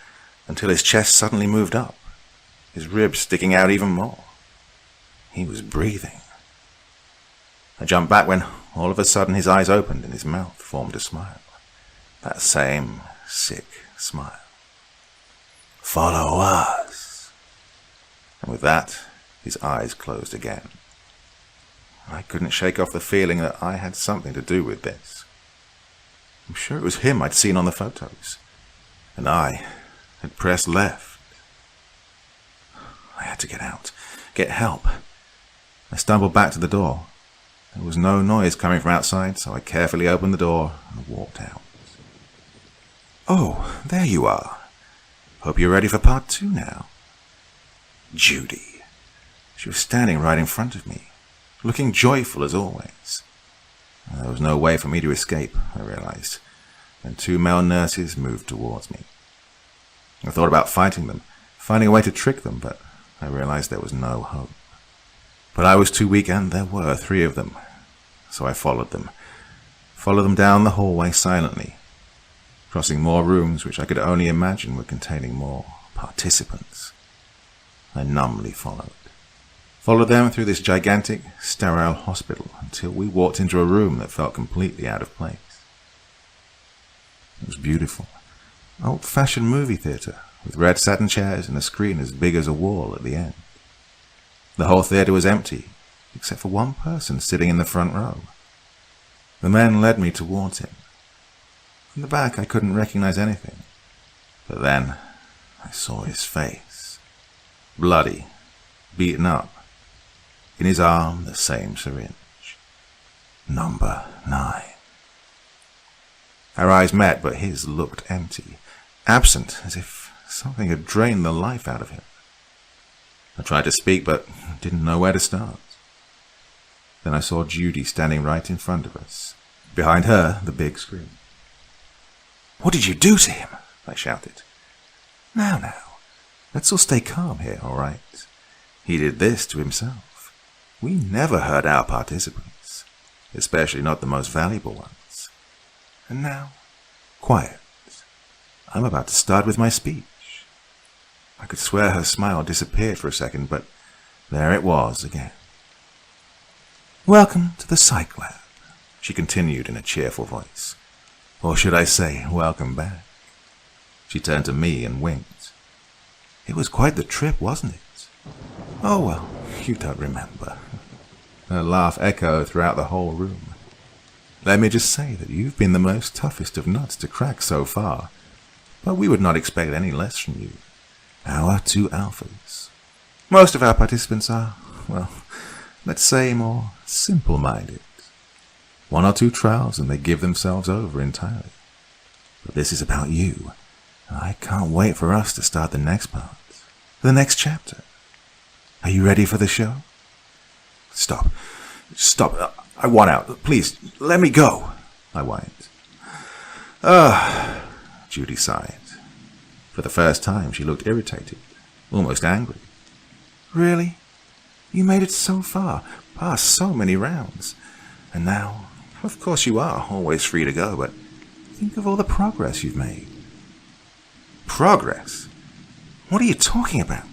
until his chest suddenly moved up, his ribs sticking out even more. He was breathing. I jumped back when, all of a sudden, his eyes opened and his mouth formed a smile. That same sick smile. "Follow us." And with that, his eyes closed again. I couldn't shake off the feeling that I had something to do with this. I'm sure it was him I'd seen on the photos, and I had pressed left. I had to get out, get help. I stumbled back to the door. There was no noise coming from outside, so I carefully opened the door and walked out. "Oh, there you are. Hope you're ready for part 2 now." Judy. She was standing right in front of me, looking joyful as always. There was no way for me to escape, I realized, and 2 male nurses moved towards me. I thought about fighting them, finding a way to trick them, but I realized there was no hope. But I was too weak, and there were 3 of them, so I followed them down the hallway silently, crossing more rooms which I could only imagine were containing more participants. I numbly followed them through this gigantic, sterile hospital until we walked into a room that felt completely out of place. It was beautiful. Old-fashioned movie theatre, with red satin chairs and a screen as big as a wall at the end. The whole theatre was empty, except for one person sitting in the front row. The men led me towards him. From the back I couldn't recognize anything, but then I saw his face. Bloody, beaten up. In his arm, the same syringe. Number 9. Our eyes met, but his looked empty, absent, as if something had drained the life out of him. I tried to speak, but didn't know where to start. Then I saw Judy standing right in front of us. Behind her, the big screen. "What did you do to him?" I shouted. Now, let's all stay calm here, all right? He did this to himself. We never hurt our participants, especially not the most valuable ones. And now, quiet. I'm about to start with my speech. I could swear her smile disappeared for a second, but there it was again. "Welcome to the psych lab. she continued in a cheerful voice. Or should I say, welcome back? She turned to me and winked. It was quite the trip, wasn't it? Oh well, you don't remember. Her laugh echoed throughout the whole room. Let me just say that you've been the most toughest of nuts to crack so far, but we would not expect any less from you. Our two alphas. Most of our participants are, well, let's say more simple-minded. One or two trials and they give themselves over entirely. But this is about you. I can't wait for us to start the next part, the next chapter. Are you ready for the show? Stop. I want out. Please, let me go. I whined. Judy sighed. For the first time, she looked irritated, almost angry. Really? You made it so far, past so many rounds. And now, of course you are always free to go, but think of all the progress you've made. Progress? What are you talking about?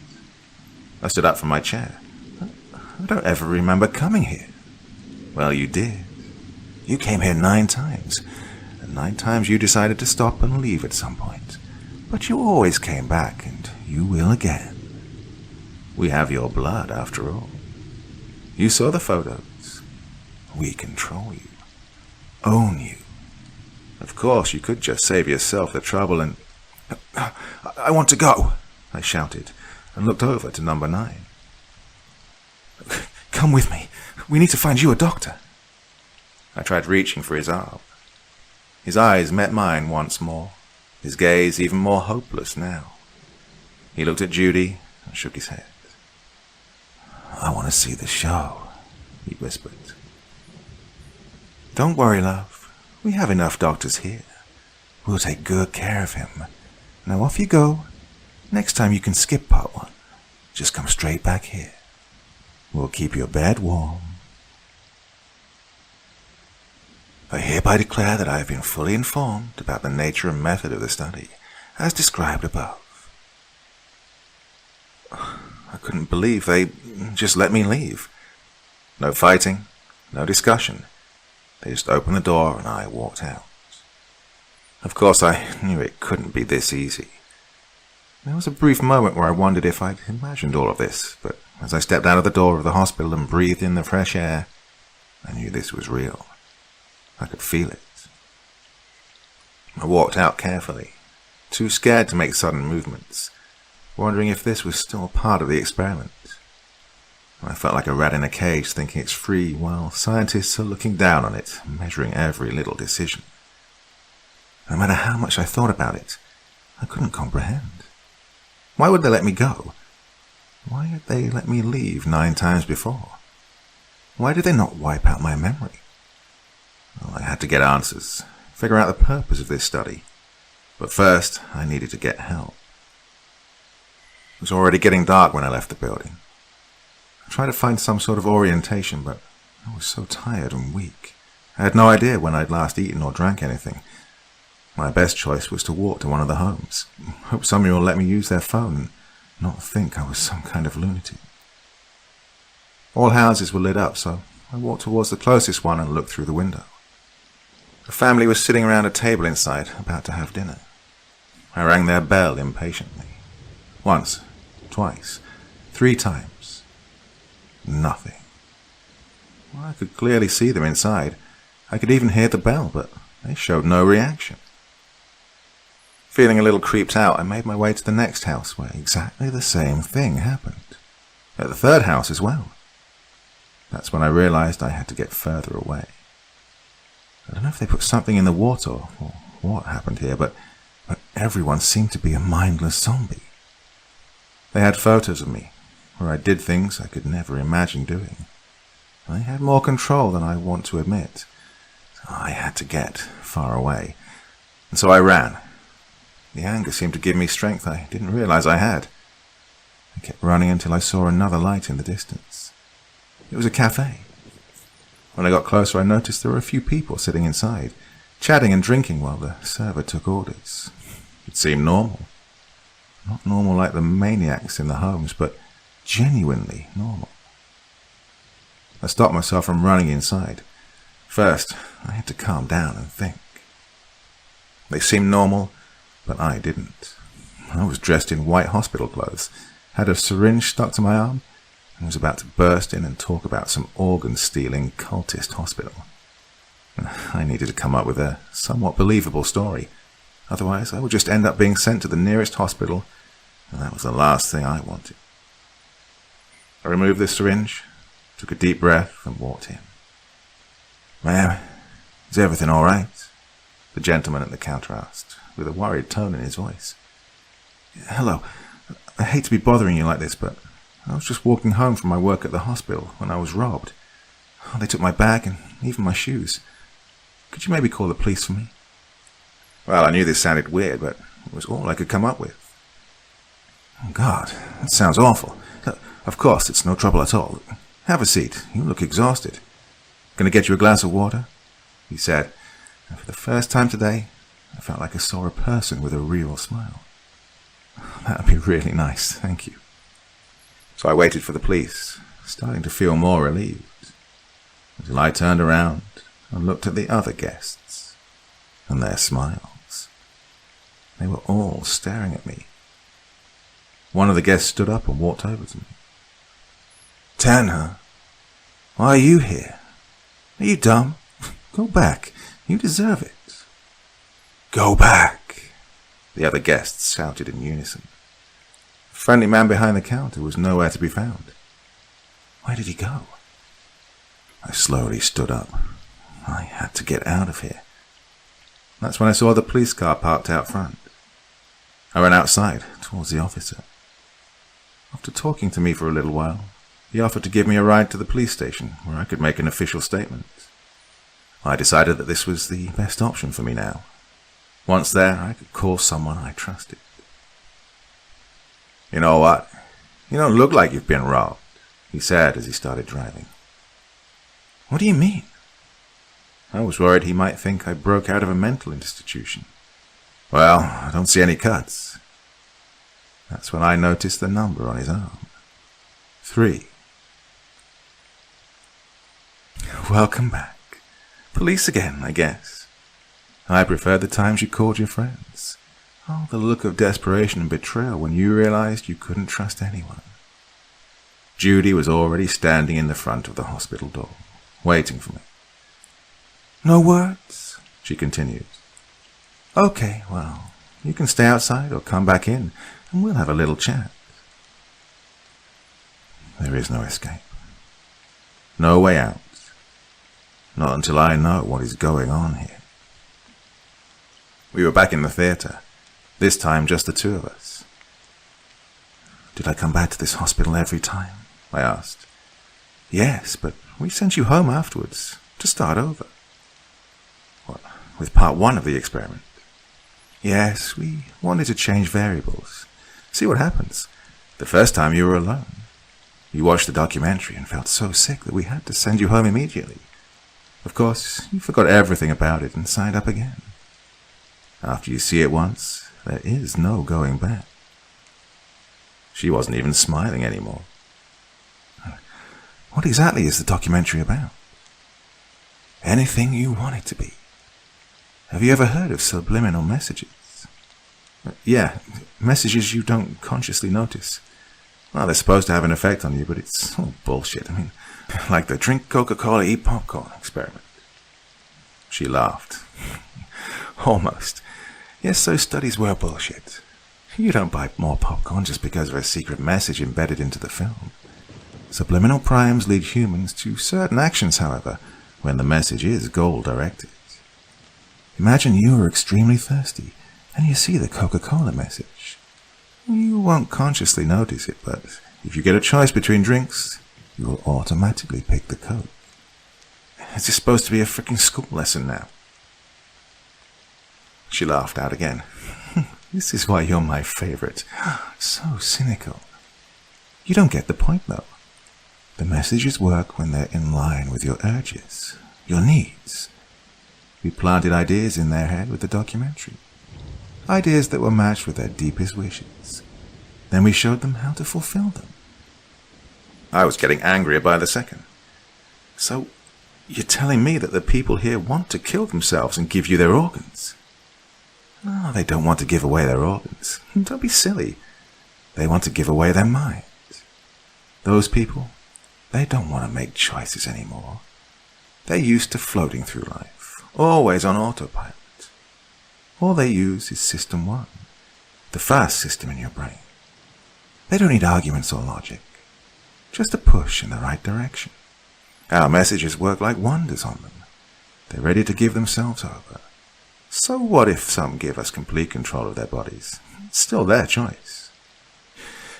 I stood up from my chair. I don't ever remember coming here. Well, you did. You came here 9 times, and 9 times you decided to stop and leave at some point. But you always came back, and you will again. We have your blood, after all. You saw the photos. We control you. Own you. Of course, you could just save yourself the trouble and... I want to go, I shouted, and looked over to number 9. Come with me. We need to find you a doctor. I tried reaching for his arm. His eyes met mine once more, his gaze even more hopeless now. He looked at Judy and shook his head. I want to see the show, he whispered. Don't worry, love. We have enough doctors here. We'll take good care of him. Now off you go. Next time you can skip part 1. Just come straight back here. We'll keep your bed warm. I hereby declare that I have been fully informed about the nature and method of the study, as described above. I couldn't believe they just let me leave. No fighting, no discussion. They just opened the door and I walked out. Of course, I knew it couldn't be this easy. There was a brief moment where I wondered if I'd imagined all of this, but as I stepped out of the door of the hospital and breathed in the fresh air, I knew this was real. I could feel it. I walked out carefully, too scared to make sudden movements, wondering if this was still part of the experiment. I felt like a rat in a cage thinking it's free while scientists are looking down on it, measuring every little decision. No matter how much I thought about it, I couldn't comprehend. Why would they let me go? Why had they let me leave 9 times before? Why did they not wipe out my memory? Well, I had to get answers, figure out the purpose of this study. But first, I needed to get help. It was already getting dark when I left the building. I tried to find some sort of orientation, but I was so tired and weak. I had no idea when I'd last eaten or drank anything. My best choice was to walk to one of the homes, hope somebody will let me use their phone and not think I was some kind of lunatic. All houses were lit up, so I walked towards the closest one and looked through the window. A family was sitting around a table inside, about to have dinner. I rang their bell impatiently. Once, twice, 3 times. Nothing. Well, I could clearly see them inside. I could even hear the bell, but they showed no reaction. Feeling a little creeped out, I made my way to the next house, where exactly the same thing happened. At the 3rd house as well. That's when I realized I had to get further away. I don't know if they put something in the water or what happened here, but everyone seemed to be a mindless zombie. They had photos of me, where I did things I could never imagine doing. I had more control than I want to admit. I had to get far away, and so I ran. The anger seemed to give me strength I didn't realize I had. I kept running until I saw another light in the distance. It was a cafe. When I got closer, I noticed there were a few people sitting inside, chatting and drinking while the server took orders. It seemed normal. Not normal like the maniacs in the homes, but genuinely normal. I stopped myself from running inside, First, I had to calm down and think. They seemed normal, but I didn't. I was dressed in white hospital clothes, had a syringe stuck to my arm, and was about to burst in and talk about some organ-stealing cultist hospital. I needed to come up with a somewhat believable story. Otherwise, I would just end up being sent to the nearest hospital, and that was the last thing I wanted. I removed the syringe, took a deep breath, and walked in. "Ma'am, is everything all right?" the gentleman at the counter asked, with a worried tone in his voice. "Hello. I hate to be bothering you like this, but I was just walking home from my work at the hospital when I was robbed. They took my bag and even my shoes. Could you maybe call the police for me?" Well, I knew this sounded weird, but it was all I could come up with. "Oh, God, that sounds awful. Of course, it's no trouble at all. Have a seat. You look exhausted. Going to get you a glass of water?" he said, and for the first time today, I felt like I saw a person with a real smile. "That would be really nice, thank you." So I waited for the police, starting to feel more relieved, until I turned around and looked at the other guests, and their smiles. They were all staring at me. One of the guests stood up and walked over to me. "Tan, huh? Why are you here? Are you dumb? Go back. You deserve it." "Go back," the other guests shouted in unison. The friendly man behind the counter was nowhere to be found. Where did he go? I slowly stood up. I had to get out of here. That's when I saw the police car parked out front. I ran outside towards the officer. After talking to me for a little while, he offered to give me a ride to the police station where I could make an official statement. I decided that this was the best option for me now. Once there, I could call someone I trusted. "You know what? You don't look like you've been robbed," he said as he started driving. "What do you mean?" I was worried he might think I broke out of a mental institution. "Well, I don't see any cuts." That's when I noticed the number on his arm. 3. "Welcome back. Police again, I guess. I prefer the times you called your friends. Oh, the look of desperation and betrayal when you realized you couldn't trust anyone." Judy was already standing in the front of the hospital door, waiting for me. "No words?" she continued. "Okay, well, you can stay outside or come back in, and we'll have a little chat." There is no escape. No way out. Not until I know what is going on here. We were back in the theatre, this time just the two of us. "Did I come back to this hospital every time?" I asked. "Yes, but we sent you home afterwards, to start over." "What, with part 1 of the experiment?" "Yes, we wanted to change variables. See what happens. The first time you were alone. You watched the documentary and felt so sick that we had to send you home immediately. Of course, you forgot everything about it and signed up again. After you see it once, there is no going back." She wasn't even smiling anymore. "What exactly is the documentary about?" "Anything you want it to be. Have you ever heard of subliminal messages?" "Yeah, messages you don't consciously notice. Well, they're supposed to have an effect on you, but it's all bullshit. I mean, like the drink Coca-Cola, eat popcorn experiment." She laughed. "Almost. Yes, those studies were bullshit. You don't buy more popcorn just because of a secret message embedded into the film. Subliminal primes lead humans to certain actions, however, when the message is goal-directed. Imagine you are extremely thirsty, and you see the Coca-Cola message. You won't consciously notice it, but if you get a choice between drinks, you will automatically pick the Coke. Is this supposed to be a freaking school lesson now?" She laughed out again. "This is why you're my favorite. So cynical. You don't get the point, though. The messages work when they're in line with your urges, your needs. We planted ideas in their head with the documentary. Ideas that were matched with their deepest wishes. Then we showed them how to fulfill them." I was getting angrier by the second. "So, You're telling me that the people here want to kill themselves and give you their organs? No, they don't want to give away their organs. Don't be silly. They want to give away their minds. Those people, they don't want to make choices anymore. They're used to floating through life, always on autopilot. All they use is System 1, the fast system in your brain. They don't need arguments or logic, just a push in the right direction. Our messages work like wonders on them. They're ready to give themselves over. So what if some give us complete control of their bodies? It's still their choice.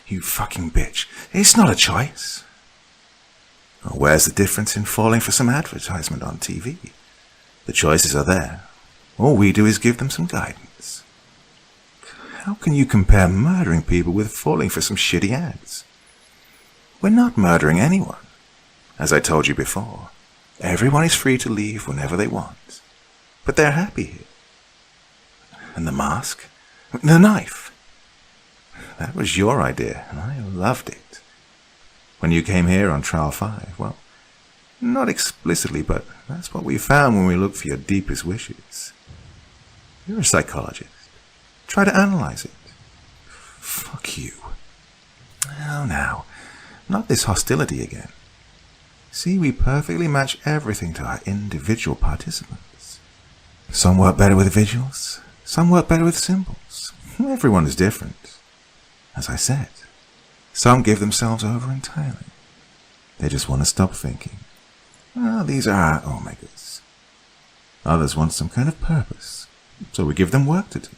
You fucking bitch. It's not a choice. Well, where's the difference in falling for some advertisement on TV? The choices are there. All we do is give them some guidance. How can you compare murdering people with falling for some shitty ads? We're not murdering anyone. As I told you before, everyone is free to leave whenever they want. But they're happy here. And the mask? The knife? That was your idea, and I loved it. When you came here on Trial 5, well, not explicitly, but that's what we found when we looked for your deepest wishes. You're a psychologist. Try to analyze it. Fuck you. Now, not this hostility again. See, we perfectly match everything to our individual participants. Some work better with visuals, some work better with symbols. Everyone is different. As I said, some give themselves over entirely. They just want to stop thinking. Well, these are our omegas. Others want some kind of purpose, so we give them work to do.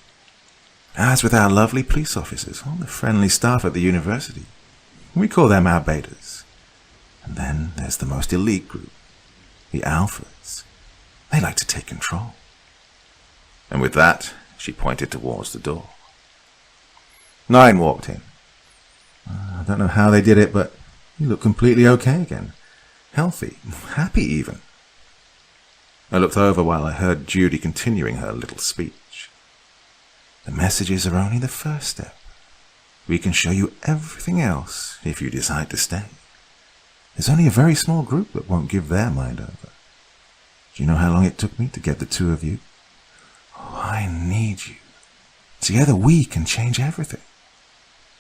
As with our lovely police officers, all the friendly staff at the university, we call them our betas. And then there's the most elite group, the alphas. They like to take control. And with that, she pointed towards the door. 9 walked in. I don't know how they did it, but he looked completely okay again. Healthy, happy even. I looked over while I heard Judy continuing her little speech. The messages are only the first step. We can show you everything else if you decide to stay. There's only a very small group that won't give their mind over. Do you know how long it took me to get the 2 of you? Oh, I need you. Together we can change everything.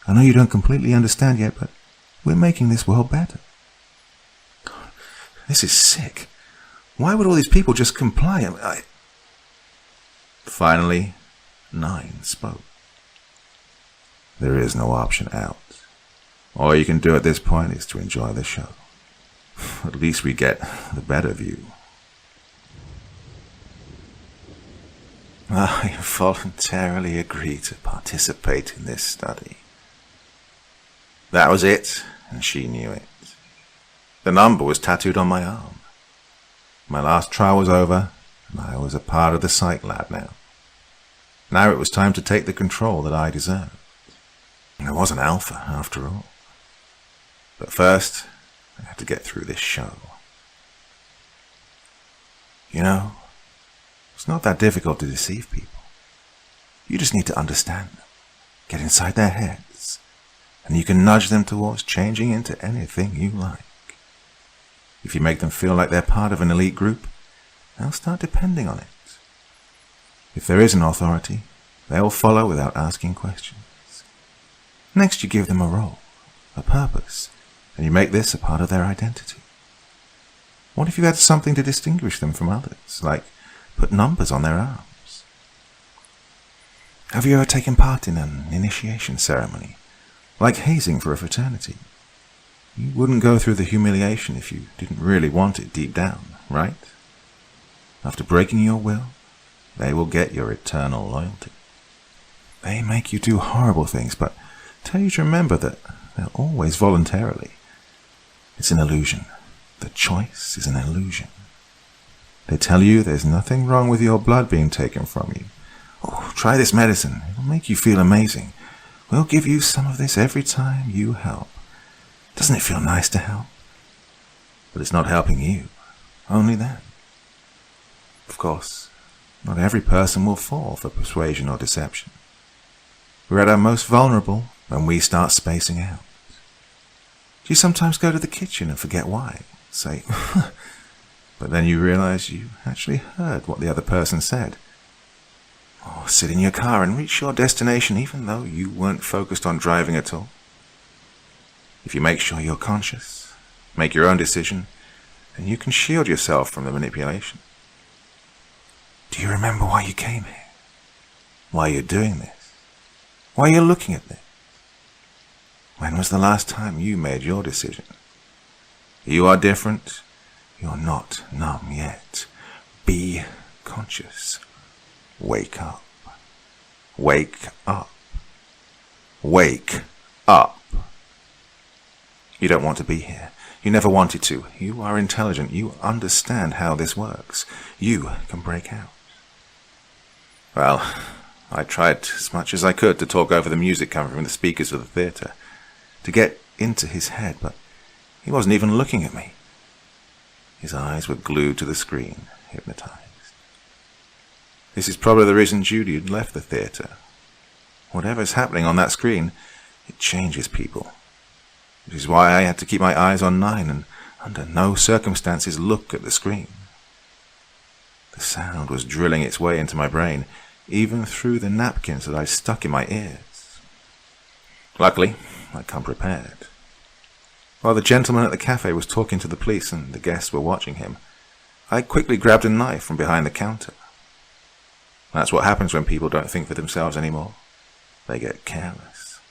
I know you don't completely understand yet, but we're making this world better. This is sick. Why would all these people just comply? Finally, 9 spoke. There is no option out. All you can do at this point is to enjoy the show. At least we get the better view. I voluntarily agreed to participate in this study. That was it, and she knew it. The number was tattooed on my arm. My last trial was over, and I was a part of the psych lab now. Now it was time to take the control that I deserved. I was an alpha, after all. But first, I had to get through this show. You know, it's not that difficult to deceive people. You just need to understand them, get inside their heads, and you can nudge them towards changing into anything you like. If you make them feel like they're part of an elite group, they'll start depending on it. If there is an authority, they'll follow without asking questions. Next, you give them a role, a purpose, and you make this a part of their identity. What if you had something to distinguish them from others, like put numbers on their arms? Have you ever taken part in an initiation ceremony, like hazing for a fraternity? You wouldn't go through the humiliation if you didn't really want it deep down, right? After breaking your will, they will get your eternal loyalty. They make you do horrible things, but tell you to remember that they're always voluntarily. It's an illusion. The choice is an illusion. They tell you there's nothing wrong with your blood being taken from you. Oh, try this medicine. It'll make you feel amazing. We'll give you some of this every time you help. Doesn't it feel nice to help? But it's not helping you, only them. Of course, not every person will fall for persuasion or deception. We're at our most vulnerable when we start spacing out. Do you sometimes go to the kitchen and forget why? Say, But then you realize you actually heard what the other person said. Or sit in your car and reach your destination even though you weren't focused on driving at all. If you make sure you're conscious, make your own decision, then you can shield yourself from the manipulation. Do you remember why you came here? Why you're doing this? Why you're looking at this? When was the last time you made your decision? You are different. You're not numb yet. Be conscious. Wake up. Wake up. Wake up. You don't want to be here. You never wanted to. You are intelligent. You understand how this works. You can break out. Well, I tried as much as I could to talk over the music coming from the speakers of the theatre, to get into his head, but he wasn't even looking at me. His eyes were glued to the screen, hypnotized. This is probably the reason Judy had left the theatre. Whatever's happening on that screen, it changes people. Which is why I had to keep my eyes on 9 and under no circumstances look at the screen. The sound was drilling its way into my brain, even through the napkins that I stuck in my ears. Luckily, I'd come prepared. While the gentleman at the cafe was talking to the police and the guests were watching him, I quickly grabbed a knife from behind the counter. That's what happens when people don't think for themselves anymore. They get careless.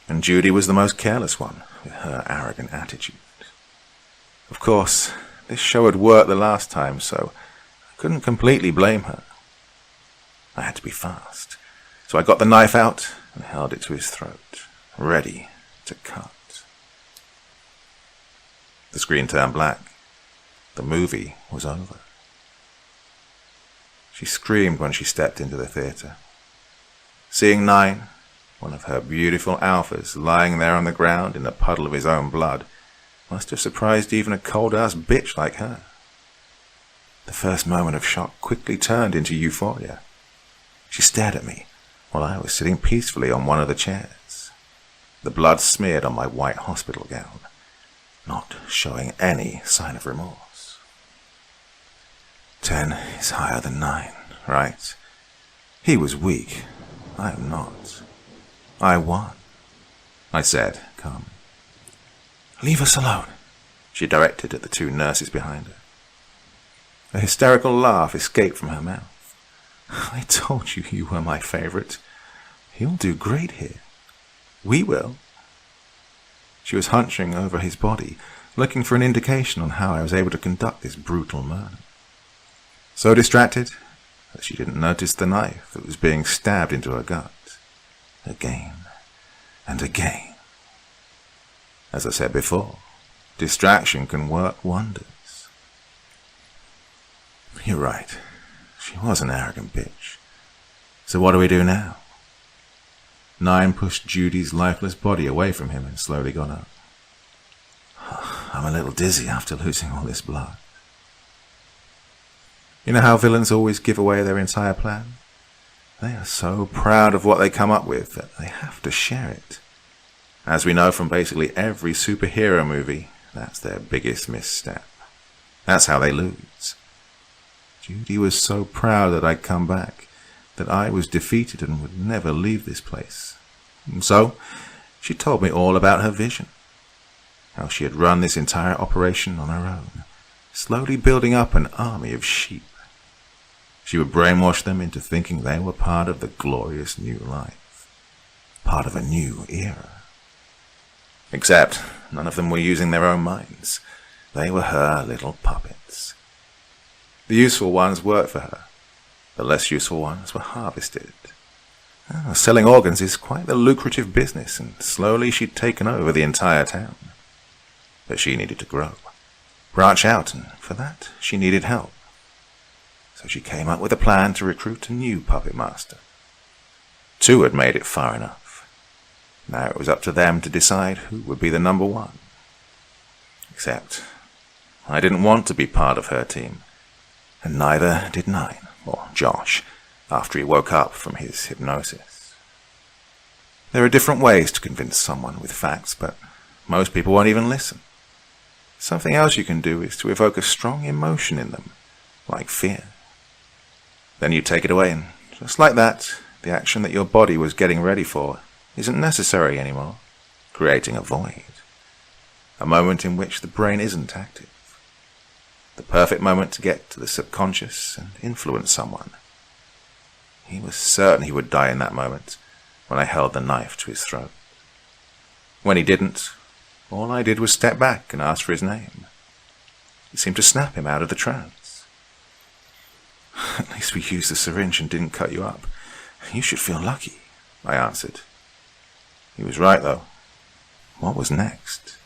And Judy was the most careless one, with her arrogant attitude. Of course, this show had worked the last time, so I couldn't completely blame her. I had to be fast, so I got the knife out and held it to his throat, ready to cut. The screen turned black. The movie was over. She screamed when she stepped into the theatre. Seeing 9, one of her beautiful alphas, lying there on the ground in a puddle of his own blood, must have surprised even a cold-ass bitch like her. The first moment of shock quickly turned into euphoria. She stared at me while I was sitting peacefully on one of the chairs, the blood smeared on my white hospital gown, not showing any sign of remorse. 10 is higher than 9, right? He was weak. I am not. I won, I said, calm. Leave us alone, she directed at the 2 nurses behind her. A hysterical laugh escaped from her mouth. I told you you were my favorite. He'll do great here. We will. She was hunching over his body, looking for an indication on how I was able to conduct this brutal murder. So distracted that she didn't notice the knife that was being stabbed into her gut. Again and again. As I said before, distraction can work wonders. You're right. She was an arrogant bitch. So what do we do now? 9 pushed Judy's lifeless body away from him and slowly got up. I'm a little dizzy after losing all this blood. You know how villains always give away their entire plan? They are so proud of what they come up with that they have to share it. As we know from basically every superhero movie, that's their biggest misstep. That's how they lose. Judy was so proud that I'd come back, that I was defeated and would never leave this place. And so, she told me all about her vision, how she had run this entire operation on her own, slowly building up an army of sheep. She would brainwash them into thinking they were part of the glorious new life, part of a new era. Except none of them were using their own minds. They were her little puppets. The useful ones worked for her. The less useful ones were harvested. Selling organs is quite a lucrative business, and slowly she'd taken over the entire town. But she needed to grow, branch out, and for that she needed help. So she came up with a plan to recruit a new puppet master. 2 had made it far enough. Now it was up to them to decide who would be the number 1. Except I didn't want to be part of her team. And neither did 9, or Josh, after he woke up from his hypnosis. There are different ways to convince someone with facts, but most people won't even listen. Something else you can do is to evoke a strong emotion in them, like fear. Then you take it away, and just like that, the action that your body was getting ready for isn't necessary anymore, creating a void. A moment in which the brain isn't active. The perfect moment to get to the subconscious and influence someone. He was certain he would die in that moment when I held the knife to his throat. When he didn't, all I did was step back and ask for his name. It seemed to snap him out of the trance. At least we used the syringe and didn't cut you up. You should feel lucky, I answered. He was right, though. What was next?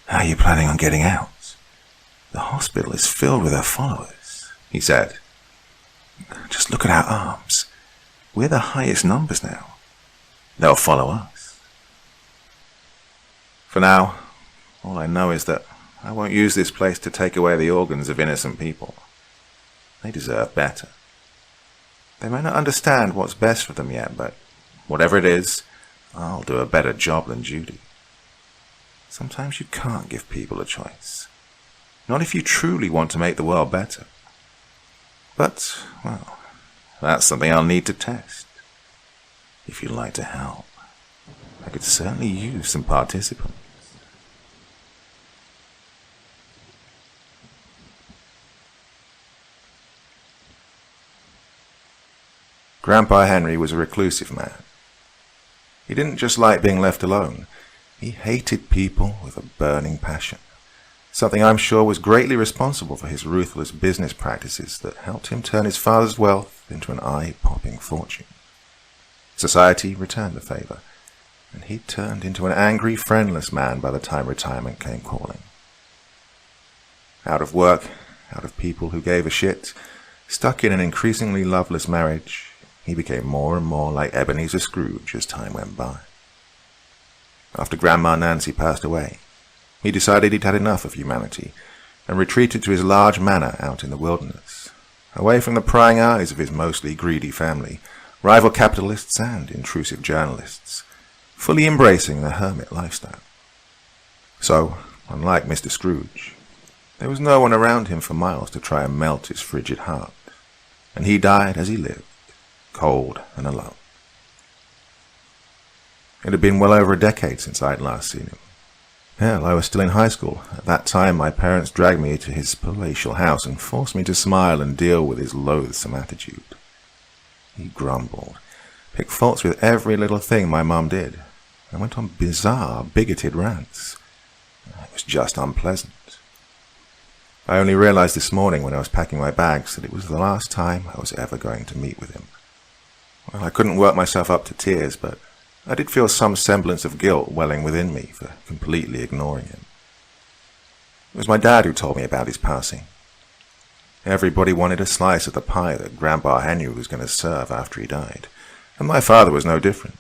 How are you planning on getting out? The hospital is filled with our followers, he said. Just look at our arms. We're the highest numbers now. They'll follow us. For now, all I know is that I won't use this place to take away the organs of innocent people. They deserve better. They may not understand what's best for them yet, but whatever it is, I'll do a better job than Judy. Sometimes you can't give people a choice. Not if you truly want to make the world better. But, well, that's something I'll need to test. If you'd like to help, I could certainly use some participants. Grandpa Henry was a reclusive man. He didn't just like being left alone. He hated people with a burning passion. Something I'm sure was greatly responsible for his ruthless business practices that helped him turn his father's wealth into an eye-popping fortune. Society returned the favor, and he turned into an angry, friendless man by the time retirement came calling. Out of work, out of people who gave a shit, stuck in an increasingly loveless marriage, he became more and more like Ebenezer Scrooge as time went by. After Grandma Nancy passed away, he decided he'd had enough of humanity and retreated to his large manor out in the wilderness, away from the prying eyes of his mostly greedy family, rival capitalists and intrusive journalists, fully embracing the hermit lifestyle. So, unlike Mr. Scrooge, there was no one around him for miles to try and melt his frigid heart, and he died as he lived, cold and alone. It had been well over a decade since I'd last seen him. Hell, I was still in high school. At that time, my parents dragged me to his palatial house and forced me to smile and deal with his loathsome attitude. He grumbled, picked faults with every little thing my mum did, and went on bizarre, bigoted rants. It was just unpleasant. I only realized this morning when I was packing my bags that it was the last time I was ever going to meet with him. Well, I couldn't work myself up to tears, but I did feel some semblance of guilt welling within me for completely ignoring him. It was my dad who told me about his passing. Everybody wanted a slice of the pie that Grandpa Henry was going to serve after he died, and my father was no different,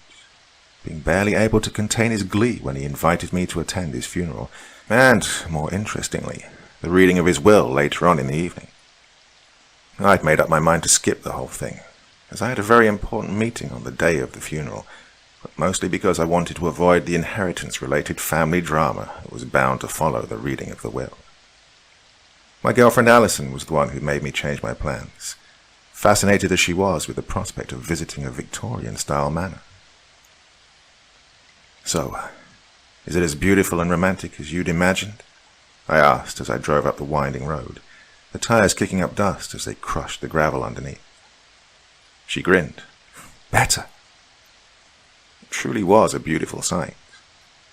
being barely able to contain his glee when he invited me to attend his funeral, and, more interestingly, the reading of his will later on in the evening. I'd made up my mind to skip the whole thing, as I had a very important meeting on the day of the funeral, but mostly because I wanted to avoid the inheritance-related family drama that was bound to follow the reading of the will. My girlfriend Alison was the one who made me change my plans, fascinated as she was with the prospect of visiting a Victorian-style manor. So, is it as beautiful and romantic as you'd imagined? I asked as I drove up the winding road, the tires kicking up dust as they crushed the gravel underneath. She grinned. Better. It truly was a beautiful sight.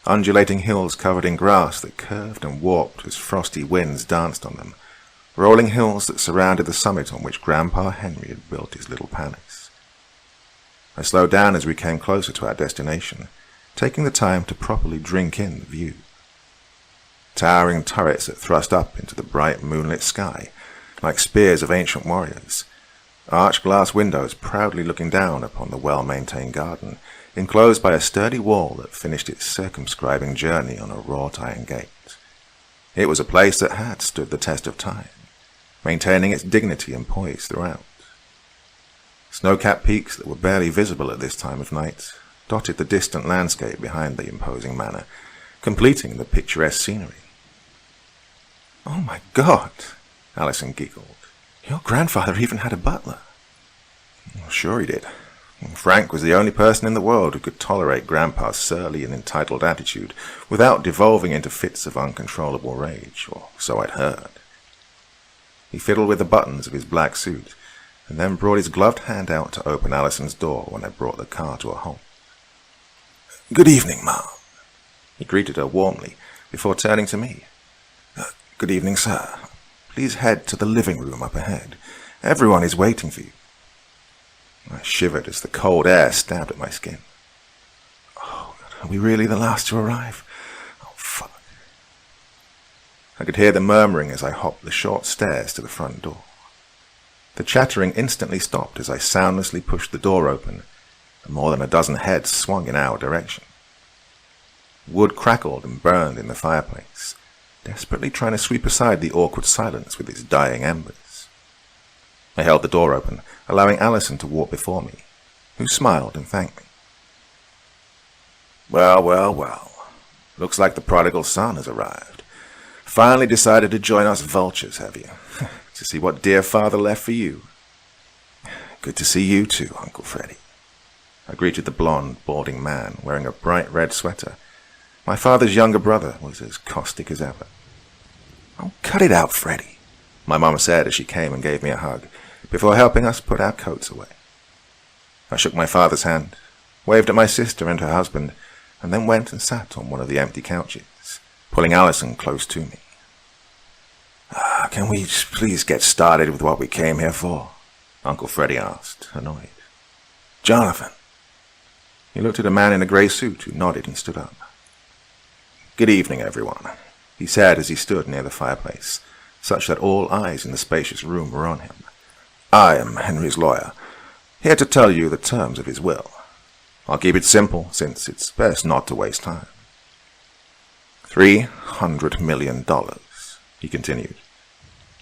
Undulating hills covered in grass that curved and warped as frosty winds danced on them, rolling hills that surrounded the summit on which Grandpa Henry had built his little palace. I slowed down as we came closer to our destination, taking the time to properly drink in the view. Towering turrets that thrust up into the bright moonlit sky, like spears of ancient warriors, arched glass windows proudly looking down upon the well-maintained garden, enclosed by a sturdy wall that finished its circumscribing journey on a wrought iron gate. It was a place that had stood the test of time, maintaining its dignity and poise throughout. Snow-capped peaks that were barely visible at this time of night dotted the distant landscape behind the imposing manor, completing the picturesque scenery "Oh my God," Allison giggled. "Your grandfather even had a butler." "Sure he did. Frank was the only person in the world who could tolerate Grandpa's surly and entitled attitude without devolving into fits of uncontrollable rage, or so I'd heard." He fiddled with the buttons of his black suit, and then brought his gloved hand out to open Allison's door when I brought the car to a halt. "Good evening, Mom." He greeted her warmly before turning to me. "Good evening, sir. Please head to the living room up ahead. Everyone is waiting for you." I shivered as the cold air stabbed at my skin. "Oh, are we really the last to arrive? Oh, fuck." I could hear the murmuring as I hopped the short stairs to the front door. The chattering instantly stopped as I soundlessly pushed the door open, and more than a dozen heads swung in our direction. Wood crackled and burned in the fireplace, desperately trying to sweep aside the awkward silence with its dying embers. I held the door open, allowing Allison to walk before me, who smiled and thanked me. "Well, well, well. Looks like the prodigal son has arrived. Finally decided to join us vultures, have you? To see what dear father left for you." "Good to see you too, Uncle Freddy." I greeted the blond, balding man wearing a bright red sweater. My father's younger brother was as caustic as ever. "Oh, cut it out, Freddy," my mama said as she came and gave me a hug, before helping us put our coats away. I shook my father's hand, waved at my sister and her husband, and then went and sat on one of the empty couches, pulling Allison close to me. "Can we just please get started with what we came here for?" Uncle Freddy asked, annoyed. "Jonathan." He looked at a man in a grey suit who nodded and stood up. "Good evening, everyone," he said as he stood near the fireplace, such that all eyes in the spacious room were on him. "I am Henry's lawyer, here to tell you the terms of his will. I'll keep it simple, since it's best not to waste time. $300 million, he continued.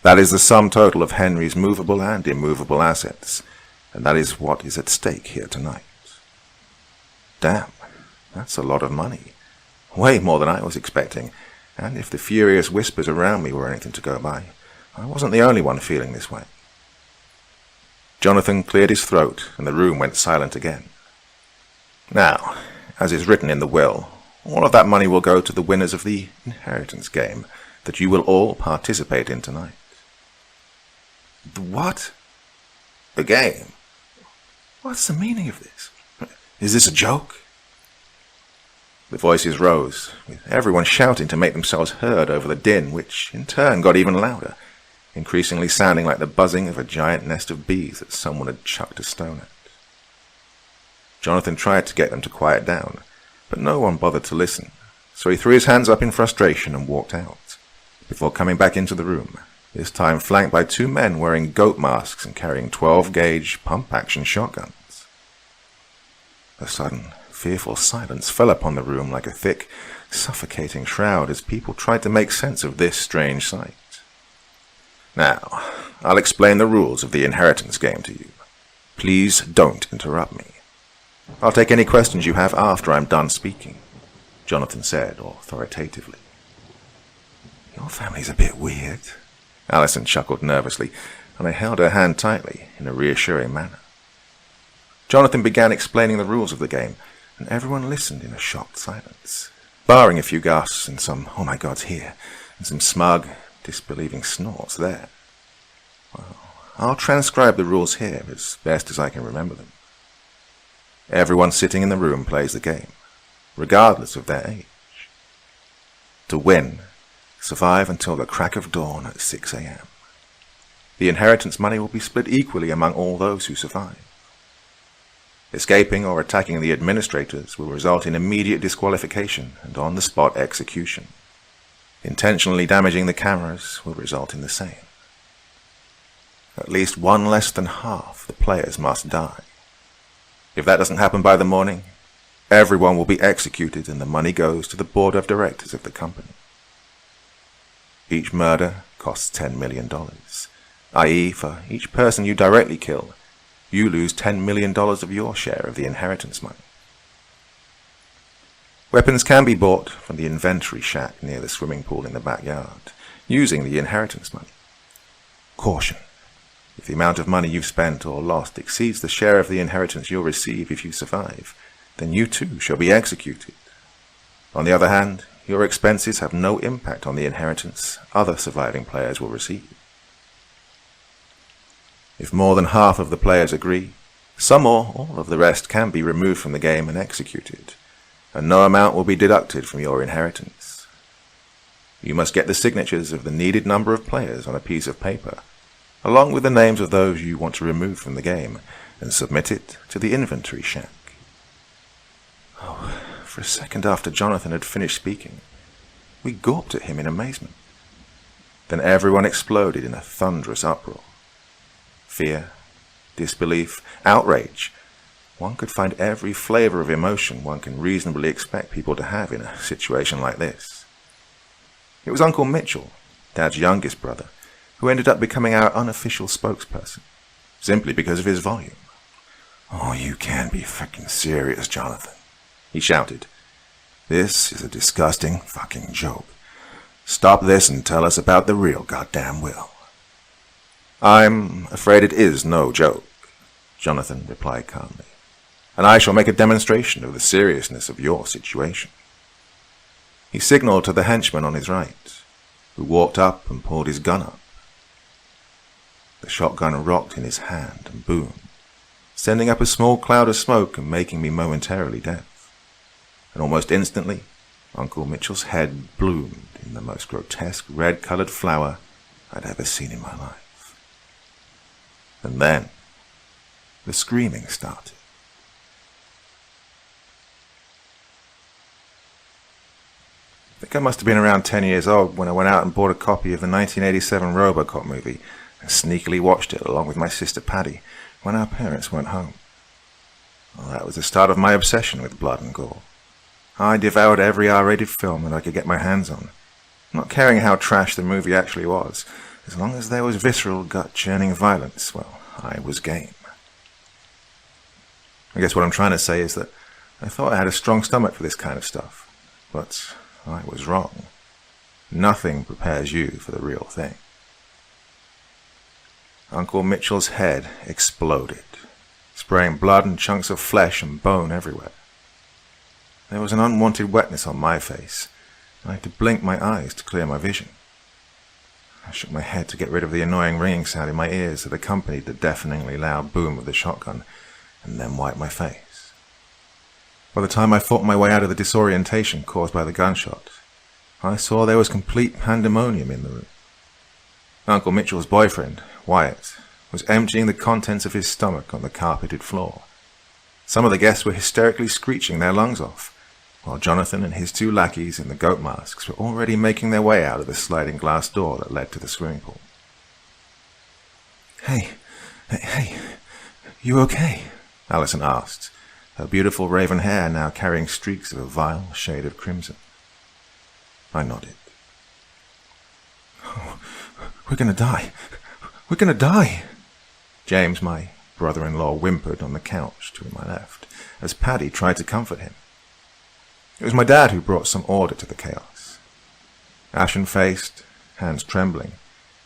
That is the sum total of Henry's movable and immovable assets, and that is what is at stake here tonight. Damn, that's a lot of money. Way more than I was expecting, and if the furious whispers around me were anything to go by, I wasn't the only one feeling this way. Jonathan cleared his throat, and the room went silent again. Now, as is written in the will, all of that money will go to the winners of the inheritance game that you will all participate in tonight. The what? The game? What's the meaning of this? Is this a joke? The voices rose, with everyone shouting to make themselves heard over the din, which in turn got even louder, increasingly sounding like the buzzing of a giant nest of bees that someone had chucked a stone at. Jonathan tried to get them to quiet down, but no one bothered to listen, so he threw his hands up in frustration and walked out, before coming back into the room, this time flanked by two men wearing goat masks and carrying 12-gauge pump-action shotguns. A sudden, fearful silence fell upon the room like a thick, suffocating shroud as people tried to make sense of this strange sight. Now, I'll explain the rules of the inheritance game to you. Please don't interrupt me. I'll take any questions you have after I'm done speaking, Jonathan said authoritatively. Your family's a bit weird, Allison chuckled nervously, and I held her hand tightly in a reassuring manner. Jonathan began explaining the rules of the game, and everyone listened in a shocked silence, barring a few gasps and some "oh my gods" here, and some smug, disbelieving snorts there. Well, I'll transcribe the rules here as best as I can remember them. Everyone sitting in the room plays the game, regardless of their age. To win, survive until the crack of dawn at 6 a.m. The inheritance money will be split equally among all those who survive. Escaping or attacking the administrators will result in immediate disqualification and on-the-spot execution. Intentionally damaging the cameras will result in the same. At least one less than half the players must die. If that doesn't happen by the morning, everyone will be executed and the money goes to the board of directors of the company. Each murder costs $10 million, i.e. for each person you directly kill, you lose $10 million of your share of the inheritance money. Weapons can be bought from the inventory shack near the swimming pool in the backyard, using the inheritance money. Caution. If the amount of money you've spent or lost exceeds the share of the inheritance you'll receive if you survive, then you too shall be executed. On the other hand, your expenses have no impact on the inheritance other surviving players will receive. If more than half of the players agree, some or all of the rest can be removed from the game and executed, and no amount will be deducted from your inheritance. You must get the signatures of the needed number of players on a piece of paper, along with the names of those you want to remove from the game, and submit it to the inventory shack. Oh, for a second after Jonathan had finished speaking, we gawped at him in amazement. Then everyone exploded in a thunderous uproar. Fear, disbelief, outrage. One could find every flavor of emotion one can reasonably expect people to have in a situation like this. It was Uncle Mitchell, Dad's youngest brother, who ended up becoming our unofficial spokesperson, simply because of his volume. "Oh, you can't be fucking serious, Jonathan," he shouted. "This is a disgusting fucking joke. Stop this and tell us about the real goddamn will." "I'm afraid it is no joke," Jonathan replied calmly, "and I shall make a demonstration of the seriousness of your situation." He signaled to the henchman on his right, who walked up and pulled his gun up. The shotgun rocked in his hand and boomed, sending up a small cloud of smoke and making me momentarily deaf. And almost instantly, Uncle Mitchell's head bloomed in the most grotesque red-colored flower I'd ever seen in my life. And then, the screaming started. I think I must have been around 10 years old when I went out and bought a copy of the 1987 RoboCop movie and sneakily watched it along with my sister Paddy when our parents weren't home. Well, that was the start of my obsession with blood and gore. I devoured every R-rated film that I could get my hands on, not caring how trash the movie actually was. As long as there was visceral, gut-churning violence, well, I was game. I guess what I'm trying to say is that I thought I had a strong stomach for this kind of stuff, but I was wrong. Nothing prepares you for the real thing. Uncle Mitchell's head exploded, spraying blood and chunks of flesh and bone everywhere. There was an unwanted wetness on my face, and I had to blink my eyes to clear my vision. I shook my head to get rid of the annoying ringing sound in my ears that accompanied the deafeningly loud boom of the shotgun, and then wiped my face. By the time I fought my way out of the disorientation caused by the gunshot, I saw there was complete pandemonium in the room. Uncle Mitchell's boyfriend, Wyatt, was emptying the contents of his stomach on the carpeted floor. Some of the guests were hysterically screeching their lungs off, while Jonathan and his two lackeys in the goat masks were already making their way out of the sliding glass door that led to the swimming pool. Hey, you okay?" Alison asked, her beautiful raven hair now carrying streaks of a vile shade of crimson. I nodded. "Oh, we're gonna die. We're gonna die," James, my brother-in-law, whimpered on the couch to my left, as Paddy tried to comfort him. It was my dad who brought some order to the chaos. Ashen-faced, hands trembling,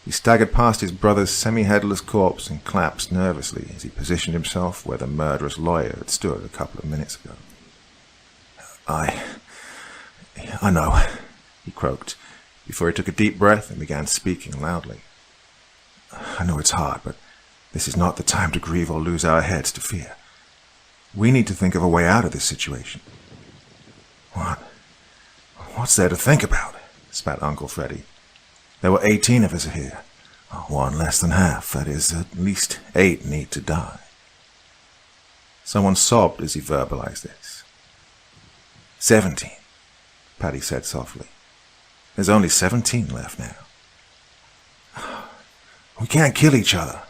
he staggered past his brother's semi-headless corpse and collapsed nervously as he positioned himself where the murderous lawyer had stood a couple of minutes ago. I know," he croaked, before he took a deep breath and began speaking loudly. "I know it's hard, but this is not the time to grieve or lose our heads to fear. We need to think of a way out of this situation." What's there to think about?" spat Uncle Freddy. "There were 18 of us here. One less than half. That is, at least 8 need to die." Someone sobbed as he verbalized this. 17, Paddy said softly. "There's only 17 left now." "We can't kill each other,"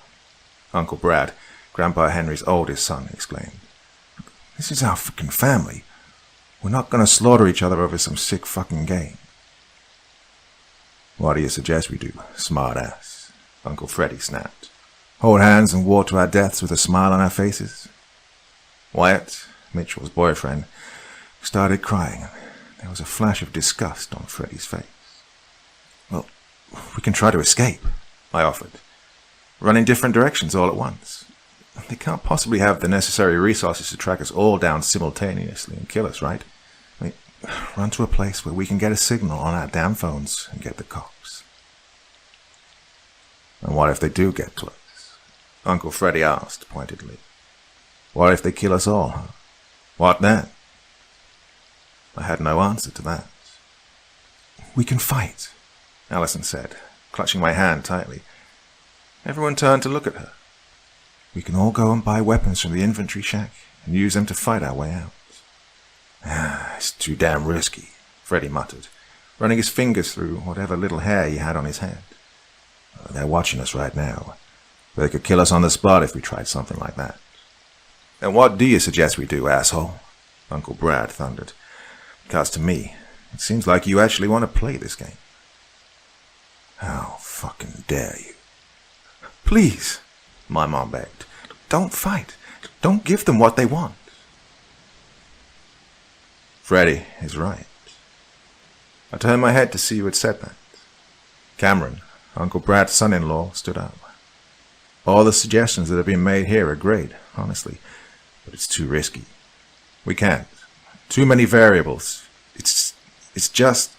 Uncle Brad, Grandpa Henry's oldest son, exclaimed. "This is our fucking family. We're not going to slaughter each other over some sick fucking game." "What do you suggest we do, smart-ass?" Uncle Freddy snapped. "Hold hands and walk to our deaths with a smile on our faces?" Wyatt, Mitchell's boyfriend, started crying, and there was a flash of disgust on Freddy's face. "Well, We can try to escape, I offered. Run in different directions all at once. They can't possibly have the necessary resources to track us all down simultaneously and kill us, right? I mean, run to a place where we can get a signal on our damn phones and get the cops. And what if they do get to us? Uncle Freddy asked pointedly. What if they kill us all, huh? What then? I had no answer to that. We can fight, Allison said, clutching my hand tightly. Everyone turned to look at her. We can all go and buy weapons from the inventory shack and use them to fight our way out. It's too damn risky, Freddy muttered, running his fingers through whatever little hair he had on his head. They're watching us right now. They could kill us on the spot if we tried something like that. And what do you suggest we do, asshole? Uncle Brad thundered. Because to me, it seems like you actually want to play this game. How fucking dare you? Please, my mom begged. Don't fight. Don't give them what they want. Freddy is right. I turned my head to see who had said that. Cameron, Uncle Brad's son-in-law, stood up. All the suggestions that have been made here are great, honestly, but it's too risky. We can't. Too many variables. It's just...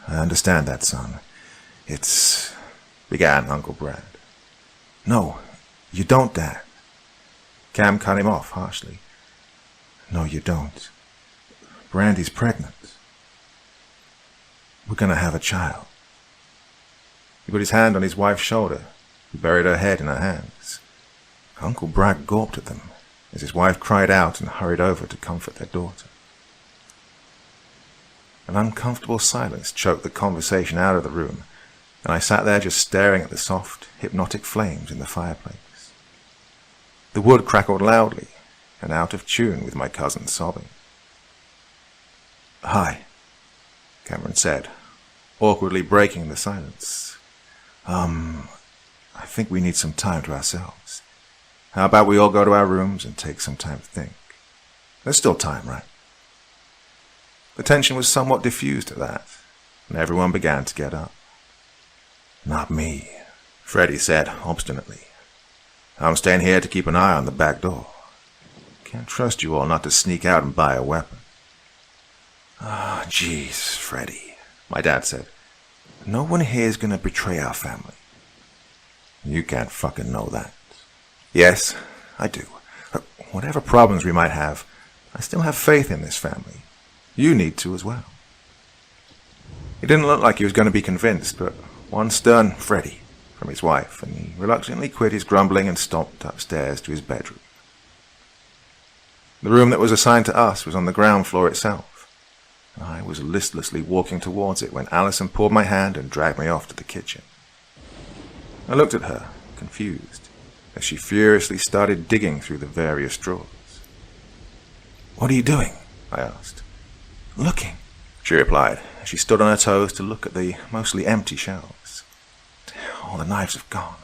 I understand that, son. It's... began Uncle Brad. No, you don't, Dad. Cam cut him off harshly. No, you don't. Brandy's pregnant. We're gonna have a child. He put his hand on his wife's shoulder. He buried her head in her hands. Uncle Brad gawped at them as his wife cried out and hurried over to comfort their daughter. An uncomfortable silence choked the conversation out of the room, and I sat there just staring at the soft, hypnotic flames in the fireplace. The wood crackled loudly and out of tune with my cousin sobbing. Hi, Cameron said, awkwardly breaking the silence. I think we need some time to ourselves. How about we all go to our rooms and take some time to think? There's still time, right? The tension was somewhat diffused at that, and everyone began to get up. Not me, Freddy said obstinately. I'm staying here to keep an eye on the back door. Can't trust you all not to sneak out and buy a weapon. Ah, jeez, Freddy, my dad said. No one here is going to betray our family. You can't fucking know that. Yes, I do. But whatever problems we might have, I still have faith in this family. You need to as well. He didn't look like he was going to be convinced, but one stern Freddy from his wife, and he reluctantly quit his grumbling and stomped upstairs to his bedroom. The room that was assigned to us was on the ground floor itself. I was listlessly walking towards it when Allison pulled my hand and dragged me off to the kitchen. I looked at her, confused, as she furiously started digging through the various drawers. What are you doing? I asked. Looking, she replied, as she stood on her toes to look at the mostly empty shelves. All the knives have gone.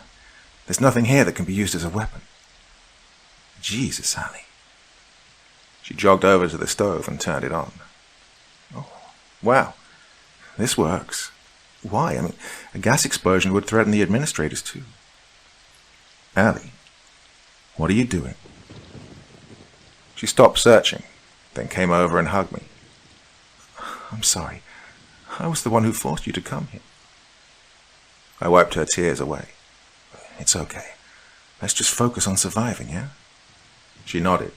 There's nothing here that can be used as a weapon. Jesus, Annie. She jogged over to the stove and turned it on. Oh, wow. This works. Why? I mean, a gas explosion would threaten the administrators too. Allie, what are you doing? She stopped searching, then came over and hugged me. I'm sorry. I was the one who forced you to come here. I wiped her tears away. It's okay. Let's just focus on surviving, yeah? She nodded.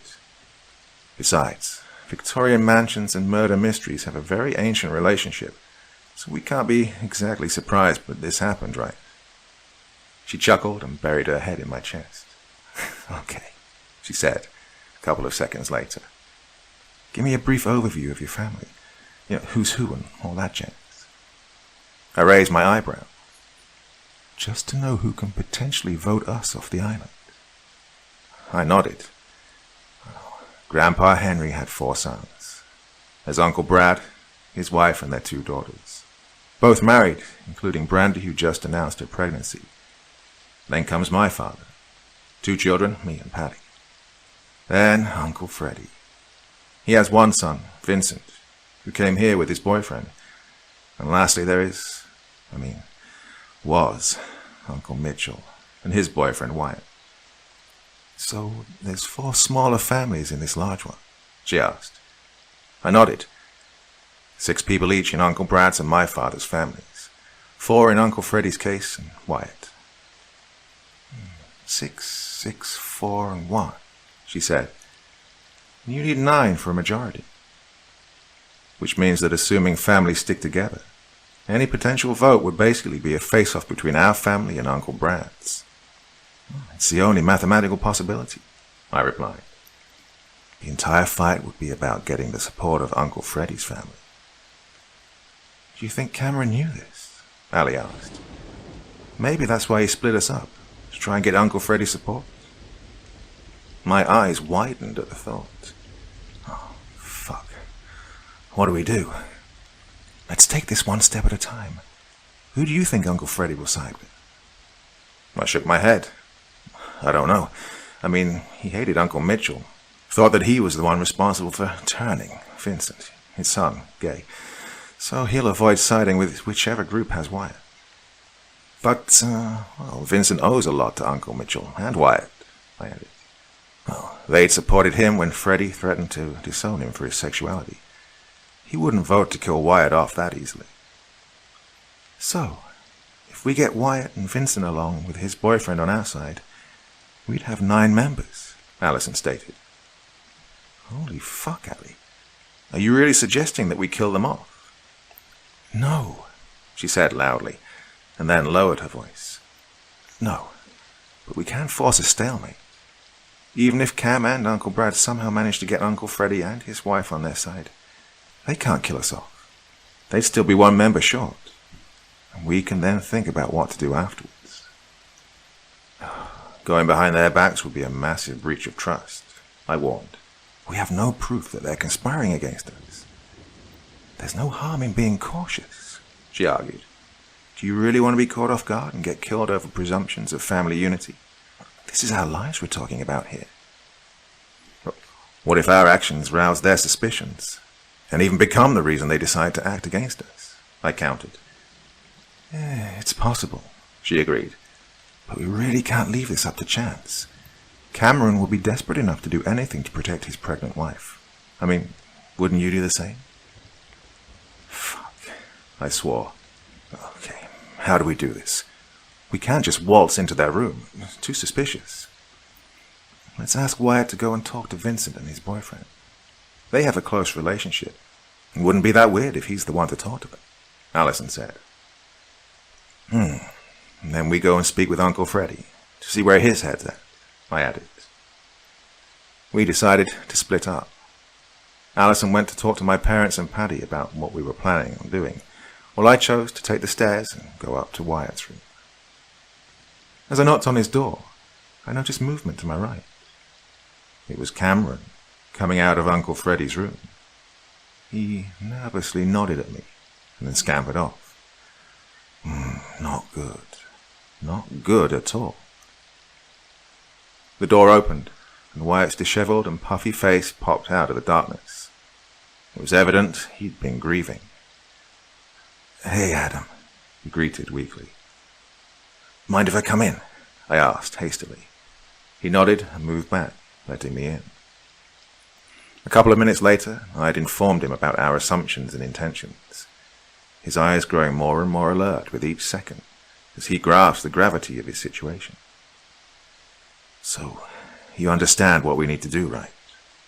Besides, Victorian mansions and murder mysteries have a very ancient relationship, so we can't be exactly surprised that this happened, right? She chuckled and buried her head in my chest. Okay, she said, a couple of seconds later. Give me a brief overview of your family. You know, who's who and all that jazz. I raised my eyebrow. Just to know who can potentially vote us off the island. I nodded. Grandpa Henry had 4 sons. There's Uncle Brad, his wife, and their 2 daughters. Both married, including Brandy, who just announced her pregnancy. Then comes my father. 2 children, me and Patty. Then Uncle Freddy. He has 1 son, Vincent, who came here with his boyfriend. And lastly there is Was Uncle Mitchell and his boyfriend Wyatt. So there's 4 smaller families in this large one? She asked. I nodded. 6 people each in Uncle Brad's and my father's families. 4 in Uncle Freddie's case and Wyatt. 6, 4, and 1, she said. You need 9 for a majority. Which means that assuming families stick together, any potential vote would basically be a face-off between our family and Uncle Brad's. It's the only mathematical possibility, I replied. The entire fight would be about getting the support of Uncle Freddie's family. Do you think Cameron knew this? Allie asked. Maybe that's why he split us up, to try and get Uncle Freddie's support. My eyes widened at the thought. Oh, fuck. What do we do? Let's take this one step at a time. Who do you think Uncle Freddie will side with? I shook my head. I don't know. He hated Uncle Mitchell. Thought that he was the one responsible for turning Vincent, his son, gay. So he'll avoid siding with whichever group has Wyatt. But, Vincent owes a lot to Uncle Mitchell and Wyatt, I added. Well, they'd supported him when Freddie threatened to disown him for his sexuality. He wouldn't vote to kill Wyatt off that easily. So, if we get Wyatt and Vincent along with his boyfriend on our side, we'd have 9 members, Allison stated. Holy fuck, Allie. Are you really suggesting that we kill them off? No, she said loudly, and then lowered her voice. No, but we can't force a stalemate. Even if Cam and Uncle Brad somehow manage to get Uncle Freddie and his wife on their side, they can't kill us off. They'd still be 1 member short, and we can then think about what to do afterwards. Going behind their backs would be a massive breach of trust, I warned. We have no proof that they're conspiring against us. There's no harm in being cautious, she argued. Do you really want to be caught off guard and get killed over presumptions of family unity? This is our lives we're talking about here. What if our actions rouse their suspicions, and even become the reason they decide to act against us? I countered. It's possible, she agreed. But we really can't leave this up to chance. Cameron will be desperate enough to do anything to protect his pregnant wife. Wouldn't you do the same? Fuck, I swore. Okay, how do we do this? We can't just waltz into their room. It's too suspicious. Let's ask Wyatt to go and talk to Vincent and his boyfriend. They have a close relationship. It wouldn't be that weird if he's the one to talk to them, Allison said. And then we go and speak with Uncle Freddie to see where his head's at, I added. We decided to split up. Allison went to talk to my parents and Paddy about what we were planning on doing, while I chose to take the stairs and go up to Wyatt's room. As I knocked on his door, I noticed movement to my right. It was Cameron, coming out of Uncle Freddie's room. He nervously nodded at me and then scampered off. Not good. Not good at all. The door opened, and Wyatt's disheveled and puffy face popped out of the darkness. It was evident he'd been grieving. Hey, Adam, he greeted weakly. Mind if I come in? I asked hastily. He nodded and moved back, letting me in. A couple of minutes later, I had informed him about our assumptions and intentions, his eyes growing more and more alert with each second as he grasped the gravity of his situation. So, you understand what we need to do, right?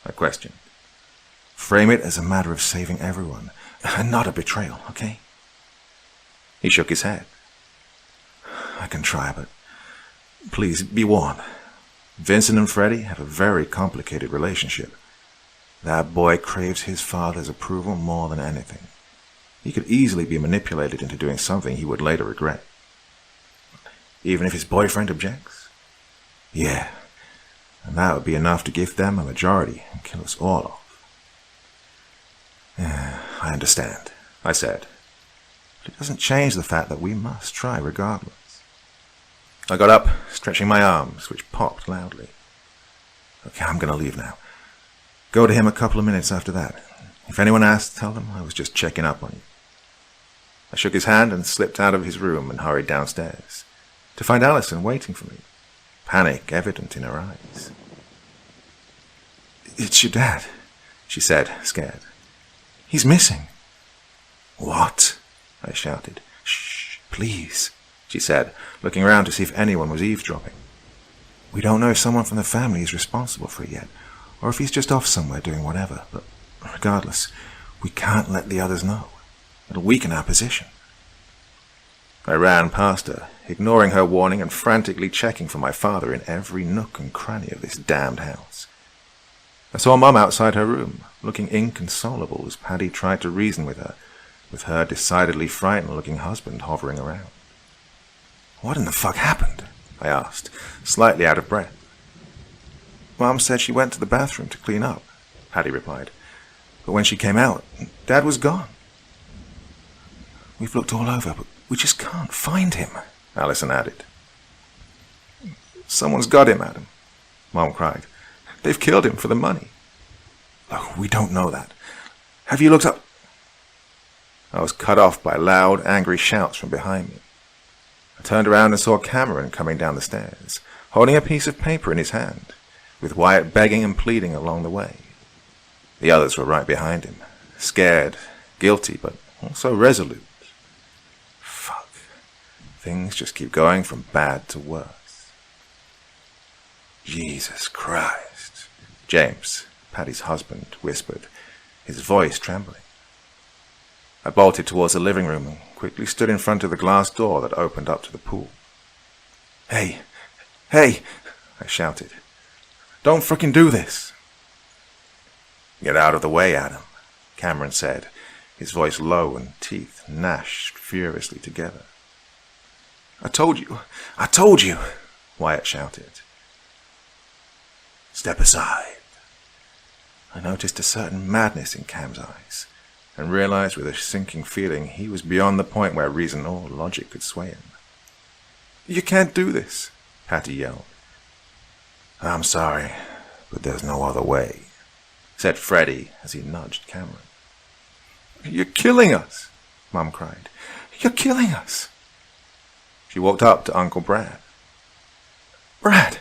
I questioned. Frame it as a matter of saving everyone, and not a betrayal, okay? He shook his head. I can try, but please be warned. Vincent and Freddie have a very complicated relationship. That boy craves his father's approval more than anything. He could easily be manipulated into doing something he would later regret. Even if his boyfriend objects? Yeah, and that would be enough to give them a majority and kill us all off. I understand, I said. But it doesn't change the fact that we must try regardless. I got up, stretching my arms, which popped loudly. Okay, I'm going to leave now. Go to him a couple of minutes after that. If anyone asks, tell them I was just checking up on you. I shook his hand and slipped out of his room and hurried downstairs, to find Alison waiting for me, panic evident in her eyes. "It's your dad," she said, scared. "He's missing." "What?" I shouted. "Shh, please," she said, looking around to see if anyone was eavesdropping. "We don't know if someone from the family is responsible for it yet, or if he's just off somewhere doing whatever, but regardless, we can't let the others know. It'll weaken our position." I ran past her, ignoring her warning and frantically checking for my father in every nook and cranny of this damned house. I saw Mum outside her room, looking inconsolable as Paddy tried to reason with her decidedly frightened-looking husband hovering around. "What in the fuck happened?" I asked, slightly out of breath. "Mum said she went to the bathroom to clean up," Paddy replied. "But when she came out, Dad was gone." "We've looked all over, but we just can't find him," Alison added. "Someone's got him, Adam," Mum cried. "They've killed him for the money." "Oh, we don't know that. Have you looked up—" I was cut off by loud, angry shouts from behind me. I turned around and saw Cameron coming down the stairs, holding a piece of paper in his hand, with Wyatt begging and pleading along the way. The others were right behind him, scared, guilty, but also resolute. Fuck. Things just keep going from bad to worse. "Jesus Christ," James, Paddy's husband, whispered, his voice trembling. I bolted towards the living room and quickly stood in front of the glass door that opened up to the pool. Hey, I shouted. "Don't frickin' do this." "Get out of the way, Adam," Cameron said, his voice low and teeth gnashed furiously together. I told you, Wyatt shouted. "Step aside." I noticed a certain madness in Cam's eyes, and realized with a sinking feeling he was beyond the point where reason or logic could sway him. "You can't do this," Patty yelled. "I'm sorry, but there's no other way," said Freddie as he nudged Cameron. "You're killing us," Mum cried. "You're killing us." She walked up to Uncle Brad. "Brad!"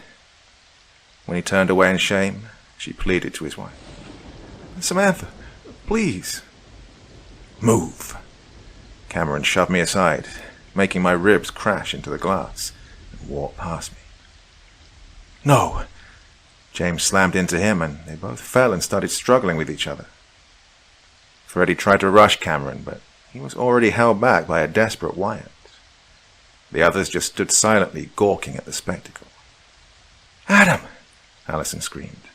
When he turned away in shame, she pleaded to his wife. "Samantha, please." "Move." Cameron shoved me aside, making my ribs crash into the glass, and walked past me. "No." James slammed into him, and they both fell and started struggling with each other. Freddie tried to rush Cameron, but he was already held back by a desperate Wyatt. The others just stood silently gawking at the spectacle. "Adam!" Allison screamed.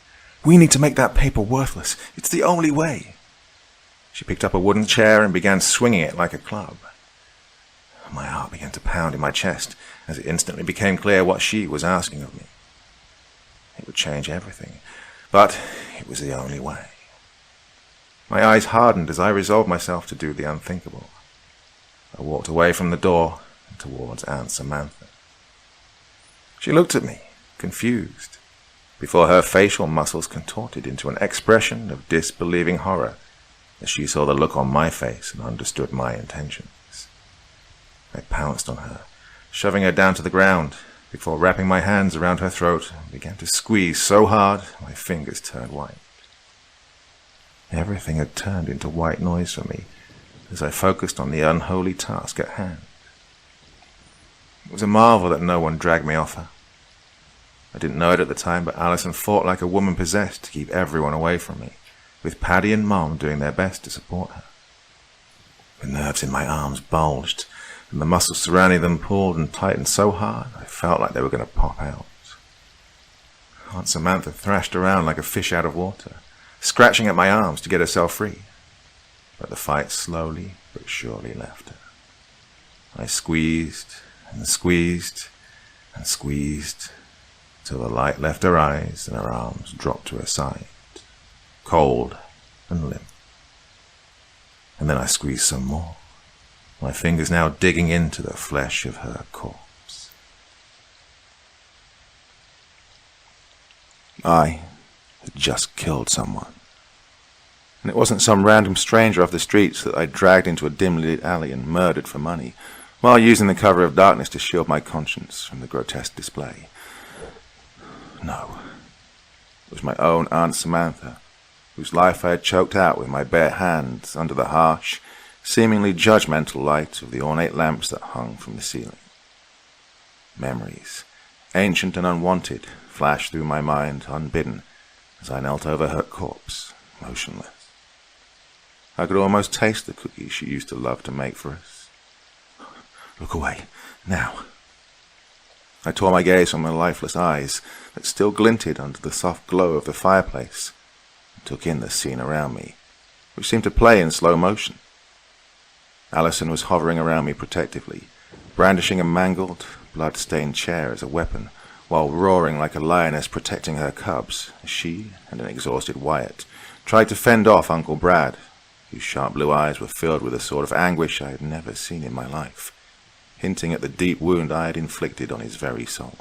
"We need to make that paper worthless. It's the only way." She picked up a wooden chair and began swinging it like a club. My heart began to pound in my chest as it instantly became clear what she was asking of me. It would change everything, but it was the only way. My eyes hardened as I resolved myself to do the unthinkable. I walked away from the door and towards Aunt Samantha. She looked at me, confused, before her facial muscles contorted into an expression of disbelieving horror as she saw the look on my face and understood my intentions. I pounced on her, shoving her down to the ground, before wrapping my hands around her throat and began to squeeze so hard my fingers turned white. Everything had turned into white noise for me as I focused on the unholy task at hand. It was a marvel that no one dragged me off her. I didn't know it at the time, but Alison fought like a woman possessed to keep everyone away from me, with Paddy and Mom doing their best to support her. The nerves in my arms bulged, and the muscles surrounding them pulled and tightened so hard I felt like they were going to pop out. Aunt Samantha thrashed around like a fish out of water, scratching at my arms to get herself free, but the fight slowly but surely left her. I squeezed and squeezed and squeezed till the light left her eyes and her arms dropped to her side, cold and limp. And then I squeezed some more, my fingers now digging into the flesh of her corpse. I had just killed someone. And it wasn't some random stranger off the streets that I dragged into a dimly lit alley and murdered for money, while using the cover of darkness to shield my conscience from the grotesque display. No. It was my own Aunt Samantha, whose life I had choked out with my bare hands under the harsh, seemingly judgmental light of the ornate lamps that hung from the ceiling. Memories, ancient and unwanted, flashed through my mind unbidden as I knelt over her corpse, motionless. I could almost taste the cookies she used to love to make for us. Look away, now. I tore my gaze from her lifeless eyes that still glinted under the soft glow of the fireplace and took in the scene around me, which seemed to play in slow motion. Allison was hovering around me protectively, brandishing a mangled, blood-stained chair as a weapon, while roaring like a lioness protecting her cubs as she and an exhausted Wyatt tried to fend off Uncle Brad, whose sharp blue eyes were filled with a sort of anguish I had never seen in my life, hinting at the deep wound I had inflicted on his very soul.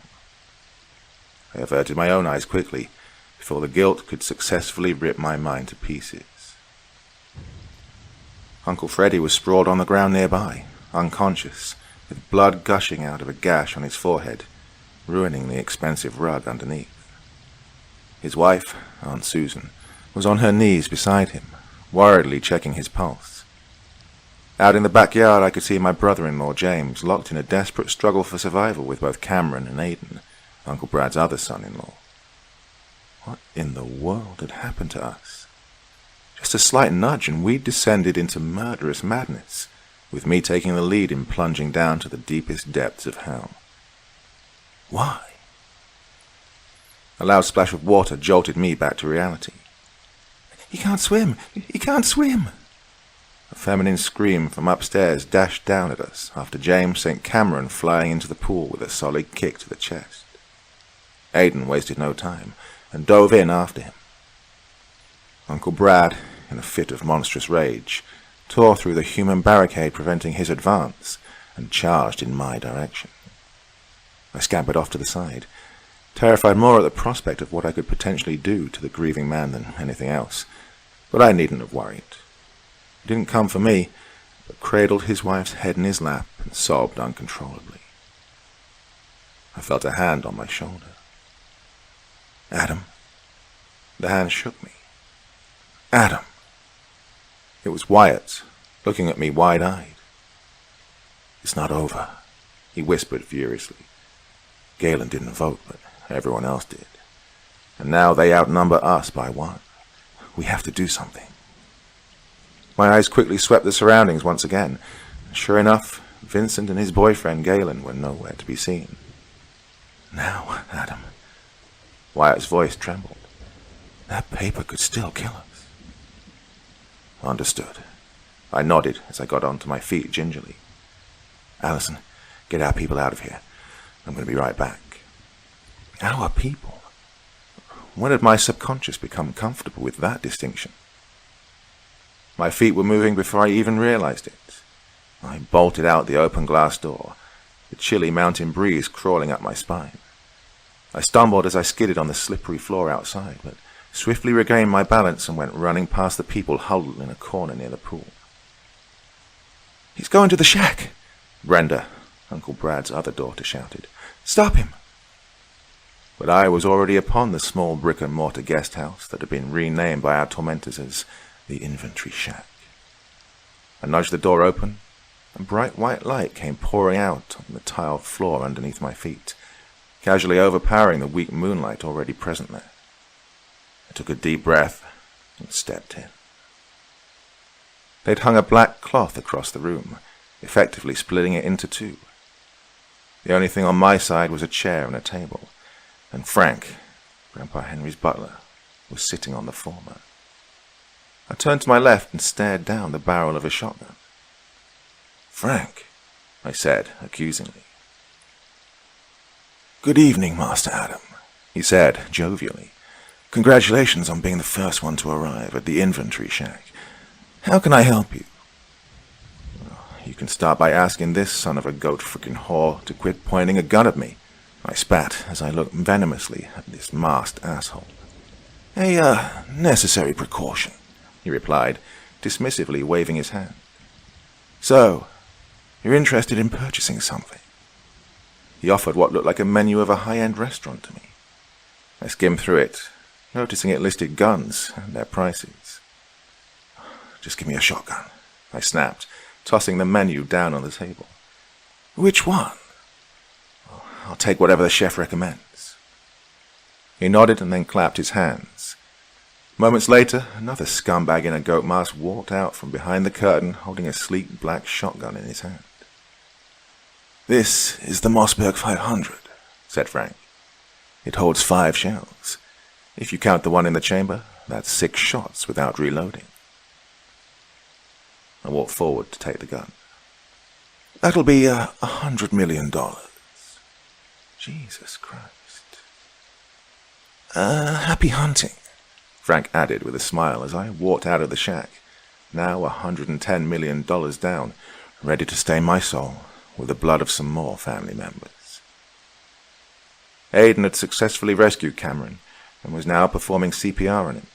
I averted my own eyes quickly, before the guilt could successfully rip my mind to pieces. Uncle Freddy was sprawled on the ground nearby, unconscious, with blood gushing out of a gash on his forehead, ruining the expensive rug underneath. His wife, Aunt Susan, was on her knees beside him, worriedly checking his pulse. Out in the backyard I could see my brother-in-law James locked in a desperate struggle for survival with both Cameron and Aiden, Uncle Brad's other son-in-law. What in the world had happened to us? Just a slight nudge and we'd descended into murderous madness, with me taking the lead in plunging down to the deepest depths of hell. Why? A loud splash of water jolted me back to reality. He can't swim! He can't swim! A feminine scream from upstairs dashed down at us after James sent Cameron flying into the pool with a solid kick to the chest. Aiden wasted no time and dove in after him. Uncle Brad, in a fit of monstrous rage, tore through the human barricade preventing his advance and charged in my direction. I scampered off to the side, terrified more at the prospect of what I could potentially do to the grieving man than anything else, but I needn't have worried. He didn't come for me, but cradled his wife's head in his lap and sobbed uncontrollably. I felt a hand on my shoulder. Adam. The hand shook me. Adam. It was Wyatt, looking at me wide-eyed. It's not over, he whispered furiously. Galen didn't vote, but everyone else did. And now they outnumber us by one. We have to do something. My eyes quickly swept the surroundings once again. Sure enough, Vincent and his boyfriend Galen were nowhere to be seen. Now, Adam. Wyatt's voice trembled. That paper could still kill us. Understood. I nodded as I got onto my feet gingerly. Allison, get our people out of here. I'm going to be right back. Our people? When had my subconscious become comfortable with that distinction? My feet were moving before I even realized it. I bolted out the open glass door, the chilly mountain breeze crawling up my spine. I stumbled as I skidded on the slippery floor outside, but swiftly regained my balance and went running past the people huddled in a corner near the pool. He's going to the shack! Brenda, Uncle Brad's other daughter, shouted. Stop him! But I was already upon the small brick-and-mortar guest house that had been renamed by our tormentors as the Inventory Shack. I nudged the door open, and bright white light came pouring out on the tiled floor underneath my feet, casually overpowering the weak moonlight already present there. I took a deep breath and stepped in. They'd hung a black cloth across the room, effectively splitting it into two. The only thing on my side was a chair and a table, and Frank, Grandpa Henry's butler, was sitting on the former. I turned to my left and stared down the barrel of a shotgun. Frank, I said accusingly. Good evening, Master Adam, he said jovially. Congratulations on being the first one to arrive at the Inventory Shack. How can I help you? You can start by asking this son of a goat-frickin' whore to quit pointing a gun at me. I spat as I looked venomously at this masked asshole. A necessary precaution. he replied, dismissively waving his hand. So, you're interested in purchasing something? He offered what looked like a menu of a high-end restaurant to me. I skimmed through it, noticing it listed guns and their prices. Just give me a shotgun, I snapped, tossing the menu down on the table. Which one? I'll take whatever the chef recommends. He nodded and then clapped his hands. Moments later, another scumbag in a goat mask walked out from behind the curtain holding a sleek black shotgun in his hand. This is the Mossberg 500, said Frank. It holds 5 shells. If you count the one in the chamber, that's 6 shots without reloading. I walked forward to take the gun. That'll be $100 million. Jesus Christ. Happy hunting, Frank added with a smile as I walked out of the shack, now $110 million down, ready to stain my soul with the blood of some more family members. Aiden had successfully rescued Cameron and was now performing CPR on him.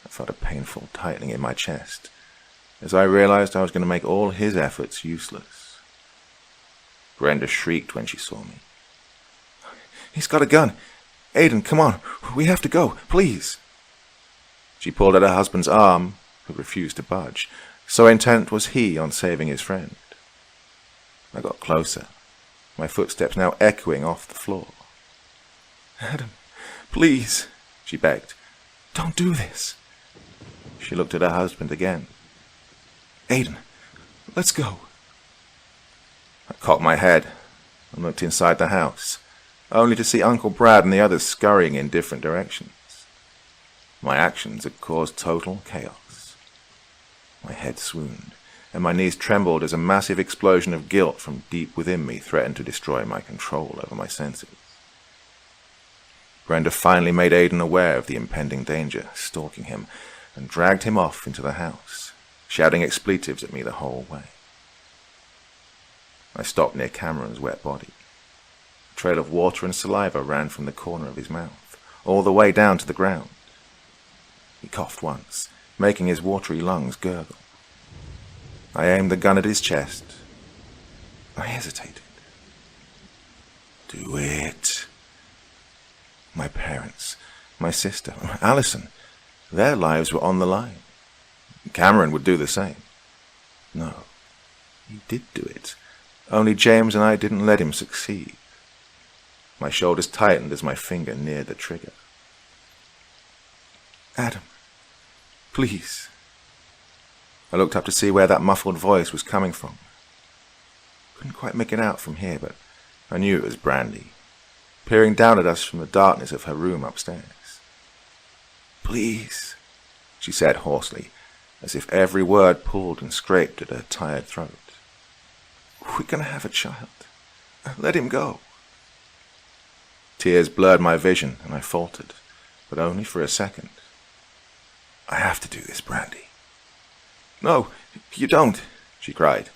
I felt a painful tightening in my chest as I realized I was going to make all his efforts useless. Brenda shrieked when she saw me. He's got a gun. Aiden, come on. We have to go. Please. She pulled at her husband's arm, who refused to budge. So intent was he on saving his friend. I got closer, my footsteps now echoing off the floor. Adam, please, she begged. Don't do this. She looked at her husband again. Aiden, let's go. I cocked my head and looked inside the house, only to see Uncle Brad and the others scurrying in different directions. My actions had caused total chaos. My head swooned, and my knees trembled as a massive explosion of guilt from deep within me threatened to destroy my control over my senses. Brenda finally made Aiden aware of the impending danger stalking him and dragged him off into the house, shouting expletives at me the whole way. I stopped near Cameron's wet body. A trail of water and saliva ran from the corner of his mouth, all the way down to the ground. He coughed once, making his watery lungs gurgle. I aimed the gun at his chest. I hesitated. Do it. My parents, my sister, Allison, their lives were on the line. Cameron would do the same. No, he did do it. Only James and I didn't let him succeed. My shoulders tightened as my finger neared the trigger. Adam, please. I looked up to see where that muffled voice was coming from. Couldn't quite make it out from here, but I knew it was Brandy, peering down at us from the darkness of her room upstairs. Please, she said hoarsely, as if every word pulled and scraped at her tired throat. We're going to have a child. Let him go. Tears blurred my vision, and I faltered, but only for a second. I have to do this, Brandy. No, you don't, she cried.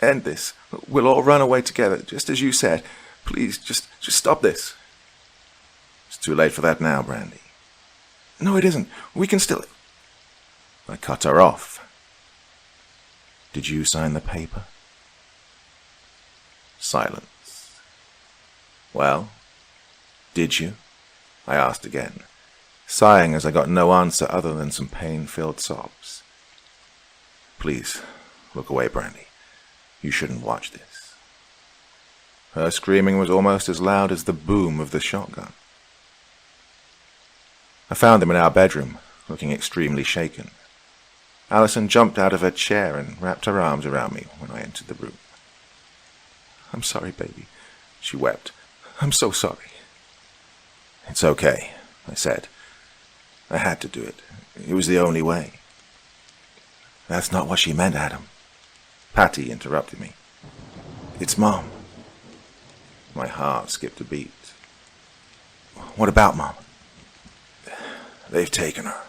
End this. We'll all run away together, just as you said. Please, just stop this. It's too late for that now, Brandy. No, it isn't. We can still... I cut her off. Did you sign the paper? Silence. Well, did you? I asked again, sighing as I got no answer other than some pain-filled sobs. Please, look away, Brandy. You shouldn't watch this. Her screaming was almost as loud as the boom of the shotgun. I found them in our bedroom, looking extremely shaken. Allison jumped out of her chair and wrapped her arms around me when I entered the room. I'm sorry, baby, she wept. I'm so sorry. It's okay, I said. I had to do it. It was the only way. That's not what she meant, Adam. Patty interrupted me. It's Mom. My heart skipped a beat. What about Mom? They've taken her,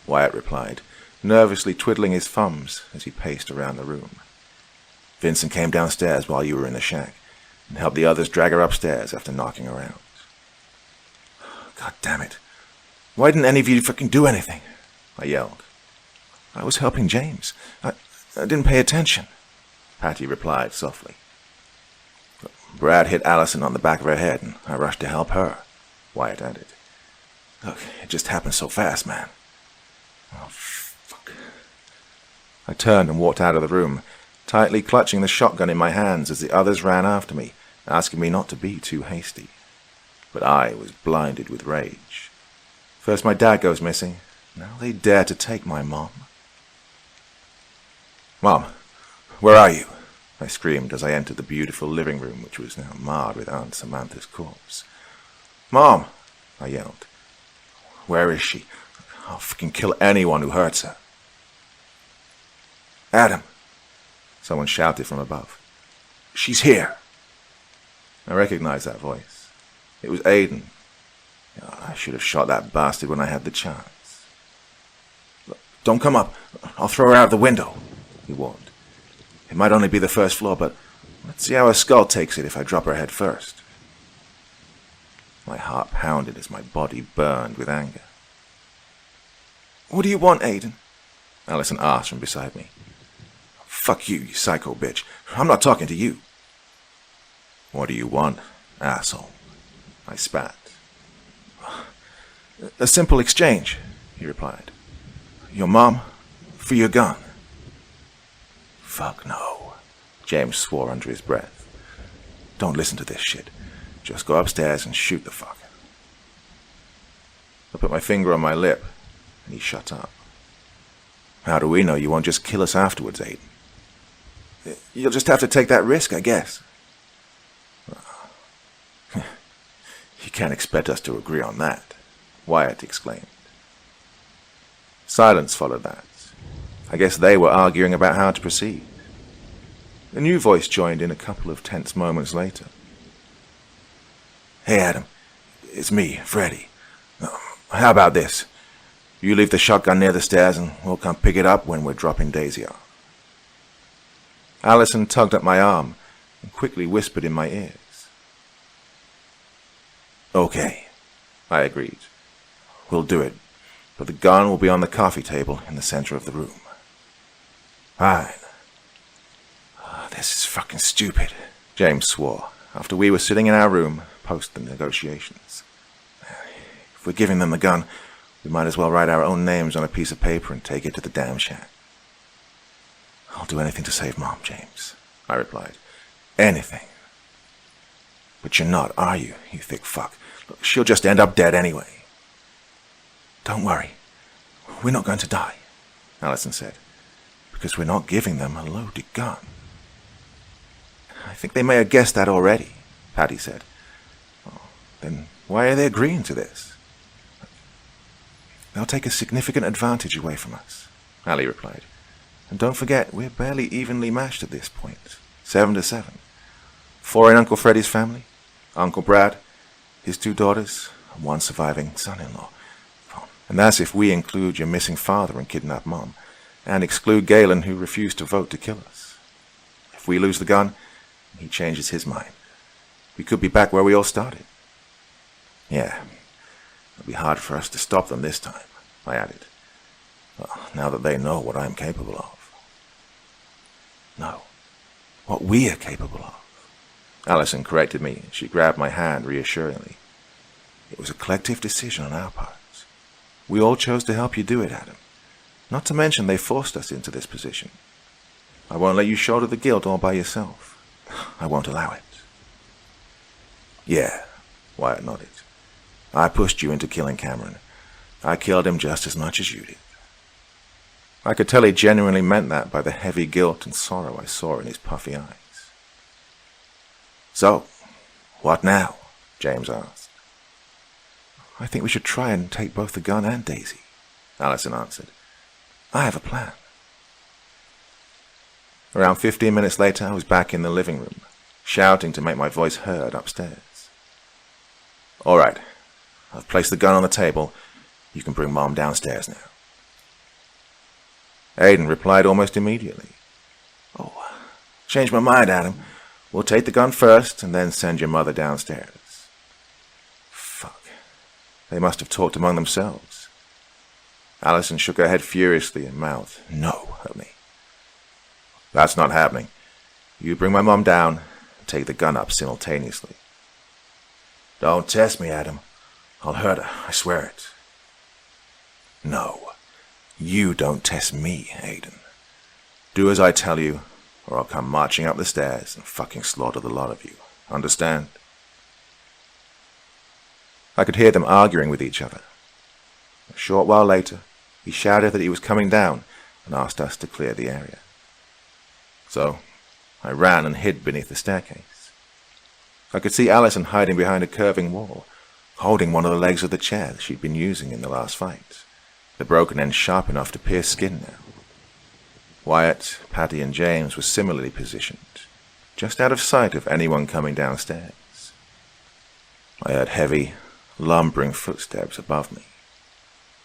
Wyatt replied, nervously twiddling his thumbs as he paced around the room. Vincent came downstairs while you were in the shack and helped the others drag her upstairs after knocking her out. God damn it. Why didn't any of you fucking do anything? I yelled, I was helping James. I didn't pay attention, Patty replied softly. Brad hit Allison on the back of her head, and I rushed to help her, Wyatt added. Look, it just happened so fast, man. Oh, fuck. I turned and walked out of the room, tightly clutching the shotgun in my hands as the others ran after me, asking me not to be too hasty. But I was blinded with rage. First my dad goes missing, now they dare to take my mom. Mom, where are you? I screamed as I entered the beautiful living room, which was now marred with Aunt Samantha's corpse. Mom, I yelled. Where is she? I'll fucking kill anyone who hurts her. Adam, someone shouted from above. She's here. I recognized that voice. It was Aiden. I should have shot that bastard when I had the chance. Look, don't come up. I'll throw her out the window, he warned. It might only be the first floor, but let's see how her skull takes it if I drop her head first. My heart pounded as my body burned with anger. What do you want, Aiden? Allison asked from beside me. Fuck you, you psycho bitch. I'm not talking to you. What do you want, asshole? I spat. A simple exchange, he replied. Your mom for your gun. Fuck no, James swore under his breath. Don't listen to this shit. Just go upstairs and shoot the fucker. I put my finger on my lip, and he shut up. How do we know you won't just kill us afterwards, Aiden? You'll just have to take that risk, I guess. You can't expect us to agree on that, Wyatt exclaimed. Silence followed that. I guess they were arguing about how to proceed. A new voice joined in a couple of tense moments later. Hey, Adam. It's me, Freddy. How about this? You leave the shotgun near the stairs and we'll come pick it up when we're dropping Daisy off. Allison tugged at my arm and quickly whispered in my ears. Okay, I agreed. We'll do it, but the gun will be on the coffee table in the center of the room. Fine. This is fucking stupid, James swore, after we were sitting in our room post the negotiations. If we're giving them the gun, we might as well write our own names on a piece of paper and take it to the damn shack. I'll do anything to save Mom, James, I replied. Anything. But you're not, are you, you thick fuck? Look, she'll just end up dead anyway. Don't worry. We're not going to die, Allison said, because we're not giving them a loaded gun. I think they may have guessed that already, Patty said. Oh, then why are they agreeing to this? They'll take a significant advantage away from us, Allie replied. And don't forget, we're barely evenly matched at this point. 7-7. 4 in Uncle Freddy's family, Uncle Brad, his 2 daughters, and 1 surviving son-in-law. And that's if we include your missing father and kidnapped Mom, and exclude Galen, who refused to vote to kill us. If we lose the gun, he changes his mind. We could be back where we all started. Yeah, it'll be hard for us to stop them this time, I added. Well, now that they know what I'm capable of. No, what we are capable of. Allison corrected me. She grabbed my hand reassuringly. It was a collective decision on our parts. We all chose to help you do it, Adam. Not to mention they forced us into this position. I won't let you shoulder the guilt all by yourself. I won't allow it. Yeah, Wyatt nodded. I pushed you into killing Cameron. I killed him just as much as you did. I could tell he genuinely meant that by the heavy guilt and sorrow I saw in his puffy eyes. So, what now? James asked. I think we should try and take both the gun and Daisy, Allison answered. I have a plan. Around 15 minutes later, I was back in the living room, shouting to make my voice heard upstairs. All right, I've placed the gun on the table. You can bring Mom downstairs now. Aiden replied almost immediately. Oh, changed my mind, Adam. We'll take the gun first and then send your mother downstairs. Fuck. They must have talked among themselves. Alison shook her head furiously and mouthed, "No," at me. "That's not happening. You bring my mom down and take the gun up simultaneously." "Don't test me, Adam. I'll hurt her, I swear it." "No, you don't test me, Aiden. Do as I tell you, or I'll come marching up the stairs and fucking slaughter the lot of you. Understand?" I could hear them arguing with each other. A short while later, he shouted that he was coming down and asked us to clear the area. So I ran and hid beneath the staircase. I could see Alison hiding behind a curving wall, holding one of the legs of the chair she'd been using in the last fight, the broken end sharp enough to pierce skin now. Wyatt, Patty, and James were similarly positioned, just out of sight of anyone coming downstairs. I heard heavy, lumbering footsteps above me.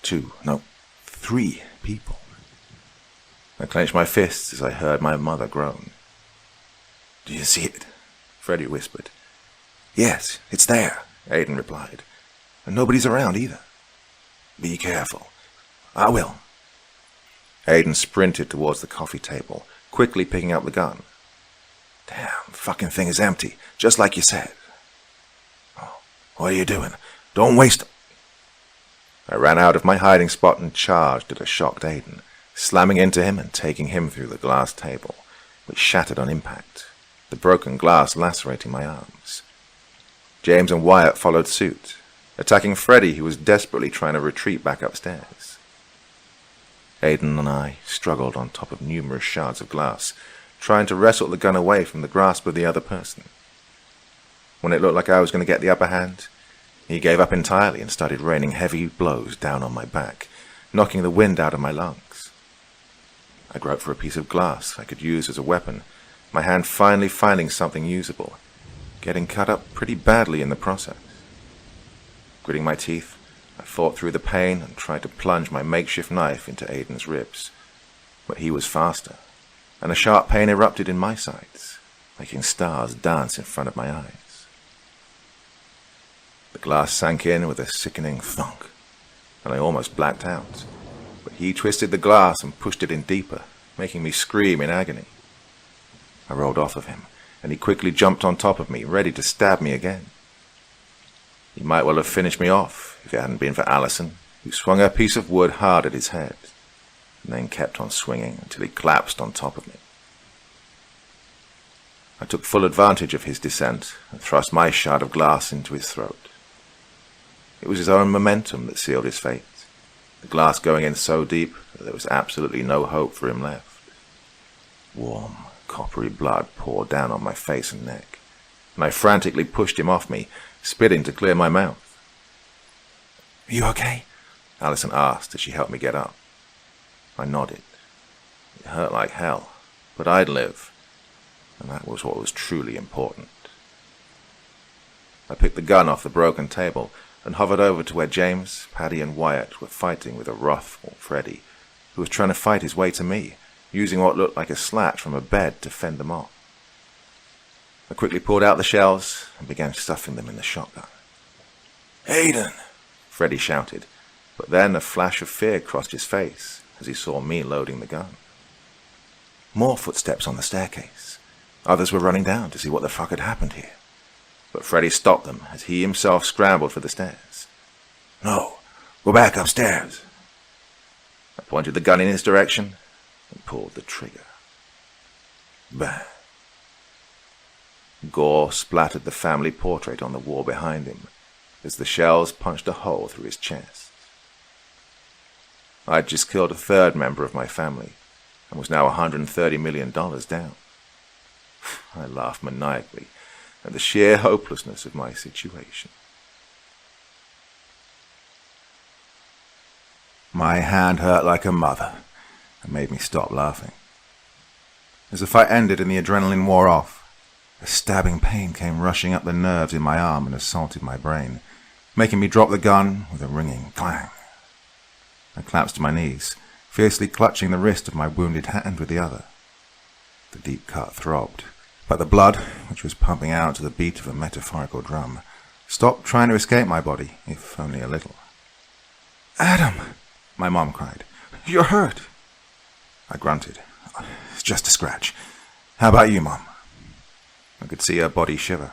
3 people. I clenched my fists as I heard my mother groan. "Do you see it?" Freddie whispered. "Yes, it's there," Aiden replied. "And nobody's around either." "Be careful." "I will." Aiden sprinted towards the coffee table, quickly picking up the gun. "Damn, fucking thing is empty, just like you said." "Oh, what are you doing? Don't waste it." I ran out of my hiding spot and charged at a shocked Aiden, slamming into him and taking him through the glass table, which shattered on impact, the broken glass lacerating my arms. James and Wyatt followed suit, attacking Freddie, who was desperately trying to retreat back upstairs. Aiden and I struggled on top of numerous shards of glass, trying to wrestle the gun away from the grasp of the other person. When it looked like I was going to get the upper hand, he gave up entirely and started raining heavy blows down on my back, knocking the wind out of my lungs. I groped for a piece of glass I could use as a weapon, my hand finally finding something usable, getting cut up pretty badly in the process. Gritting my teeth, I fought through the pain and tried to plunge my makeshift knife into Aiden's ribs, but he was faster, and a sharp pain erupted in my sides, making stars dance in front of my eyes. The glass sank in with a sickening thunk, and I almost blacked out, but he twisted the glass and pushed it in deeper, making me scream in agony. I rolled off of him, and he quickly jumped on top of me, ready to stab me again. He might well have finished me off if it hadn't been for Alison, who swung her piece of wood hard at his head, and then kept on swinging until he collapsed on top of me. I took full advantage of his descent and thrust my shard of glass into his throat. It was his own momentum that sealed his fate, the glass going in so deep that there was absolutely no hope for him left. Warm, coppery blood poured down on my face and neck, and I frantically pushed him off me, spitting to clear my mouth. "Are you okay?" Alison asked as she helped me get up. I nodded. It hurt like hell, but I'd live, and that was what was truly important. I picked the gun off the broken table and hovered over to where James, Paddy, and Wyatt were fighting with a wrathful Freddie, who was trying to fight his way to me, using what looked like a slat from a bed to fend them off. I quickly pulled out the shells and began stuffing them in the shotgun. "Aiden!" Freddie shouted, but then a flash of fear crossed his face as he saw me loading the gun. More footsteps on the staircase. Others were running down to see what the fuck had happened here. But Freddie stopped them as he himself scrambled for the stairs. "No, go back upstairs." I pointed the gun in his direction and pulled the trigger. Bang. Gore splattered the family portrait on the wall behind him as the shells punched a hole through his chest. I'd just killed a third member of my family and was now $130 million down. I laughed maniacally at the sheer hopelessness of my situation. My hand hurt like a mother and made me stop laughing. As the fight ended and the adrenaline wore off, a stabbing pain came rushing up the nerves in my arm and assaulted my brain, making me drop the gun with a ringing clang. I collapsed to my knees, fiercely clutching the wrist of my wounded hand with the other. The deep cut throbbed, but the blood, which was pumping out to the beat of a metaphorical drum, stopped trying to escape my body, if only a little. "Adam!" My mom cried. "You're hurt." I grunted. "It's just a scratch. How about you, Mom?" I could see her body shiver.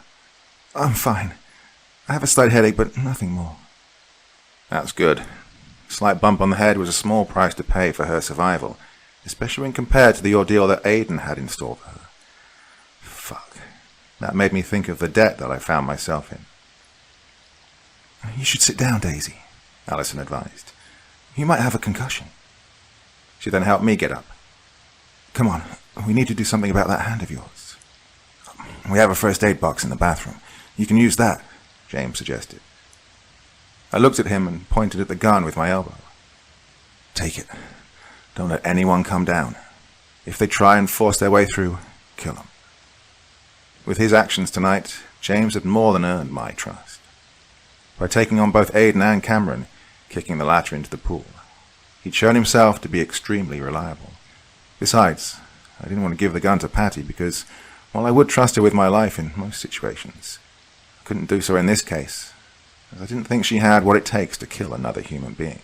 "I'm fine. I have a slight headache, but nothing more." That's good. A slight bump on the head was a small price to pay for her survival, especially when compared to the ordeal that Aiden had in store for her. Fuck. That made me think of the debt that I found myself in. "You should sit down, Daisy," Allison advised. "You might have a concussion." She then helped me get up. "Come on, we need to do something about that hand of yours." "We have a first aid box in the bathroom. You can use that," James suggested. I looked at him and pointed at the gun with my elbow. "Take it. Don't let anyone come down. If they try and force their way through, kill them." With his actions tonight, James had more than earned my trust. By taking on both Aiden and Cameron, kicking the latter into the pool, he'd shown himself to be extremely reliable. Besides, I didn't want to give the gun to Patty because, while I would trust her with my life in most situations, I couldn't do so in this case, as I didn't think she had what it takes to kill another human being.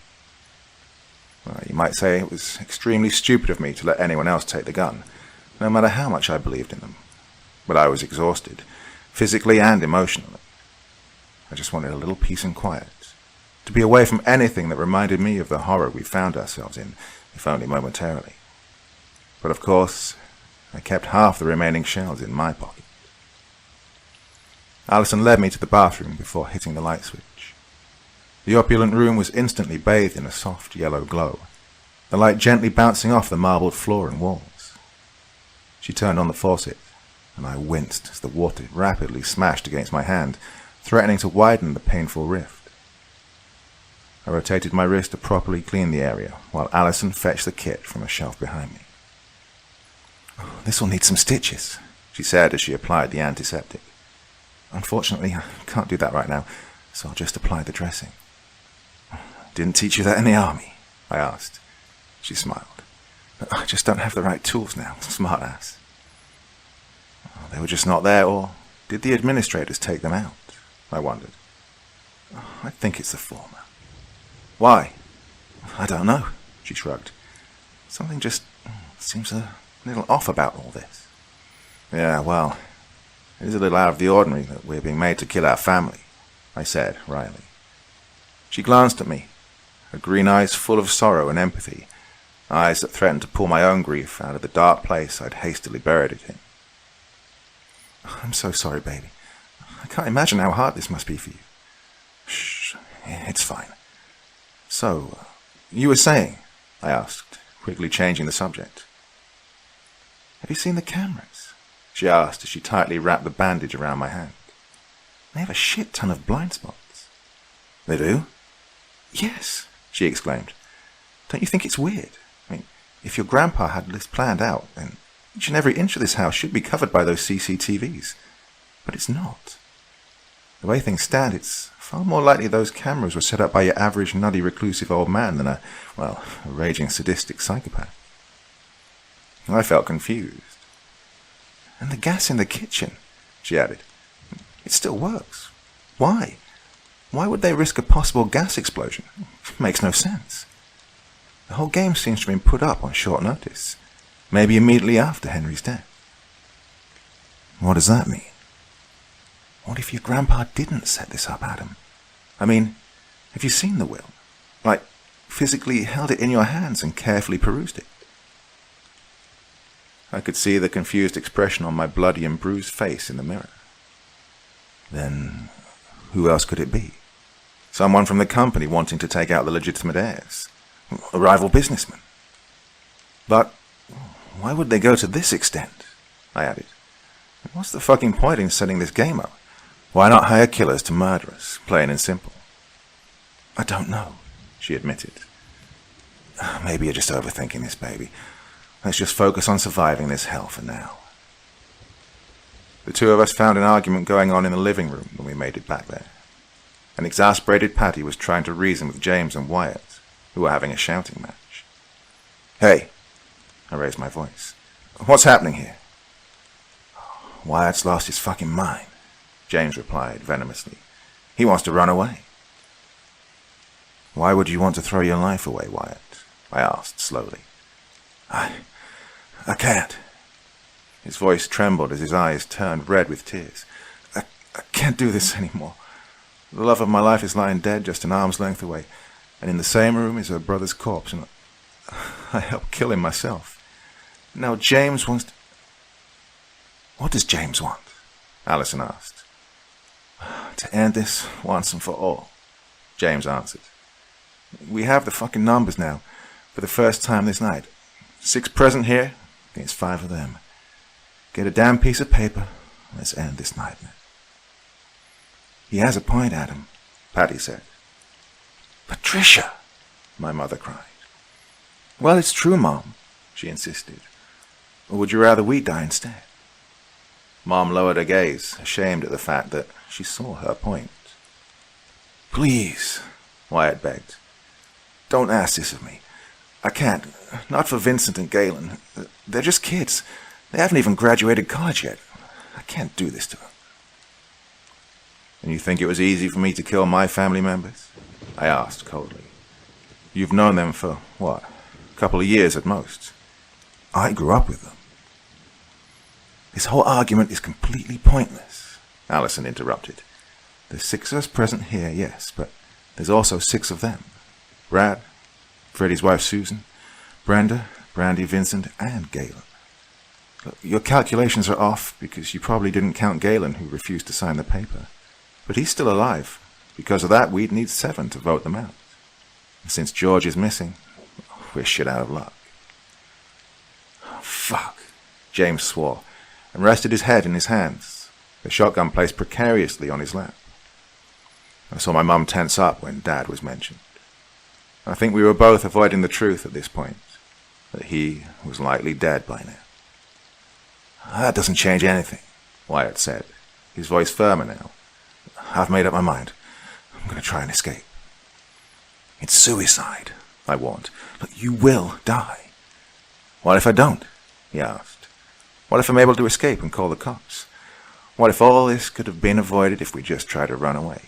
Well, you might say it was extremely stupid of me to let anyone else take the gun, no matter how much I believed in them. But I was exhausted, physically and emotionally. I just wanted a little peace and quiet, to be away from anything that reminded me of the horror we found ourselves in, if only momentarily. But of course, I kept half the remaining shells in my pocket. Allison led me to the bathroom before hitting the light switch. The opulent room was instantly bathed in a soft yellow glow, the light gently bouncing off the marbled floor and walls. She turned on the faucet, and I winced as the water rapidly smashed against my hand, threatening to widen the painful rift. I rotated my wrist to properly clean the area, while Allison fetched the kit from a shelf behind me. "This will need some stitches," she said as she applied the antiseptic. "Unfortunately, I can't do that right now, so I'll just apply the dressing." "Didn't teach you that in the army?" I asked. She smiled. "I just don't have the right tools now, smartass." They were just not there, or did the administrators take them out? I wondered. I think it's the former. "Why?" "I don't know," she shrugged. "Something just seems a little off about all this." "Yeah, well, it is a little out of the ordinary that we're being made to kill our family," I said wryly. She glanced at me, her green eyes full of sorrow and empathy, eyes that threatened to pull my own grief out of the dark place I'd hastily buried it in. "I'm so sorry, baby. I can't imagine how hard this must be for you." "Shh, it's fine. So, you were saying?" I asked, quickly changing the subject. "Have you seen the cameras?" she asked as she tightly wrapped the bandage around my hand. "They have a shit ton of blind spots." "They do?" "Yes," she exclaimed. "Don't you think it's weird? I mean, if your grandpa had this planned out, then each and every inch of this house should be covered by those CCTVs. But it's not. The way things stand, it's far more likely those cameras were set up by your average nutty reclusive old man than a raging sadistic psychopath." I felt confused. "And the gas in the kitchen," she added. "It still works. Why? Why would they risk a possible gas explosion? It makes no sense. The whole game seems to have been put up on short notice, maybe immediately after Henry's death." "What does that mean?" "What if your grandpa didn't set this up, Adam? I mean, have you seen the will? Like, physically held it in your hands and carefully perused it?" I could see the confused expression on my bloody and bruised face in the mirror. Then, who else could it be? Someone from the company wanting to take out the legitimate heirs? A rival businessman? But why would they go to this extent? I added. What's the fucking point in setting this game up? Why not hire killers to murder us, plain and simple? I don't know, she admitted. Maybe you're just overthinking this, baby. Let's just focus on surviving this hell for now. The two of us found an argument going on in the living room when we made it back there. An exasperated Patty was trying to reason with James and Wyatt, who were having a shouting match. Hey, I raised my voice. What's happening here? Wyatt's lost his fucking mind, James replied venomously. He wants to run away. Why would you want to throw your life away, Wyatt? I asked slowly. I can't. His voice trembled as his eyes turned red with tears. I can't do this anymore. The love of my life is lying dead just an arm's length away, and in the same room is her brother's corpse, and I helped kill him myself. Now James wants to... What does James want? Alison asked. To end this once and for all, James answered. We have the fucking numbers now, for the first time this night. 6 present here against 5 of them. Get a damn piece of paper, let's end this nightmare. He has a point, Adam, Patty said. Patricia, my mother cried. Well, it's true, Mom, she insisted. Or would you rather we die instead? Mom lowered her gaze, ashamed at the fact that she saw her point. Please, Wyatt begged. Don't ask this of me. I can't. Not for Vincent and Galen. They're just kids. They haven't even graduated college yet. I can't do this to them. And you think it was easy for me to kill my family members? I asked coldly. You've known them for, what, a couple of years at most. I grew up with them. This whole argument is completely pointless, Alison interrupted. There's 6 of us present here, yes, but there's also 6 of them. Brad, Freddie's wife Susan, Brenda, Brandy, Vincent, and Galen. Look, your calculations are off because you probably didn't count Galen, who refused to sign the paper. But he's still alive. Because of that, we'd need 7 to vote them out. And since George is missing, we're shit out of luck. Oh, fuck, James swore, and rested his head in his hands, the shotgun placed precariously on his lap. I saw my mum tense up when Dad was mentioned. I think we were both avoiding the truth at this point, that he was likely dead by now. That doesn't change anything, Wyatt said, his voice firmer now. I've made up my mind. I'm going to try and escape. It's suicide, I warned. Look, you will die. What if I don't? He asked. What if I'm able to escape and call the cops? What if all this could have been avoided if we just tried to run away?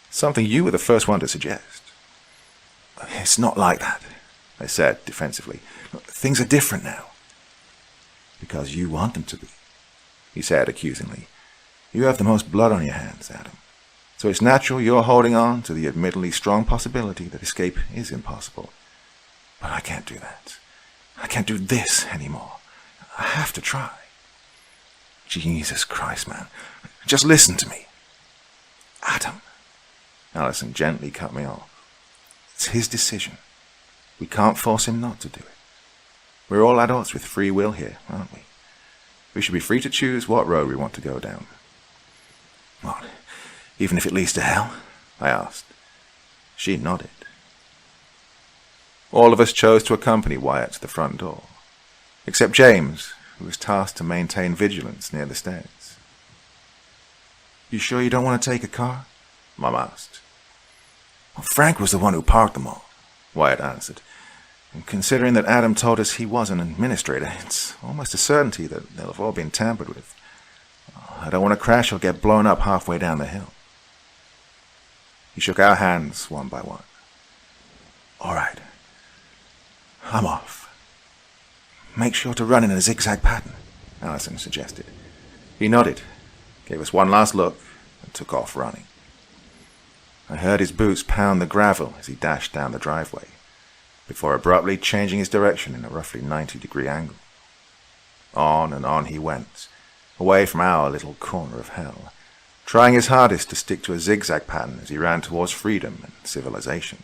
Something you were the first one to suggest. It's not like that, I said defensively. Things are different now. Because you want them to be, he said accusingly. You have the most blood on your hands, Adam. So it's natural you're holding on to the admittedly strong possibility that escape is impossible. But I can't do that. I can't do this anymore. I have to try. Jesus Christ, man. Just listen to me. Adam. Alison gently cut me off. It's his decision. We can't force him not to do it. We're all adults with free will here, aren't we? We should be free to choose what road we want to go down. What? Even if it leads to hell? I asked. She nodded. All of us chose to accompany Wyatt to the front door, except James, who was tasked to maintain vigilance near the stairs. You sure you don't want to take a car? Mum asked. Well, Frank was the one who parked them all, Wyatt answered. And considering that Adam told us he was an administrator, it's almost a certainty that they'll have all been tampered with. I don't want to crash or get blown up halfway down the hill. He shook our hands one by one. All right. I'm off. Make sure to run in a zigzag pattern, Alison suggested. He nodded, gave us one last look, and took off running. I heard his boots pound the gravel as he dashed down the driveway, before abruptly changing his direction in a roughly 90-degree angle. On and on he went, away from our little corner of hell, trying his hardest to stick to a zigzag pattern as he ran towards freedom and civilization.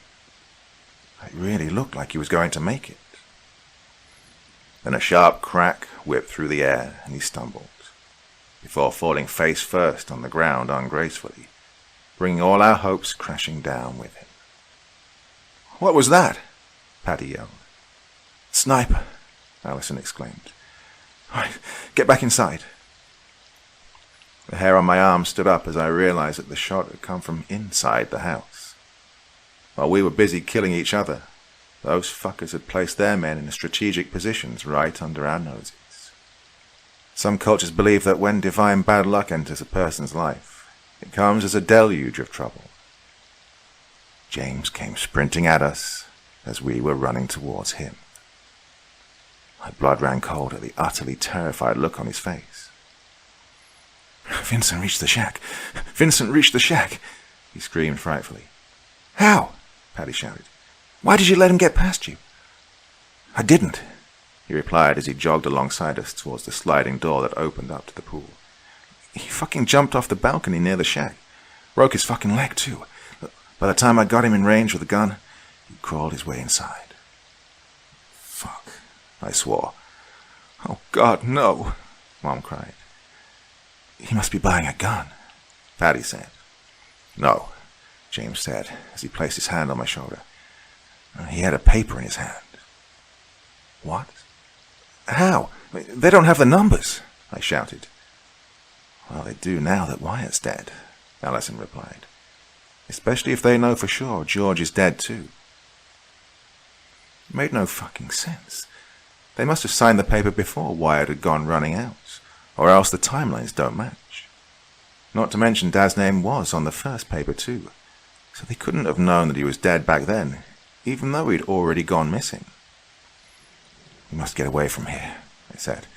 It really looked like he was going to make it. Then a sharp crack whipped through the air and he stumbled, before falling face first on the ground ungracefully, bringing all our hopes crashing down with him. What was that? Patty yelled. Sniper, Alison exclaimed. All right, get back inside. The hair on my arm stood up as I realized that the shot had come from inside the house. While we were busy killing each other, those fuckers had placed their men in strategic positions right under our noses. Some cultures believe that when divine bad luck enters a person's life, it comes as a deluge of trouble. James came sprinting at us as we were running towards him. My blood ran cold at the utterly terrified look on his face. "Vincent reached the shack! Vincent reached the shack!" he screamed frightfully. "How?" Paddy shouted. "Why did you let him get past you?" "I didn't," he replied as he jogged alongside us towards the sliding door that opened up to the pool. "He fucking jumped off the balcony near the shack. Broke his fucking leg, too. By the time I got him in range with the gun, he crawled his way inside." "Fuck," I swore. "Oh, God, no," Mom cried. "He must be buying a gun," Paddy said. "No," James said as he placed his hand on my shoulder. "He had a paper in his hand." "What? How? They don't have the numbers," I shouted. "Well, they do now that Wyatt's dead," Allison replied. "Especially if they know for sure George is dead too." It made no fucking sense. They must have signed the paper before Wyatt had gone running out, or else the timelines don't match. Not to mention Dad's name was on the first paper too, so they couldn't have known that he was dead back then, even though he'd already gone missing. "We must get away from here," I said.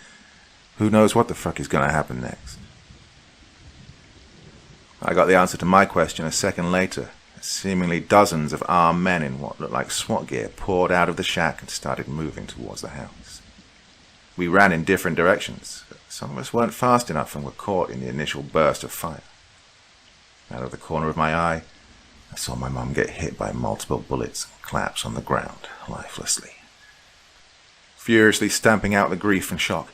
"Who knows what the fuck is going to happen next?" I got the answer to my question a second later, as seemingly dozens of armed men in what looked like SWAT gear poured out of the shack and started moving towards the house. We ran in different directions, but some of us weren't fast enough and were caught in the initial burst of fire. Out of the corner of my eye, I saw my mum get hit by multiple bullets and collapse on the ground, lifelessly. Furiously stamping out the grief and shock,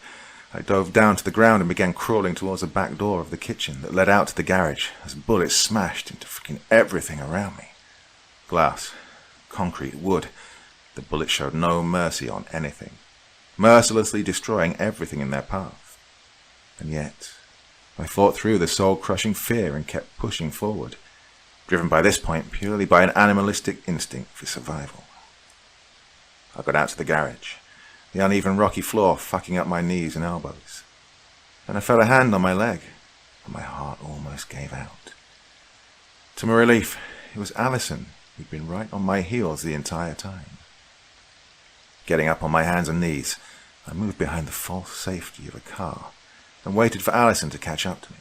I dove down to the ground and began crawling towards the back door of the kitchen that led out to the garage as bullets smashed into fucking everything around me. Glass, concrete, wood. The bullets showed no mercy on anything, mercilessly destroying everything in their path. And yet, I fought through the soul-crushing fear and kept pushing forward, driven by this point purely by an animalistic instinct for survival. I got out to the garage, the uneven rocky floor fucking up my knees and elbows. Then I felt a hand on my leg, and my heart almost gave out. To my relief, it was Allison, who'd been right on my heels the entire time. Getting up on my hands and knees, I moved behind the false safety of a car and waited for Allison to catch up to me.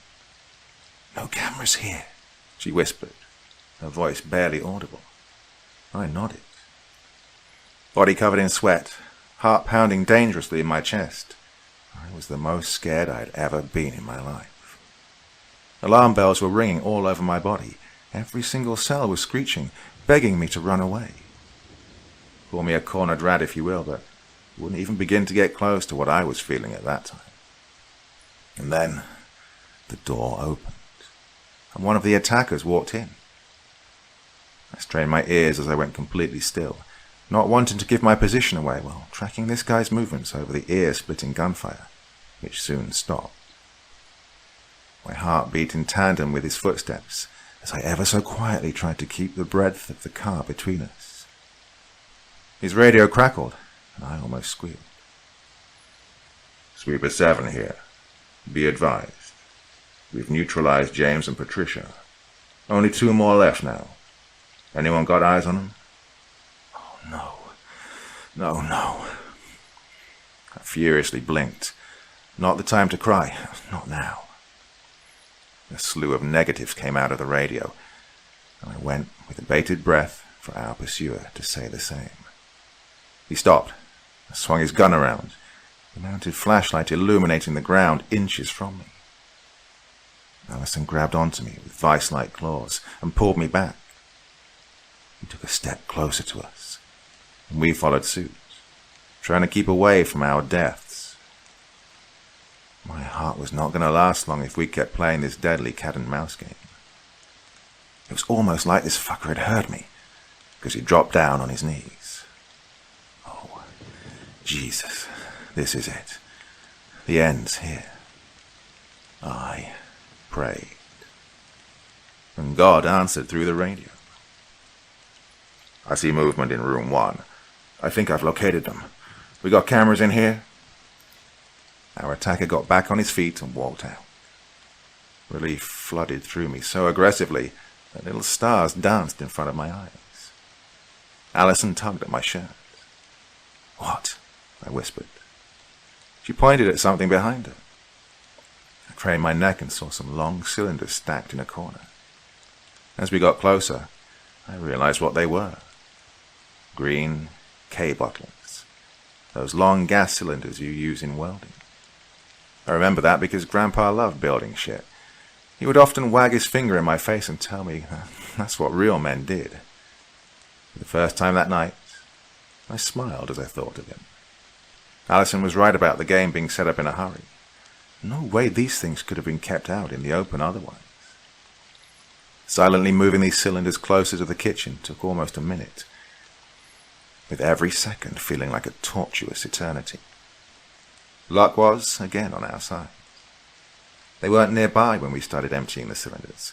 "No cameras here," she whispered, her voice barely audible. I nodded. Body covered in sweat, heart pounding dangerously in my chest, I was the most scared I had ever been in my life. Alarm bells were ringing all over my body. Every single cell was screeching, begging me to run away. Call me a cornered rat if you will, but you wouldn't even begin to get close to what I was feeling at that time. And then the door opened, and one of the attackers walked in. I strained my ears as I went completely still, not wanting to give my position away while tracking this guy's movements over the ear-splitting gunfire, which soon stopped. My heart beat in tandem with his footsteps as I ever so quietly tried to keep the breadth of the car between us. His radio crackled, and I almost squealed. "Sweeper 7 here. Be advised. We've neutralized James and Patricia. Only 2 more left now. Anyone got eyes on them?" "Oh, no. No. I furiously blinked. Not the time to cry. Not now. A slew of negatives came out of the radio, and I went with bated breath for our pursuer to say the same. He stopped, swung his gun around, the mounted flashlight illuminating the ground inches from me. Allison grabbed onto me with vice-like claws and pulled me back. He took a step closer to us, and we followed suit, trying to keep away from our deaths. My heart was not going to last long if we kept playing this deadly cat-and-mouse game. It was almost like this fucker had heard me, because he dropped down on his knees. Oh, Jesus, this is it. The end's here. I prayed. And God answered through the radio. "I see movement in room 1. I think I've located them. We got cameras in here?" Our attacker got back on his feet and walked out. Relief flooded through me so aggressively that little stars danced in front of my eyes. Alison tugged at my shirt. "What?" I whispered. She pointed at something behind her. I craned my neck and saw some long cylinders stacked in a corner. As we got closer, I realized what they were. Green K-bottles. Those long gas cylinders you use in welding. I remember that because Grandpa loved building shit. He would often wag his finger in my face and tell me that's what real men did. For the first time that night, I smiled as I thought of him. Alison was right about the game being set up in a hurry. No way these things could have been kept out in the open otherwise. Silently moving these cylinders closer to the kitchen took almost a minute, with every second feeling like a tortuous eternity. Luck was, again, on our side. They weren't nearby when we started emptying the cylinders,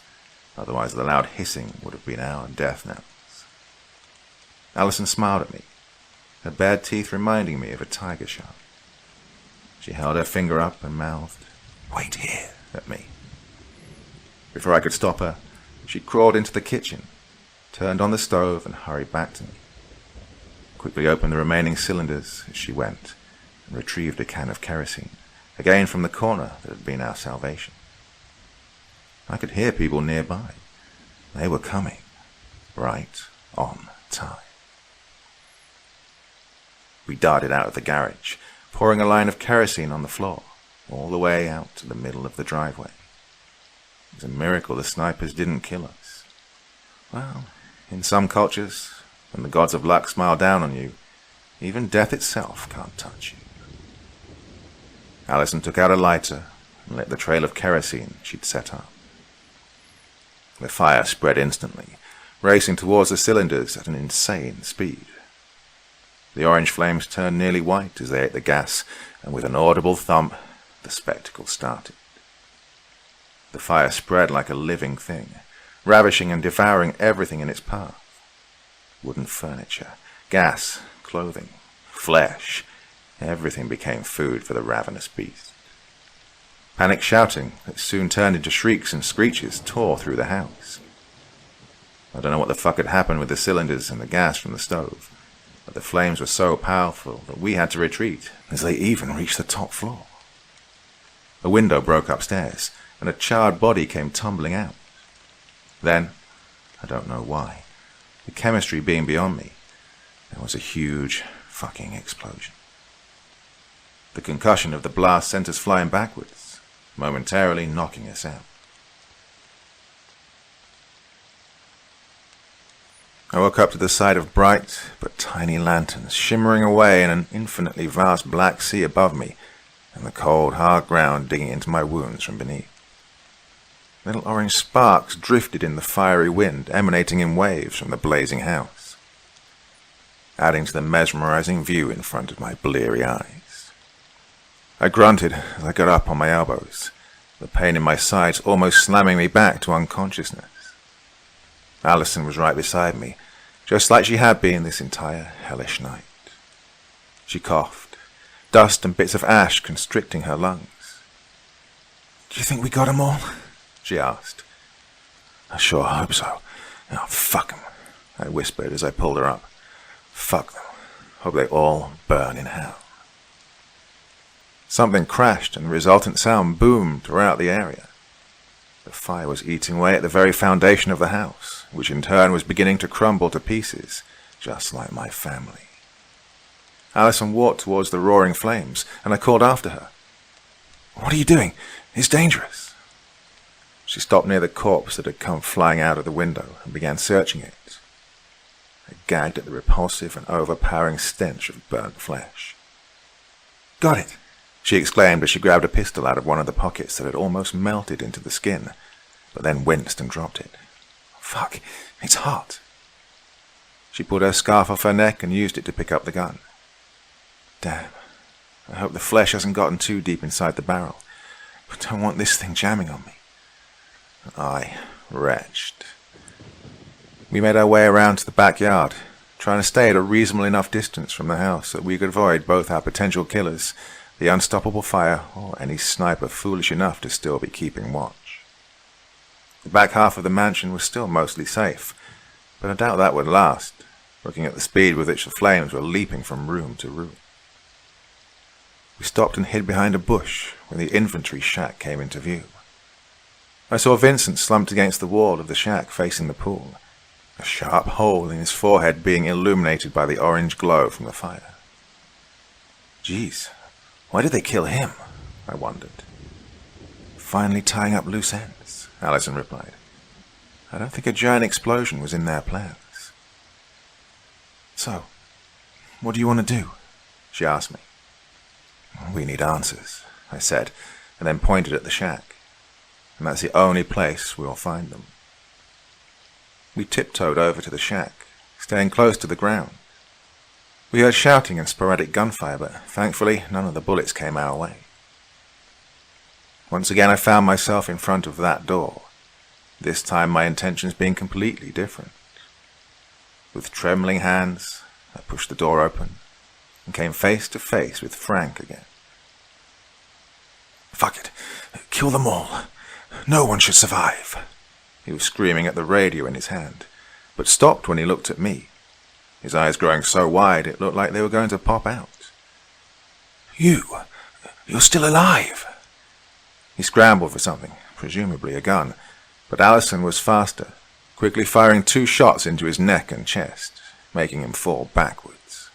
otherwise the loud hissing would have been our death knells. Alison smiled at me, her bared teeth reminding me of a tiger shark. She held her finger up and mouthed, "Wait here," at me. Before I could stop her, she crawled into the kitchen, turned on the stove and hurried back to me. Quickly opened the remaining cylinders as she went and retrieved a can of kerosene, again from the corner that had been our salvation. I could hear people nearby. They were coming, right on time. We darted out of the garage, pouring a line of kerosene on the floor, all the way out to the middle of the driveway. It was a miracle the snipers didn't kill us. Well, in some cultures, when the gods of luck smile down on you, even death itself can't touch you. Alison took out a lighter and lit the trail of kerosene she'd set up. The fire spread instantly, racing towards the cylinders at an insane speed. The orange flames turned nearly white as they ate the gas, and with an audible thump, the spectacle started. The fire spread like a living thing, ravishing and devouring everything in its path. Wooden furniture, gas, clothing, flesh, everything became food for the ravenous beast. Panic shouting that soon turned into shrieks and screeches tore through the house. I don't know what the fuck had happened with the cylinders and the gas from the stove, but the flames were so powerful that we had to retreat as they even reached the top floor. A window broke upstairs, and a charred body came tumbling out. Then, I don't know why, the chemistry being beyond me, there was a huge fucking explosion. The concussion of the blast sent us flying backwards, momentarily knocking us out. I woke up to the sight of bright but tiny lanterns shimmering away in an infinitely vast black sea above me, and the cold, hard ground digging into my wounds from beneath. Little orange sparks drifted in the fiery wind, emanating in waves from the blazing house, adding to the mesmerizing view in front of my bleary eyes. I grunted as I got up on my elbows, the pain in my sides almost slamming me back to unconsciousness. Alison was right beside me, just like she had been this entire hellish night. She coughed, dust and bits of ash constricting her lungs. "Do you think we got 'em all?" she asked. "I sure hope so. Oh, fuck 'em," I whispered as I pulled her up. "Fuck them. Hope they all burn in hell." Something crashed and the resultant sound boomed throughout the area. The fire was eating away at the very foundation of the house, which in turn was beginning to crumble to pieces, just like my family. Alison walked towards the roaring flames, and I called after her. "What are you doing? It's dangerous." She stopped near the corpse that had come flying out of the window and began searching it. I gagged at the repulsive and overpowering stench of burnt flesh. "Got it!" she exclaimed as she grabbed a pistol out of one of the pockets that had almost melted into the skin, but then winced and dropped it. "Fuck, it's hot." She pulled her scarf off her neck and used it to pick up the gun. Damn, I hope the flesh hasn't gotten too deep inside the barrel, but don't want this thing jamming on me. I retched. We made our way around to the backyard, trying to stay at a reasonable enough distance from the house so we could avoid both our potential killers, the unstoppable fire, or any sniper foolish enough to still be keeping watch. The back half of the mansion was still mostly safe, but I doubt that would last. looking at the speed with which the flames were leaping from room to room. We stopped and hid behind a bush when the infantry shack came into view. I saw Vincent slumped against the wall of the shack facing the pool, a sharp hole in his forehead being illuminated by the orange glow from the fire. Geez, why did they kill him? I wondered. Finally tying up loose ends, Allison replied. I don't think a giant explosion was in their plans. So, what do you want to do? She asked me. We need answers, I said, and then pointed at the shack. And that's the only place we'll find them. We tiptoed over to the shack, staying close to the ground. We heard shouting and sporadic gunfire, but thankfully none of the bullets came our way. Once again I found myself in front of that door, this time my intentions being completely different. With trembling hands, I pushed the door open and came face to face with Frank again. Fuck it. Kill them all. No one should survive. He was screaming at the radio in his hand, but stopped when he looked at me, his eyes growing so wide it looked like they were going to pop out. You're still alive. He scrambled for something, presumably a gun, but Allison was faster, quickly firing 2 shots into his neck and chest, making him fall backwards.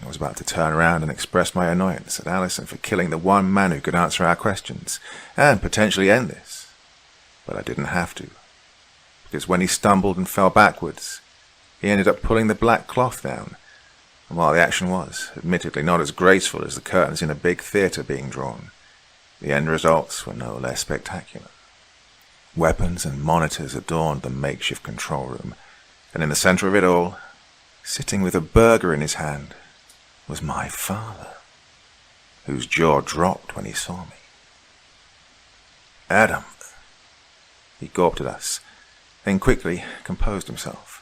I was about to turn around and express my annoyance at Allison for killing the one man who could answer our questions, and potentially end this. But I didn't have to, because when he stumbled and fell backwards, he ended up pulling the black cloth down, and while the action was, admittedly, not as graceful as the curtains in a big theatre being drawn, the end results were no less spectacular. Weapons and monitors adorned the makeshift control room, and in the center of it all, sitting with a burger in his hand, was my father, whose jaw dropped when he saw me. Adam. He gawped at us, then quickly composed himself.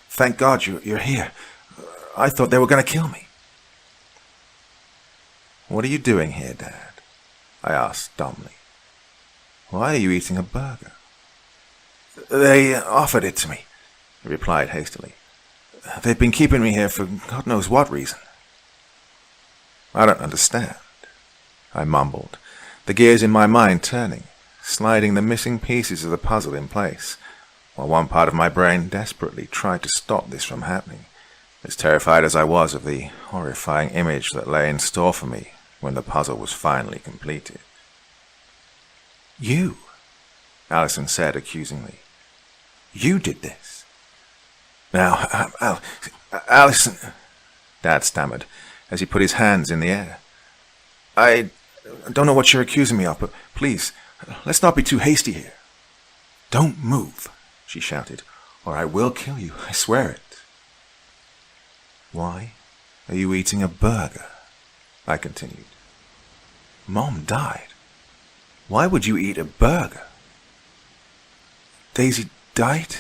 Thank God you're here. I thought they were going to kill me. What are you doing here, Dad? I asked dumbly. Why are you eating a burger? They offered it to me, he replied hastily. They've been keeping me here for God knows what reason. I don't understand, I mumbled, the gears in my mind turning, sliding the missing pieces of the puzzle in place, while one part of my brain desperately tried to stop this from happening, as terrified as I was of the horrifying image that lay in store for me when the puzzle was finally completed. You, Allison said accusingly. You did this. Now, Allison, Dad stammered as he put his hands in the air. I don't know what you're accusing me of, but please, let's not be too hasty here. Don't move, she shouted, or I will kill you, I swear it. Why are you eating a burger? I continued. Mom died. Why would you eat a burger? Daisy died?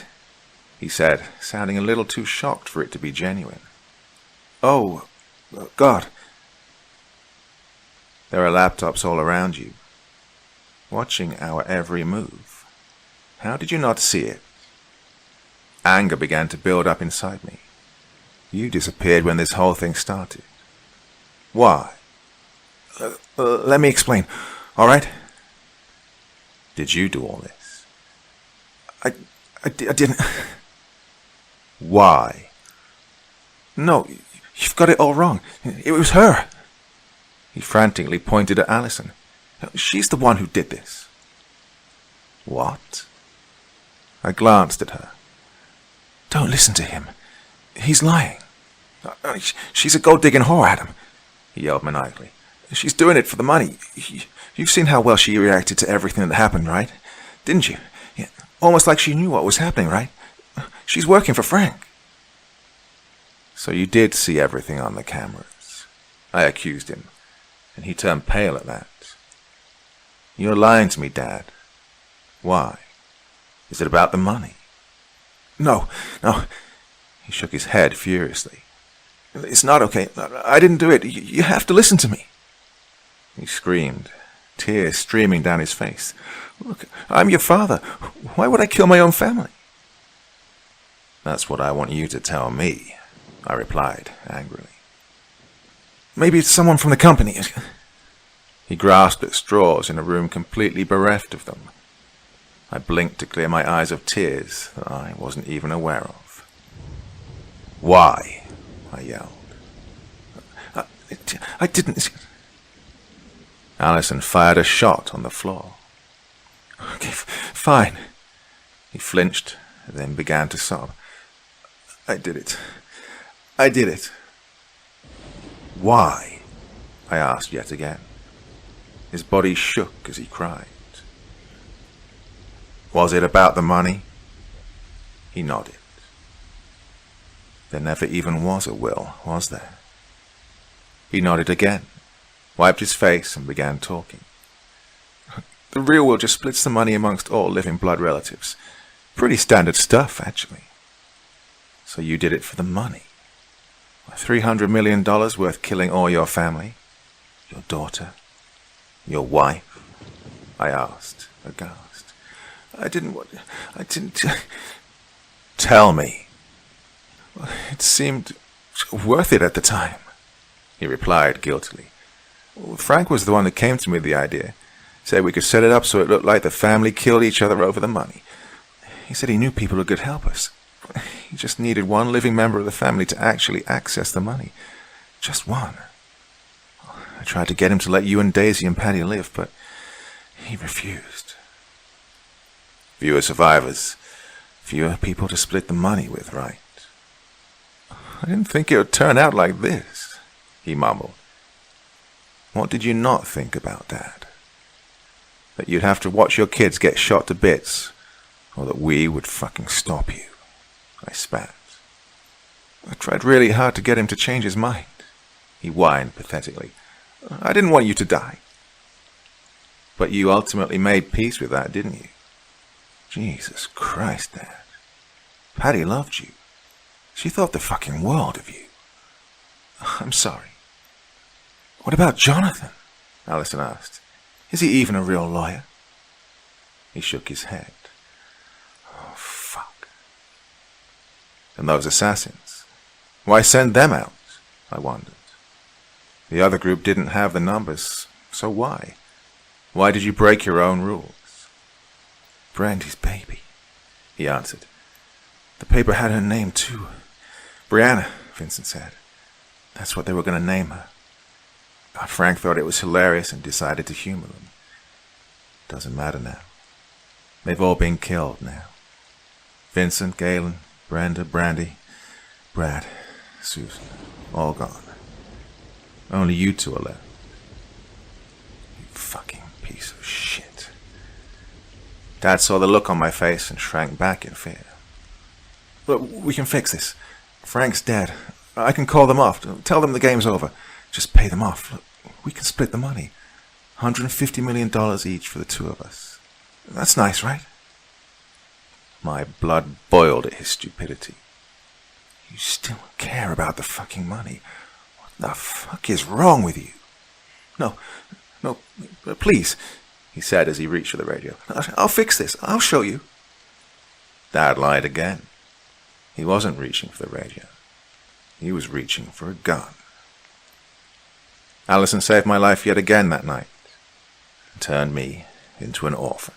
He said, sounding a little too shocked for it to be genuine. Oh, God. There are laptops all around you, watching our every move. How did you not see it? Anger began to build up inside me. You disappeared when this whole thing started. Why? Let me explain, all right? Did you do all this? I didn't. Why? No, you've got it all wrong. It was her. He frantically pointed at Allison. She's the one who did this. What? I glanced at her. Don't listen to him. He's lying. She's a gold-digging whore, Adam, he yelled maniacally. She's doing it for the money. You've seen how well she reacted to everything that happened, right? Didn't you? Yeah. Almost like she knew what was happening, right? She's working for Frank. So you did see everything on the cameras, I accused him, and he turned pale at that. You're lying to me, Dad. Why? Is it about the money? No. He shook his head furiously. It's not okay. I didn't do it. You have to listen to me. He screamed, tears streaming down his face. Look, I'm your father. Why would I kill my own family? That's what I want you to tell me, I replied angrily. Maybe it's someone from the company. He grasped at straws in a room completely bereft of them. I blinked to clear my eyes of tears that I wasn't even aware of. Why? I yelled. I didn't... Allison fired a shot on the floor. Okay, fine. He flinched and then began to sob. I did it. I did it. Why? I asked yet again. His body shook as he cried. Was it about the money? He nodded. There never even was a will, was there? He nodded again, wiped his face and began talking. The real will just splits the money amongst all living blood relatives. Pretty standard stuff, actually. So you did it for the money? $300 million worth killing all your family? Your daughter? Your wife? I asked, aghast. I didn't... Tell me. It seemed worth it at the time, he replied guiltily. Frank was the one that came to me with the idea. Said we could set it up so it looked like the family killed each other over the money. He said he knew people who could help us. He just needed one living member of the family to actually access the money. Just one. I tried to get him to let you and Daisy and Patty live, but he refused. Fewer survivors, fewer people to split the money with, right? I didn't think it would turn out like this, he mumbled. What did you not think about, Dad? That you'd have to watch your kids get shot to bits, or that we would fucking stop you? I spat. I tried really hard to get him to change his mind, he whined pathetically. I didn't want you to die. But you ultimately made peace with that, didn't you? Jesus Christ, Dad. Patty loved you. She thought the fucking world of you. I'm sorry. What about Jonathan? Allison asked. Is he even a real lawyer? He shook his head. Oh, fuck. And those assassins? Why send them out? I wondered. The other group didn't have the numbers, so why? Why did you break your own rules? Brandy's baby, he answered. The paper had her name too. Brianna, Vincent said. That's what they were going to name her. Frank thought it was hilarious and decided to humor them. Doesn't matter now. They've all been killed now. Vincent, Galen, Brenda, Brandy, Brad, Susan, all gone. Only you two are left. You fucking piece of shit. Dad saw the look on my face and shrank back in fear. Look, we can fix this. Frank's dead. I can call them off. Tell them the game's over. Just pay them off. Look, we can split the money. $150 million each for the two of us. That's nice, right? My blood boiled at his stupidity. You still care about the fucking money. What the fuck is wrong with you? No, please, he said as he reached for the radio. I'll fix this. I'll show you. Dad lied again. He wasn't reaching for the radio. He was reaching for a gun. Allison saved my life yet again that night and turned me into an orphan.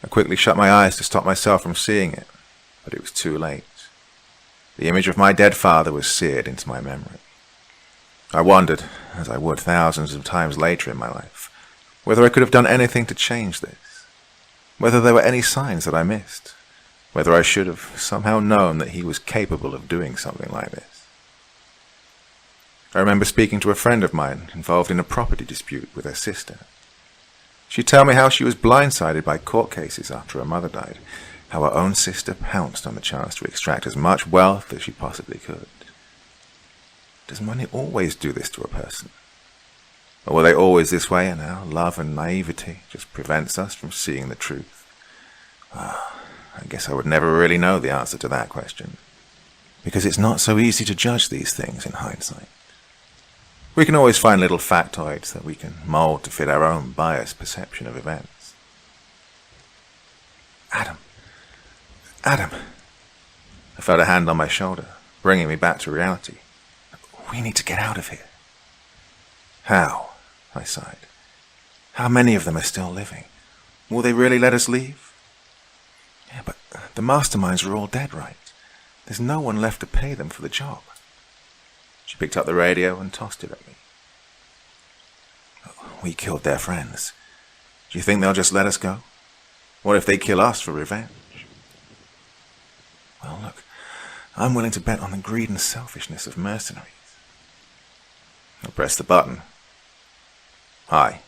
I quickly shut my eyes to stop myself from seeing it, but it was too late. The image of my dead father was seared into my memory. I wondered, as I would thousands of times later in my life, whether I could have done anything to change this, whether there were any signs that I missed, whether I should have somehow known that he was capable of doing something like this. I remember speaking to a friend of mine involved in a property dispute with her sister. She'd tell me how she was blindsided by court cases after her mother died, how her own sister pounced on the chance to extract as much wealth as she possibly could. Does money always do this to a person? Or were they always this way, and our love and naivety just prevents us from seeing the truth? I guess I would never really know the answer to that question, because it's not so easy to judge these things in hindsight. We can always find little factoids that we can mold to fit our own biased perception of events. Adam, I felt a hand on my shoulder, bringing me back to reality. We need to get out of here. How? I sighed. How many of them are still living? Will they really let us leave? Yeah, but the masterminds are all dead, right? There's no one left to pay them for the job. She picked up the radio and tossed it at me. We killed their friends. Do you think they'll just let us go? What if they kill us for revenge? Well, look, I'm willing to bet on the greed and selfishness of mercenaries. I pressed the button. Hi.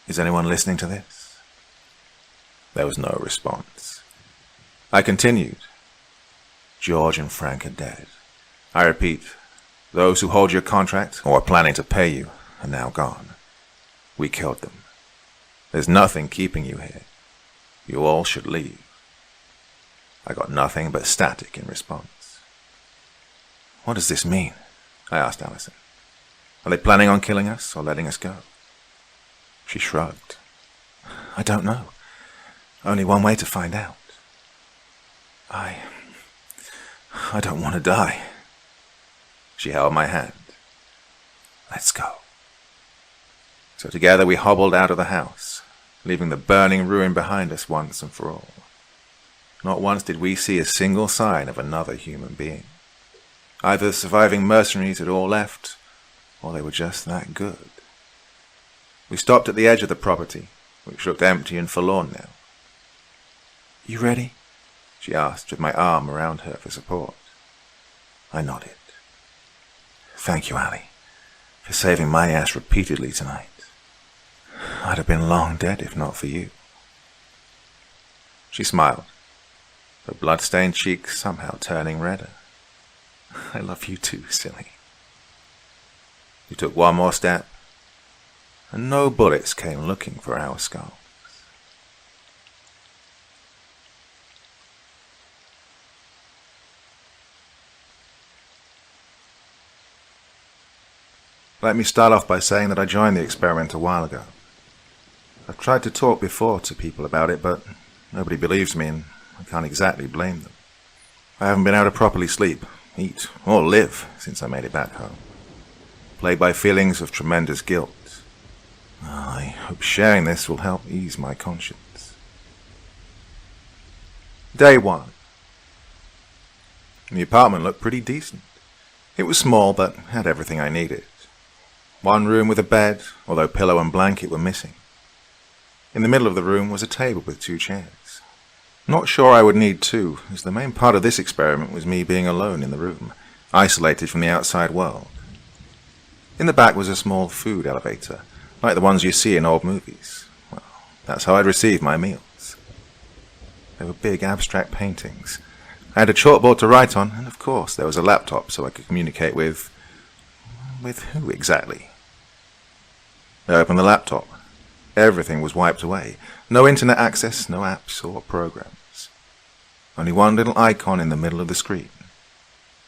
Is anyone listening to this? There was no response. I continued. George and Frank are dead. I repeat, those who hold your contract or are planning to pay you are now gone. We killed them. There's nothing keeping you here. You all should leave. I got nothing but static in response. What does this mean? I asked Allison. Are they planning on killing us or letting us go? She shrugged. I don't know. Only one way to find out. I don't want to die. She held my hand. Let's go. So together we hobbled out of the house, leaving the burning ruin behind us once and for all. Not once did we see a single sign of another human being. Either the surviving mercenaries had all left, or they were just that good. We stopped at the edge of the property, which looked empty and forlorn now. You ready? She asked, with my arm around her for support. I nodded. Thank you, Allie, for saving my ass repeatedly tonight. I'd have been long dead if not for you. She smiled, her blood-stained cheeks somehow turning redder. I love you too, silly. We took one more step, and no bullets came looking for our skulls. Let me start off by saying that I joined the experiment a while ago. I've tried to talk before to people about it, but nobody believes me, and I can't exactly blame them. I haven't been able to properly sleep, eat, or live since I made it back home. Plagued by feelings of tremendous guilt. I hope sharing this will help ease my conscience. Day 1. The apartment looked pretty decent. It was small, but had everything I needed. One room with a bed, although pillow and blanket were missing. In the middle of the room was a table with 2 chairs. Not sure I would need 2, as the main part of this experiment was me being alone in the room, isolated from the outside world. In the back was a small food elevator, like the ones you see in old movies. Well, that's how I'd receive my meals. There were big abstract paintings. I had a chalkboard to write on, and of course there was a laptop so I could communicate with who exactly? I opened the laptop. Everything was wiped away. No internet access, no apps or programs. Only one little icon in the middle of the screen.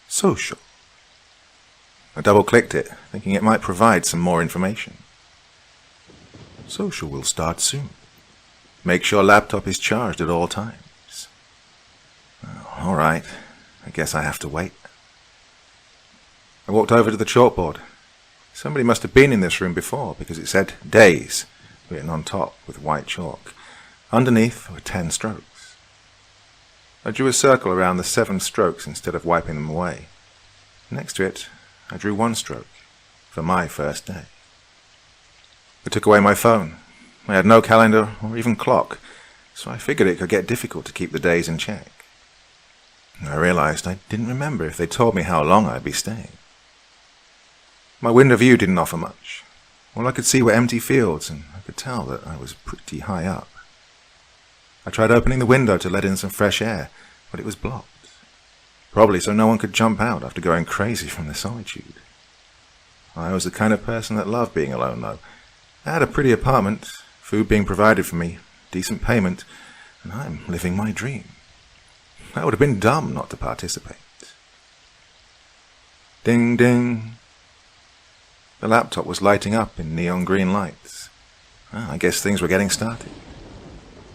Social. I double-clicked it, thinking it might provide some more information. Social will start soon. Make sure laptop is charged at all times. Oh, all right. I guess I have to wait. I walked over to the chalkboard. Somebody must have been in this room before, because it said days written on top with white chalk. Underneath were 10 strokes. I drew a circle around the 7 strokes instead of wiping them away. Next to it, I drew 1 stroke for my first day. I took away my phone. I had no calendar or even clock, so I figured it could get difficult to keep the days in check. I realized I didn't remember if they told me how long I'd be staying. My window view didn't offer much. All I could see were empty fields, and I could tell that I was pretty high up. I tried opening the window to let in some fresh air, but it was blocked. Probably so no one could jump out after going crazy from the solitude. I was the kind of person that loved being alone, though. I had a pretty apartment, food being provided for me, decent payment, and I'm living my dream. I would have been dumb not to participate. Ding, ding. The laptop was lighting up in neon green lights. I guess things were getting started.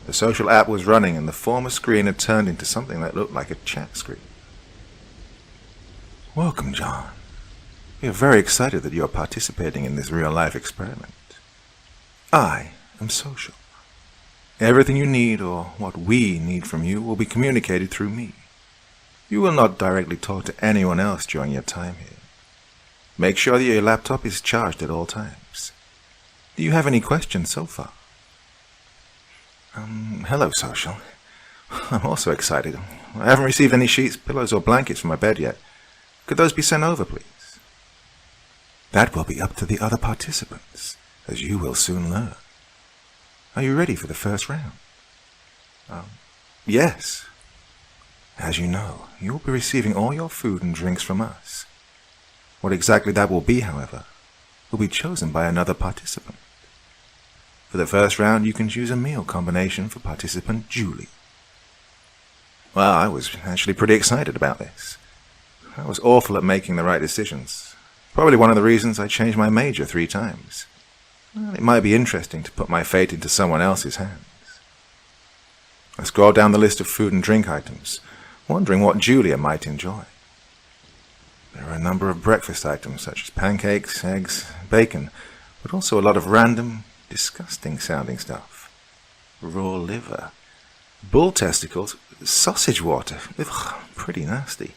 The social app was running, and the former screen had turned into something that looked like a chat screen. Welcome, John. We are very excited that you are participating in this real-life experiment. I am social. Everything you need, or what we need from you, will be communicated through me. You will not directly talk to anyone else during your time here. Make sure that your laptop is charged at all times. Do you have any questions so far? Hello, Social. I'm also excited. I haven't received any sheets, pillows, or blankets from my bed yet. Could those be sent over, please? That will be up to the other participants, as you will soon learn. Are you ready for the first round? Yes. As you know, you will be receiving all your food and drinks from us. What exactly that will be, however, will be chosen by another participant. For the first round, you can choose a meal combination for participant Julie. Well, I was actually pretty excited about this. I was awful at making the right decisions. Probably one of the reasons I changed my major 3 times. Well, it might be interesting to put my fate into someone else's hands. I scrolled down the list of food and drink items, wondering what Julia might enjoy. There are a number of breakfast items such as pancakes, eggs, bacon, but also a lot of random, disgusting-sounding stuff. Raw liver, bull testicles, sausage water. Ugh, pretty nasty.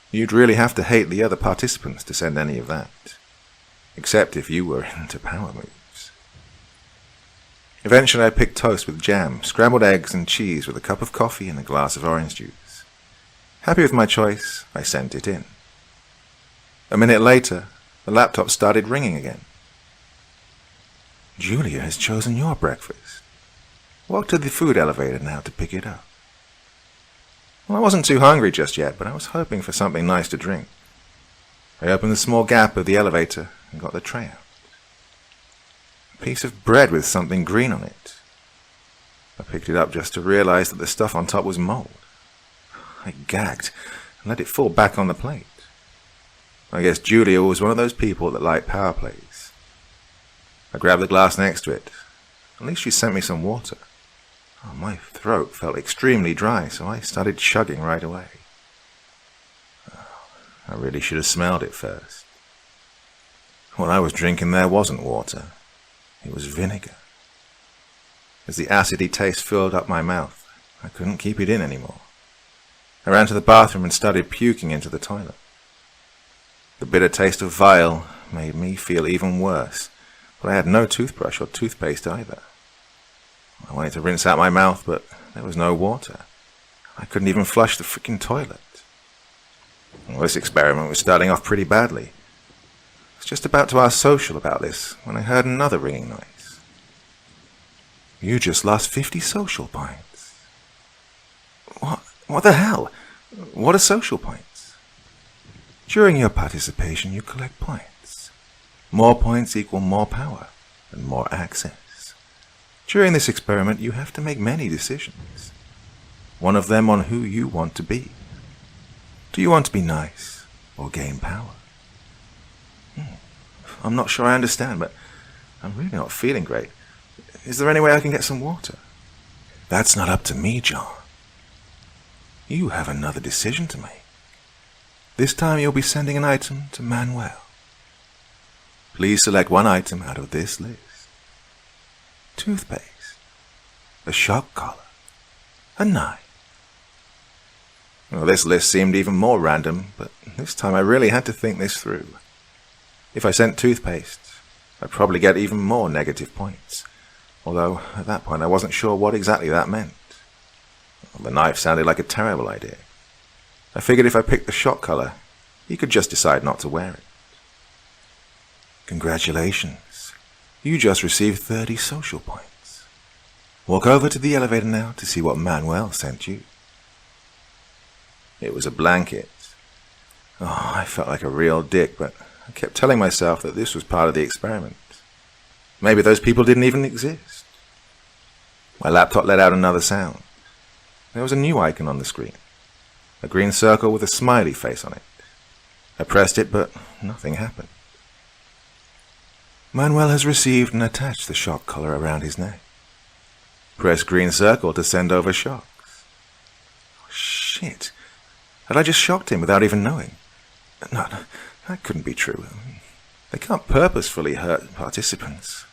You'd really have to hate the other participants to send any of that. Except if you were into power moves. Eventually I picked toast with jam, scrambled eggs and cheese with a cup of coffee and a glass of orange juice. Happy with my choice, I sent it in. A minute later, the laptop started ringing again. Julia has chosen your breakfast. Walk to the food elevator now to pick it up. Well, I wasn't too hungry just yet, but I was hoping for something nice to drink. I opened the small gap of the elevator and got the tray out. A piece of bread with something green on it. I picked it up just to realize that the stuff on top was mold. I gagged and let it fall back on the plate. I guess Julia was one of those people that like power plays. I grabbed the glass next to it. At least she sent me some water. Oh, my throat felt extremely dry, so I started chugging right away. I really should have smelled it first. What I was drinking there wasn't water. It was vinegar. As the acidy taste filled up my mouth, I couldn't keep it in anymore. I ran to the bathroom and started puking into the toilet. The bitter taste of vile made me feel even worse, but I had no toothbrush or toothpaste either. I wanted to rinse out my mouth, but there was no water. I couldn't even flush the freaking toilet. Well, this experiment was starting off pretty badly. I was just about to ask Social about this when I heard another ringing noise. You just lost 50 social points. What the hell? What are social points? During your participation, you collect points. More points equal more power and more access. During this experiment, you have to make many decisions. One of them on who you want to be. Do you want to be nice or gain power? I'm not sure I understand, but I'm really not feeling great. Is there any way I can get some water? That's not up to me, John. You have another decision to make. This time you'll be sending an item to Manuel. Please select one item out of this list. Toothpaste, a shock collar, a knife. Well, this list seemed even more random, but this time I really had to think this through. If I sent toothpaste, I'd probably get even more negative points, although at that point I wasn't sure what exactly that meant. Well, the knife sounded like a terrible idea. I figured if I picked the shock collar, he could just decide not to wear it. Congratulations. You just received 30 social points. Walk over to the elevator now to see what Manuel sent you. It was a blanket. Oh, I felt like a real dick, but I kept telling myself that this was part of the experiment. Maybe those people didn't even exist. My laptop let out another sound. There was a new icon on the screen. A green circle with a smiley face on it. I pressed it, but nothing happened. Manuel has received and attached the shock collar around his neck. Press green circle to send over shocks. Oh, shit. Had I just shocked him without even knowing? No, that couldn't be true. They can't purposefully hurt participants.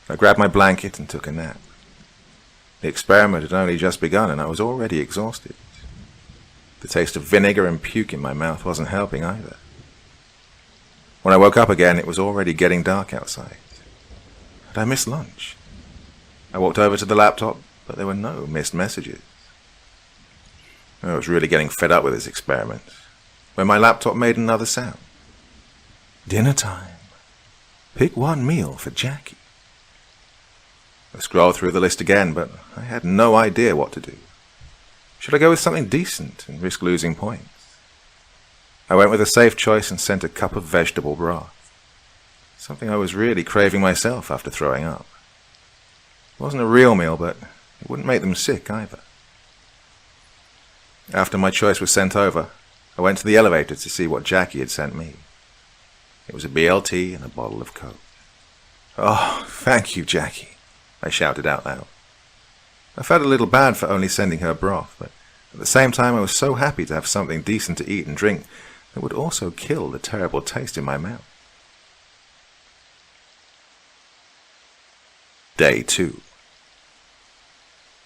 I grabbed my blanket and took a nap. The experiment had only just begun and I was already exhausted. The taste of vinegar and puke in my mouth wasn't helping either. When I woke up again, it was already getting dark outside. Had I missed lunch? I walked over to the laptop, but there were no missed messages. I was really getting fed up with this experiment when my laptop made another sound. Dinner time. Pick one meal for Jackie. I scrolled through the list again, but I had no idea what to do. Should I go with something decent and risk losing points? I went with a safe choice and sent a cup of vegetable broth. Something I was really craving myself after throwing up. It wasn't a real meal, but it wouldn't make them sick either. After my choice was sent over, I went to the elevator to see what Jackie had sent me. It was a BLT and a bottle of Coke. "Oh, thank you, Jackie," I shouted out loud. I felt a little bad for only sending her broth, but at the same time I was so happy to have something decent to eat and drink that would also kill the terrible taste in my mouth. Day 2.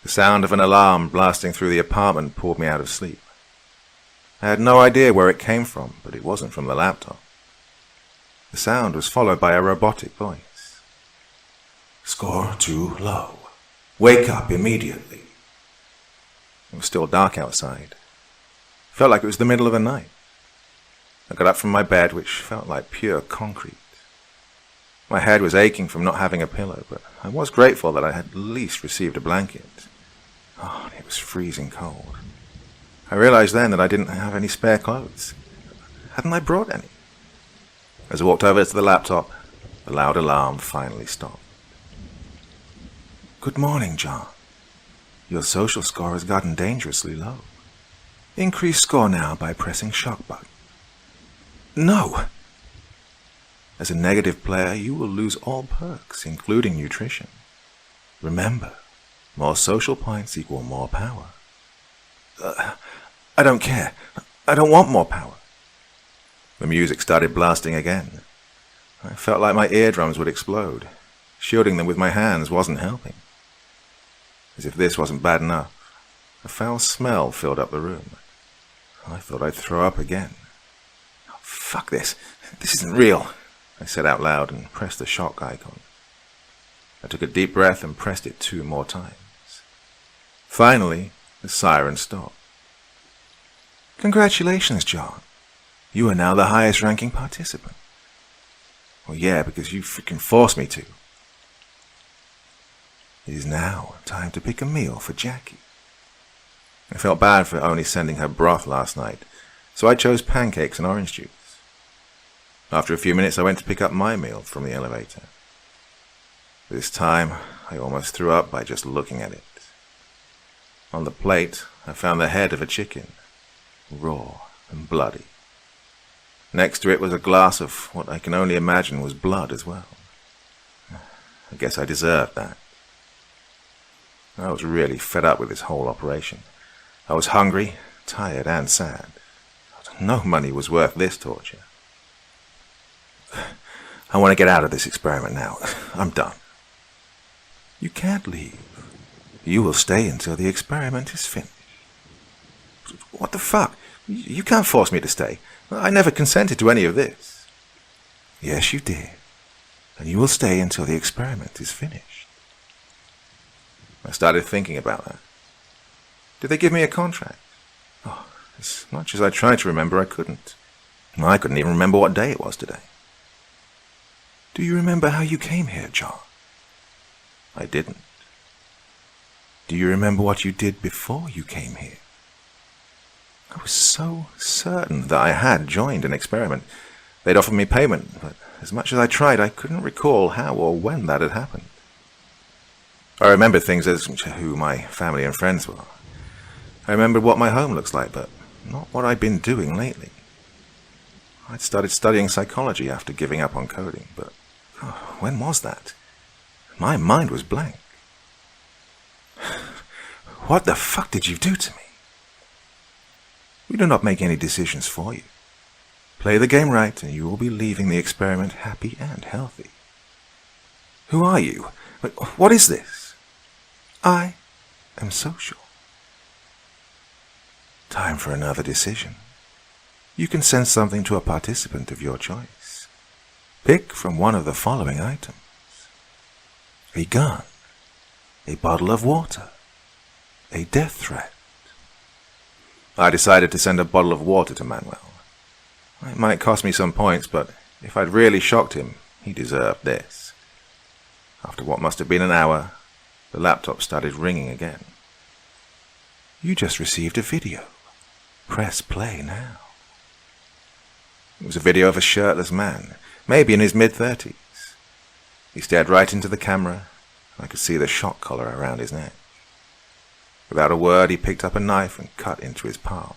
The sound of an alarm blasting through the apartment pulled me out of sleep. I had no idea where it came from, but it wasn't from the laptop. The sound was followed by a robotic voice. "Score too low. Wake up immediately." It was still dark outside. It felt like it was the middle of the night. I got up from my bed, which felt like pure concrete. My head was aching from not having a pillow, but I was grateful that I had at least received a blanket. Oh, it was freezing cold. I realized then that I didn't have any spare clothes. Hadn't I brought any? As I walked over to the laptop, the loud alarm finally stopped. "Good morning, John. Your social score has gotten dangerously low. Increase score now by pressing shock button." "No!" "As a negative player, you will lose all perks, including nutrition. Remember, more social points equal more power." I don't care. I don't want more power." The music started blasting again. I felt like my eardrums would explode. Shielding them with my hands wasn't helping. As if this wasn't bad enough, a foul smell filled up the room. I thought I'd throw up again. "Oh, fuck this. This isn't real," I said out loud and pressed the shock icon. I took a deep breath and pressed it 2 more times. Finally, the siren stopped. "Congratulations, John. You are now the highest ranking participant." "Well, yeah, because you freaking forced me to." "It is now time to pick a meal for Jackie." I felt bad for only sending her broth last night, so I chose pancakes and orange juice. After a few minutes, I went to pick up my meal from the elevator. This time, I almost threw up by just looking at it. On the plate, I found the head of a chicken, raw and bloody. Next to it was a glass of what I can only imagine was blood as well. I guess I deserved that. I was really fed up with this whole operation. I was hungry, tired, and sad. No money was worth this torture. "I want to get out of this experiment now. I'm done." "You can't leave. You will stay until the experiment is finished." "What the fuck? You can't force me to stay. I never consented to any of this." "Yes, you did. And you will stay until the experiment is finished." I started thinking about that. Did they give me a contract? Oh, as much as I tried to remember, I couldn't. I couldn't even remember what day it was today. "Do you remember how you came here, John?" I didn't. "Do you remember what you did before you came here?" I was so certain that I had joined an experiment. They'd offered me payment, but as much as I tried, I couldn't recall how or when that had happened. I remembered things as who my family and friends were. I remembered what my home looks like, but not what I'd been doing lately. I'd started studying psychology after giving up on coding, but when was that? My mind was blank. "What the fuck did you do to me?" "We do not make any decisions for you. Play the game right, and you will be leaving the experiment happy and healthy. Who are you? What is this? I am social. Time for another decision. You can send something to a participant of your choice. Pick from one of the following items: a gun, a bottle of water, a death threat. I decided to send a bottle of water to Manuel. It might cost me some points, but if I'd really shocked him, he deserved this. After what must have been an hour, the laptop started ringing again. You just received a video. Press play now. It was a video of a shirtless man, maybe in his mid-30s. He stared right into the camera, and I could see the shock collar around his neck. Without a word, he picked up a knife and cut into his palm.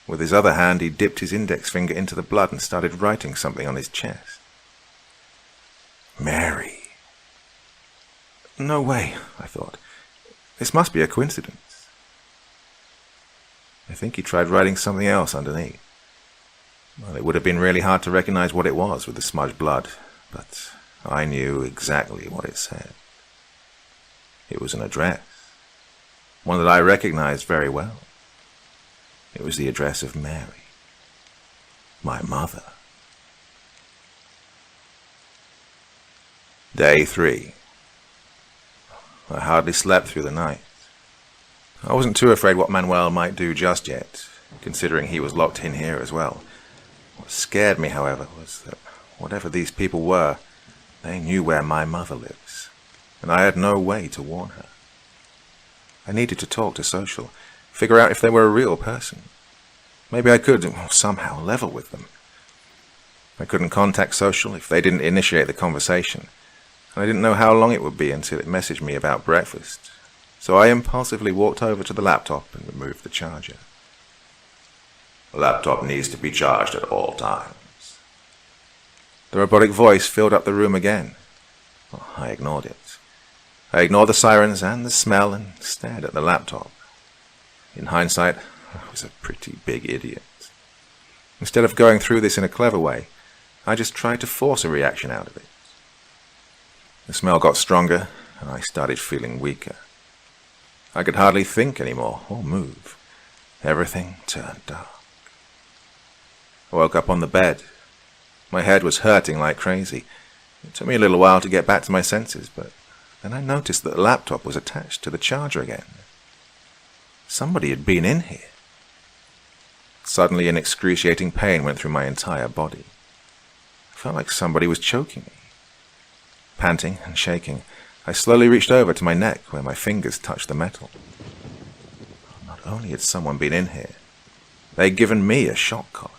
With his other hand, he dipped his index finger into the blood and started writing something on his chest. Mary. No way, I thought. This must be a coincidence. I think he tried writing something else underneath. Well, it would have been really hard to recognize what it was with the smudged blood, but I knew exactly what it said. It was an address, one that I recognized very well. It was the address of Mary, my mother. Day 3. I hardly slept through the night. I wasn't too afraid what Manuel might do just yet, considering he was locked in here as well. What scared me, however, was that whatever these people were, they knew where my mother lives, and I had no way to warn her. I needed to talk to Social, figure out if they were a real person. Maybe I could somehow level with them. I couldn't contact Social if they didn't initiate the conversation, and I didn't know how long it would be until it messaged me about breakfast, so I impulsively walked over to the laptop and removed the charger. The laptop needs to be charged at all times. The robotic voice filled up the room again. Well, I ignored it. I ignored the sirens and the smell and stared at the laptop. In hindsight, I was a pretty big idiot. Instead of going through this in a clever way, I just tried to force a reaction out of it. The smell got stronger, and I started feeling weaker. I could hardly think anymore or move. Everything turned dark. I woke up on the bed. My head was hurting like crazy. It took me a little while to get back to my senses, but then I noticed that the laptop was attached to the charger again. Somebody had been in here. Suddenly an excruciating pain went through my entire body. I felt like somebody was choking me. Panting and shaking, I slowly reached over to my neck where my fingers touched the metal. Not only had someone been in here, they had given me a shock collar.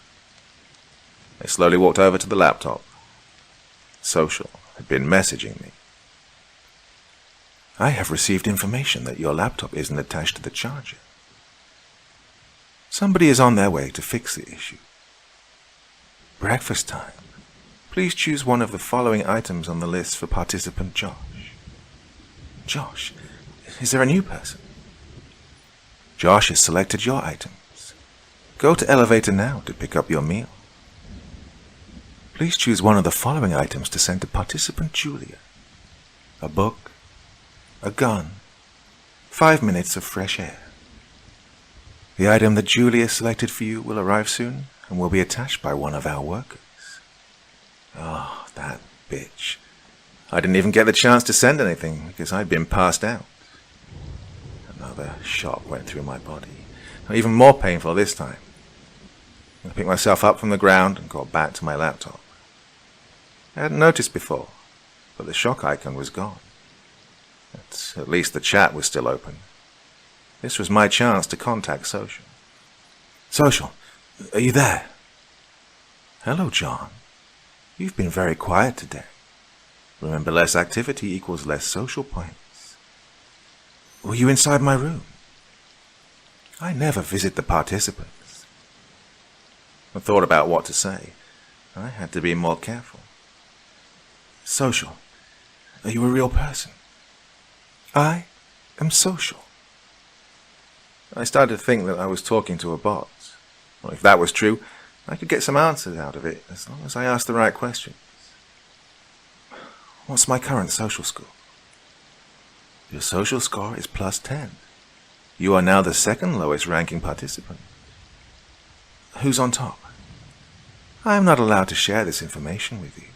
I slowly walked over to the laptop. Social had been messaging me. I have received information that your laptop isn't attached to the charger. Somebody is on their way to fix the issue. Breakfast time. Please choose one of the following items on the list for participant Josh. Josh? Is there a new person? Josh has selected your items. Go to elevator now to pick up your meal. Please choose one of the following items to send to participant Julia. A book, a gun, 5 minutes of fresh air. The item that Julia selected for you will arrive soon and will be attached by one of our workers. Oh, that bitch. I didn't even get the chance to send anything because I'd been passed out. Another shock went through my body, even more painful this time. I picked myself up from the ground and got back to my laptop. I hadn't noticed before, but the shock icon was gone. At least the chat was still open. This was my chance to contact Social. Social, are you there? Hello, John. You've been very quiet today. Remember, less activity equals less social points. Were you inside my room? I never visit the participants. I thought about what to say. I had to be more careful. Social, are you a real person? I am Social. I started to think that I was talking to a bot. Well, if that was true, I could get some answers out of it as long as I asked the right questions. What's my current social score? Your social score is +10. You are now the second lowest ranking participant. Who's on top? I am not allowed to share this information with you.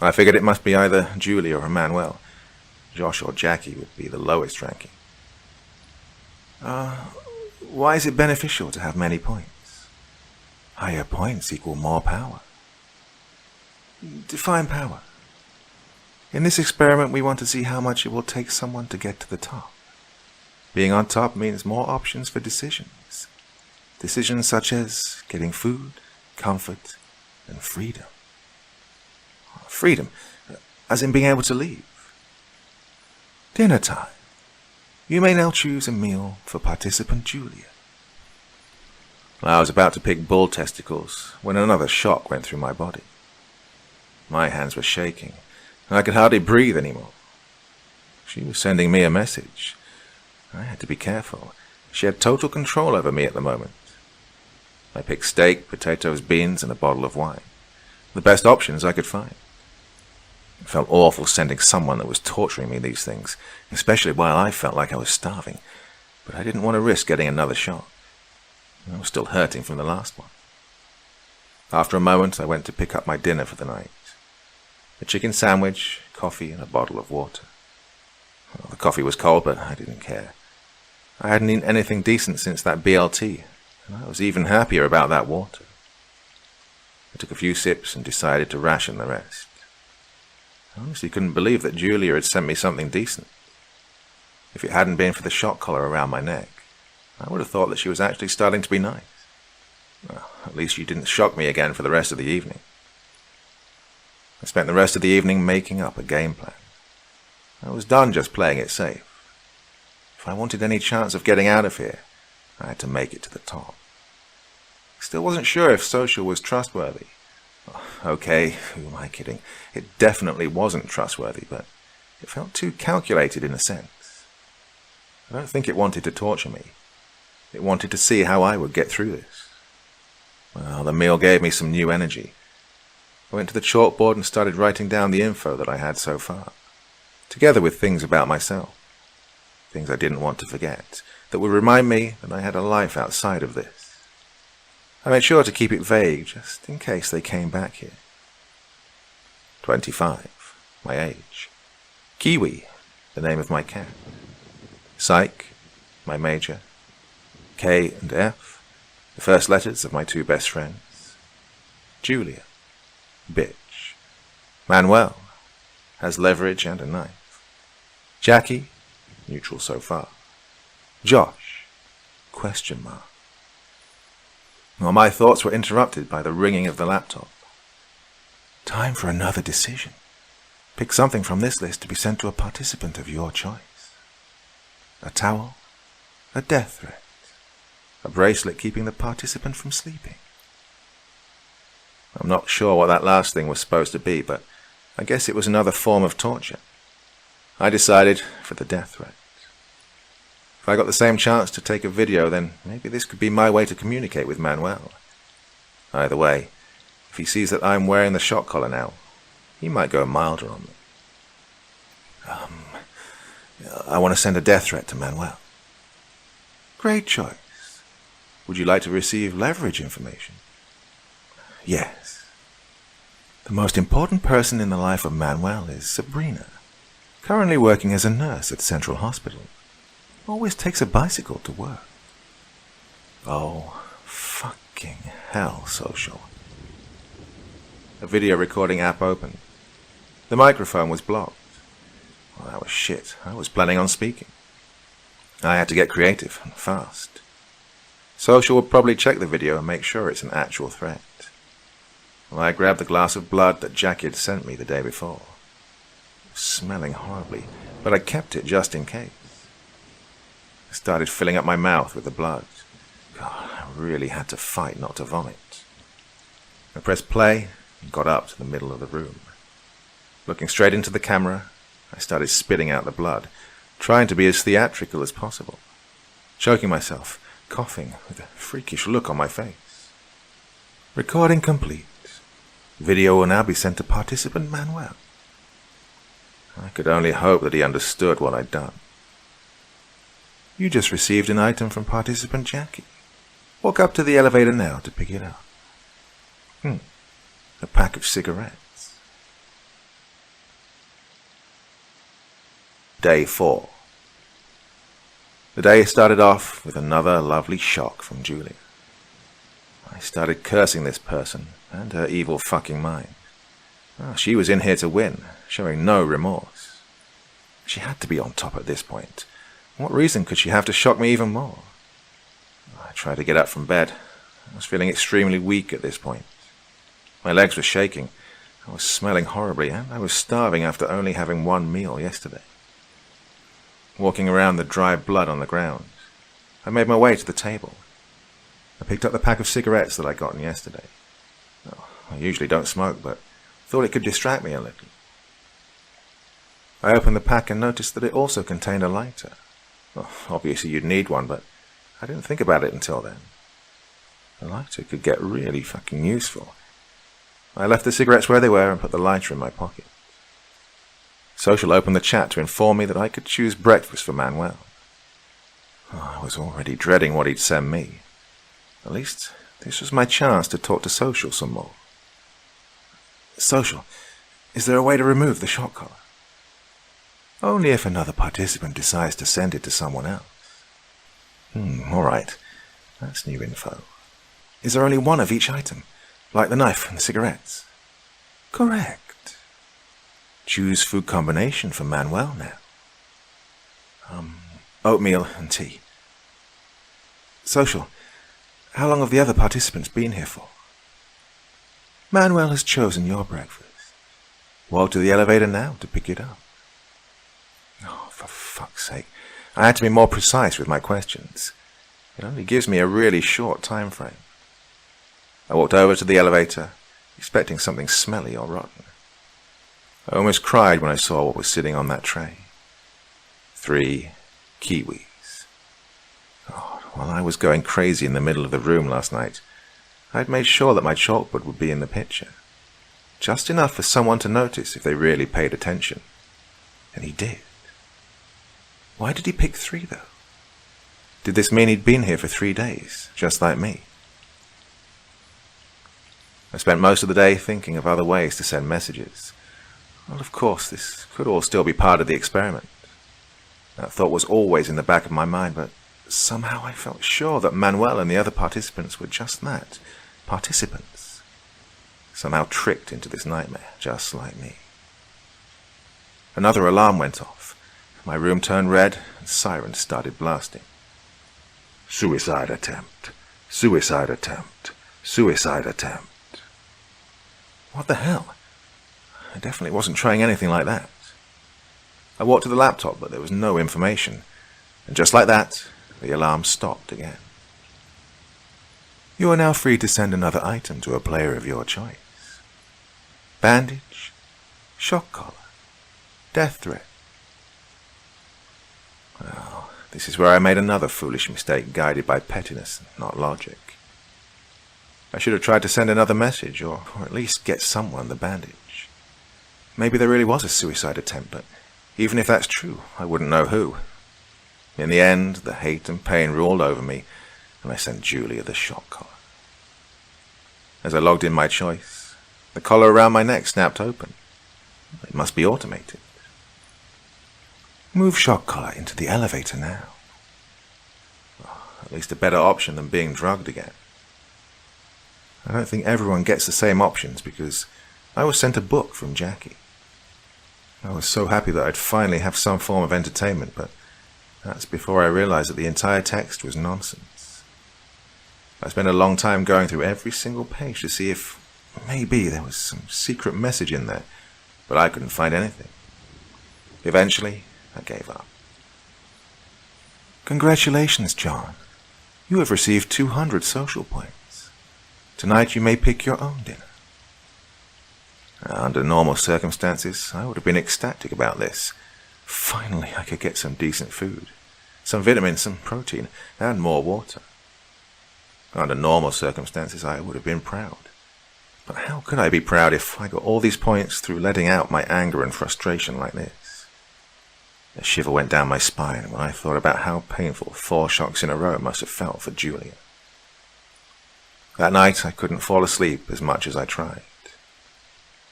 I figured it must be either Julia or Manuel. Josh or Jackie would be the lowest ranking. Why is it beneficial to have many points? Higher points equal more power. Define power. In this experiment, we want to see how much it will take someone to get to the top. Being on top means more options for decisions. Decisions such as getting food, comfort, and freedom. Freedom, as in being able to leave. Dinner time. You may now choose a meal for participant Julia. I was about to pick bull testicles when another shock went through my body. My hands were shaking, and I could hardly breathe anymore. She was sending me a message. I had to be careful. She had total control over me at the moment. I picked steak, potatoes, beans, and a bottle of wine. The best options I could find. It felt awful sending someone that was torturing me these things, especially while I felt like I was starving. But I didn't want to risk getting another shock. I was still hurting from the last one. After a moment, I went to pick up my dinner for the night. A chicken sandwich, coffee, and a bottle of water. Well, the coffee was cold, but I didn't care. I hadn't eaten anything decent since that BLT, and I was even happier about that water. I took a few sips and decided to ration the rest. I honestly couldn't believe that Julia had sent me something decent. If it hadn't been for the shock collar around my neck, I would have thought that she was actually starting to be nice. Well, at least she didn't shock me again for the rest of the evening. I spent the rest of the evening making up a game plan. I was done just playing it safe. If I wanted any chance of getting out of here, I had to make it to the top. Still wasn't sure if social was trustworthy. Okay, who am I kidding? It definitely wasn't trustworthy, but it felt too calculated in a sense. I don't think it wanted to torture me. It wanted to see how I would get through this. Well, the meal gave me some new energy. I went to the chalkboard and started writing down the info that I had so far, together with things about myself, things I didn't want to forget, that would remind me that I had a life outside of this. I made sure to keep it vague, just in case they came back here. 25, my age. Kiwi, the name of my cat. Psych, my major. K and F, the first letters of my two best friends. Julia, bitch. Manuel, has leverage and a knife. Jackie, neutral so far. Josh, question mark. Well, my thoughts were interrupted by the ringing of the laptop. Time for another decision. Pick something from this list to be sent to a participant of your choice. A towel, a death threat, a bracelet keeping the participant from sleeping. I'm not sure what that last thing was supposed to be, but I guess it was another form of torture. I decided for the death threat. If I got the same chance to take a video, then maybe this could be my way to communicate with Manuel. Either way, if he sees that I'm wearing the shock collar now, he might go milder on me. I want to send a death threat to Manuel. Great choice. Would you like to receive leverage information? Yes. The most important person in the life of Manuel is Sabrina, currently working as a nurse at Central Hospital. Always takes a bicycle to work. Oh, fucking hell, social. A video recording app opened. The microphone was blocked. Well, that was shit. I was planning on speaking. I had to get creative and fast. Social will probably check the video and make sure it's an actual threat. Well, I grabbed the glass of blood that Jackie had sent me the day before. It was smelling horribly, but I kept it just in case. I started filling up my mouth with the blood. God, I really had to fight not to vomit. I pressed play and got up to the middle of the room. Looking straight into the camera, I started spitting out the blood, trying to be as theatrical as possible, choking myself, coughing with a freakish look on my face. Recording complete. Video will now be sent to participant Manuel. I could only hope that he understood what I'd done. You just received an item from participant Jackie. Walk up to the elevator now to pick it up. A pack of cigarettes. Day 4. The day started off with another lovely shock from Julia. I started cursing this person and her evil fucking mind. She was in here to win, showing no remorse. She had to be on top at this point. What reason could she have to shock me even more? I tried to get up from bed. I was feeling extremely weak at this point. My legs were shaking. I was smelling horribly, and I was starving after only having one meal yesterday. Walking around the dry blood on the ground, I made my way to the table. I picked up the pack of cigarettes that I'd gotten yesterday. I usually don't smoke, but thought it could distract me a little. I opened the pack and noticed that it also contained a lighter. Obviously you'd need one, but I didn't think about it until then. A lighter could get really fucking useful. I left the cigarettes where they were and put the lighter in my pocket. Social opened the chat to inform me that I could choose breakfast for Manuel. I was already dreading what he'd send me. At least, this was my chance to talk to Social some more. Social, is there a way to remove the shock collar? Only if another participant decides to send it to someone else. Alright. That's new info. Is there only one of each item? Like the knife and the cigarettes? Correct. Choose food combination for Manuel now. Oatmeal and tea. Social, how long have the other participants been here for? Manuel has chosen your breakfast. Walk to the elevator now to pick it up. Oh, for fuck's sake. I had to be more precise with my questions. It only gives me a really short time frame. I walked over to the elevator, expecting something smelly or rotten. I almost cried when I saw what was sitting on that tray. 3 kiwis. God, while I was going crazy in the middle of the room last night, I'd made sure that my chalkboard would be in the picture. Just enough for someone to notice if they really paid attention. And he did. Why did he pick 3, though? Did this mean he'd been here for 3 days, just like me? I spent most of the day thinking of other ways to send messages. Well, of course, this could all still be part of the experiment. That thought was always in the back of my mind, but somehow I felt sure that Manuel and the other participants were just that, participants. Somehow tricked into this nightmare, just like me. Another alarm went off. My room turned red, and sirens started blasting. Suicide attempt. Suicide attempt. Suicide attempt. What the hell? I definitely wasn't trying anything like that. I walked to the laptop, but there was no information. And just like that, the alarm stopped again. You are now free to send another item to a player of your choice. Bandage, shock collar, death threat. Well, this is where I made another foolish mistake guided by pettiness, not logic. I should have tried to send another message, or at least get someone the bandage. Maybe there really was a suicide attempt, but even if that's true, I wouldn't know who. In the end, the hate and pain ruled over me, and I sent Julia the shock collar. As I logged in my choice, the collar around my neck snapped open. It must be automated. Move shock collar into the elevator now. At least a better option than being drugged again. I don't think everyone gets the same options because I was sent a book from Jackie. I was so happy that I'd finally have some form of entertainment, but that's before I realized that the entire text was nonsense. I spent a long time going through every single page to see if maybe there was some secret message in there, but I couldn't find anything. Eventually, I gave up. Congratulations, John. You have received 200 social points. Tonight you may pick your own dinner. Under normal circumstances, I would have been ecstatic about this. Finally, I could get some decent food. Some vitamins, some protein, and more water. Under normal circumstances, I would have been proud. But how could I be proud if I got all these points through letting out my anger and frustration like this? A shiver went down my spine when I thought about how painful 4 shocks in a row must have felt for Julia. That night, I couldn't fall asleep as much as I tried.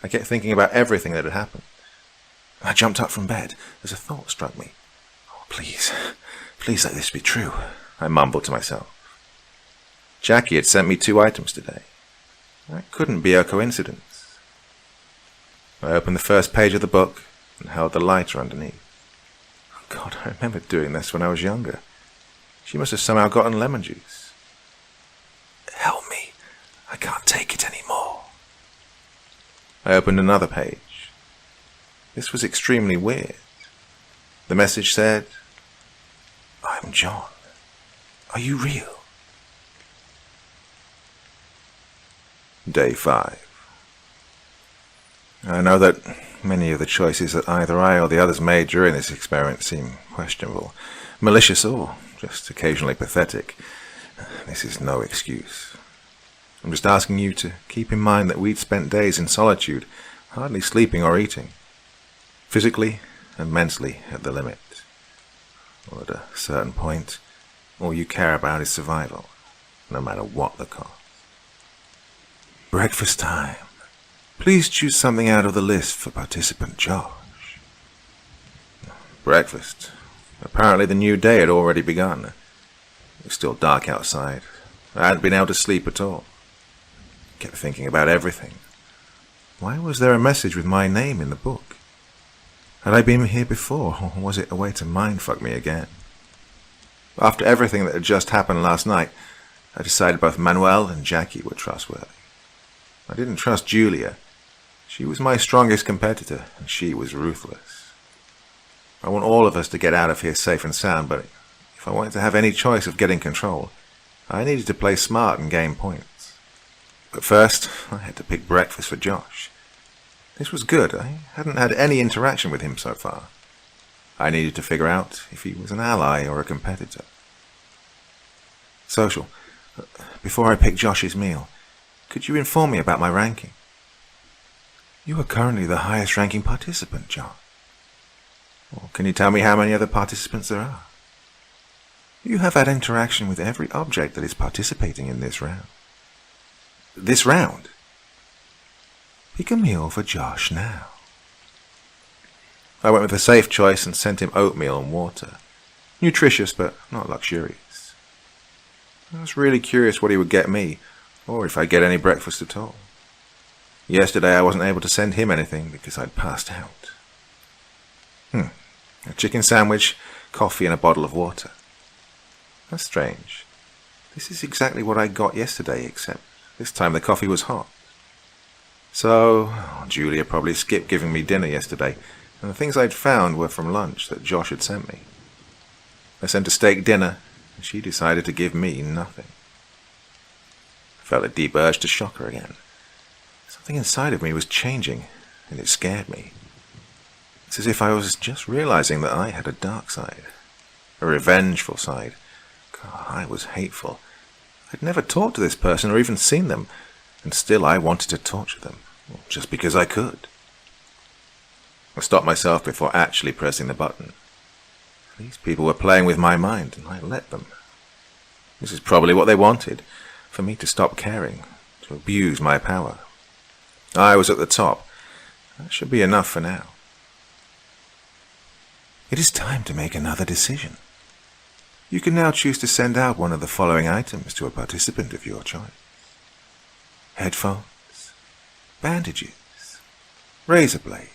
I kept thinking about everything that had happened. I jumped up from bed as a thought struck me. "Oh, please let this be true," I mumbled to myself. Jackie had sent me 2 items today. That couldn't be a coincidence. I opened the first page of the book and held the lighter underneath. Oh God, I remember doing this when I was younger. She must have somehow gotten lemon juice. "Help me. I can't take it anymore." I opened another page. This was extremely weird. The message said, "I'm John. Are you real?" Day 5. I know that many of the choices that either I or the others made during this experiment seem questionable, malicious, or just occasionally pathetic. This is no excuse. I'm just asking you to keep in mind that we'd spent days in solitude, hardly sleeping or eating, physically and mentally at the limit. Or at a certain point, all you care about is survival, no matter what the cost. Breakfast time. Please choose something out of the list for participant Josh. Breakfast. Apparently the new day had already begun. It was still dark outside. I hadn't been able to sleep at all. I kept thinking about everything. Why was there a message with my name in the book? Had I been here before, or was it a way to mindfuck me again? After everything that had just happened last night, I decided both Manuel and Jackie were trustworthy. I didn't trust Julia. She was my strongest competitor, and she was ruthless. I want all of us to get out of here safe and sound, but if I wanted to have any choice of getting control, I needed to play smart and gain points. But first, I had to pick breakfast for Josh. This was good. I hadn't had any interaction with him so far. I needed to figure out if he was an ally or a competitor. Social. Before I pick Josh's meal, could you inform me about my ranking? You are currently the highest ranking participant, John. Well, can you tell me how many other participants there are? You have had interaction with every object that is participating in this round. This round? Pick a meal for Josh now. I went with a safe choice and sent him oatmeal and water. Nutritious, but not luxurious. I was really curious what he would get me, or if I'd get any breakfast at all. Yesterday I wasn't able to send him anything because I'd passed out. A chicken sandwich, coffee and a bottle of water. That's strange. This is exactly what I got yesterday, except this time the coffee was hot. So, Julia probably skipped giving me dinner yesterday, and the things I'd found were from lunch that Josh had sent me. I sent a steak dinner, and she decided to give me nothing. I felt a deep urge to shock her again. Something inside of me was changing, and it scared me. It's as if I was just realizing that I had a dark side, a revengeful side. God, I was hateful. I'd never talked to this person or even seen them, and still I wanted to torture them, just because I could. I stopped myself before actually pressing the button. These people were playing with my mind, and I let them. This is probably what they wanted, for me to stop caring, to abuse my power. I was at the top. That should be enough for now. It is time to make another decision. You can now choose to send out one of the following items to a participant of your choice. Headphones, bandages, razor blades.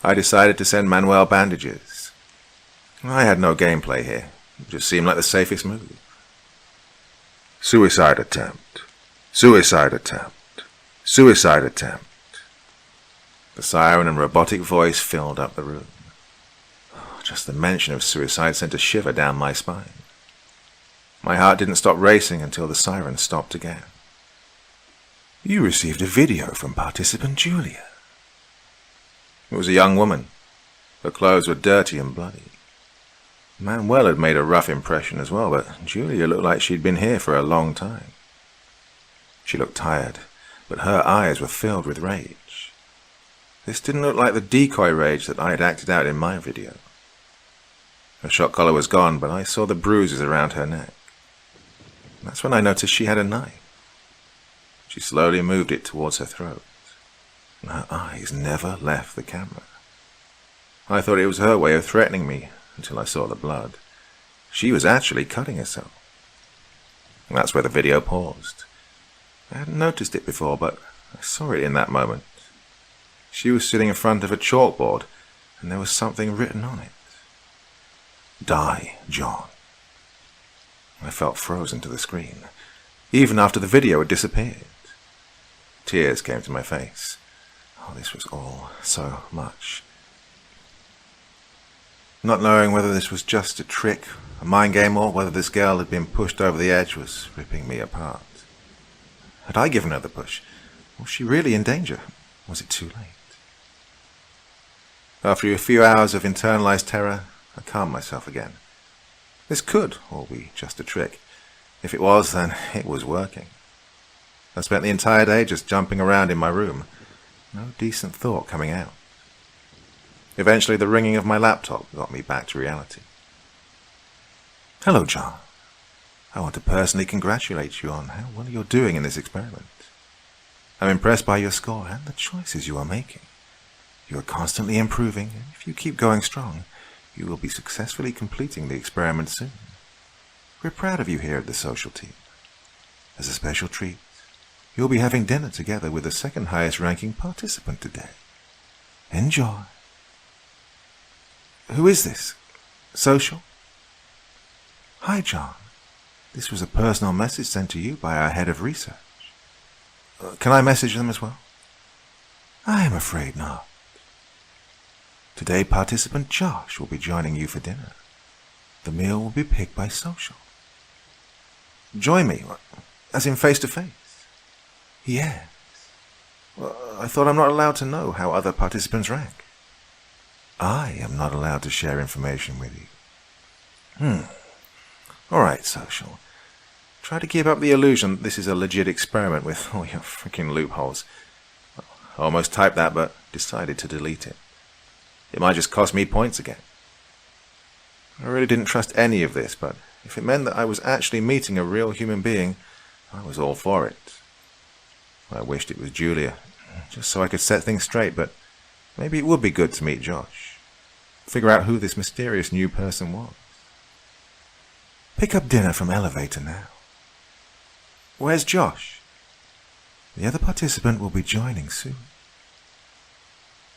I decided to send Manuel bandages. I had no gameplay here. It just seemed like the safest move. Suicide attempt. Suicide attempt. Suicide attempt. The siren and robotic voice filled up the room. Just the mention of suicide sent a shiver down my spine. My heart didn't stop racing until the siren stopped again. You received a video from participant Julia. It was a young woman. Her clothes were dirty and bloody. Manuel had made a rough impression as well, but Julia looked like she'd been here for a long time. She looked tired, but her eyes were filled with rage. This didn't look like the decoy rage that I had acted out in my video. Her shock collar was gone, but I saw the bruises around her neck. That's when I noticed she had a knife. She slowly moved it towards her throat, and her eyes never left the camera. I thought it was her way of threatening me until I saw the blood. She was actually cutting herself. And that's where the video paused. I hadn't noticed it before, but I saw it in that moment. She was sitting in front of a chalkboard, and there was something written on it. Die, John. I felt frozen to the screen, even after the video had disappeared. Tears came to my face. Oh, this was all so much. Not knowing whether this was just a trick, a mind game, or whether this girl had been pushed over the edge was ripping me apart. Had I given her the push? Was she really in danger? Was it too late? After a few hours of internalized terror, I calmed myself again. This could all be just a trick. If it was, then it was working. I spent the entire day just jumping around in my room. No decent thought coming out. Eventually, the ringing of my laptop got me back to reality. Hello, John. I want to personally congratulate you on how well you're doing in this experiment. I'm impressed by your score and the choices you are making. You are constantly improving, and if you keep going strong, you will be successfully completing the experiment soon. We're proud of you here at the social team. As a special treat, you'll be having dinner together with the second highest ranking participant today. Enjoy. Who is this? Social? Hi, John. This was a personal message sent to you by our head of research. Can I message them as well? I am afraid not. Today, participant Josh will be joining you for dinner. The meal will be picked by Social. Join me? As in face-to-face? Yes. Well, I thought I'm not allowed to know how other participants rank. I am not allowed to share information with you. All right, Social. Try to keep up the illusion that this is a legit experiment with all your freaking loopholes. I almost typed that, but decided to delete it. It might just cost me points again. I really didn't trust any of this, but if it meant that I was actually meeting a real human being, I was all for it. I wished it was Julia, just so I could set things straight, but maybe it would be good to meet Josh. Figure out who this mysterious new person was. Pick up dinner from elevator now. Where's Josh? The other participant will be joining soon.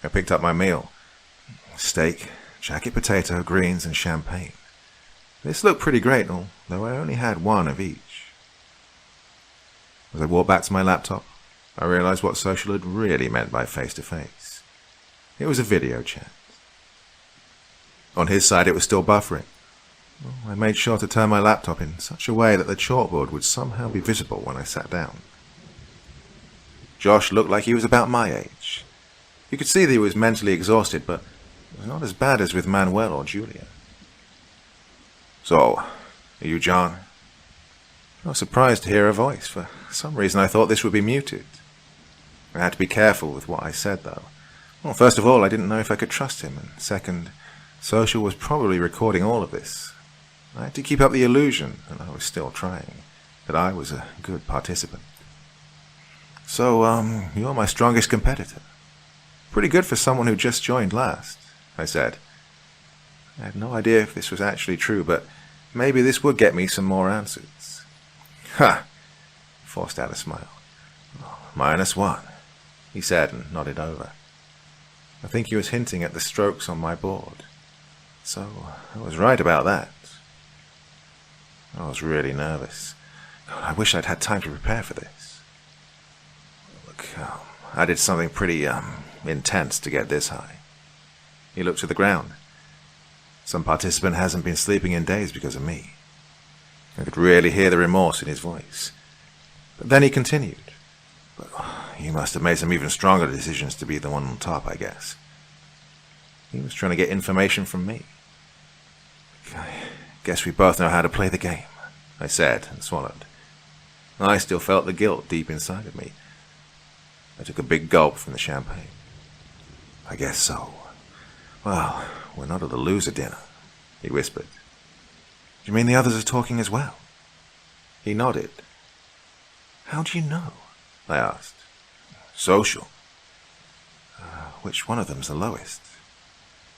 I picked up my meal. Steak, jacket potato, greens, and champagne. This looked pretty great, although I only had one of each. As I walked back to my laptop, I realized what Social had really meant by face-to-face. It was a video chat. On his side, it was still buffering. I made sure to turn my laptop in such a way that the chalkboard would somehow be visible when I sat down. Josh looked like he was about my age. You could see that he was mentally exhausted, but it was not as bad as with Manuel or Julia. So, are you John? I was surprised to hear her voice. For some reason I thought this would be muted. I had to be careful with what I said, though. Well, first of all, I didn't know if I could trust him, and second, Social was probably recording all of this. I had to keep up the illusion, and I was still trying, that I was a good participant. So, you're my strongest competitor. Pretty good for someone who just joined last, I said. I had no idea if this was actually true, but maybe this would get me some more answers. Ha! Forced out a smile. -1, he said and nodded over. I think he was hinting at the strokes on my board. So, I was right about that. I was really nervous. God, I wish I'd had time to prepare for this. Look, I did something pretty, intense to get this high. He looked to the ground. Some participant hasn't been sleeping in days because of me. I could really hear the remorse in his voice. But then he continued. But you must have made some even stronger decisions to be the one on top, I guess. He was trying to get information from me. I guess we both know how to play the game, I said and swallowed. I still felt the guilt deep inside of me. I took a big gulp from the champagne. I guess so. Well, we're not at the loser dinner, he whispered. Do you mean the others are talking as well? He nodded. How do you know? I asked. Social. Which one of them's the lowest?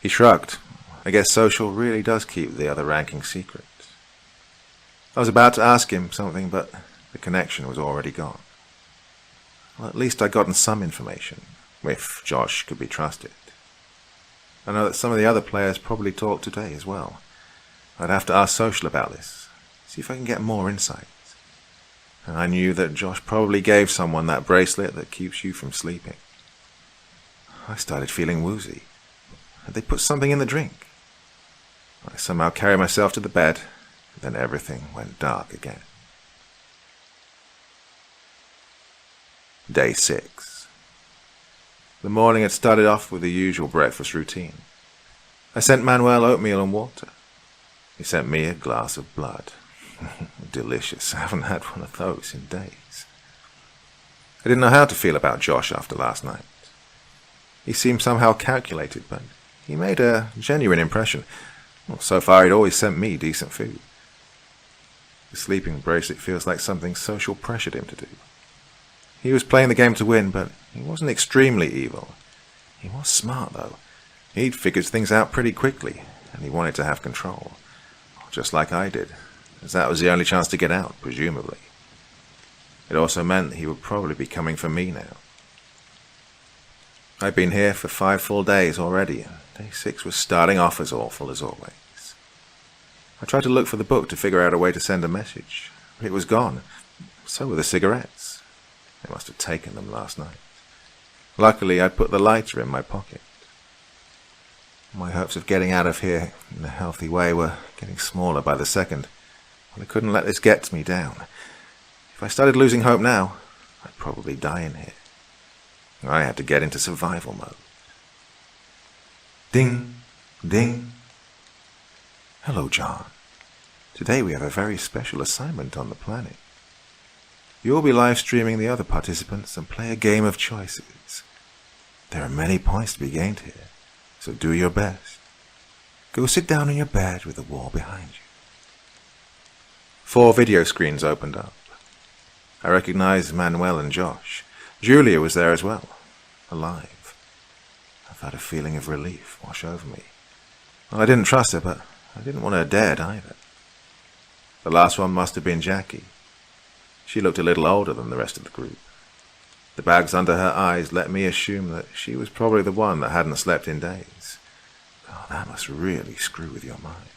He shrugged. I guess social really does keep the other ranking secret. I was about to ask him something, but the connection was already gone. Well, at least I'd gotten some information, if Josh could be trusted. I know that some of the other players probably talked today as well. I'd have to ask Social about this, see if I can get more insight. And I knew that Josh probably gave someone that bracelet that keeps you from sleeping. I started feeling woozy. Had they put something in the drink? I somehow carried myself to the bed, and then everything went dark again. Day 6. The morning had started off with the usual breakfast routine. I sent Manuel oatmeal and water. He sent me a glass of blood. Delicious. I haven't had one of those in days. I didn't know how to feel about Josh after last night. He seemed somehow calculated, but he made a genuine impression. Well, so far he'd always sent me decent food. The sleeping bracelet feels like something Social pressured him to do. He was playing the game to win, but he wasn't extremely evil. He was smart, though. He'd figured things out pretty quickly, and he wanted to have control. Just like I did, as that was the only chance to get out, presumably. It also meant that he would probably be coming for me now. I'd been here for 5 full days already, and day 6 was starting off as awful as always. I tried to look for the book to figure out a way to send a message, but it was gone. So were the cigarettes. They must have taken them last night. Luckily, I'd put the lighter in my pocket. My hopes of getting out of here in a healthy way were getting smaller by the second. But I couldn't let this get me down. If I started losing hope now, I'd probably die in here. I had to get into survival mode. Ding, ding. Hello, John. Today we have a very special assignment on the planet. You'll be live streaming the other participants and play a game of choices. There are many points to be gained here, so do your best. Go sit down on your bed with the wall behind you. 4 video screens opened up. I recognized Manuel and Josh. Julia was there as well, alive. I felt a feeling of relief wash over me. Well, I didn't trust her, but I didn't want her dead either. The last one must have been Jackie. She looked a little older than the rest of the group. The bags under her eyes let me assume that she was probably the one that hadn't slept in days. Oh, that must really screw with your mind.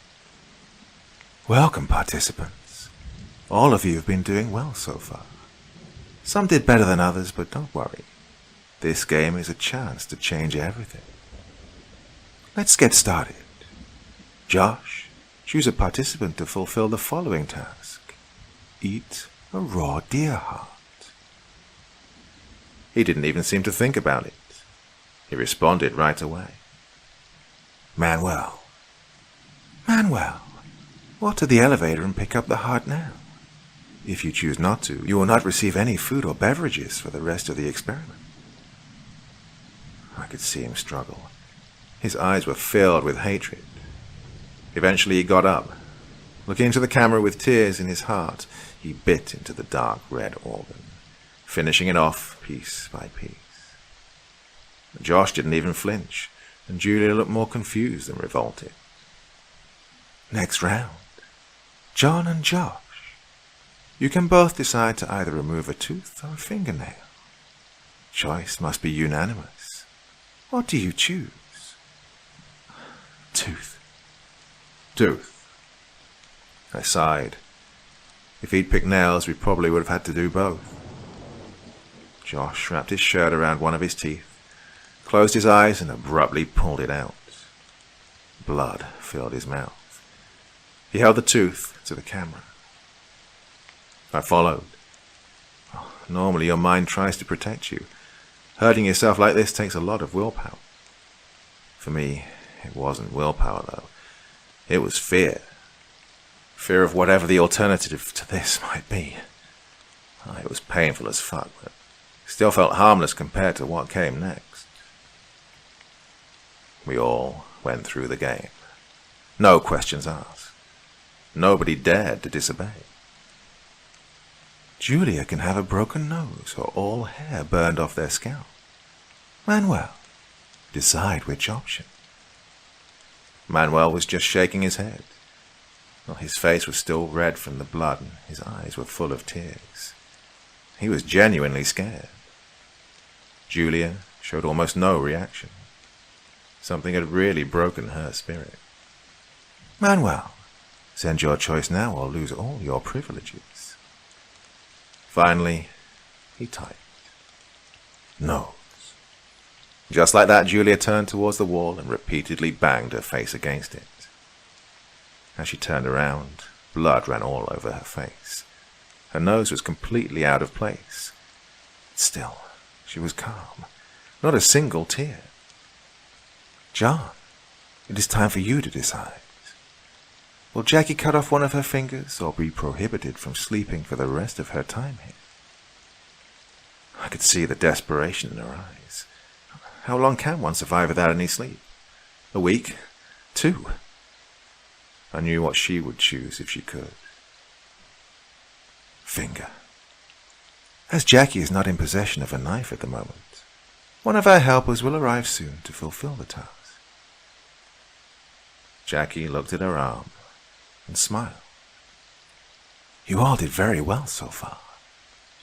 Welcome, participants. All of you have been doing well so far. Some did better than others, but don't worry. This game is a chance to change everything. Let's get started. Josh, choose a participant to fulfill the following task. Eat a raw deer heart. He didn't even seem to think about it. He responded right away. Manuel, walk to the elevator and pick up the heart now. If you choose not to, you will not receive any food or beverages for the rest of the experiment. I could see him struggle. His eyes were filled with hatred. Eventually he got up. Looking into the camera with tears in his heart, he bit into the dark red organ, finishing it off piece by piece. Josh didn't even flinch, and Julia looked more confused than revolted. Next round. John and Josh. You can both decide to either remove a tooth or a fingernail. Choice must be unanimous. What do you choose? Tooth. I sighed. If he'd picked nails, we probably would have had to do both. Josh wrapped his shirt around one of his teeth, closed his eyes, and abruptly pulled it out. Blood filled his mouth. He held the tooth to the camera. I followed. Normally your mind tries to protect you. Hurting yourself like this takes a lot of willpower. For me, it wasn't willpower, though. It was fear. Fear of whatever the alternative to this might be. It was painful as fuck, but still felt harmless compared to what came next. We all went through the game. No questions asked. Nobody dared to disobey. Julia can have a broken nose or all hair burned off their scalp. Manuel, decide which option. Manuel was just shaking his head. Well, his face was still red from the blood and his eyes were full of tears. He was genuinely scared. Julia showed almost no reaction. Something had really broken her spirit. Manuel, send your choice now or lose all your privileges. Finally, he typed. Nose. Just like that, Julia turned towards the wall and repeatedly banged her face against it. As she turned around, blood ran all over her face. Her nose was completely out of place. Still, she was calm. Not a single tear. John, it is time for you to decide. Will Jackie cut off one of her fingers or be prohibited from sleeping for the rest of her time here? I could see the desperation in her eyes. How long can one survive without any sleep? A week? 2? I knew what she would choose if she could. Finger. As Jackie is not in possession of a knife at the moment, one of our helpers will arrive soon to fulfill the task. Jackie looked at her arm and smiled. You all did very well so far.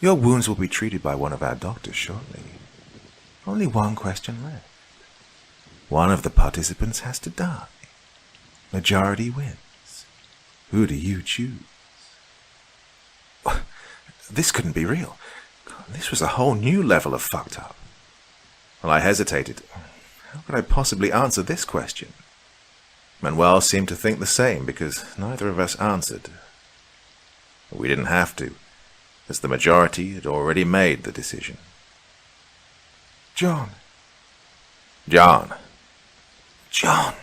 Your wounds will be treated by one of our doctors shortly. Only one question left. One of the participants has to die. Majority wins. Who do you choose? This couldn't be real. This was a whole new level of fucked up. Well, I hesitated. How could I possibly answer this question? Manuel seemed to think the same because neither of us answered. We didn't have to, as the majority had already made the decision. John. John. John.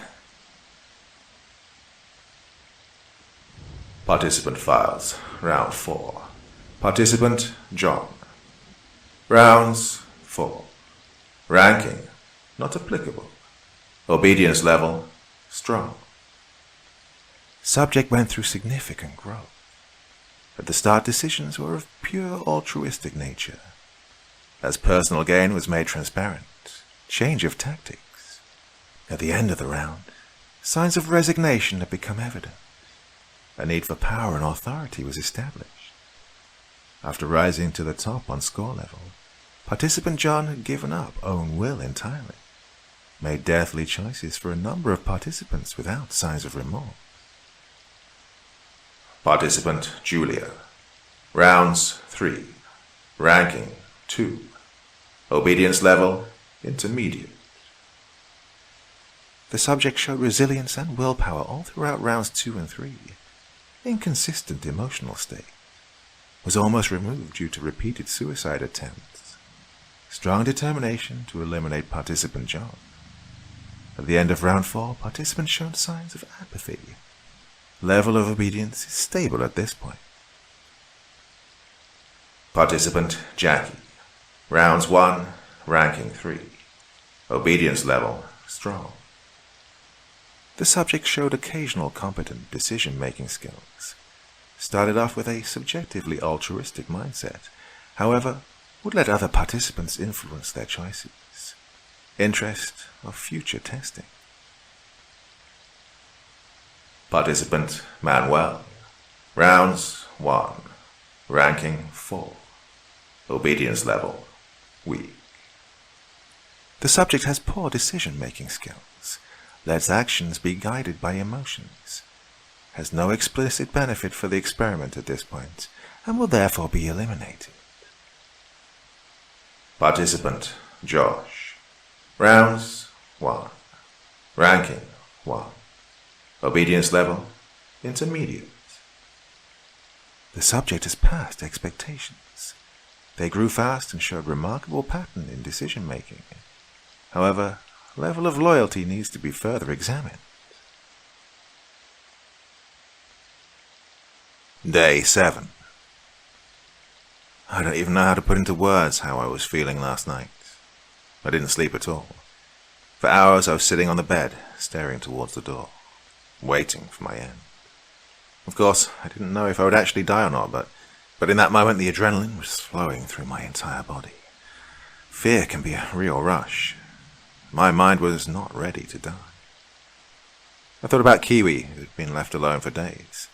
Participant files. Round 4. Participant John. Rounds 4. Ranking not applicable. Obedience level strong. Subject went through significant growth. At the start, decisions were of pure altruistic nature. As personal gain was made transparent, change of tactics. At the end of the round, signs of resignation had become evident. A need for power and authority was established. After rising to the top on score level, participant John had given up own will entirely, made deathly choices for a number of participants without signs of remorse. Participant Julia. Rounds 3. Ranking 2. Obedience level intermediate. The subject showed resilience and willpower all throughout rounds 2 and 3. Inconsistent emotional state. Was almost removed due to repeated suicide attempts. Strong determination to eliminate participant John. At the end of round 4, participants showed signs of apathy. Level of obedience is stable at this point. Participant Jackie. Rounds 1, ranking 3. Obedience level strong. The subject showed occasional competent decision-making skills. Started off with a subjectively altruistic mindset, however, would let other participants influence their choices. Interest of future testing. Participant Manuel. Rounds 1. Ranking 4. Obedience level weak. The subject has poor decision-making skills. Lets actions be guided by emotions. Has no explicit benefit for the experiment at this point, and will therefore be eliminated. Participant Josh. Rounds 1. Ranking 1. Obedience level intermediate. The subject has passed expectations. They grew fast and showed remarkable pattern in decision-making. However, level of loyalty needs to be further examined. Day 7. I don't even know how to put into words how I was feeling last night. I didn't sleep at all. For hours I was sitting on the bed, staring towards the door, waiting for my end. Of course, I didn't know if I would actually die or not, but in that moment the adrenaline was flowing through my entire body. Fear can be a real rush. My mind was not ready to die. I thought about Kiwi, who had been left alone for days.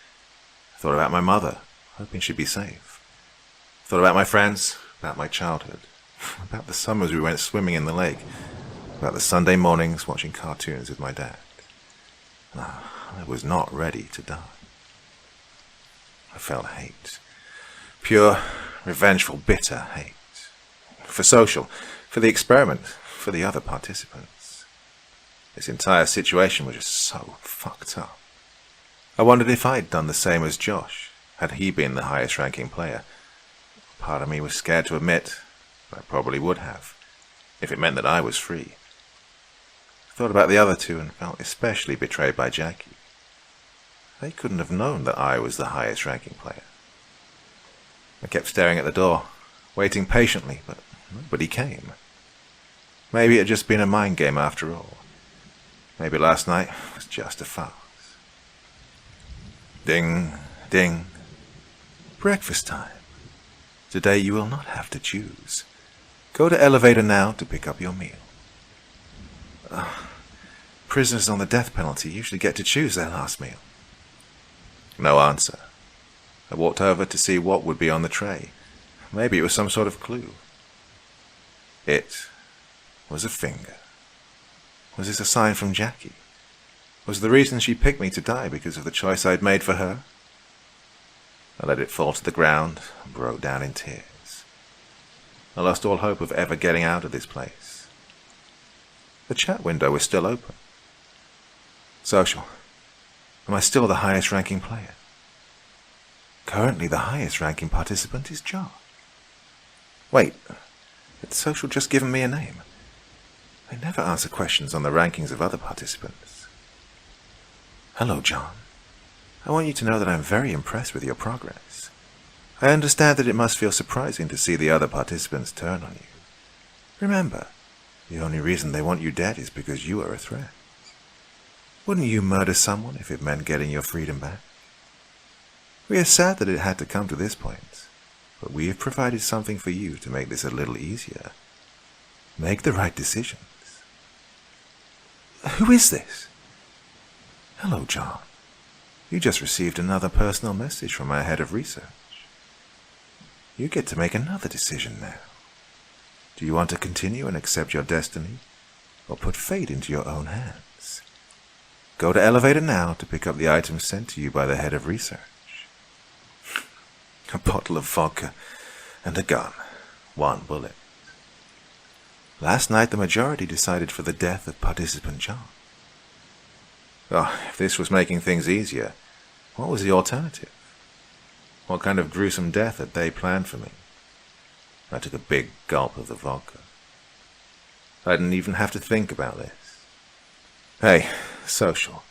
I thought about my mother, hoping she'd be safe. I thought about my friends, about my childhood, about the summers we went swimming in the lake, about the Sunday mornings watching cartoons with my dad. No, I was not ready to die. I felt hate. Pure, revengeful, bitter hate. For social, for the experiment, for the other participants. This entire situation was just so fucked up. I wondered if I'd done the same as Josh, had he been the highest ranking player. Part of me was scared to admit I probably would have, if it meant that I was free. I thought about the other two and felt especially betrayed by Jackie. They couldn't have known that I was the highest ranking player. I kept staring at the door, waiting patiently, but nobody came. Maybe it had just been a mind game after all. Maybe last night was just a farce. Ding, ding. Breakfast time. Today you will not have to choose. Go to elevator now to pick up your meal. Prisoners on the death penalty usually get to choose their last meal. No answer. I walked over to see what would be on the tray. Maybe it was some sort of clue. It was a finger. Was this a sign from Jackie? Was the reason she picked me to die because of the choice I'd made for her? I let it fall to the ground and broke down in tears. I lost all hope of ever getting out of this place. The chat window was still open. Social. Am I still the highest ranking player? Currently the highest ranking participant is John. Wait, had social just given me a name? They never answer questions on the rankings of other participants. Hello, John. I want you to know that I'm very impressed with your progress. I understand that it must feel surprising to see the other participants turn on you. Remember, the only reason they want you dead is because you are a threat. Wouldn't you murder someone if it meant getting your freedom back? We are sad that it had to come to this point, but we have provided something for you to make this a little easier. Make the right decisions. Who is this? Hello, John. You just received another personal message from our head of research. You get to make another decision now. Do you want to continue and accept your destiny, or put fate into your own hands? Go to elevator now to pick up the items sent to you by the head of research. A bottle of vodka and a gun. 1 bullet. Last night the majority decided for the death of participant John. Oh, if this was making things easier, what was the alternative? What kind of gruesome death had they planned for me? I took a big gulp of the vodka. I didn't even have to think about this. Hey, social,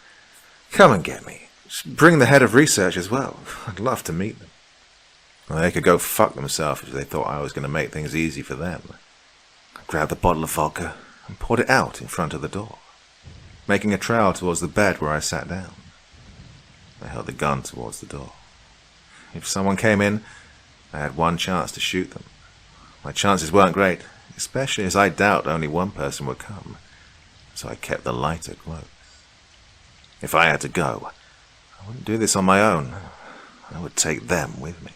come and get me. Just bring the head of research as well. I'd love to meet them. Well, they could go fuck themselves if they thought I was going to make things easy for them. I grabbed the bottle of vodka and poured it out in front of the door, making a trail towards the bed where I sat down. I held the gun towards the door. If someone came in, I had one chance to shoot them. My chances weren't great, especially as I doubt only one person would come, so I kept the lighter close. If I had to go, I wouldn't do this on my own. I would take them with me.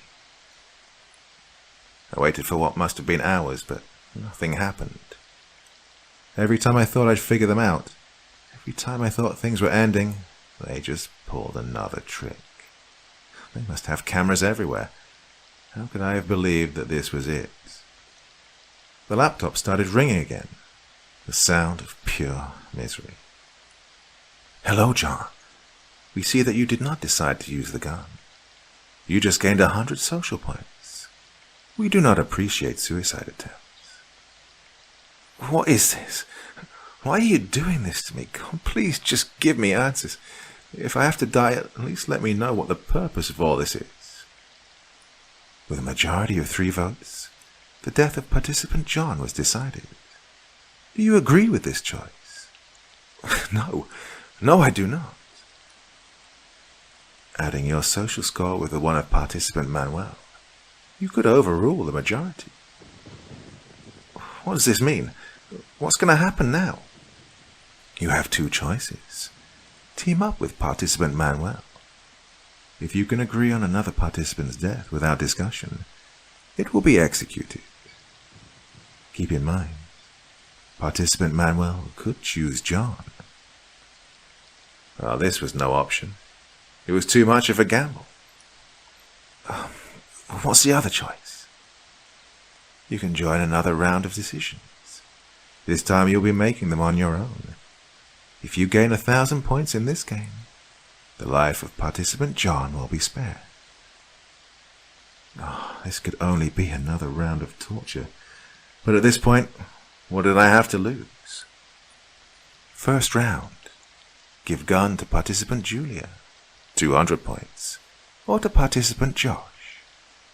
I waited for what must have been hours, but nothing happened. Every time I thought I'd figure them out, every time I thought things were ending, they just pulled another trick. They must have cameras everywhere. How could I have believed that this was it? The laptop started ringing again. The sound of pure misery. Hello, John. We see that you did not decide to use the gun. You just gained 100 social points. We do not appreciate suicide attempts. What is this? Why are you doing this to me? Please just give me answers. If I have to die, at least let me know what the purpose of all this is. With a majority of 3 votes, the death of participant John was decided. Do you agree with this choice? No, I do not. Adding your social score with the one of participant Manuel, you could overrule the majority. What does this mean? What's going to happen now? You have 2 choices. Team up with participant Manuel. If you can agree on another participant's death without discussion, it will be executed. Keep in mind, participant Manuel could choose John. Well, this was no option. It was too much of a gamble. What's the other choice? You can join another round of decisions. This time you'll be making them on your own. If you gain 1,000 points in this game, the life of participant John will be spared. This could only be another round of torture. But at this point, what did I have to lose? First round. Give gun to participant Julia, 200 points. Or to participant Josh,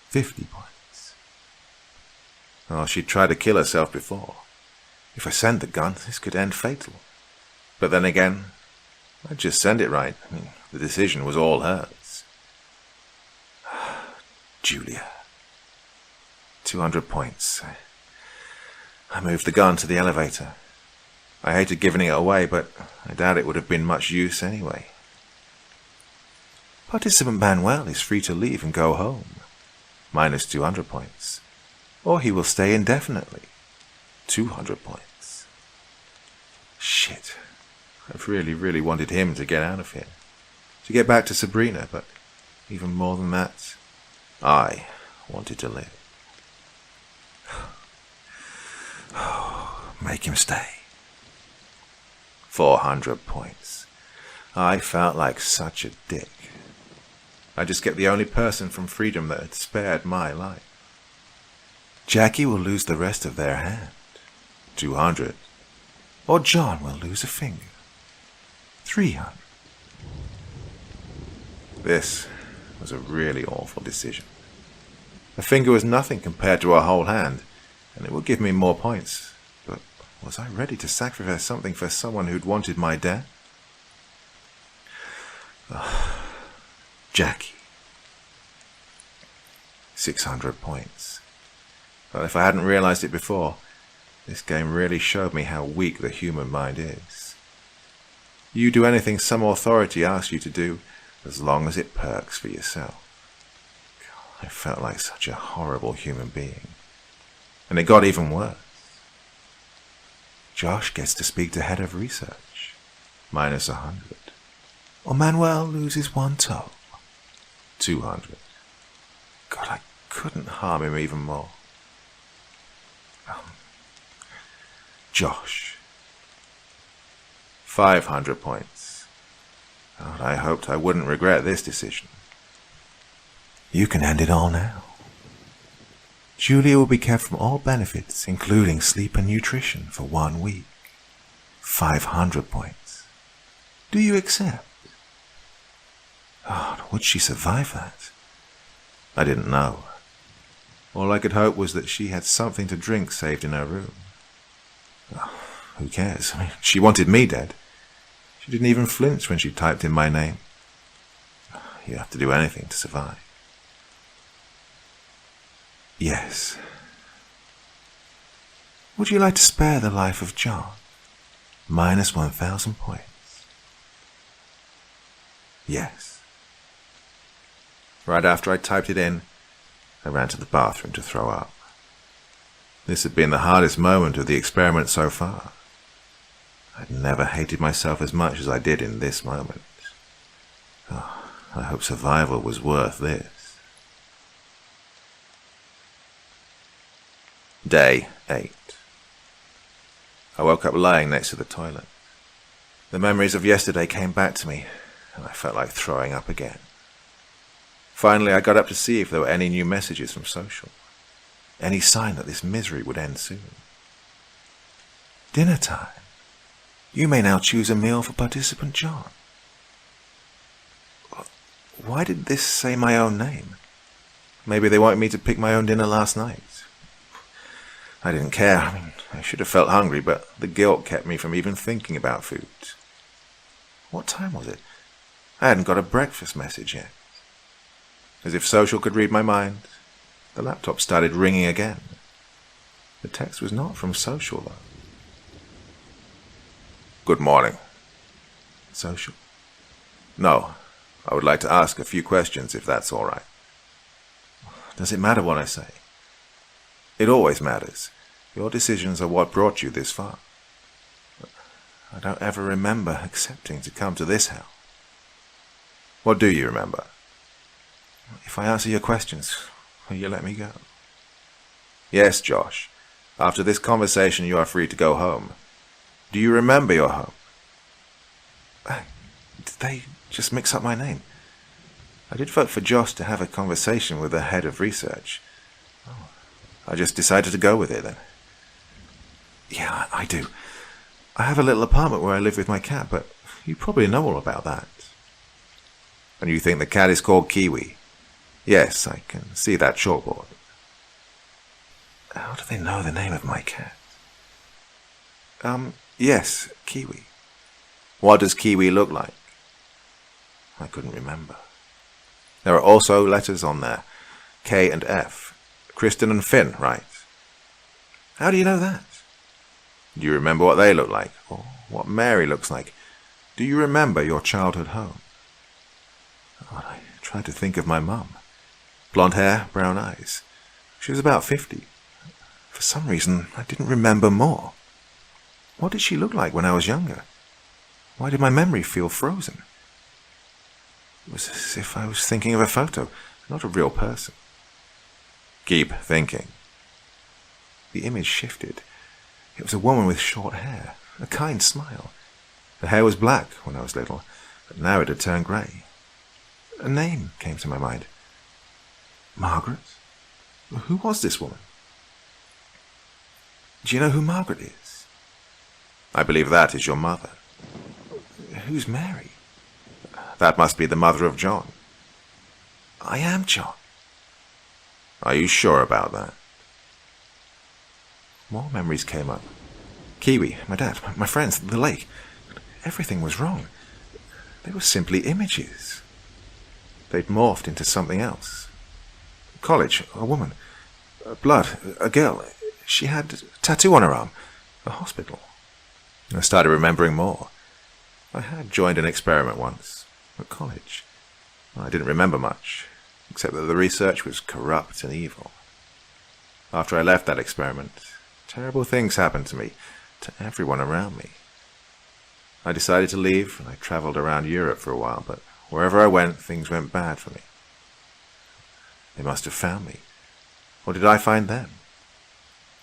50 points. She'd tried to kill herself before. If I send the gun, this could end fatal. But then again, I'd just send it right. The decision was all hers. Julia. 200 points. I moved the gun to the elevator. I hated giving it away, but I doubt it would have been much use anyway. Participant Manuel is free to leave and go home. Minus 200 points. Or he will stay indefinitely. 200 points. Shit. I've really wanted him to get out of here. To get back to Sabrina, but even more than that, I wanted to live. Make him stay. 400 points. I felt like such a dick. I just kept the only person from freedom that had spared my life. Jackie will lose the rest of their hand. 200. Or John will lose a finger. 300. This was a really awful decision. A finger was nothing compared to a whole hand, and it would give me more points. But was I ready to sacrifice something for someone who'd wanted my death? Jackie. 600 points. But if I hadn't realized it before, this game really showed me how weak the human mind is. You do anything some authority asks you to do, as long as it perks for yourself. I felt like such a horrible human being. And it got even worse. Josh gets to speak to head of research. Minus 100. Or Manuel loses 1 toe. 200. God, I couldn't harm him even more. Josh. 500 points. God, I hoped I wouldn't regret this decision. You can end it all now. Julia will be kept from all benefits, including sleep and nutrition, for 1 week. 500 points. Do you accept? God, would she survive that? I didn't know. All I could hope was that she had something to drink saved in her room. Who cares? She wanted me dead. She didn't even flinch when she typed in my name. You have to do anything to survive. Yes. Would you like to spare the life of John? Minus 1,000 points. Yes. Right after I typed it in, I ran to the bathroom to throw up. This had been the hardest moment of the experiment so far. I'd never hated myself as much as I did in this moment. I hope survival was worth this. Day 8. I woke up lying next to the toilet. The memories of yesterday came back to me, and I felt like throwing up again. Finally, I got up to see if there were any new messages from social. Any sign that this misery would end soon. Dinner time. You may now choose a meal for participant John. Why did this say my own name? Maybe they wanted me to pick my own dinner last night. I didn't care. I should have felt hungry, but the guilt kept me from even thinking about food. What time was it? I hadn't got a breakfast message yet. As if social could read my mind, the laptop started ringing again. The text was not from social, though. Good morning. Social? No, I would like to ask a few questions if that's all right. Does it matter what I say? It always matters. Your decisions are what brought you this far. I don't ever remember accepting to come to this hell. What do you remember? If I answer your questions, will you let me go? Yes, Josh. After this conversation, you are free to go home. Do you remember your home? Did they just mix up my name? I did vote for Josh to have a conversation with the head of research. Oh, I just decided to go with it then. Yeah, I do. I have a little apartment where I live with my cat, but you probably know all about that. And you think the cat is called Kiwi? Yes, I can see that chalkboard. How do they know the name of my cat? Yes, Kiwi. What does Kiwi look like? I couldn't remember. There are also letters on there. K and F. Kristen and Finn, right? How do you know that? Do you remember what they look like? Or what Mary looks like? Do you remember your childhood home? Oh, I tried to think of my mum. Blonde hair, brown eyes. She was about 50. For some reason, I didn't remember more. What did she look like when I was younger? Why did my memory feel frozen? It was as if I was thinking of a photo, not a real person. Keep thinking. The image shifted. It was a woman with short hair, a kind smile. Her hair was black when I was little, but now it had turned grey. A name came to my mind. Margaret? Who was this woman? Do you know who Margaret is? I believe that is your mother. Who's Mary? That must be the mother of John. I am John. Are you sure about that? More memories came up. Kiwi, my dad, my friends, the lake. Everything was wrong. They were simply images. They'd morphed into something else. College, a woman. Blood, a girl. She had a tattoo on her arm. A hospital. I started remembering more. I had joined an experiment once, at college. I didn't remember much, except that the research was corrupt and evil. After I left that experiment, terrible things happened to me, to everyone around me. I decided to leave, and I travelled around Europe for a while, but wherever I went, things went bad for me. They must have found me. Or did I find them?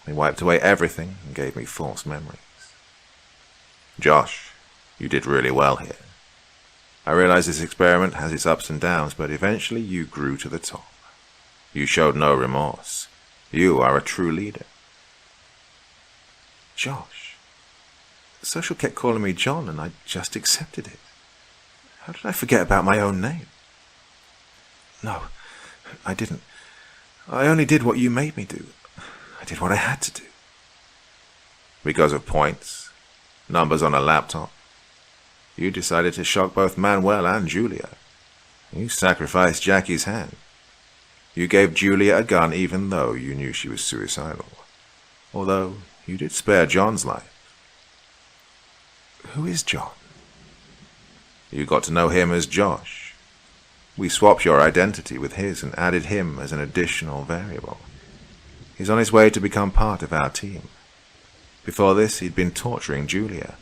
They wiped away everything and gave me false memories. Josh, you did really well here. I realize this experiment has its ups and downs, but eventually you grew to the top. You showed no remorse. You are a true leader. Josh. Social kept calling me John, and I just accepted it. How did I forget about my own name? No, I didn't. I only did what you made me do. I did what I had to do. Because of points? Numbers on a laptop? You decided to shock both Manuel and Julia. You sacrificed Jackie's hand. You gave Julia a gun even though you knew she was suicidal. Although you did spare John's life. Who is John? You got to know him as Josh. We swapped your identity with his and added him as an additional variable. He's on his way to become part of our team. Before this, he'd been torturing Julia,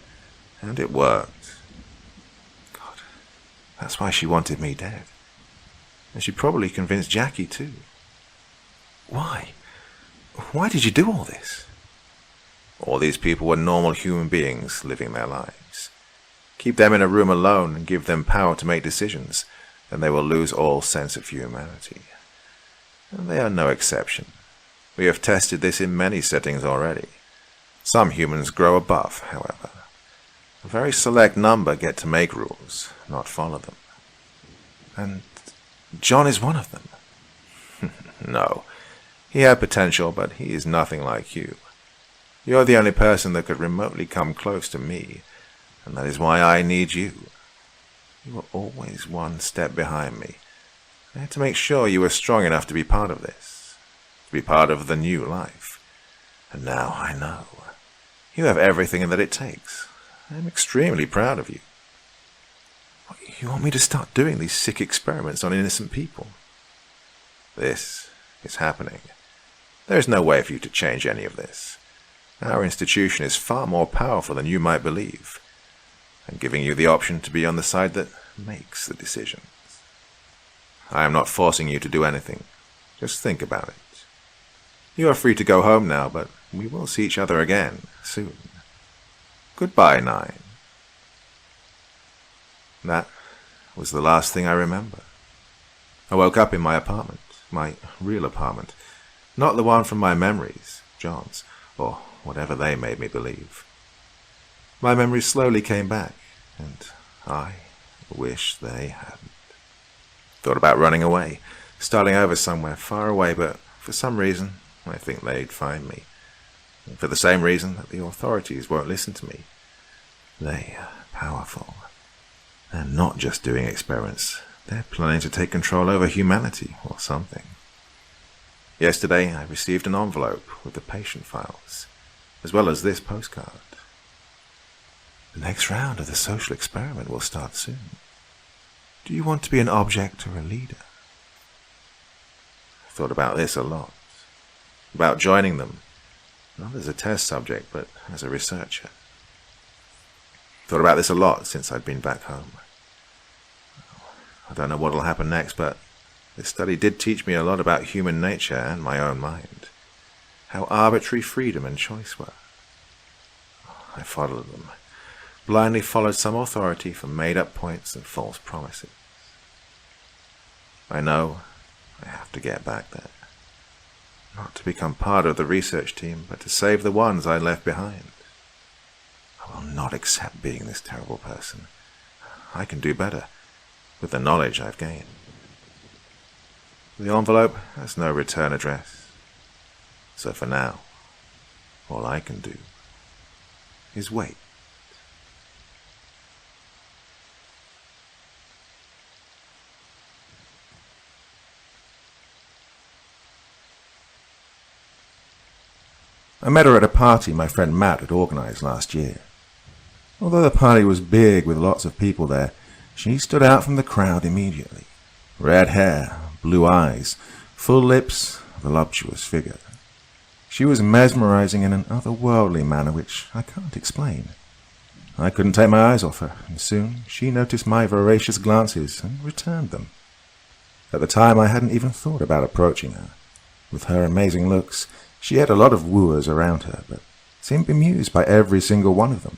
and it worked. God, that's why she wanted me dead. And she probably convinced Jackie too. Why? Why did you do all this? All these people were normal human beings living their lives. Keep them in a room alone and give them power to make decisions, and they will lose all sense of humanity. And they are no exception. We have tested this in many settings already. Some humans grow above, however. A very select number get to make rules, not follow them. And John is one of them. No. He had potential, but he is nothing like you. You're the only person that could remotely come close to me, and that is why I need you. You were always one step behind me. I had to make sure you were strong enough to be part of this, to be part of the new life. And now I know. You have everything that it takes. I am extremely proud of you. You want me to start doing these sick experiments on innocent people? This is happening. There is no way for you to change any of this. Our institution is far more powerful than you might believe. I'm giving you the option to be on the side that makes the decisions. I am not forcing you to do anything. Just think about it. You are free to go home now, but we will see each other again soon. Goodbye, 9. That was the last thing I remember. I woke up in my apartment, my real apartment, not the one from my memories, John's, or whatever they made me believe. My memories slowly came back, and I wish they hadn't. Thought about running away, starting over somewhere far away, but for some reason I think they'd find me. And for the same reason that the authorities won't listen to me. They are powerful. They're not just doing experiments. They're planning to take control over humanity or something. Yesterday I received an envelope with the patient files, as well as this postcard. The next round of the social experiment will start soon. Do you want to be an object or a leader? I've thought about this a lot. About joining them, not as a test subject, but as a researcher. Thought about this a lot since I'd been back home. I don't know what'll happen next, but this study did teach me a lot about human nature and my own mind. How arbitrary freedom and choice were. I followed them. Blindly followed some authority for made-up points and false promises. I know I have to get back there. Not to become part of the research team, but to save the ones I left behind. I will not accept being this terrible person. I can do better, with the knowledge I've gained. The envelope has no return address. So for now, all I can do is wait. I met her at a party my friend Matt had organized last year. Although the party was big with lots of people there, she stood out from the crowd immediately. Red hair, blue eyes, full lips, voluptuous figure. She was mesmerizing in an otherworldly manner which I can't explain. I couldn't take my eyes off her, and soon she noticed my voracious glances and returned them. At the time I hadn't even thought about approaching her. With her amazing looks, she had a lot of wooers around her, but seemed bemused by every single one of them.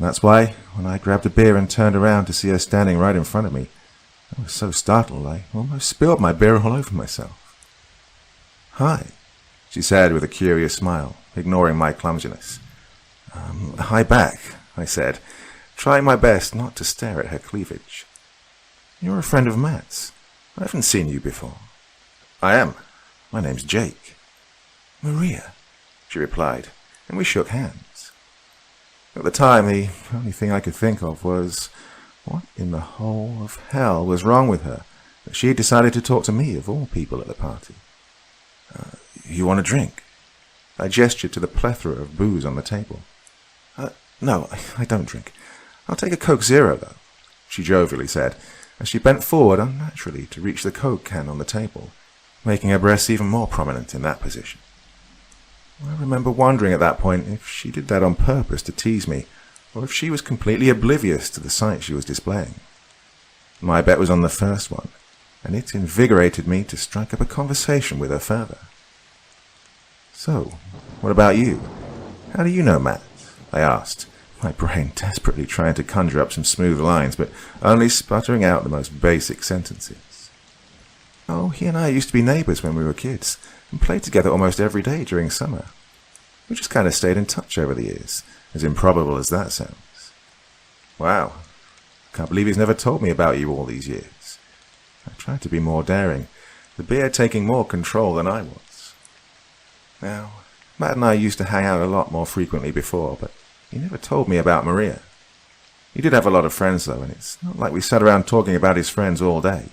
That's why, when I grabbed a beer and turned around to see her standing right in front of me, I was so startled I almost spilled my beer all over myself. "Hi," she said with a curious smile, ignoring my clumsiness. Hi back," I said, trying my best not to stare at her cleavage. "You're a friend of Matt's. I haven't seen you before." "I am. My name's Jake." "Maria," she replied, and we shook hands. At the time, the only thing I could think of was, what in the whole of hell was wrong with her that she decided to talk to me of all people at the party? You want a drink?" I gestured to the plethora of booze on the table. No, I don't drink. I'll take a Coke Zero, though," she jovially said, as she bent forward unnaturally to reach the Coke can on the table, making her breasts even more prominent in that position. I remember wondering at that point if she did that on purpose to tease me, or if she was completely oblivious to the sight she was displaying. My bet was on the first one, and it invigorated me to strike up a conversation with her further. "So, what about you? How do you know Matt?" I asked, my brain desperately trying to conjure up some smooth lines, but only sputtering out the most basic sentences. "Oh, he and I used to be neighbors when we were kids, and played together almost every day during summer. We just kind of stayed in touch over the years, as improbable as that sounds." "Wow, I can't believe he's never told me about you all these years." I tried to be more daring, the beer taking more control than I was. Now, Matt and I used to hang out a lot more frequently before, but he never told me about Maria. He did have a lot of friends, though, and it's not like we sat around talking about his friends all day.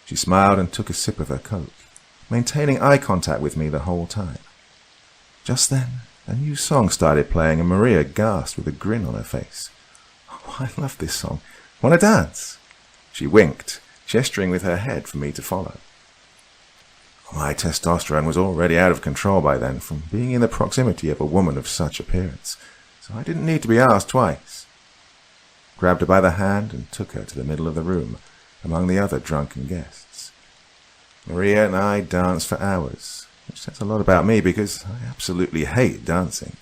She smiled and took a sip of her Coke, maintaining eye contact with me the whole time. Just then, a new song started playing, and Maria gasped with a grin on her face. "Oh, I love this song. Want to dance?" She winked, gesturing with her head for me to follow. My testosterone was already out of control by then from being in the proximity of a woman of such appearance, so I didn't need to be asked twice. Grabbed her by the hand and took her to the middle of the room, among the other drunken guests. Maria and I danced for hours, which says a lot about me because I absolutely hate dancing.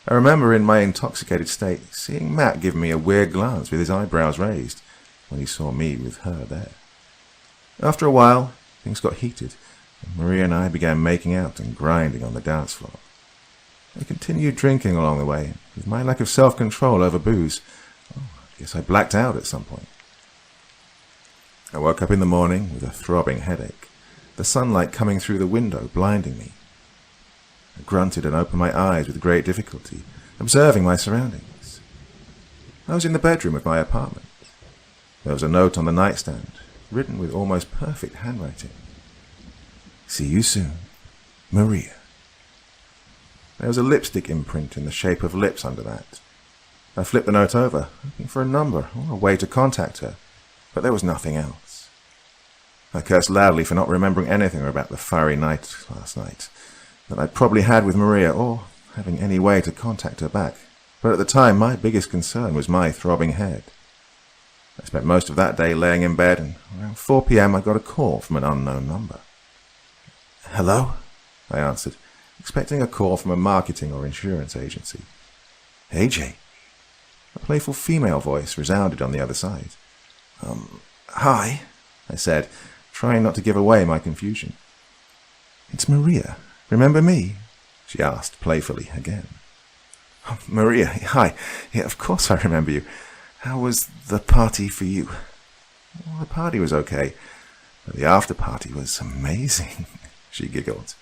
I remember in my intoxicated state seeing Matt give me a weird glance with his eyebrows raised when he saw me with her there. After a while, things got heated, and Maria and I began making out and grinding on the dance floor. I continued drinking along the way, with my lack of self-control over booze. I guess I blacked out at some point. I woke up in the morning with a throbbing headache, the sunlight coming through the window blinding me. I grunted and opened my eyes with great difficulty, observing my surroundings. I was in the bedroom of my apartment. There was a note on the nightstand, written with almost perfect handwriting. "See you soon, Maria." There was a lipstick imprint in the shape of lips under that. I flipped the note over, looking for a number or a way to contact her, but there was nothing else. I cursed loudly for not remembering anything about the fiery night last night that I'd probably had with Maria, or having any way to contact her back, but at the time my biggest concern was my throbbing head. I spent most of that day laying in bed, and around 4 p.m. I got a call from an unknown number. "Hello?" I answered, expecting a call from a marketing or insurance agency. "Hey, Jay." A playful female voice resounded on the other side. Hi," I said, trying not to give away my confusion. "It's Maria. Remember me?" she asked playfully again. "Oh, Maria, hi. Yeah, of course I remember you. How was the party for you?" "Well, the party was okay, but the after-party was amazing," she giggled.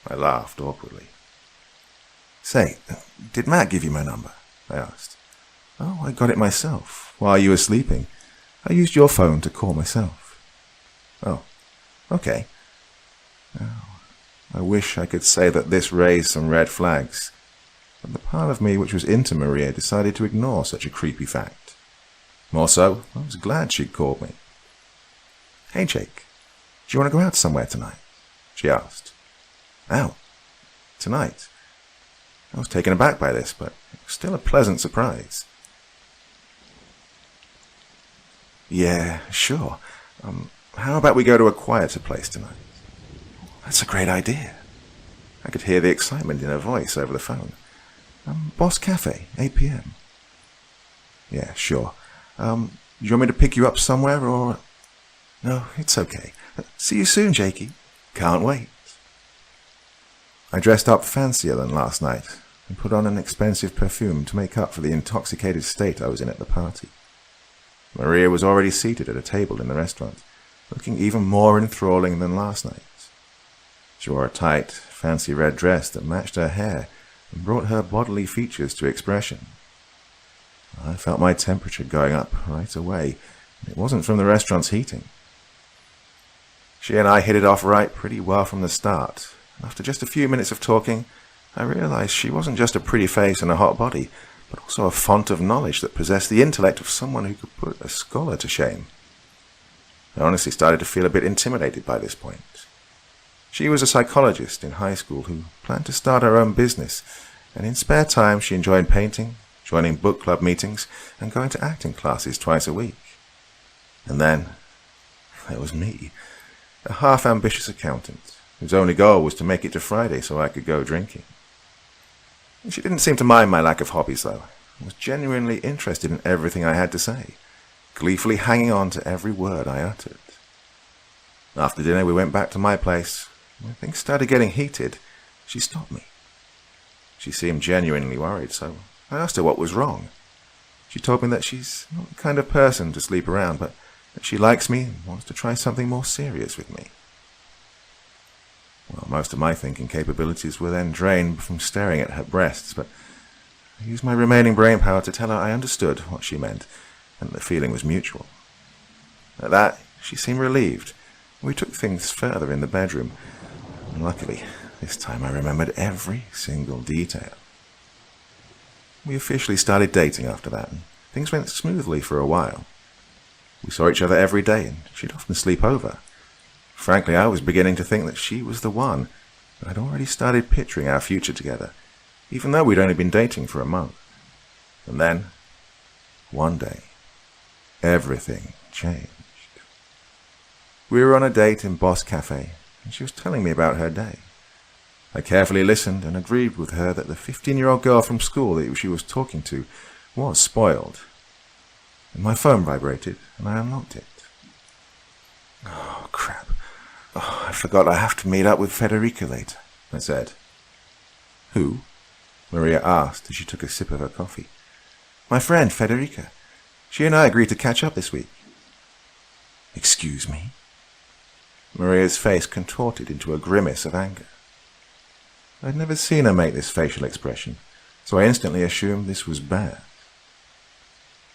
I laughed awkwardly. "Say, did Matt give you my number?" I asked. "Oh, I got it myself, while you were sleeping. I used your phone to call myself." "Oh, okay." Oh, I wish I could say that this raised some red flags, but the part of me which was into Maria decided to ignore such a creepy fact. More so, I was glad she'd called me. "Hey, Jake, do you want to go out somewhere tonight?" she asked. "Out? Tonight?" I was taken aback by this, but it was still a pleasant surprise. "Yeah, sure. How about we go to a quieter place tonight?" "That's a great idea." I could hear the excitement in her voice over the phone. "Boss Cafe, 8 p.m. "Yeah, sure. Do you want me to pick you up somewhere, or—" "No, it's okay. See you soon, Jakey. Can't wait." I dressed up fancier than last night and put on an expensive perfume to make up for the intoxicated state I was in at the party. Maria was already seated at a table in the restaurant, looking even more enthralling than last night. She wore a tight, fancy red dress that matched her hair and brought her bodily features to expression. I felt my temperature going up right away, and it wasn't from the restaurant's heating. She and I hit it off right pretty well from the start. After just a few minutes of talking, I realized she wasn't just a pretty face and a hot body, but also a font of knowledge that possessed the intellect of someone who could put a scholar to shame. I honestly started to feel a bit intimidated by this point. She was a psychologist in high school who planned to start her own business, and in spare time she enjoyed painting, joining book club meetings, and going to acting classes twice a week. And then there was me, a half-ambitious accountant, whose only goal was to make it to Friday so I could go drinking. She didn't seem to mind my lack of hobbies, though, and was genuinely interested in everything I had to say, gleefully hanging on to every word I uttered. After dinner, we went back to my place. When things started getting heated, she stopped me. She seemed genuinely worried, so I asked her what was wrong. She told me that she's not the kind of person to sleep around, but that she likes me and wants to try something more serious with me. Well, most of my thinking capabilities were then drained from staring at her breasts, but I used my remaining brain power to tell her I understood what she meant, and the feeling was mutual. At that, she seemed relieved, and we took things further in the bedroom. And luckily, this time I remembered every single detail. We officially started dating after that, and things went smoothly for a while. We saw each other every day, and she'd often sleep over. Frankly, I was beginning to think that she was the one. I'd already started picturing our future together, even though we'd only been dating for a month. And then, one day, everything changed. We were on a date in Boss Cafe, and she was telling me about her day. I carefully listened and agreed with her that the 15-year-old girl from school that she was talking to was spoiled. And my phone vibrated, and I unlocked it. Oh, crap. Oh, I forgot I have to meet up with Federica later, I said. Who? Maria asked as she took a sip of her coffee. My friend, Federica. She and I agreed to catch up this week. Excuse me? Maria's face contorted into a grimace of anger. I'd never seen her make this facial expression, so I instantly assumed this was bad.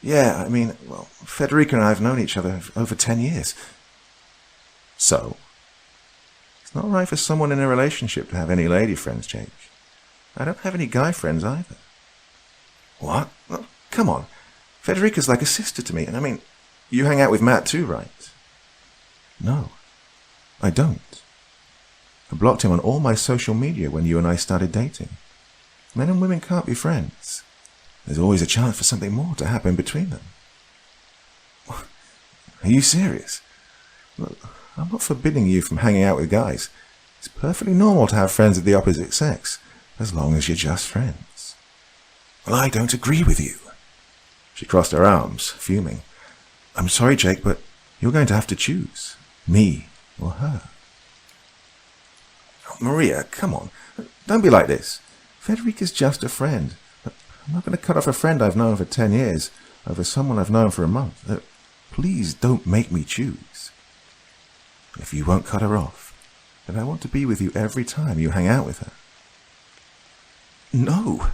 Yeah, I mean, well, Federica and I have known each other over 10 years. So? It's not right for someone in a relationship to have any lady friends, Jake. I don't have any guy friends either. What? Oh, come on. Federica's like a sister to me, and I mean, you hang out with Matt too, right? No, I don't. I blocked him on all my social media when you and I started dating. Men and women can't be friends. There's always a chance for something more to happen between them. Are you serious? Look, I'm not forbidding you from hanging out with guys. It's perfectly normal to have friends of the opposite sex, as long as you're just friends. Well, I don't agree with you. She crossed her arms, fuming. I'm sorry, Jake, but you're going to have to choose. Me or her. Oh, Maria, come on. Don't be like this. Federica's just a friend. I'm not going to cut off a friend I've known for 10 years over someone I've known for a month. Please don't make me choose. If you won't cut her off, then I want to be with you every time you hang out with her. No,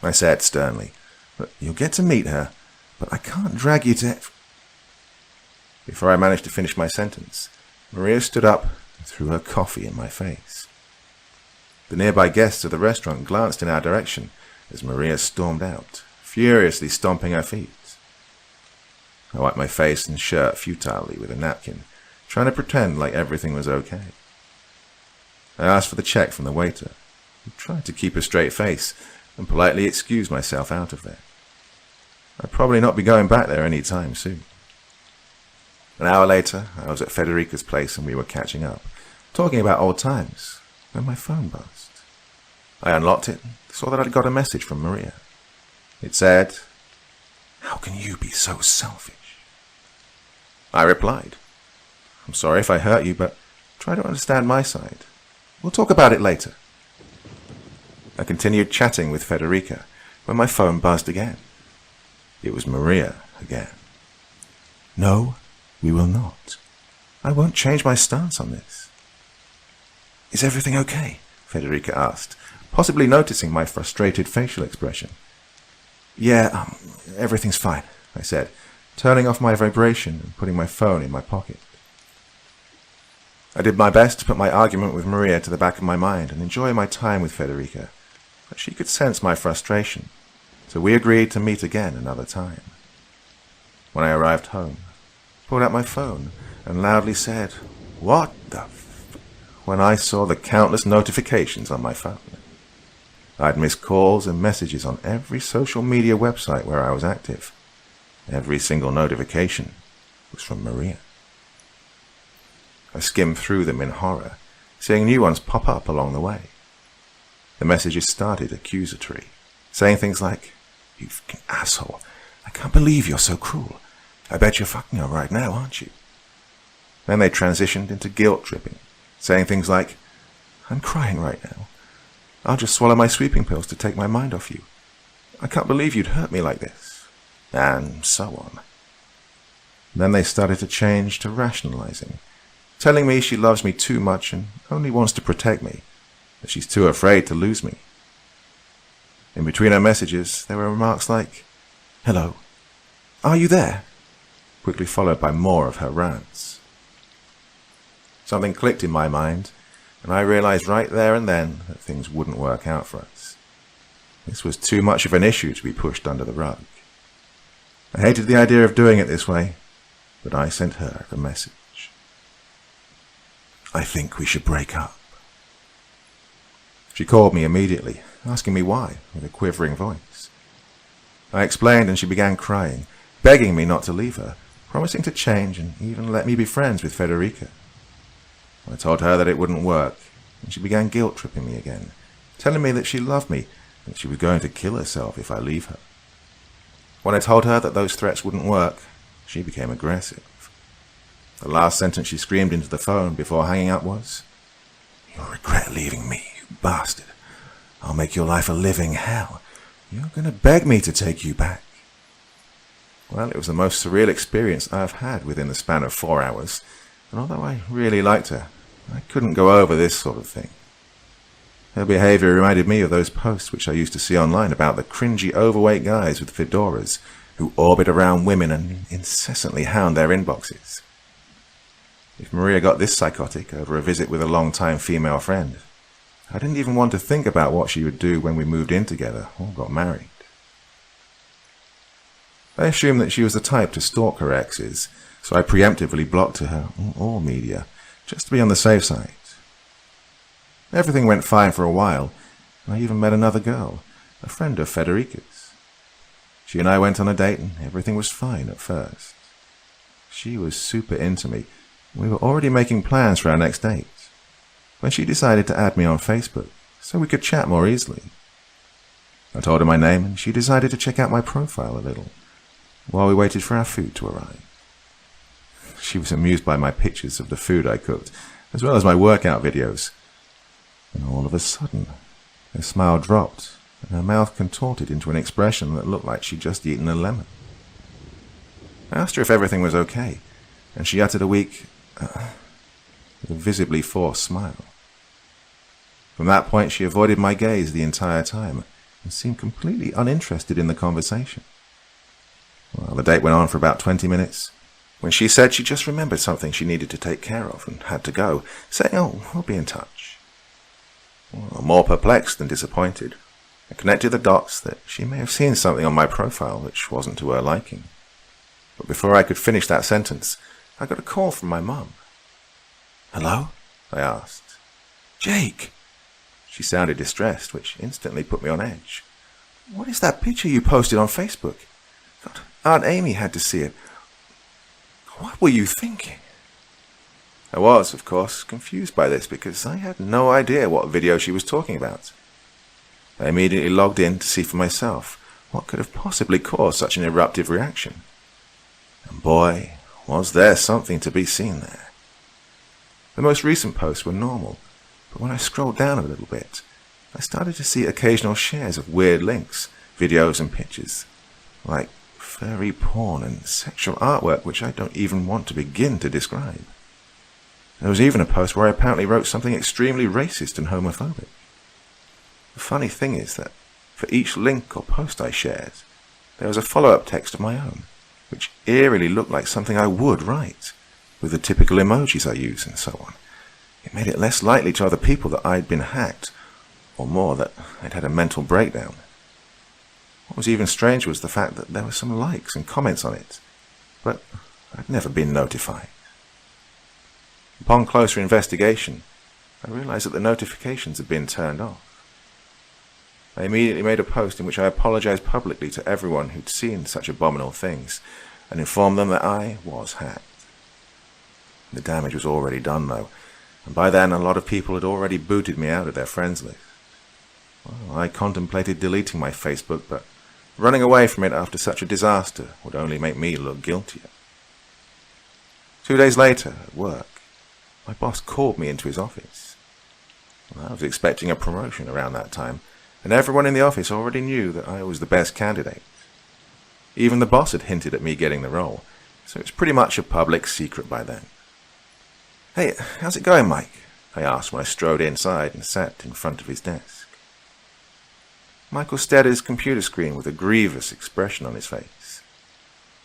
I said sternly. But you'll get to meet her, but I can't drag you to... Before I managed to finish my sentence, Maria stood up and threw her coffee in my face. The nearby guests of the restaurant glanced in our direction as Maria stormed out, furiously stomping her feet. I wiped my face and shirt futilely with a napkin, trying to pretend like everything was okay. I asked for the check from the waiter, who tried to keep a straight face, and politely excused myself out of there. I'd probably not be going back there any time soon. An hour later, I was at Federica's place and we were catching up, talking about old times, when my phone buzzed. I unlocked it and saw that I'd got a message from Maria. It said, "How can you be so selfish?" I replied, "I'm sorry if I hurt you, but try to understand my side. We'll talk about it later." I continued chatting with Federica when my phone buzzed again. It was Maria again. "No, we will not. I won't change my stance on this." "Is everything okay?" Federica asked, possibly noticing my frustrated facial expression. Yeah, everything's fine," I said, turning off my vibration and putting my phone in my pocket. I did my best to put my argument with Maria to the back of my mind and enjoy my time with Federica, but she could sense my frustration, so we agreed to meet again another time. When I arrived home, I pulled out my phone and loudly said, "What the f..." when I saw the countless notifications on my phone. I'd missed calls and messages on every social media website where I was active. Every single notification was from Maria. I skimmed through them in horror, seeing new ones pop up along the way. The messages started accusatory, saying things like, "You fucking asshole, I can't believe you're so cruel. I bet you're fucking her right now, aren't you?" Then they transitioned into guilt-tripping, saying things like, "I'm crying right now. I'll just swallow my sleeping pills to take my mind off you. I can't believe you'd hurt me like this." And so on. Then they started to change to rationalizing, telling me she loves me too much and only wants to protect me, that she's too afraid to lose me. In between her messages, there were remarks like, "Hello, are you there?" quickly followed by more of her rants. Something clicked in my mind, and I realized right there and then that things wouldn't work out for us. This was too much of an issue to be pushed under the rug. I hated the idea of doing it this way, but I sent her the message. "I think we should break up." She called me immediately, asking me why, with a quivering voice. I explained and she began crying, begging me not to leave her, promising to change and even let me be friends with Federica. I told her that it wouldn't work, and she began guilt-tripping me again, telling me that she loved me and that she was going to kill herself if I leave her. When I told her that those threats wouldn't work, she became aggressive. The last sentence she screamed into the phone before hanging up was, "You'll regret leaving me, you bastard. I'll make your life a living hell. You're going to beg me to take you back." Well, it was the most surreal experience I've had within the span of 4 hours, and although I really liked her, I couldn't go over this sort of thing. Her behavior reminded me of those posts which I used to see online about the cringy overweight guys with fedoras who orbit around women and incessantly hound their inboxes. If Maria got this psychotic over a visit with a long-time female friend, I didn't even want to think about what she would do when we moved in together or got married. I assumed that she was the type to stalk her exes, so I preemptively blocked her all media, just to be on the safe side. Everything went fine for a while, and I even met another girl, a friend of Federica's. She and I went on a date, and everything was fine at first. She was super into me. We were already making plans for our next date, when she decided to add me on Facebook, so we could chat more easily. I told her my name, and she decided to check out my profile a little, while we waited for our food to arrive. She was amused by my pictures of the food I cooked, as well as my workout videos. And all of a sudden, her smile dropped, and her mouth contorted into an expression that looked like she'd just eaten a lemon. I asked her if everything was okay, and she uttered a weak, with a visibly forced smile. From that point, she avoided my gaze the entire time, and seemed completely uninterested in the conversation. Well, the date went on for about 20 minutes, when she said she just remembered something she needed to take care of and had to go, saying, "Oh, we'll be in touch." Well, more perplexed than disappointed, I connected the dots that she may have seen something on my profile which wasn't to her liking. But before I could finish that sentence, I got a call from my mum. "Hello?" I asked. "Jake!" She sounded distressed, which instantly put me on edge. "What is that picture you posted on Facebook? God, Aunt Amy had to see it. What were you thinking?" I was, of course, confused by this because I had no idea what video she was talking about. I immediately logged in to see for myself what could have possibly caused such an eruptive reaction. And boy, was there something to be seen there. The most recent posts were normal, but when I scrolled down a little bit, I started to see occasional shares of weird links, videos and pictures, like furry porn and sexual artwork which I don't even want to begin to describe. There was even a post where I apparently wrote something extremely racist and homophobic. The funny thing is that for each link or post I shared, there was a follow-up text of my own, which eerily looked like something I would write, with the typical emojis I use and so on. It made it less likely to other people that I'd been hacked, or more, that I'd had a mental breakdown. What was even stranger was the fact that there were some likes and comments on it, but I'd never been notified. Upon closer investigation, I realized that the notifications had been turned off. I immediately made a post in which I apologized publicly to everyone who'd seen such abominable things, and informed them that I was hacked. The damage was already done, though, and by then a lot of people had already booted me out of their friends list. Well, I contemplated deleting my Facebook, but running away from it after such a disaster would only make me look guiltier. 2 days later, at work, my boss called me into his office. Well, I was expecting a promotion around that time, and everyone in the office already knew that I was the best candidate. Even the boss had hinted at me getting the role, so it's pretty much a public secret by then. "Hey, how's it going, Mike?" I asked when I strode inside and sat in front of his desk. Michael stared at his computer screen with a grievous expression on his face.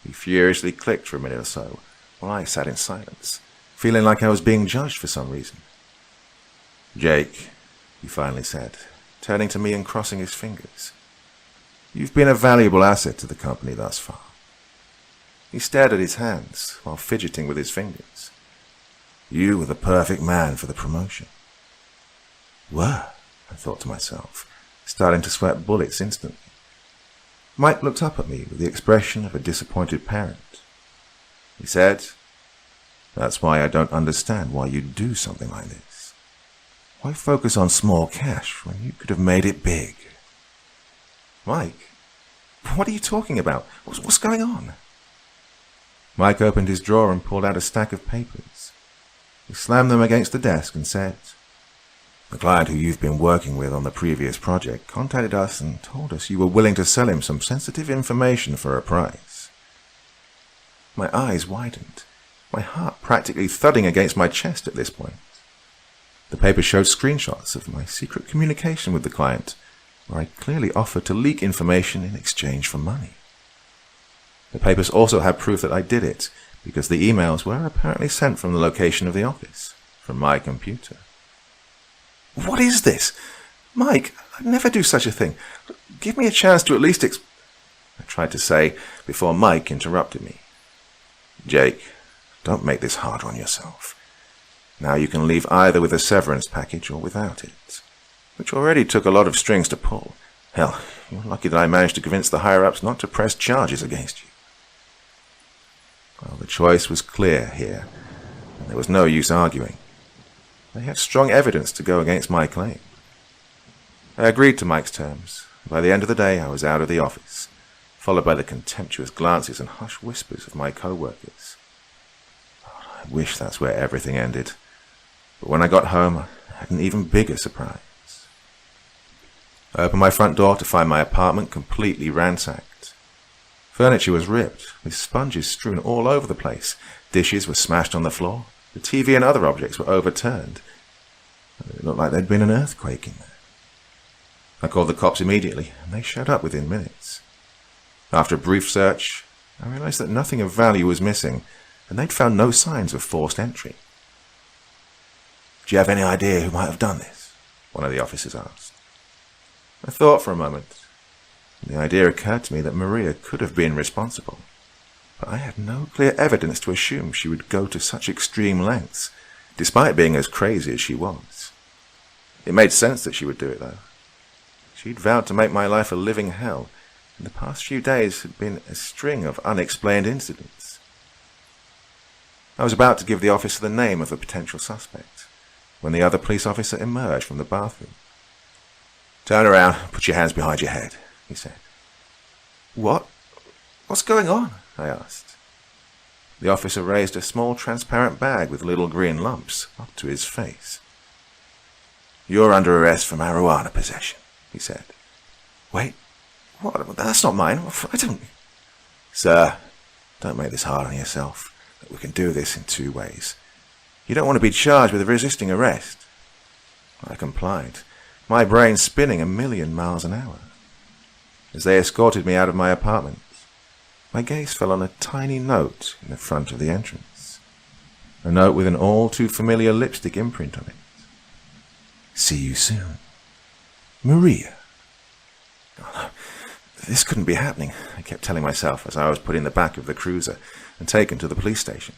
He furiously clicked for a minute or so, while I sat in silence, feeling like I was being judged for some reason. "Jake," he finally said, turning to me and crossing his fingers, "you've been a valuable asset to the company thus far." He stared at his hands while fidgeting with his fingers. "You were the perfect man for the promotion." "Were," I thought to myself, starting to sweat bullets instantly. Mike looked up at me with the expression of a disappointed parent. He said, "That's why I don't understand why you'd do something like this. Why focus on small cash when you could have made it big?" "Mike, what are you talking about? What's going on?" Mike opened his drawer and pulled out a stack of papers. He slammed them against the desk and said, "The client who you've been working with on the previous project contacted us and told us you were willing to sell him some sensitive information for a price." My eyes widened, my heart practically thudding against my chest at this point. The paper showed screenshots of my secret communication with the client, where I clearly offered to leak information in exchange for money. The papers also had proof that I did it, because the emails were apparently sent from the location of the office, from my computer. "What is this? Mike, I'd never do such a thing. Give me a chance to at least I tried to say before Mike interrupted me. "Jake, don't make this hard on yourself. Now you can leave either with a severance package or without it, which already took a lot of strings to pull. Hell, you're lucky that I managed to convince the higher-ups not to press charges against you." Well, the choice was clear here, and there was no use arguing. They had strong evidence to go against my claim. I agreed to Mike's terms. By the end of the day, I was out of the office, followed by the contemptuous glances and hushed whispers of my co-workers. I wish that's where everything ended. But when I got home, I had an even bigger surprise. I opened my front door to find my apartment completely ransacked. Furniture was ripped, with sponges strewn all over the place. Dishes were smashed on the floor. The TV and other objects were overturned. It looked like there'd been an earthquake in there. I called the cops immediately, and they showed up within minutes. After a brief search, I realized that nothing of value was missing, and they'd found no signs of forced entry. "Do you have any idea who might have done this?" one of the officers asked. I thought for a moment. The idea occurred to me that Maria could have been responsible, but I had no clear evidence to assume she would go to such extreme lengths, despite being as crazy as she was. It made sense that she would do it, though. She'd vowed to make my life a living hell, and the past few days had been a string of unexplained incidents. I was about to give the officer the name of a potential suspect, when the other police officer emerged from the bathroom. "Turn around, put your hands behind your head," he said. "What? What's going on?" I asked. The officer raised a small transparent bag with little green lumps up to his face. "You're under arrest for marijuana possession," he said. "Wait, what? That's not mine. I don't..." "Sir, don't make this hard on yourself. We can do this in 2 ways. You don't want to be charged with resisting arrest." I complied, my brain spinning 1,000,000 miles an hour. As they escorted me out of my apartment, my gaze fell on a tiny note in the front of the entrance. A note with an all-too-familiar lipstick imprint on it. "See you soon. Maria." Oh, no. This couldn't be happening, I kept telling myself as I was put in the back of the cruiser and taken to the police station.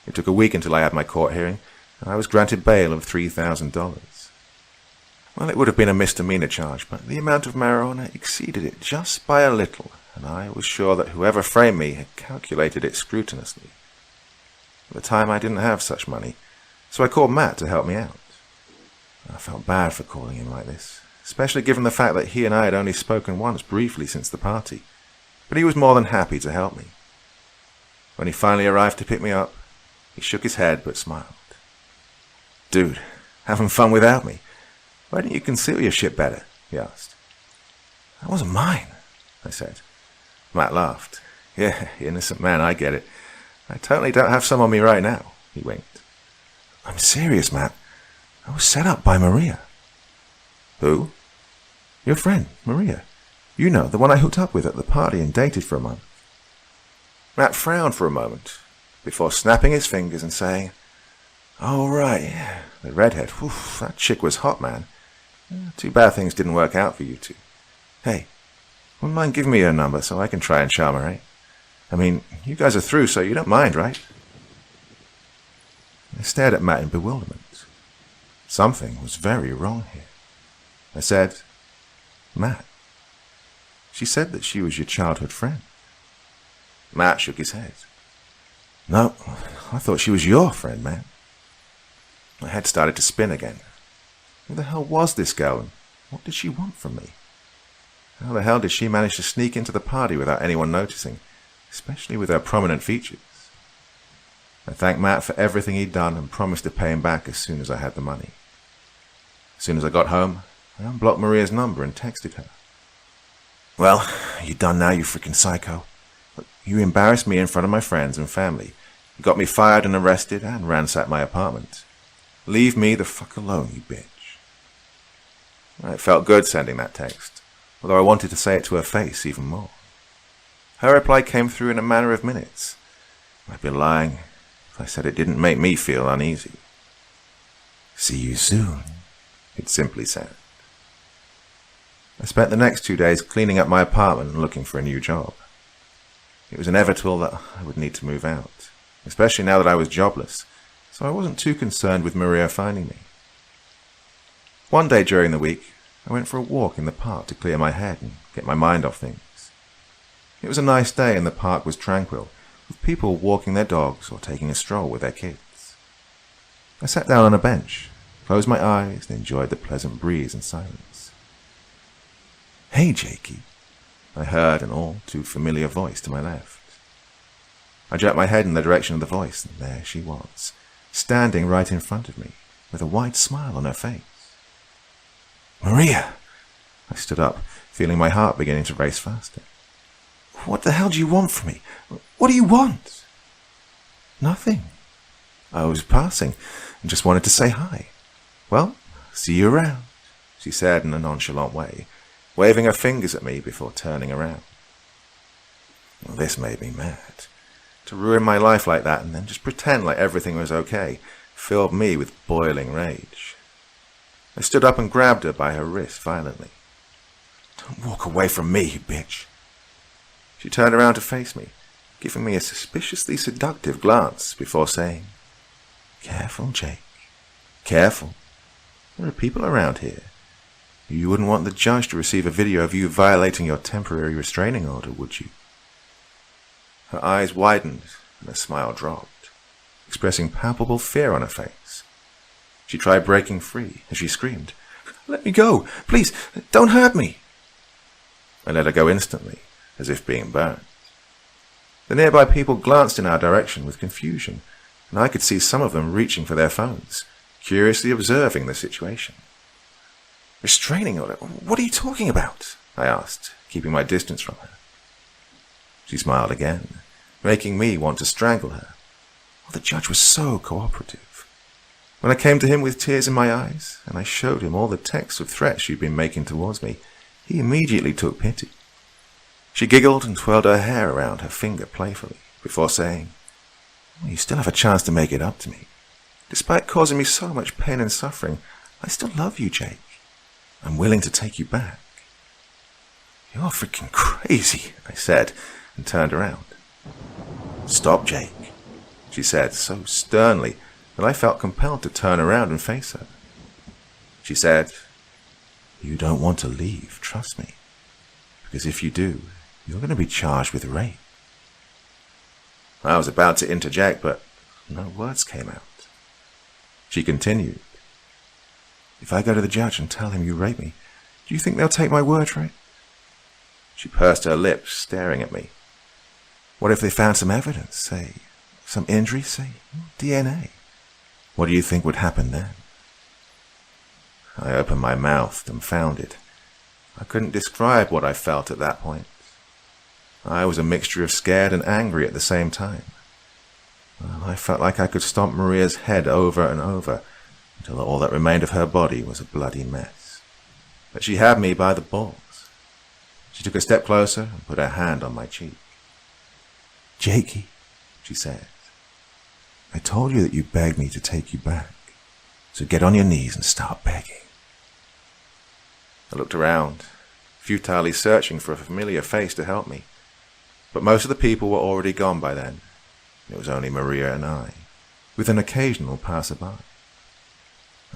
It took a week until I had my court hearing, and I was granted bail of $3,000. Well, it would have been a misdemeanor charge, but the amount of marijuana exceeded it just by a little, and I was sure that whoever framed me had calculated it scrupulously. At the time, I didn't have such money, so I called Matt to help me out. I felt bad for calling him like this, especially given the fact that he and I had only spoken once briefly since the party, but he was more than happy to help me. When he finally arrived to pick me up, he shook his head but smiled. "Dude, having fun without me? Why didn't you conceal your shit better?" he asked. "That wasn't mine," I said. Matt laughed. Yeah, innocent man, I get it. I totally don't have some on me right now, he winked. I'm serious, Matt. I was set up by Maria. Who? Your friend, Maria. You know, the one I hooked up with at the party and dated for a month. Matt frowned for a moment, before snapping his fingers and saying, Oh, right, yeah, the redhead. Oof, that chick was hot, man. Too bad things didn't work out for you two. Hey, wouldn't mind giving me your number so I can try and charm her, eh? I mean, you guys are through, so you don't mind, right? I stared at Matt in bewilderment. Something was very wrong here. I said, Matt, she said that she was your childhood friend. Matt shook his head. No, I thought she was your friend, man. My head started to spin again. Who the hell was this girl, and what did she want from me? How the hell did she manage to sneak into the party without anyone noticing, especially with her prominent features? I thanked Matt for everything he'd done and promised to pay him back as soon as I had the money. As soon as I got home, I unblocked Maria's number and texted her. Well, you done now, you freaking psycho. Look, you embarrassed me in front of my friends and family. You got me fired and arrested and ransacked my apartment. Leave me the fuck alone, you bitch. It felt good sending that text, although I wanted to say it to her face even more. Her reply came through in a matter of minutes. I'd be lying if I said it didn't make me feel uneasy. See you soon, it simply said. I spent the next 2 days cleaning up my apartment and looking for a new job. It was inevitable that I would need to move out, especially now that I was jobless, so I wasn't too concerned with Maria finding me. One day during the week, I went for a walk in the park to clear my head and get my mind off things. It was a nice day and the park was tranquil, with people walking their dogs or taking a stroll with their kids. I sat down on a bench, closed my eyes, and enjoyed the pleasant breeze and silence. Hey, Jakey, I heard an all too familiar voice to my left. I jerked my head in the direction of the voice, and there she was, standing right in front of me, with a wide smile on her face. Maria! I stood up, feeling my heart beginning to race faster. What the hell do you want from me? What do you want? Nothing. I was passing and just wanted to say hi. Well, see you around, she said in a nonchalant way, waving her fingers at me before turning around. Well, this made me mad. To ruin my life like that and then just pretend like everything was okay filled me with boiling rage. I stood up and grabbed her by her wrist violently. Don't walk away from me, you bitch. She turned around to face me, giving me a suspiciously seductive glance before saying, Careful, Jake. Careful. There are people around here. You wouldn't want the judge to receive a video of you violating your temporary restraining order, would you? Her eyes widened and her smile dropped, expressing palpable fear on her face. She tried breaking free as she screamed, Let me go! Please, don't hurt me! I let her go instantly, as if being burned. The nearby people glanced in our direction with confusion, and I could see some of them reaching for their phones, curiously observing the situation. Restraining order? What are you talking about? I asked, keeping my distance from her. She smiled again, making me want to strangle her. Oh, the judge was so cooperative. When I came to him with tears in my eyes, and I showed him all the texts of threats she'd been making towards me, he immediately took pity. She giggled and twirled her hair around her finger playfully, before saying, You still have a chance to make it up to me. Despite causing me so much pain and suffering, I still love you, Jake. I'm willing to take you back. You're freaking crazy, I said, and turned around. Stop, Jake, she said so sternly that I felt compelled to turn around and face her. She said, You don't want to leave, trust me, because if you do, you're going to be charged with rape. I was about to interject, but no words came out. She continued, If I go to the judge and tell him you raped me, do you think they'll take my word for it? She pursed her lips, staring at me. What if they found some evidence, say, some injury, say, DNA? What do you think would happen then? I opened my mouth, dumbfounded. I couldn't describe what I felt at that point. I was a mixture of scared and angry at the same time. Well, I felt like I could stomp Maria's head over and over until all that remained of her body was a bloody mess. But she had me by the balls. She took a step closer and put her hand on my cheek. "Jakey," she said, "I told you that you begged me to take you back, so get on your knees and start begging." I looked around, futilely searching for a familiar face to help me, but most of the people were already gone by then. It was only Maria and I, with an occasional passerby.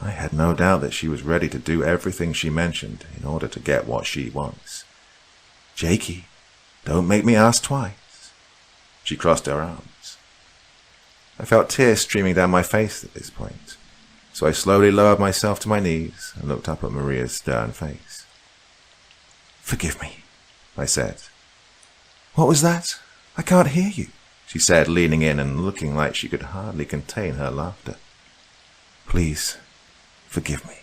I had no doubt that she was ready to do everything she mentioned in order to get what she wants. "Jakey, don't make me ask twice." She crossed her arms. I felt tears streaming down my face at this point, so I slowly lowered myself to my knees and looked up at Maria's stern face. "Forgive me," I said. "What was that? I can't hear you," she said, leaning in and looking like she could hardly contain her laughter. "Please, forgive me."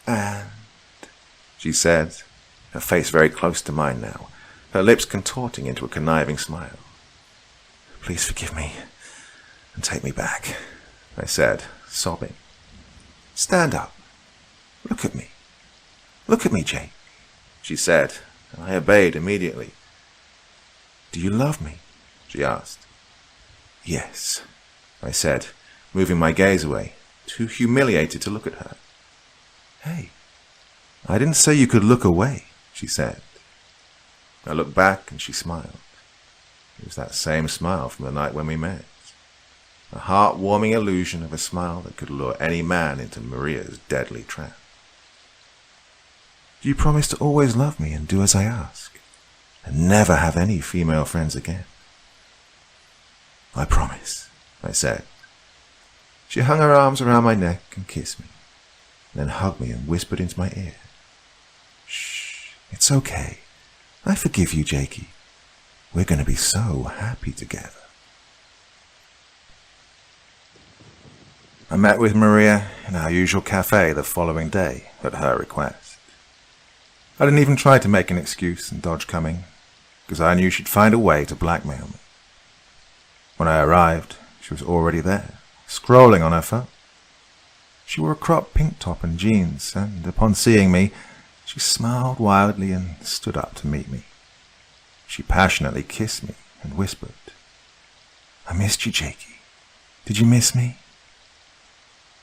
"And," she said, her face very close to mine now, her lips contorting into a conniving smile. "Please forgive me and take me back," I said, sobbing. "Stand up. Look at me. Look at me, Jake," she said, and I obeyed immediately. "Do you love me?" she asked. "Yes," I said, moving my gaze away, too humiliated to look at her. "Hey, I didn't say you could look away," she said. I looked back and she smiled. It was that same smile from the night when we met. A heart-warming illusion of a smile that could lure any man into Maria's deadly trap. "Do you promise to always love me and do as I ask, and never have any female friends again?" "I promise," I said. She hung her arms around my neck and kissed me, then hugged me and whispered into my ear. "Shh, it's okay. I forgive you, Jakey. We're going to be so happy together." I met with Maria in our usual cafe the following day at her request. I didn't even try to make an excuse and dodge coming, because I knew she'd find a way to blackmail me. When I arrived, she was already there, scrolling on her phone. She wore a cropped pink top and jeans, and upon seeing me, she smiled wildly and stood up to meet me. She passionately kissed me and whispered, "I missed you, Jakey. Did you miss me?"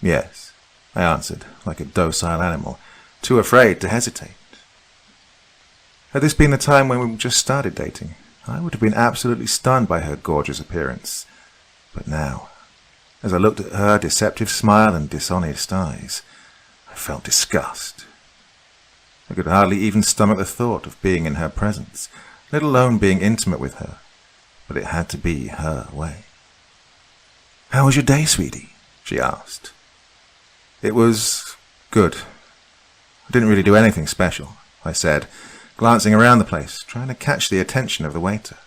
"Yes," I answered, like a docile animal, too afraid to hesitate. Had this been the time when we just started dating, I would have been absolutely stunned by her gorgeous appearance. But now, as I looked at her deceptive smile and dishonest eyes, I felt disgust. I could hardly even stomach the thought of being in her presence, let alone being intimate with her, but it had to be her way. "How was your day, sweetie?" she asked. "It was good. I didn't really do anything special," I said, glancing around the place, trying to catch the attention of the waiter.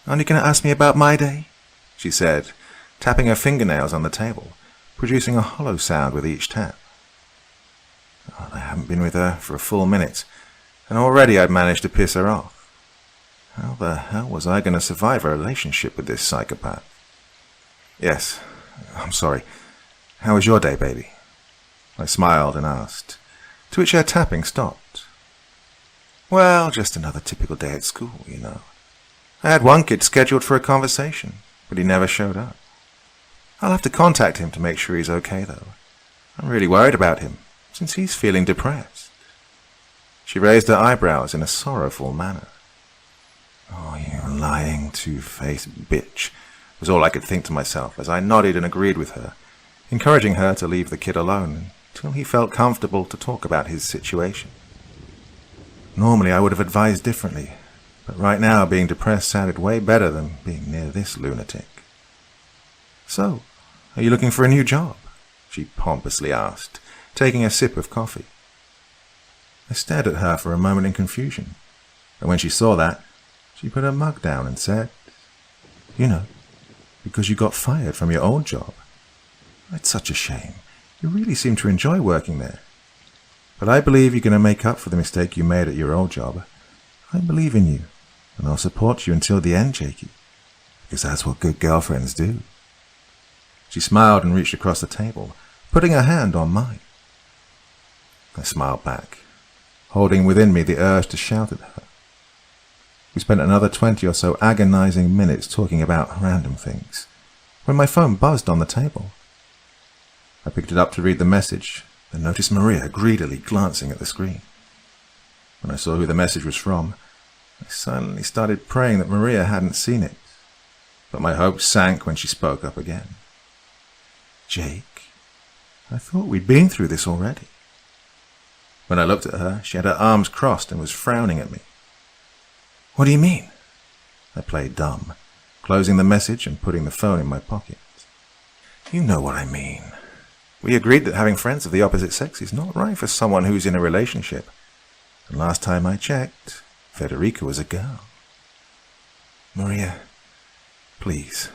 "Aren't you going to ask me about my day?" she said, tapping her fingernails on the table, producing a hollow sound with each tap. I hadn't been with her for a full minute, and already I'd managed to piss her off. How the hell was I going to survive a relationship with this psychopath? "Yes, I'm sorry. How was your day, baby?" I smiled and asked, to which her tapping stopped. "Well, just another typical day at school, you know. I had one kid scheduled for a conversation, but he never showed up. I'll have to contact him to make sure he's okay, though. I'm really worried about him, since he's feeling depressed." She raised her eyebrows in a sorrowful manner. "Oh, you lying, two-faced bitch," was all I could think to myself as I nodded and agreed with her, encouraging her to leave the kid alone until he felt comfortable to talk about his situation. Normally I would have advised differently, but right now being depressed sounded way better than being near this lunatic. "So, are you looking for a new job?" she pompously asked, taking a sip of coffee. I stared at her for a moment in confusion, and when she saw that, she put her mug down and said, "You know, because you got fired from your old job. It's such a shame. You really seem to enjoy working there. But I believe you're going to make up for the mistake you made at your old job. I believe in you, And I'll support you until the end, Jakey, because that's what good girlfriends do. She smiled and reached across the table, putting her hand on mine. I smiled back, holding within me the urge to shout at her. We spent another 20 or so agonizing minutes talking about random things, when my phone buzzed on the table. I picked it up to read the message, and noticed Maria greedily glancing at the screen. When I saw who the message was from, I silently started praying that Maria hadn't seen it, but my hopes sank when she spoke up again. Jake, I thought we'd been through this already. When I looked at her, she had her arms crossed and was frowning at me. What do you mean? I played dumb, closing the message and putting the phone in my pocket. You know what I mean. We agreed that having friends of the opposite sex is not right for someone who's in a relationship. And last time I checked, Federica was a girl. Maria, please.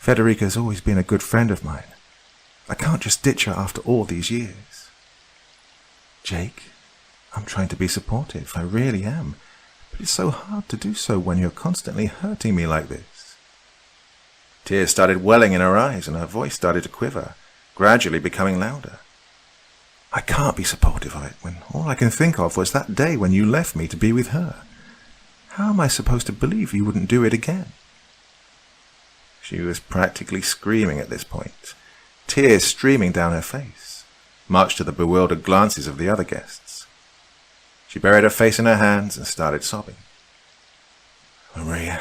Federica's always been a good friend of mine. I can't just ditch her after all these years. Jake, I'm trying to be supportive, I really am. But it's so hard to do so when you're constantly hurting me like this. Tears started welling in her eyes and her voice started to quiver, gradually becoming louder. I can't be supportive of it when all I can think of was that day when you left me to be with her. How am I supposed to believe you wouldn't do it again? She was practically screaming at this point, tears streaming down her face, much to the bewildered glances of the other guests. She buried her face in her hands and started sobbing. Maria,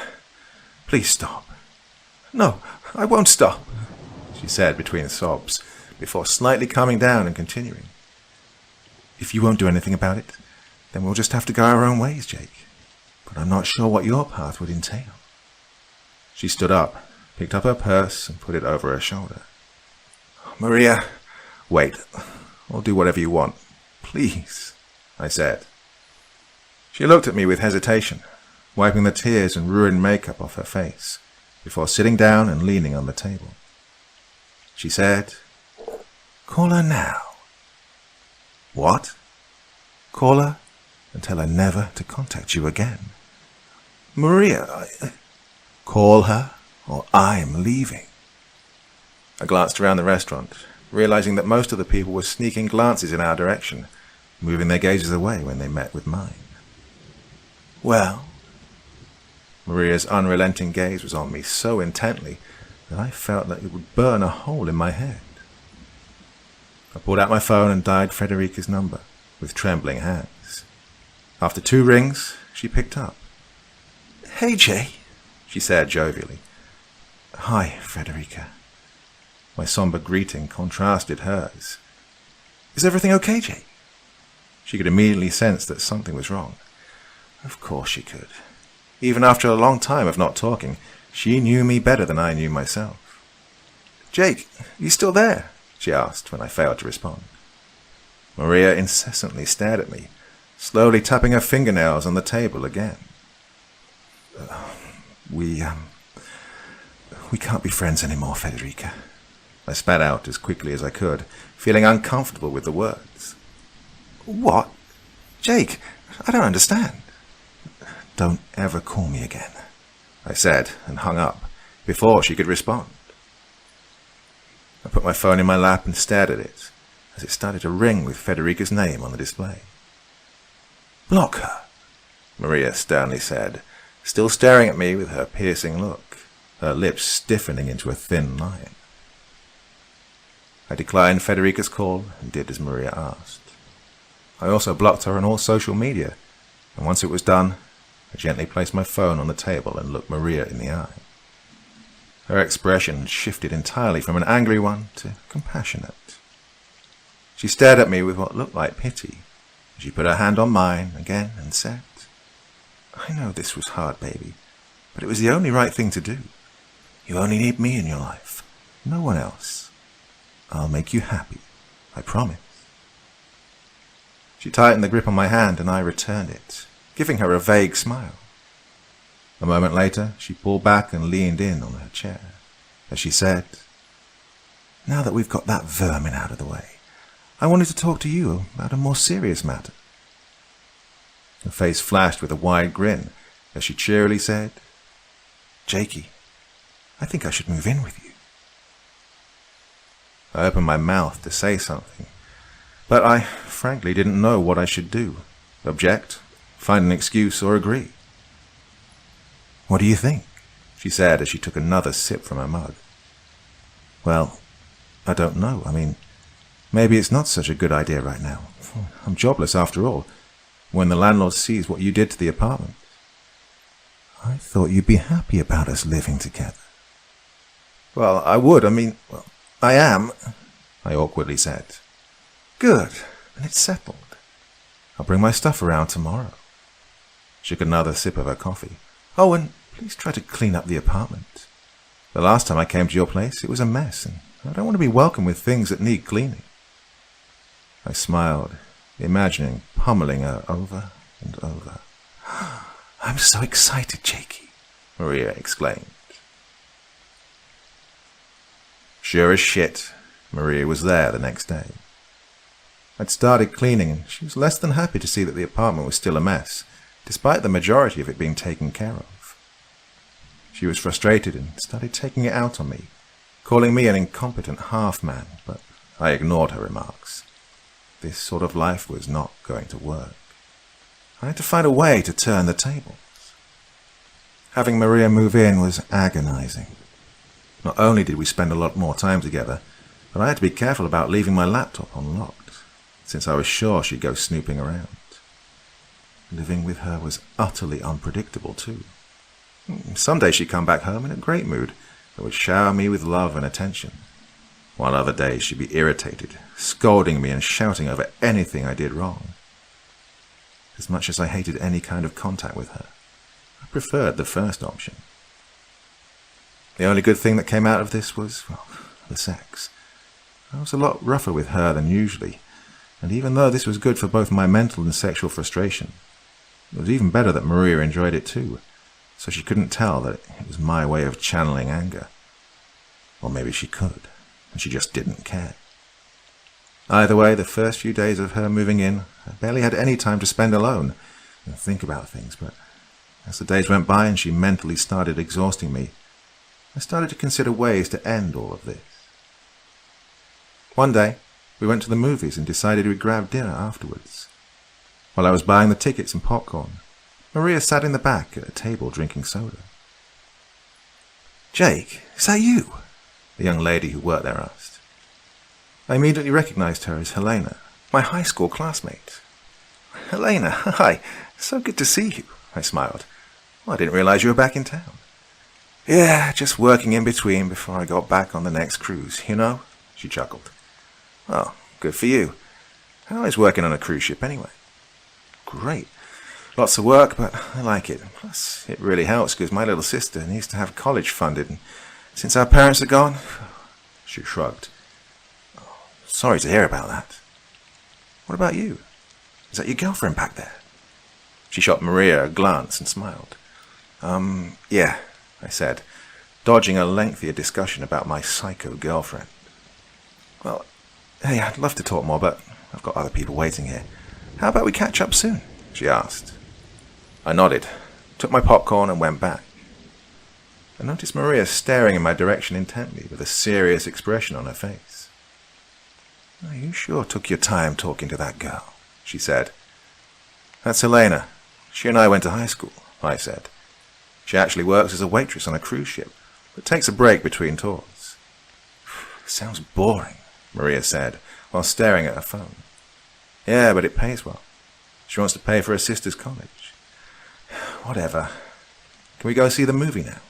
please stop. No, I won't stop, she said between sobs, before slightly calming down and continuing. If you won't do anything about it, then we'll just have to go our own ways, Jake. But I'm not sure what your path would entail. She stood up, picked up her purse and put it over her shoulder. Maria, wait. I'll do whatever you want. Please, I said. She looked at me with hesitation, wiping the tears and ruined makeup off her face, before sitting down and leaning on the table. She said, Call her now. What? Call her and tell her never to contact you again. Maria, Call her or I'm leaving. I glanced around the restaurant, realizing that most of the people were sneaking glances in our direction, moving their gazes away when they met with mine. Well? Maria's unrelenting gaze was on me so intently that I felt that it would burn a hole in my head. I pulled out my phone and dialed Federica's number with trembling hands. After 2 rings, she picked up. Hey, Jay, she said jovially. Hi, Federica. My somber greeting contrasted hers. Is everything okay, Jay? She could immediately sense that something was wrong. Of course she could. Even after a long time of not talking, she knew me better than I knew myself. Jake, you still there? She asked when I failed to respond. Maria incessantly stared at me, slowly tapping her fingernails on the table again. We can't be friends anymore, Federica. I spat out as quickly as I could, feeling uncomfortable with the words. What? Jake, I don't understand. Don't ever call me again, I said and hung up before she could respond. I put my phone in my lap and stared at it as it started to ring with Federica's name on the display. Block her, Maria sternly said, still staring at me with her piercing look, her lips stiffening into a thin line. I declined Federica's call and did as Maria asked. I also blocked her on all social media, and once it was done, I gently placed my phone on the table and looked Maria in the eye. Her expression shifted entirely from an angry one to compassionate. She stared at me with what looked like pity. She put her hand on mine again and said, I know this was hard, baby, but it was the only right thing to do. You only need me in your life, no one else. I'll make you happy, I promise. She tightened the grip on my hand and I returned it, giving her a vague smile. A moment later, she pulled back and leaned in on her chair as she said, Now that we've got that vermin out of the way, I wanted to talk to you about a more serious matter. Her face flashed with a wide grin as she cheerily said, "Jakey, I think I should move in with you." I opened my mouth to say something, but I frankly didn't know what I should do. Object, find an excuse, or agree. "What do you think?" she said as she took another sip from her mug. "Well, I don't know. I mean, maybe it's not such a good idea right now. I'm jobless after all. When the landlord sees what you did to the apartment." "I thought you'd be happy about us living together." "Well, I would. I am," I awkwardly said. "Good. Then it's settled. I'll bring my stuff around tomorrow." She took another sip of her coffee. "Oh, and please try to clean up the apartment. The last time I came to your place, it was a mess, and I don't want to be welcome with things that need cleaning." I smiled, imagining pummeling her over and over. "I'm so excited, Jakey," Maria exclaimed. Sure as shit, Maria was there the next day. I'd started cleaning, and she was less than happy to see that the apartment was still a mess, despite the majority of it being taken care of. She was frustrated and started taking it out on me, calling me an incompetent half-man, but I ignored her remarks. This sort of life was not going to work. I had to find a way to turn the tables. Having Maria move in was agonizing. Not only did we spend a lot more time together, but I had to be careful about leaving my laptop unlocked, since I was sure she'd go snooping around. Living with her was utterly unpredictable, too. Some days she'd come back home in a great mood that would shower me with love and attention, while other days she'd be irritated, scolding me and shouting over anything I did wrong. As much as I hated any kind of contact with her, I preferred the first option. The only good thing that came out of this was, well, the sex. I was a lot rougher with her than usually, and even though this was good for both my mental and sexual frustration, it was even better that Maria enjoyed it too, so she couldn't tell that it was my way of channeling anger. Or maybe she could, and she just didn't care. Either way, the first few days of her moving in, I barely had any time to spend alone and think about things, but as the days went by and she mentally started exhausting me, I started to consider ways to end all of this. One day, we went to the movies and decided we'd grab dinner afterwards. While I was buying the tickets and popcorn, Maria sat in the back at a table drinking soda. "Jake, is that you?" the young lady who worked there asked. I immediately recognized her as Helena, my high school classmate. "Helena, hi, so good to see you," I smiled. "Well, I didn't realize you were back in town." "Yeah, just working in between before I got back on the next cruise, you know?" she chuckled. "Oh, good for you. How is working on a cruise ship anyway?" "Great. Lots of work, but I like it. Plus, it really helps because my little sister needs to have college funded, and since our parents are gone..." She shrugged. "Oh, sorry to hear about that. What about you? Is that your girlfriend back there?" She shot Maria a glance and smiled. Yeah," I said, dodging a lengthier discussion about my psycho girlfriend. "Well, hey, I'd love to talk more, but I've got other people waiting here. How about we catch up soon?" she asked. I nodded, took my popcorn and went back. I noticed Maria staring in my direction intently with a serious expression on her face. "Oh, you sure took your time talking to that girl," she said. "That's Helena. She and I went to high school," I said. "She actually works as a waitress on a cruise ship, but takes a break between tours." "Sounds boring," Maria said, while staring at her phone. "Yeah, but it pays well. She wants to pay for her sister's college." "Whatever. Can we go see the movie now?"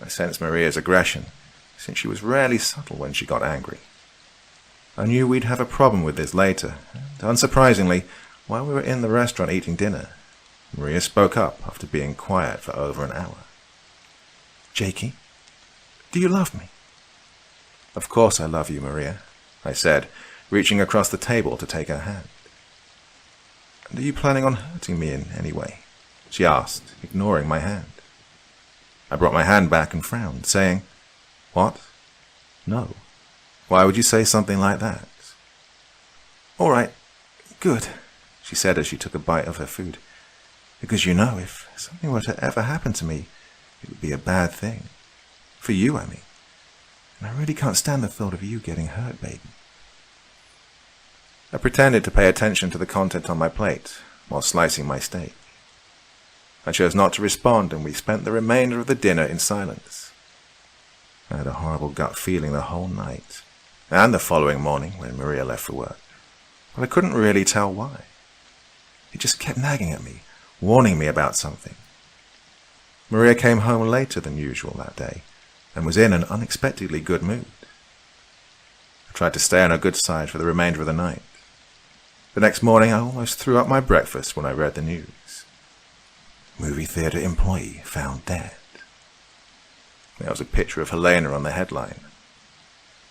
I sensed Maria's aggression, since she was rarely subtle when she got angry. I knew we'd have a problem with this later, and unsurprisingly, while we were in the restaurant eating dinner, Maria spoke up after being quiet for over an hour. "Jakey, do you love me?" "Of course I love you, Maria," I said, reaching across the table to take her hand. "And are you planning on hurting me in any way?" she asked, ignoring my hand. I brought my hand back and frowned, saying, "What? No. Why would you say something like that?" "All right, good," she said as she took a bite of her food. Because if something were to ever happen to me, it would be a bad thing. For you, I mean. And I really can't stand the thought of you getting hurt, baby. I pretended to pay attention to the content on my plate while slicing my steak. I chose not to respond, and we spent the remainder of the dinner in silence. I had a horrible gut feeling the whole night, and the following morning when Maria left for work. But I couldn't really tell why. It just kept nagging at me, warning me about something. Maria came home later than usual that day, and was in an unexpectedly good mood. I tried to stay on her good side for the remainder of the night. The next morning I almost threw up my breakfast when I read the news. Movie theatre employee found dead. There was a picture of Helena on the headline.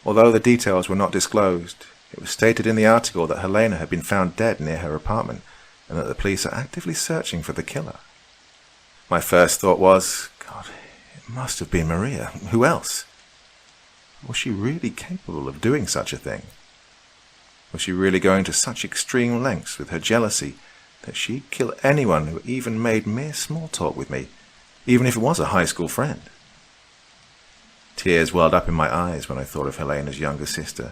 Although the details were not disclosed, it was stated in the article that Helena had been found dead near her apartment and that the police are actively searching for the killer. My first thought was, God, it must have been Maria. Who else? Was she really capable of doing such a thing? Was she really going to such extreme lengths with her jealousy that she'd kill anyone who even made mere small talk with me, even if it was a high school friend? Tears welled up in my eyes when I thought of Helena's younger sister,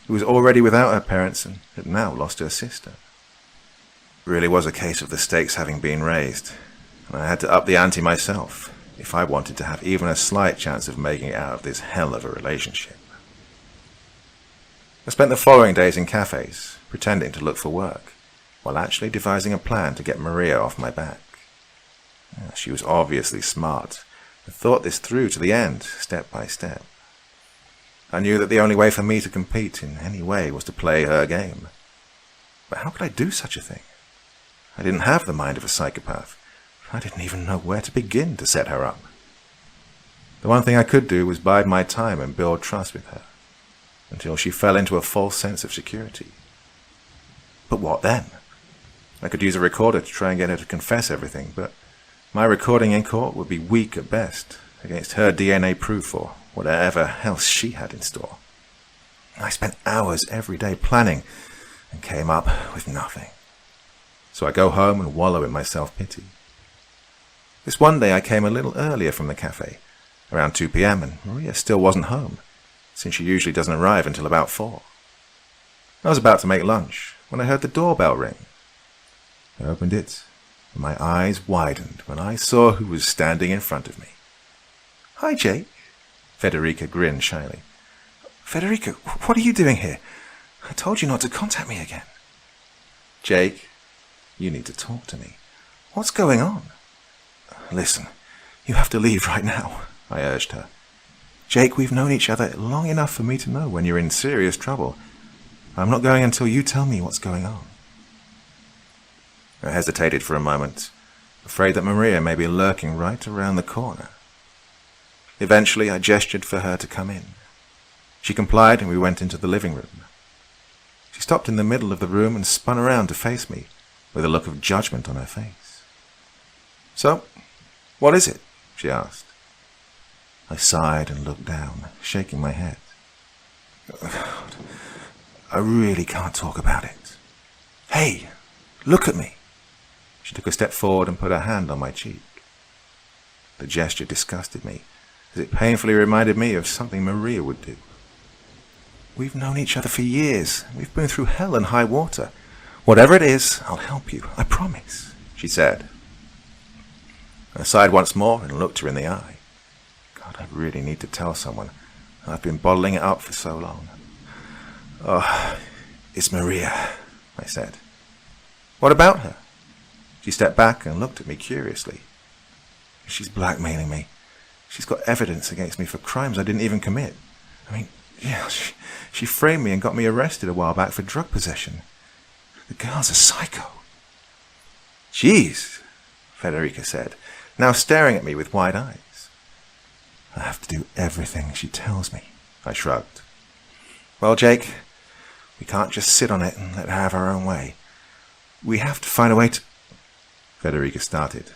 who was already without her parents and had now lost her sister. It really was a case of the stakes having been raised, and I had to up the ante myself if I wanted to have even a slight chance of making it out of this hell of a relationship. I spent the following days in cafes, pretending to look for work, while actually devising a plan to get Maria off my back. She was obviously smart, and thought this through to the end, step by step. I knew that the only way for me to compete in any way was to play her game. But how could I do such a thing? I didn't have the mind of a psychopath. I didn't even know where to begin to set her up. The one thing I could do was bide my time and build trust with her, until she fell into a false sense of security. But what then? I could use a recorder to try and get her to confess everything, but my recording in court would be weak at best against her DNA proof or whatever else she had in store. I spent hours every day planning and came up with nothing. So I go home and wallow in my self-pity. This one day I came a little earlier from the cafe, around 2 p.m, and Maria still wasn't home, since she usually doesn't arrive until about 4. I was about to make lunch when I heard the doorbell ring. I opened it, and my eyes widened when I saw who was standing in front of me. "Hi, Jake." Federica grinned shyly. "Federica, what are you doing here? I told you not to contact me again." "Jake, you need to talk to me. What's going on?" "Listen, you have to leave right now," I urged her. "Jake, we've known each other long enough for me to know when you're in serious trouble. I'm not going until you tell me what's going on." I hesitated for a moment, afraid that Maria may be lurking right around the corner. Eventually, I gestured for her to come in. She complied and we went into the living room. She stopped in the middle of the room and spun around to face me, with a look of judgment on her face. "So, what is it?" she asked. I sighed and looked down, shaking my head. "God, I really can't talk about it." "Hey, look at me." She took a step forward and put her hand on my cheek. The gesture disgusted me, as it painfully reminded me of something Maria would do. "We've known each other for years. We've been through hell and high water. Whatever it is, I'll help you, I promise," she said. I sighed once more and looked her in the eye. God, I really need to tell someone. I've been bottling it up for so long. "Oh, it's Maria," I said. "What about her?" She stepped back and looked at me curiously. "She's blackmailing me. She's got evidence against me for crimes I didn't even commit. I mean, yeah, she framed me and got me arrested a while back for drug possession. The girl's a psycho." "Jeez," Federica said, now staring at me with wide eyes. "I have to do everything she tells me," I shrugged. "Well, Jake, we can't just sit on it and let her have her own way. We have to find a way to—" Federica started,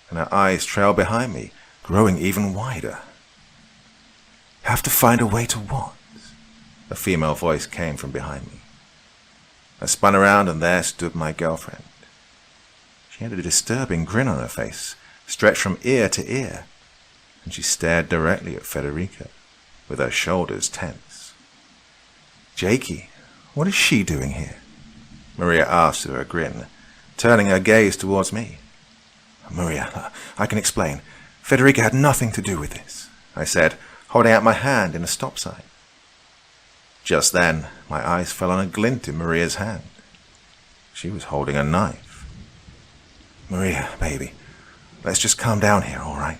and her eyes trailed behind me, growing even wider. "Have to find a way to what?" A female voice came from behind me. I spun around and there stood my girlfriend. She She had a disturbing grin on her face, stretched from ear to ear, and she stared directly at Federica, with her shoulders tense. "Jakey, what is she doing here?" Maria asked through her grin, turning her gaze towards me. "Maria, I can explain. Federica had nothing to do with this," I said, holding out my hand in a stop sign. Just then, my eyes fell on a glint in Maria's hand. She was holding a knife. "Maria, baby, let's just calm down here, all right?"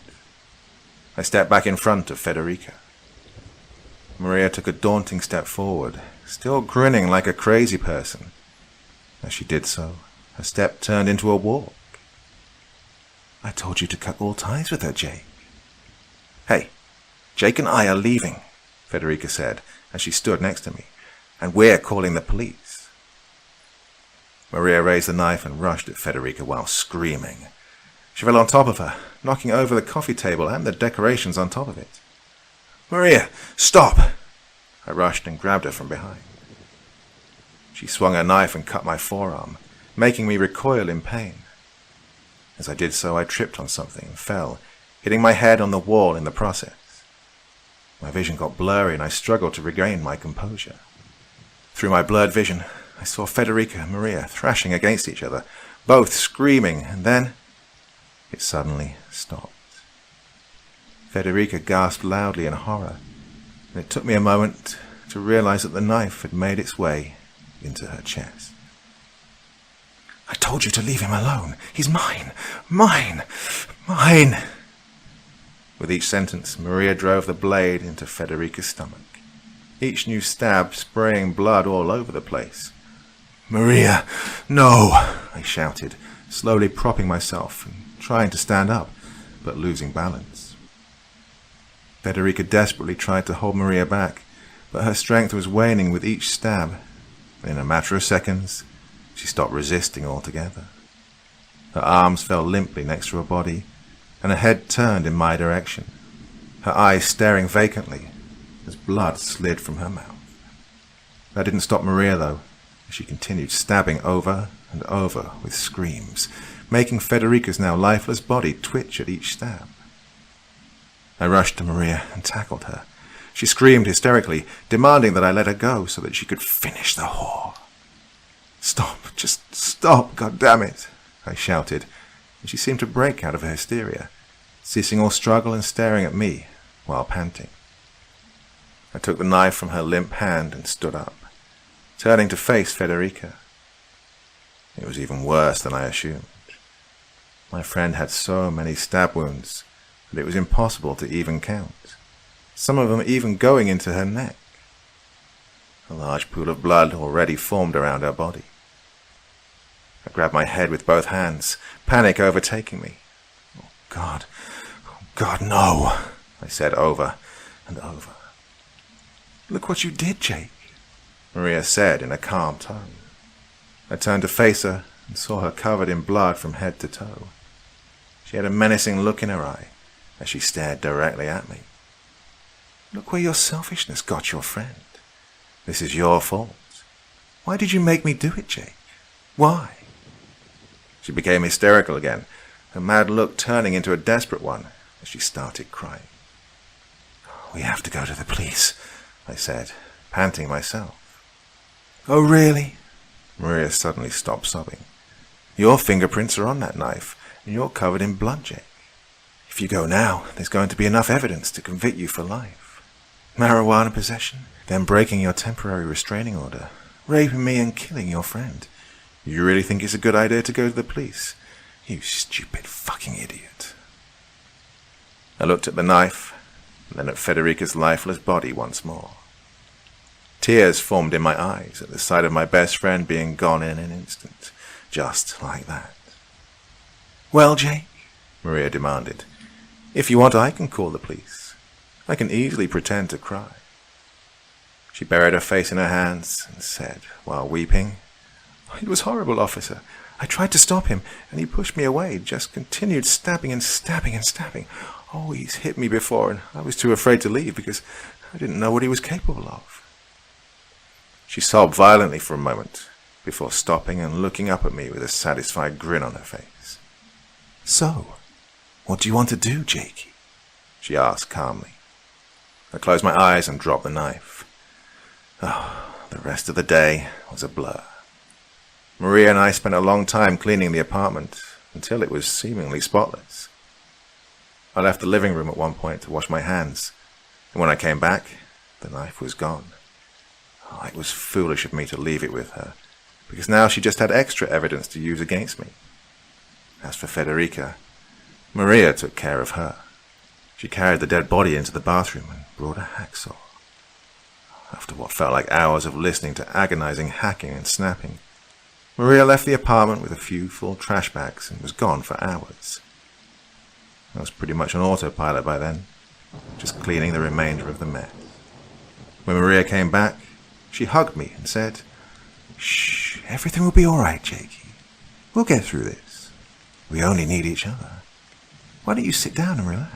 I stepped back in front of Federica. Maria took a daunting step forward, still grinning like a crazy person. As she did so, her step turned into a walk. "I told you to cut all ties with her, Jake." "Hey, Jake and I are leaving," Federica said as she stood next to me, "and we're calling the police." Maria raised the knife and rushed at Federica while screaming. She fell on top of her, knocking over the coffee table and the decorations on top of it. "Maria, stop!" I rushed and grabbed her from behind. She swung her knife and cut my forearm, making me recoil in pain. As I did so, I tripped on something and fell, hitting my head on the wall in the process. My vision got blurry and I struggled to regain my composure. Through my blurred vision, I saw Federica and Maria thrashing against each other, both screaming, and then it suddenly stopped. Federica gasped loudly in horror, and it took me a moment to realize that the knife had made its way into her chest. "I told you to leave him alone. He's mine, mine, mine." With each sentence, Maria drove the blade into Federica's stomach, each new stab spraying blood all over the place. "Maria, no!" I shouted, slowly propping myself and trying to stand up, but losing balance. Federica desperately tried to hold Maria back, but her strength was waning with each stab. In a matter of seconds, she stopped resisting altogether. Her arms fell limply next to her body, and her head turned in my direction, her eyes staring vacantly as blood slid from her mouth. That didn't stop Maria, though, as she continued stabbing over and over with screams, making Federica's now lifeless body twitch at each stab. I rushed to Maria and tackled her. She screamed hysterically, demanding that I let her go so that she could finish the whore. "Stop, just stop, goddammit," I shouted, and she seemed to break out of her hysteria, ceasing all struggle and staring at me while panting. I took the knife from her limp hand and stood up, turning to face Federica. It was even worse than I assumed. My friend had so many stab wounds that it was impossible to even count, some of them even going into her neck. A large pool of blood already formed around her body. I grabbed my head with both hands, panic overtaking me. Oh, God, no," I said over and over. "Look what you did, Jake," Maria said in a calm tone. I turned to face her and saw her covered in blood from head to toe. She had a menacing look in her eye as she stared directly at me. "Look where your selfishness got your friend. This is your fault. Why did you make me do it, Jake? Why?" She became hysterical again, her mad look turning into a desperate one as she started crying. "We have to go to the police," I said, panting myself. "Oh, really?" Maria suddenly stopped sobbing. "Your fingerprints are on that knife, and you're covered in blood, Jake. If you go now, there's going to be enough evidence to convict you for life. Marijuana possession, then breaking your temporary restraining order, raping me and killing your friend. You really think it's a good idea to go to the police? You stupid fucking idiot." I looked at the knife, and then at Federica's lifeless body once more. Tears formed in my eyes at the sight of my best friend being gone in an instant, just like that. "Well, Jake," Maria demanded, "if you want, I can call the police. I can easily pretend to cry." She buried her face in her hands and said, while weeping, "It was horrible, officer. I tried to stop him, and he pushed me away, just continued stabbing and stabbing and stabbing. Oh, he's hit me before, and I was too afraid to leave because I didn't know what he was capable of." She sobbed violently for a moment, before stopping and looking up at me with a satisfied grin on her face. "So, what do you want to do, Jakey?" she asked calmly. I closed my eyes and dropped the knife. The rest of the day was a blur. Maria and I spent a long time cleaning the apartment until it was seemingly spotless. I left the living room at one point to wash my hands, and when I came back, the knife was gone. It was foolish of me to leave it with her, because now she just had extra evidence to use against me. As for Federica, Maria took care of her. She carried the dead body into the bathroom and brought a hacksaw. After what felt like hours of listening to agonizing hacking and snapping, Maria left the apartment with a few full trash bags and was gone for hours. I was pretty much on autopilot by then, just cleaning the remainder of the mess. When Maria came back, she hugged me and said, "Shh, everything will be all right, Jakey. We'll get through this. We only need each other. Why don't you sit down and relax?"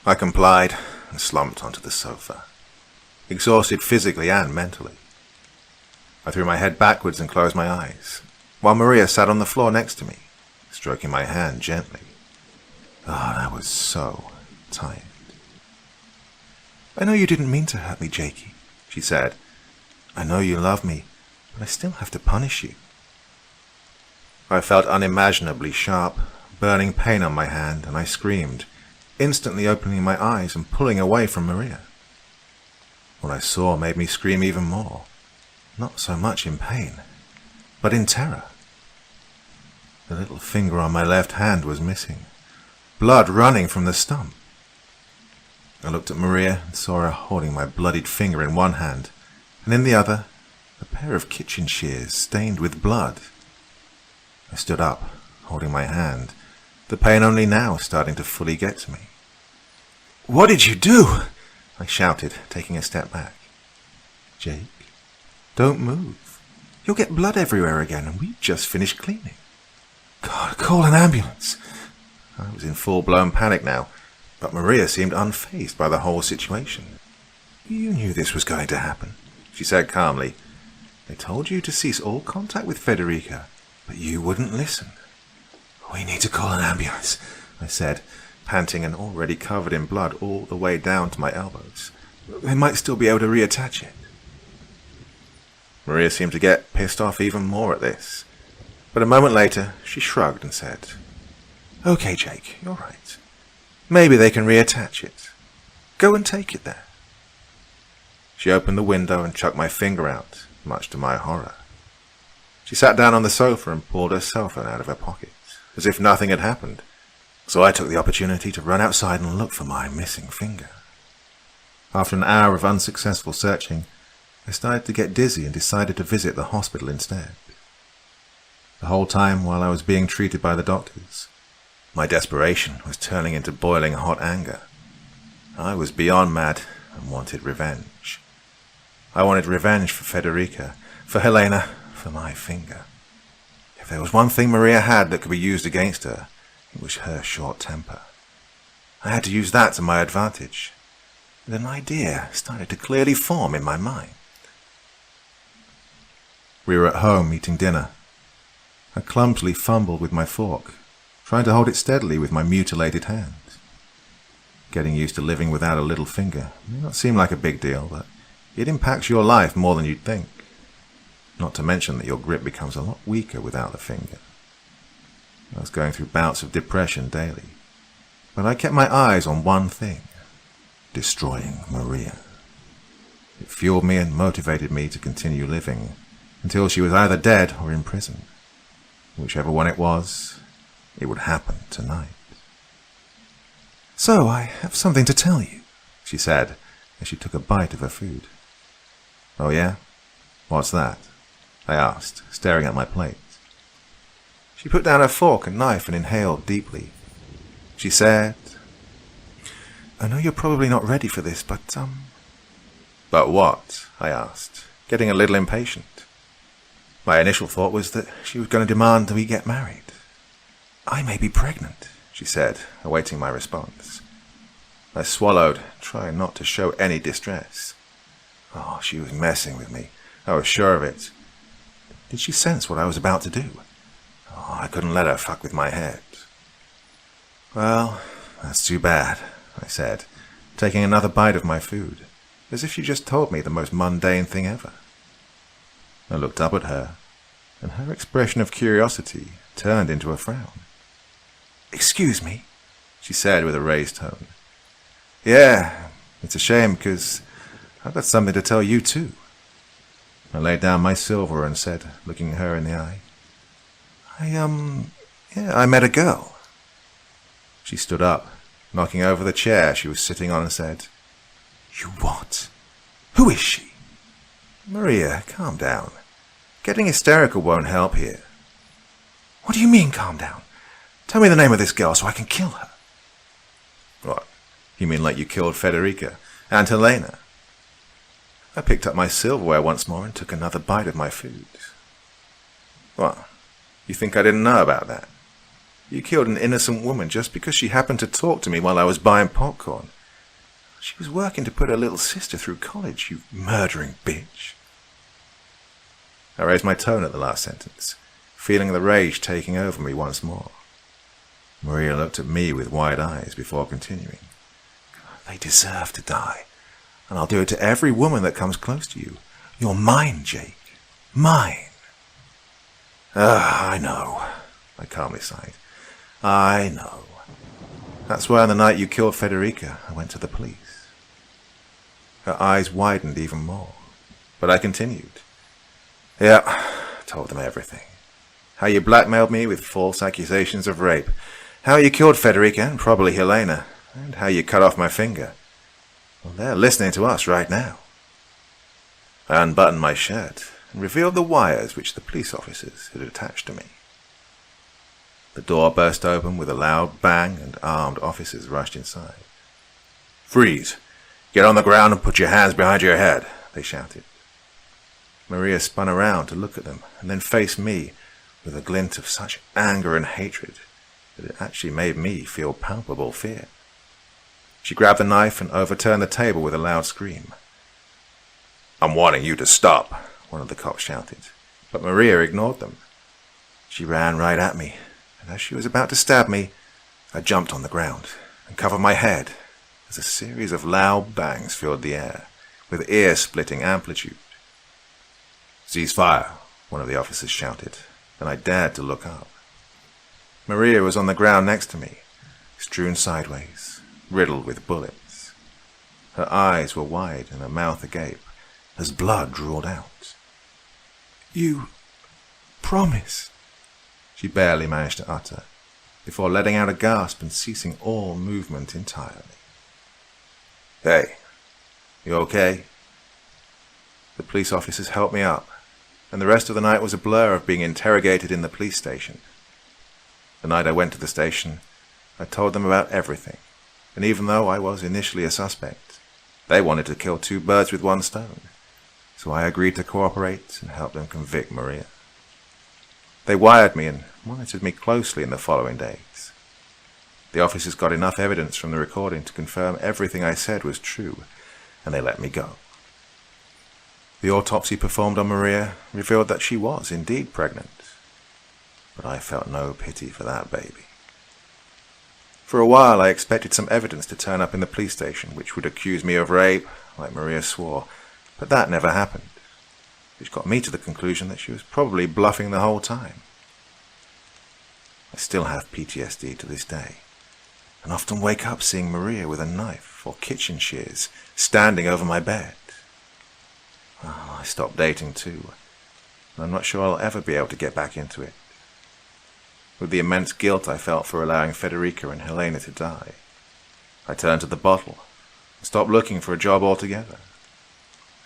I complied and slumped onto the sofa, exhausted physically and mentally. I threw my head backwards and closed my eyes, while Maria sat on the floor next to me, stroking my hand gently. I was so tired. "I know you didn't mean to hurt me, Jakey," she said. "I know you love me, but I still have to punish you." I felt unimaginably sharp, burning pain on my hand, and I screamed, instantly opening my eyes and pulling away from Maria. What I saw made me scream even more, not so much in pain, but in terror. The little finger on my left hand was missing, blood running from the stump. I looked at Maria and saw her holding my bloodied finger in one hand, and in the other, a pair of kitchen shears stained with blood. I stood up, holding my hand, the pain only now starting to fully get to me. "What did you do?" I shouted, taking a step back. "Jake, don't move. You'll get blood everywhere again, and we've just finished cleaning. God, call an ambulance." I was in full-blown panic now, but Maria seemed unfazed by the whole situation. "You knew this was going to happen," she said calmly. "They told you to cease all contact with Federica, but you wouldn't listen." "We need to call an ambulance," I said, panting and already covered in blood all the way down to my elbows. "They might still be able to reattach it." Maria seemed to get pissed off even more at this, but a moment later she shrugged and said, "Okay, Jake, you're right. Maybe they can reattach it. Go and take it there." She opened the window and chucked my finger out, much to my horror. She sat down on the sofa and pulled her cell phone out of her pocket, as if nothing had happened, so I took the opportunity to run outside and look for my missing finger. After an hour of unsuccessful searching, I started to get dizzy and decided to visit the hospital instead. The whole time while I was being treated by the doctors, my desperation was turning into boiling hot anger. I was beyond mad and wanted revenge. I wanted revenge for Federica, for Helena, for my finger. If there was one thing Maria had that could be used against her, it was her short temper. I had to use that to my advantage, and an idea started to clearly form in my mind. We were at home eating dinner. I clumsily fumbled with my fork, trying to hold it steadily with my mutilated hand. Getting used to living without a little finger may not seem like a big deal, but it impacts your life more than you'd think. Not to mention that your grip becomes a lot weaker without the finger. I was going through bouts of depression daily, but I kept my eyes on one thing: destroying Maria. It fueled me and motivated me to continue living until she was either dead or in prison. Whichever one it was, it would happen tonight. "So I have something to tell you," she said as she took a bite of her food. "Oh yeah? What's that?" I asked, staring at my plate. She put down her fork and knife and inhaled deeply. She said, "I know you're probably not ready for this, but "But what?" I asked, getting a little impatient. My initial thought was that she was going to demand that we get married. "I may be pregnant," she said, awaiting my response. I swallowed, trying not to show any distress. She was messing with me. I was sure of it. Did she sense what I was about to do? Oh, I couldn't let her fuck with my head. Well, that's too bad, I said, taking another bite of my food, as if she just told me the most mundane thing ever. I looked up at her, and her expression of curiosity turned into a frown. "Excuse me," she said with a raised tone. "Yeah, it's a shame, because I've got something to tell you too." I laid down my silver and said, looking her in the eye, I met a girl." She stood up, knocking over the chair she was sitting on, and said, "You what? Who is she?" "Maria, calm down. Getting hysterical won't help here." "What do you mean, calm down? Tell me the name of this girl so I can kill her." "What? You mean like you killed Federica and Helena?" I picked up my silverware once more and took another bite of my food. "What? You think I didn't know about that? You killed an innocent woman just because she happened to talk to me while I was buying popcorn. She was working to put her little sister through college, you murdering bitch." I raised my tone at the last sentence, feeling the rage taking over me once more. Maria looked at me with wide eyes before continuing. "They deserve to die, and I'll do it to every woman that comes close to you. You're mine, Jake. Mine." "I know," I calmly sighed. "I know. That's why on the night you killed Federica, I went to the police." Her eyes widened even more, but I continued. "Yeah, told them everything. How you blackmailed me with false accusations of rape, how you killed Federica and probably Helena, and how you cut off my finger. Well, they're listening to us right now." I unbuttoned my shirt and revealed the wires which the police officers had attached to me. The door burst open with a loud bang and armed officers rushed inside. "Freeze! Get on the ground and put your hands behind your head," they shouted. Maria spun around to look at them and then faced me with a glint of such anger and hatred that it actually made me feel palpable fear. She grabbed the knife and overturned the table with a loud scream. "I'm wanting you to stop," one of the cops shouted, but Maria ignored them. She ran right at me, and as she was about to stab me, I jumped on the ground and covered my head as a series of loud bangs filled the air, with ear-splitting amplitude. "Cease fire," one of the officers shouted, and I dared to look up. Maria was on the ground next to me, strewn sideways, riddled with bullets. Her eyes were wide and her mouth agape, as blood drooled out. "You promised," she barely managed to utter, before letting out a gasp and ceasing all movement entirely. "Hey, you okay?" The police officers helped me up, and the rest of the night was a blur of being interrogated in the police station. The night I went to the station, I told them about everything, and even though I was initially a suspect, they wanted to kill two birds with one stone, so I agreed to cooperate and help them convict Maria. They wired me and monitored me closely in the following days. The officers got enough evidence from the recording to confirm everything I said was true, and they let me go. The autopsy performed on Maria revealed that she was indeed pregnant, but I felt no pity for that baby. For a while I expected some evidence to turn up in the police station which would accuse me of rape, like Maria swore, but that never happened, which got me to the conclusion that she was probably bluffing the whole time. I still have PTSD to this day, and often wake up seeing Maria with a knife or kitchen shears standing over my bed. I stopped dating too, and I'm not sure I'll ever be able to get back into it. With the immense guilt I felt for allowing Federica and Helena to die, I turned to the bottle and stopped looking for a job altogether.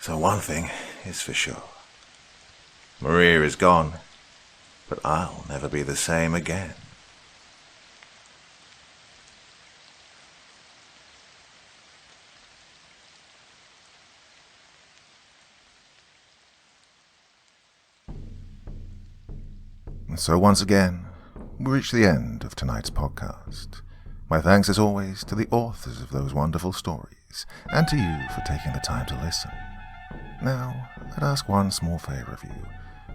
So one thing is for sure. Maria is gone, but I'll never be the same again. So once again, we reach the end of tonight's podcast. My thanks as always to the authors of those wonderful stories, and to you for taking the time to listen. Now, I'd ask one small favor of you.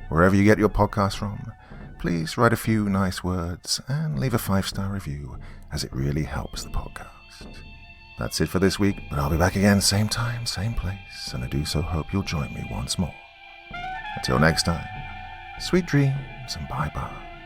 Wherever you get your podcast from, please write a few nice words and leave a 5-star review, as it really helps the podcast. That's it for this week, but I'll be back again same time, same place, and I do so hope you'll join me once more. Until next time, sweet dreams and bye-bye.